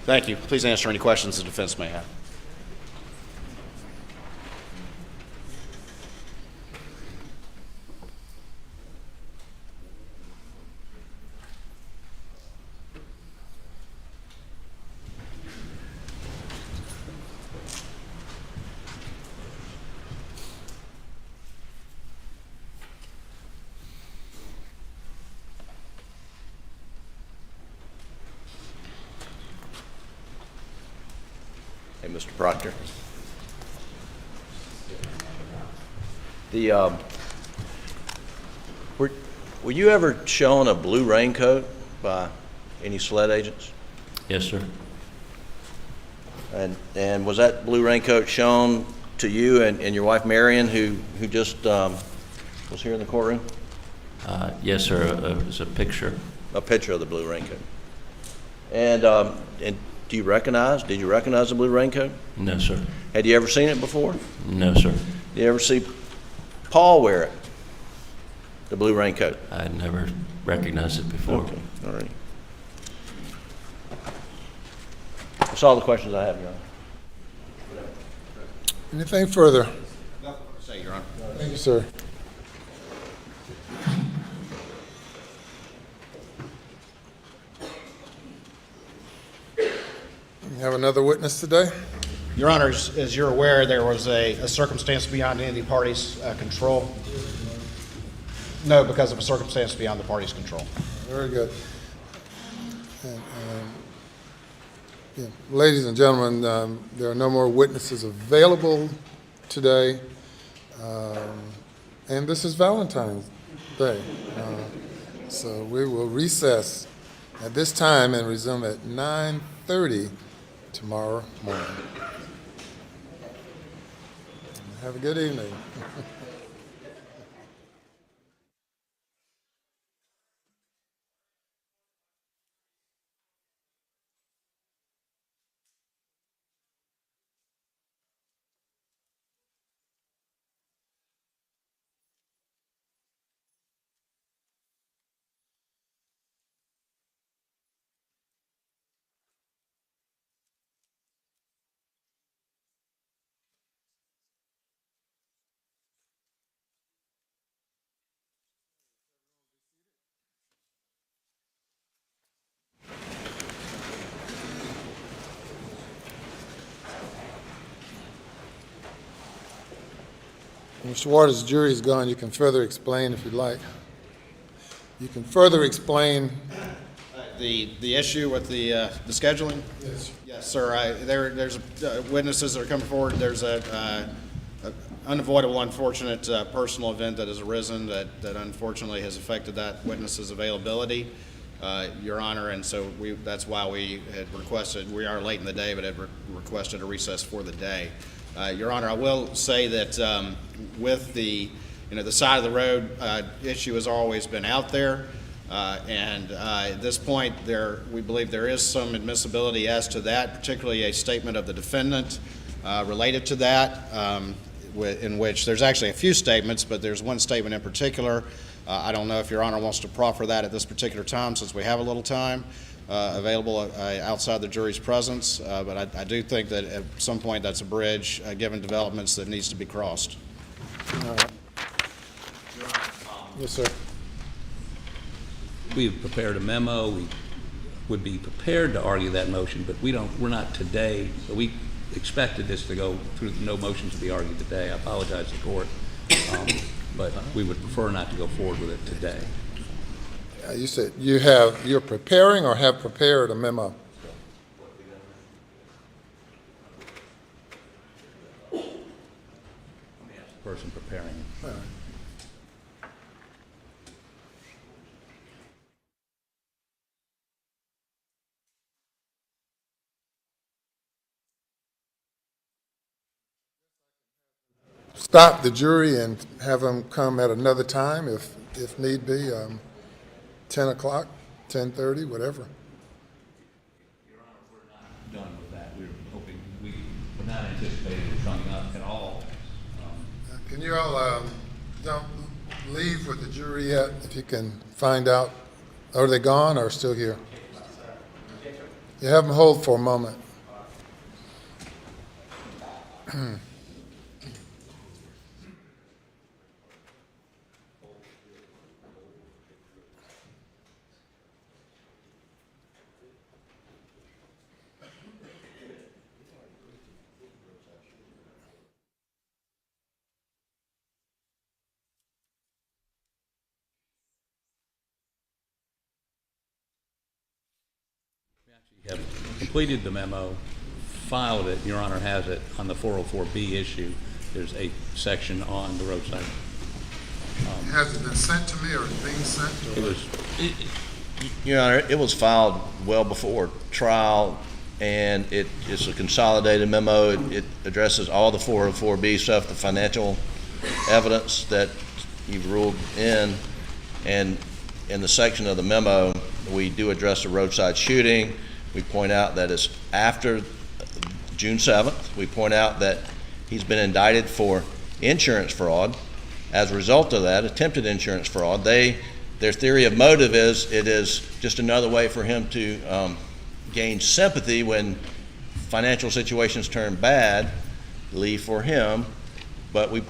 Thank you. Please answer any questions the defense may have. Hey, Mr. Proctor. Were you ever shown a blue raincoat by any sled agents? Yes, sir. And was that blue raincoat shown to you and your wife Marion, who just was here in the courtroom? Yes, sir. It was a picture. A picture of the blue raincoat. And did you recognize the blue raincoat? No, sir. Had you ever seen it before? No, sir. Did you ever see Paul wear it? The blue raincoat? I had never recognized it before. Okay, all right. That's all the questions I have, Your Honor. Anything further? Nothing to say, Your Honor. Thank you, sir. You have another witness today? Your Honor, as you're aware, there was a circumstance beyond any of the parties' control. No, because of a circumstance beyond the parties' control. Very good. And, yeah. Ladies and gentlemen, there are no more witnesses available today. And this is Valentine's Day. So we will recess at this time and resume at 9:30 tomorrow morning. Have a good evening. Mr. Waters, the jury is gone. You can further explain if you'd like. You can further explain. The issue with the scheduling? Yes. Yes, sir. There's witnesses that are coming forward. There's a unavoidable, unfortunate personal event that has arisen that unfortunately has affected that witness's availability, Your Honor, and so that's why we had requested, we are late in the day, but had requested a recess for the day. Your Honor, I will say that with the side of the road issue has always been out there, and at this point, we believe there is some admissibility as to that, particularly a statement of the defendant related to that, in which there's actually a few statements, but there's one statement in particular. I don't know if Your Honor wants to proffer that at this particular time, since we have a little time available outside the jury's presence, but I do think that at some point that's a bridge, given developments, that needs to be crossed. All right. Yes, sir. We've prepared a memo. We would be prepared to argue that motion, but we're not today. We expected this to go through, no motion to be argued today. I apologize to the court, but we would prefer not to go forward with it today. You said you're preparing or have prepared a memo? Person preparing it. All right. Stop the jury and have them come at another time if need be, 10 o'clock, 10:30, whatever. Your Honor, we're not done with that. We were hoping, we were not anticipating it coming up at all. Can you all don't leave with the jury yet, if you can find out, are they gone or still here? You have them hold for a moment. Have completed the memo, filed it, Your Honor has it on the 404B issue. There's a section on the roadside. Has it been sent to me or is it being sent? It was. Your Honor, it was filed well before trial, and it's a consolidated memo. It addresses all the 404B stuff, the financial evidence that you've ruled in, and in the section of the memo, we do address the roadside shooting. We point out that it's after June 7th. We point out that he's been indicted for insurance fraud. As a result of that, attempted insurance fraud, their theory of motive is it is just another way for him to gain sympathy when financial situations turn badly for him. But we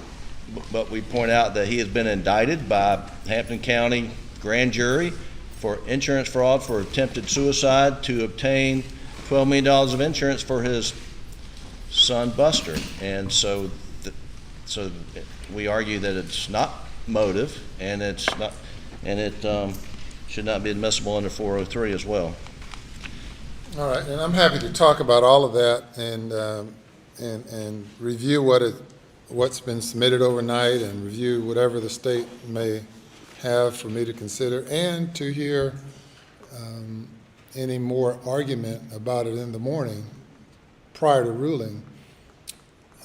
point out that he has been indicted by Hampton County grand jury for insurance fraud for attempted suicide to obtain $12 million of insurance for his son Buster. And so we argue that it's not motive, and it should not be admissible under 403 as well. All right, and I'm happy to talk about all of that and review what's been submitted overnight and review whatever the state may have for me to consider and to hear any more argument about it in the morning prior to ruling.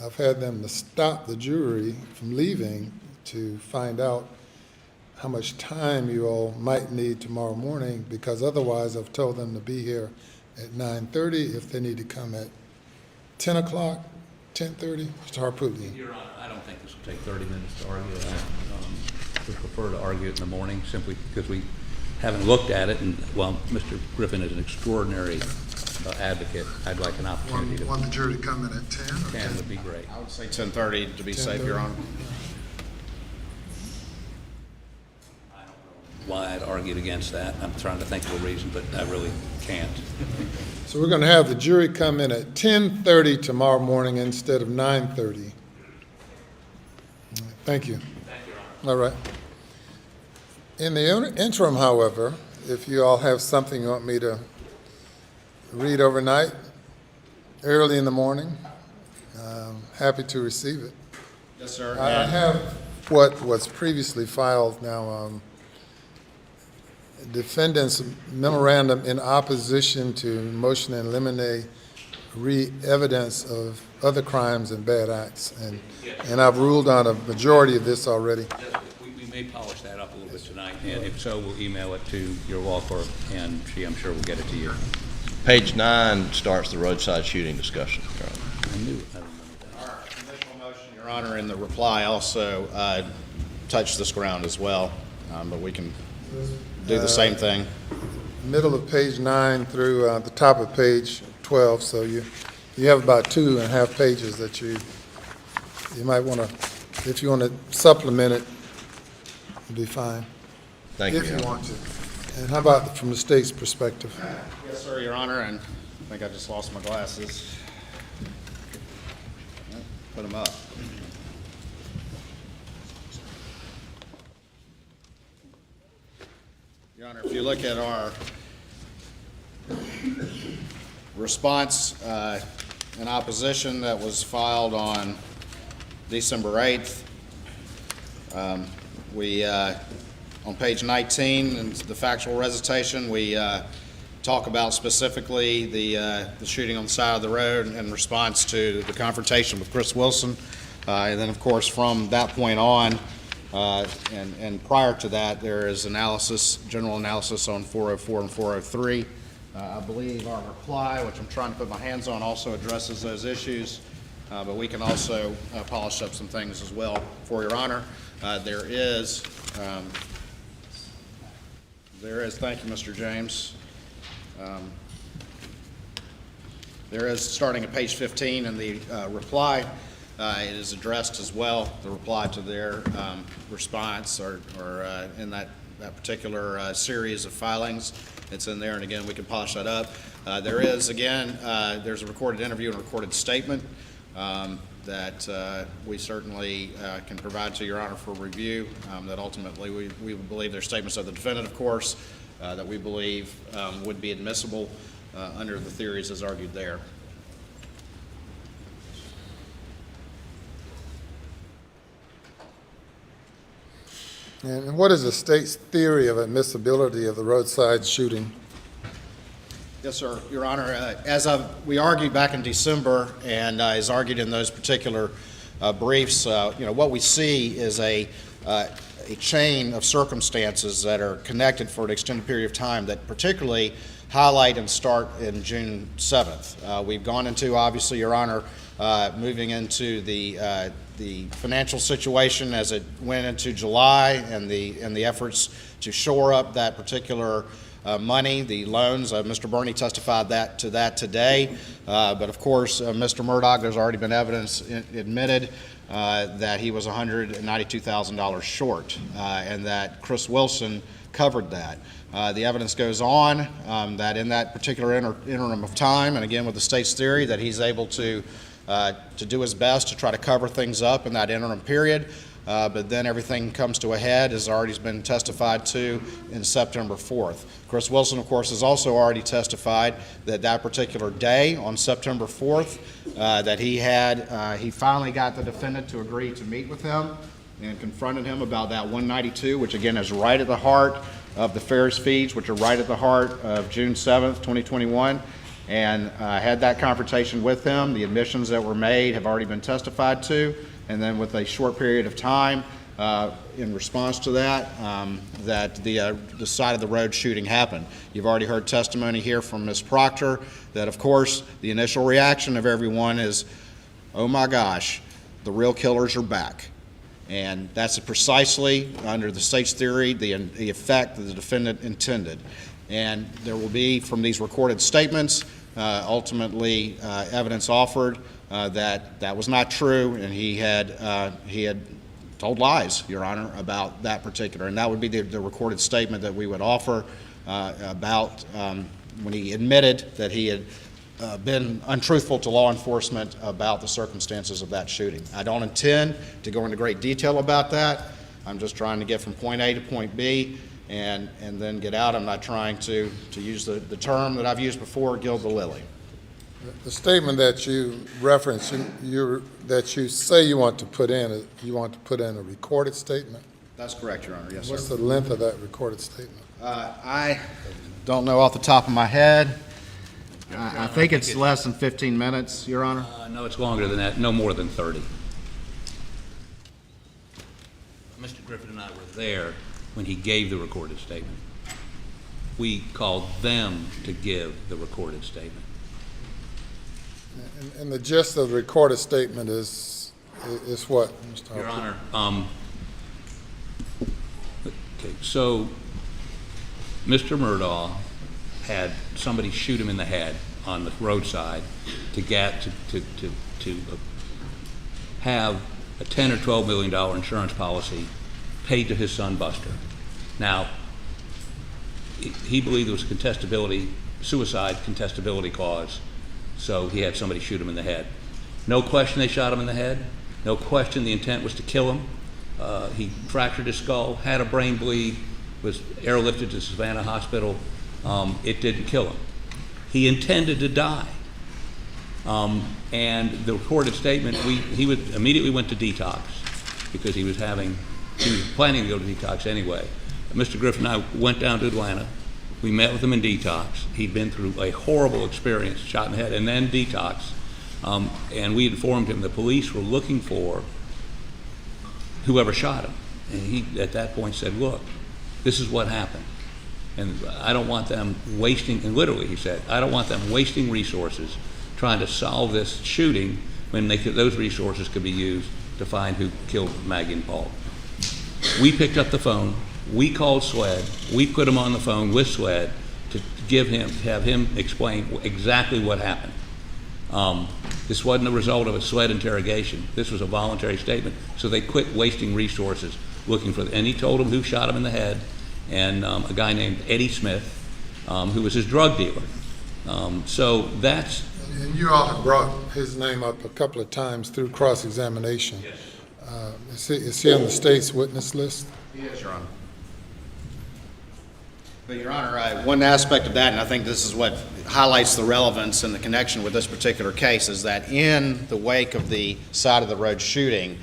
I've had them to stop the jury from leaving to find out how much time you all might need tomorrow morning, because otherwise I've told them to be here at 9:30 if they need to come at 10 o'clock, 10:30. Mr. Harpootlian. Your Honor, I don't think this will take 30 minutes to argue. I would prefer to argue it in the morning simply because we haven't looked at it, and while Mr. Griffin is an extraordinary advocate, I'd like an opportunity to. Want the jury to come in at 10? 10 would be great. I would say 10:30 to be safe, Your Honor. I don't know why I'd argued against that. I'm trying to think of a reason, but I really can't. So we're going to have the jury come in at 10:30 tomorrow morning instead of 9:30. Thank you. Thank you, Your Honor. All right. In the interim, however, if you all have something you want me to read overnight, early in the morning, happy to receive it. Yes, sir. I have what was previously filed now, defendant's memorandum in opposition to motion in limine re-evidence of other crimes and bad acts, and I've ruled on a majority of this already. We may polish that up a little bit tonight, and if so, we'll email it to your law clerk, and she, I'm sure, will get it to you. Page 9 starts the roadside shooting discussion. I knew it. I remember that. Our initial motion, Your Honor, in the reply also touched this ground as well, but we can do the same thing. Middle of page 9 through the top of page 12, so you have about 2.5 pages that you might want to, if you want to supplement it, it'll be fine. Thank you. If you want to. And how about from the state's perspective? Yes, sir, Your Honor, and I think I just lost my glasses. Put them up. Your Honor, if you look at our response in opposition that was filed on December 8th, we, on page 19, in the factual recitation, we talk about specifically the shooting on the side of the road in response to the confrontation with Chris Wilson. And then, of course, from that point on, and prior to that, there is analysis, general analysis on 404 and 403. I believe our reply, which I'm trying to put my hands on, also addresses those issues, but we can also polish up some things as well for Your Honor. There is, thank you, Mr. James. There is, starting at page 15 in the reply, it is addressed as well, the reply to their response or in that particular series of filings. It's in there, and again, we can polish that up. There is, again, there's a recorded interview and a recorded statement that we certainly can provide to Your Honor for review, that ultimately we believe they're statements of the defendant, of course, that we believe would be admissible under the theories as argued there. And what is the state's theory of admissibility of the roadside shooting? Yes, sir, Your Honor. As we argued back in December, and as argued in those particular briefs, what we see is a chain of circumstances that are connected for an extended period of time that particularly highlight and start in June 7th. We've gone into, obviously, Your Honor, moving into the financial situation as it went into July and the efforts to shore up that particular money, the loans. Mr. Burney testified to that today. But of course, Mr. Murdaugh, there's already been evidence admitted that he was $192,000 short, and that Chris Wilson covered that. The evidence goes on that in that particular interim of time, and again with the state's theory, that he's able to do his best to try to cover things up in that interim period. But then everything comes to a head, as already been testified to, in September 4th. Chris Wilson, of course, has also already testified that that particular day, on September 4th, that he finally got the defendant to agree to meet with him and confronted him about that 192, which again is right at the heart of the Ferris feeds, which are right at the heart of June 7th, 2021. And had that confrontation with him. The admissions that were made have already been testified to. And then with a short period of time, in response to that, that the side of the road shooting happened. You've already heard testimony here from Ms. Proctor that, of course, the initial reaction of everyone is, oh my gosh, the real killers are back. And that's precisely, under the state's theory, the effect that the defendant intended. And there will be, from these recorded statements, ultimately evidence offered that was not true, and he had told lies, Your Honor, about that particular. And that would be the recorded statement that we would offer about when he admitted that he had been untruthful to law enforcement about the circumstances of that shooting. I don't intend to go into great detail about that. I'm just trying to get from point A to point B and then get out. I'm not trying to use the term that I've used before, gild the lily. The statement that you referenced, that you say you want to put in a recorded statement? That's correct, Your Honor. Yes, sir. What's the length of that recorded statement? I don't know off the top of my head. I think it's less than 15 minutes, Your Honor. No, it's longer than that, no more than 30. Mr. Griffin and I were there when he gave the recorded statement. We called them to give the recorded statement. And the gist of the recorded statement is what, Mr. Your Harper? Honor, okay, so Mr. Murdaugh had somebody shoot him in the head on the roadside to have a $10 or $12 million insurance policy paid to his son Buster. Now, he believed there was suicide contestability clause, so he had somebody shoot him in the head. No question they shot him in the head. No question the intent was to kill him. He fractured his skull, had a brain bleed, was airlifted to Savannah Hospital. It didn't kill him. He intended to die. And the recorded statement, he immediately went to detox because he was planning to go to detox anyway. Mr. Griffin and I went down to Atlanta. We met with him in detox. He'd been through a horrible experience, shot in the head, and then detox. And we informed him the police were looking for whoever shot him. And he, at that point, said, look, this is what happened. And I don't want them wasting, and literally he said, I don't want them wasting resources trying to solve this shooting when those resources could be used to find who killed Maggie and Paul. We picked up the phone. We called SWED. We put him on the phone with SWED to have him explain exactly what happened. This wasn't a result of a SWED interrogation. This was a voluntary statement. So they quit wasting resources looking for, and he told him who shot him in the head, and a guy named Eddie Smith, who was his drug dealer. So that's. And you all have brought his name up a couple of times through cross-examination. Yes. Is he on the state's witness list? He is, Your Honor. But, Your Honor, one aspect of that, and I think this is what highlights the relevance and the connection with this particular case, is that in the wake of the side of the road shooting,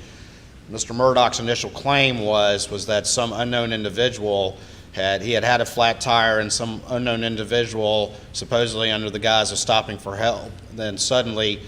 Mr. Murdaugh's initial claim was that some unknown individual had a flat tire, and some unknown individual, supposedly under the guise of stopping for help, then suddenly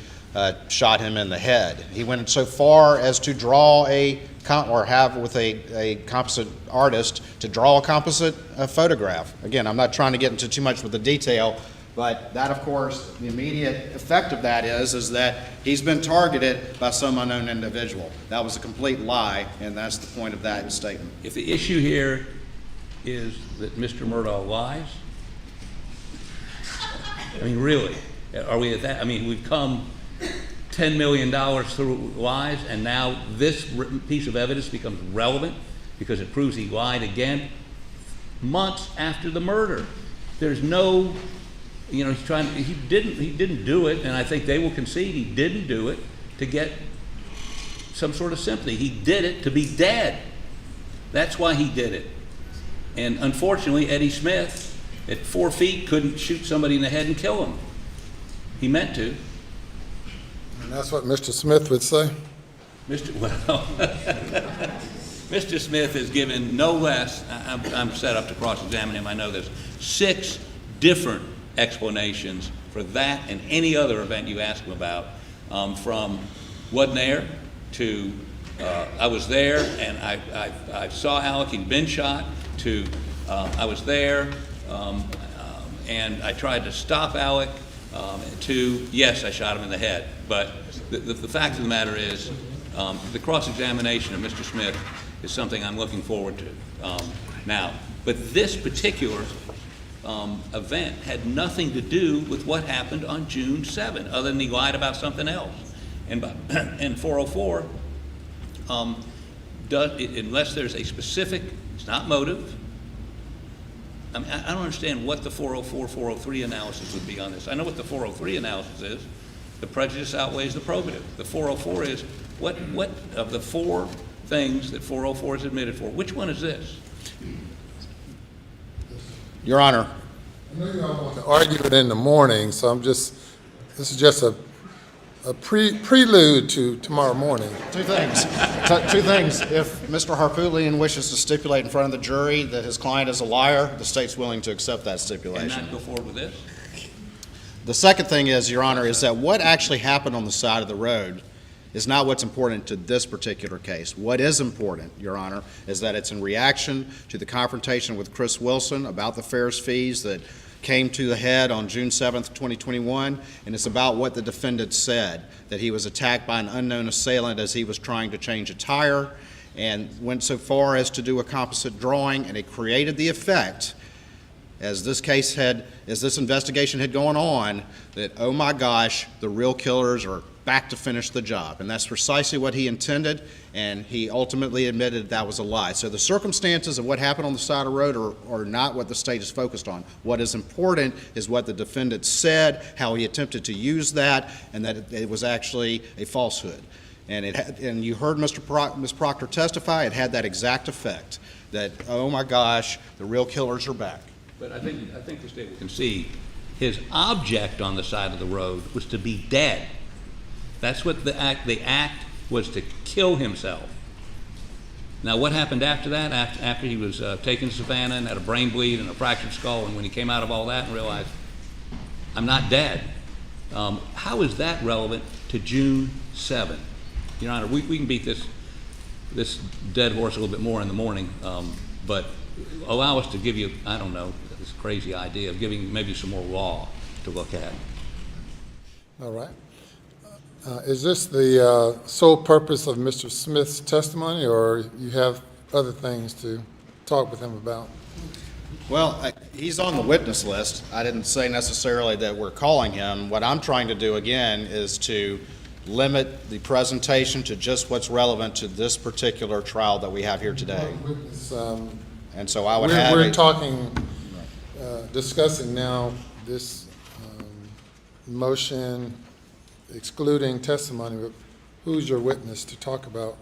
shot him in the head. He went so far as to draw have with a composite artist to draw a composite photograph. Again, I'm not trying to get into too much with the detail, but that, of course, the immediate effect of that is that he's been targeted by some unknown individual. That was a complete lie, and that's the point of that statement. If the issue here is that Mr. Murdaugh lies, I mean, really, are we at that? I mean, we've come $10 million through lies, and now this piece of evidence becomes relevant because it proves he lied again months after the murder. There's no, he didn't do it, and I think they will concede he didn't do it to get some sort of sympathy. He did it to be dead. That's why he did it. And unfortunately, Eddie Smith, at 4 feet, couldn't shoot somebody in the head and kill him. He meant to. And that's what Mr. Smith would say? Well, Mr. Smith has given no less, I'm set up to cross-examine him, I know this, 6 different explanations for that and any other event you ask him about, from wasn't there to I was there and I saw Alec, he'd been shot, to I was there and I tried to stop Alec, to yes, I shot him in the head. But the fact of the matter is, the cross-examination of Mr. Smith is something I'm looking forward to now. But this particular event had nothing to do with what happened on June 7, other than he lied about something else. And 404, unless there's a specific, it's not motive. I mean, I don't understand what the 404, 403 analysis would be on this. I know what the 403 analysis is. The prejudice outweighs the probative. The 404 is what of the 4 things that 404 is admitted for, which one is this? Your Honor. I know you all want to argue it in the morning, so this is just a prelude to tomorrow morning. 2 things. 2 things. If Mr. Harpootlian wishes to stipulate in front of the jury that his client is a liar, the state's willing to accept that stipulation. And not go forward with this? The second thing is, Your Honor, is that what actually happened on the side of the road is not what's important to this particular case. What is important, Your Honor, is that it's in reaction to the confrontation with Chris Wilson about the fares fees that came to the head on June 7th, 2021, and it's about what the defendant said, that he was attacked by an unknown assailant as he was trying to change a tire, and went so far as to do a composite drawing, and it created the effect, as this investigation had gone on, that, oh my gosh, the real killers are back to finish the job. And that's precisely what he intended, and he ultimately admitted that was a lie. So the circumstances of what happened on the side of the road are not what the state is focused on. What is important is what the defendant said, how he attempted to use that, and that it was actually a falsehood. And you heard Ms. Proctor testify, it had that exact effect, that, oh my gosh, the real killers are back. But I think the state will concede his object on the side of the road was to be dead. That's what the act was, to kill himself. Now, what happened after that? After he was taken to Savannah and had a brain bleed and a fractured skull, and when he came out of all that and realized, I'm not dead. How is that relevant to June 7? Your Honor, we can beat this dead horse a little bit more in the morning, but allow us to give you, I don't know, this crazy idea of giving maybe some more law to look at. All right. Is this the sole purpose of Mr. Smith's testimony, or you have other things to talk with him about? Well, he's on the witness list. I didn't say necessarily that we're calling him. What I'm trying to do, again, is to limit the presentation to just what's relevant to this particular trial that we have here today. Witness, and so I would have we're talking, discussing now this motion excluding testimony, but who's your witness to talk about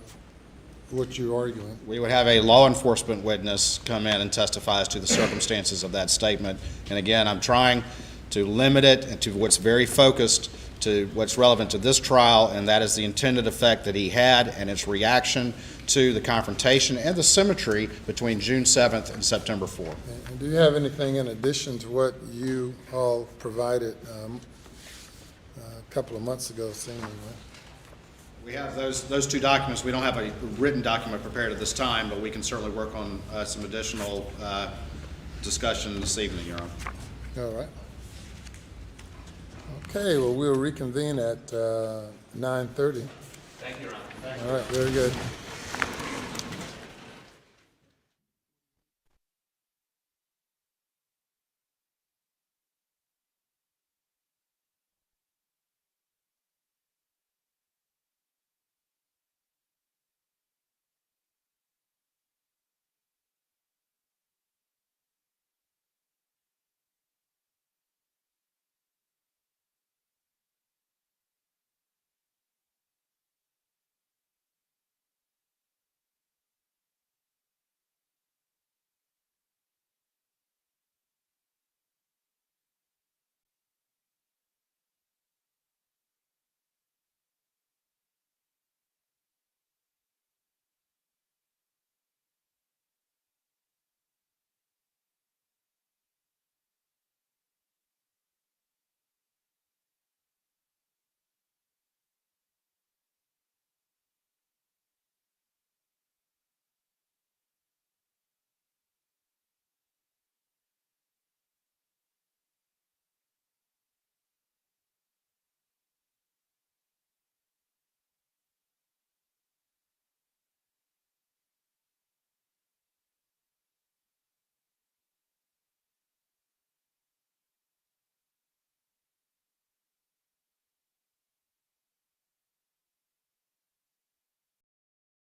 what you're arguing? We would have a law enforcement witness come in and testify as to the circumstances of that statement. And again, I'm trying to limit it to what's very focused to what's relevant to this trial, and that is the intended effect that he had and its reaction to the confrontation and the symmetry between June 7th and September 4th. And do you have anything in addition to what you all provided a couple of months ago, seemingly? We have those 2 documents. We don't have a written document prepared at this time, but we can certainly work on some additional discussion this evening, Your Honor. All right. Okay, well, we'll reconvene at 9:30. Thank you, Your Honor. All right, very good.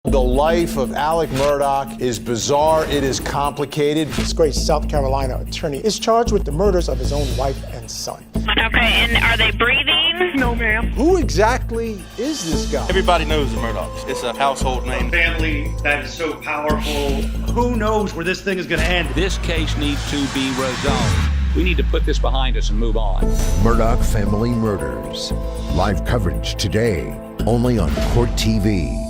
The life of Alex Murdaugh is bizarre. It is complicated. This great South Carolina attorney is charged with the murders of his own wife and son. Okay, and are they breathing? No, ma'am. Who exactly is this guy? Everybody knows the Murdaughs. It's a household name. Family that is so powerful. Who knows where this thing is going to end? This case needs to be resolved. We need to put this behind us and move on. Murdaugh Family Murders. Live coverage today, only on Court TV.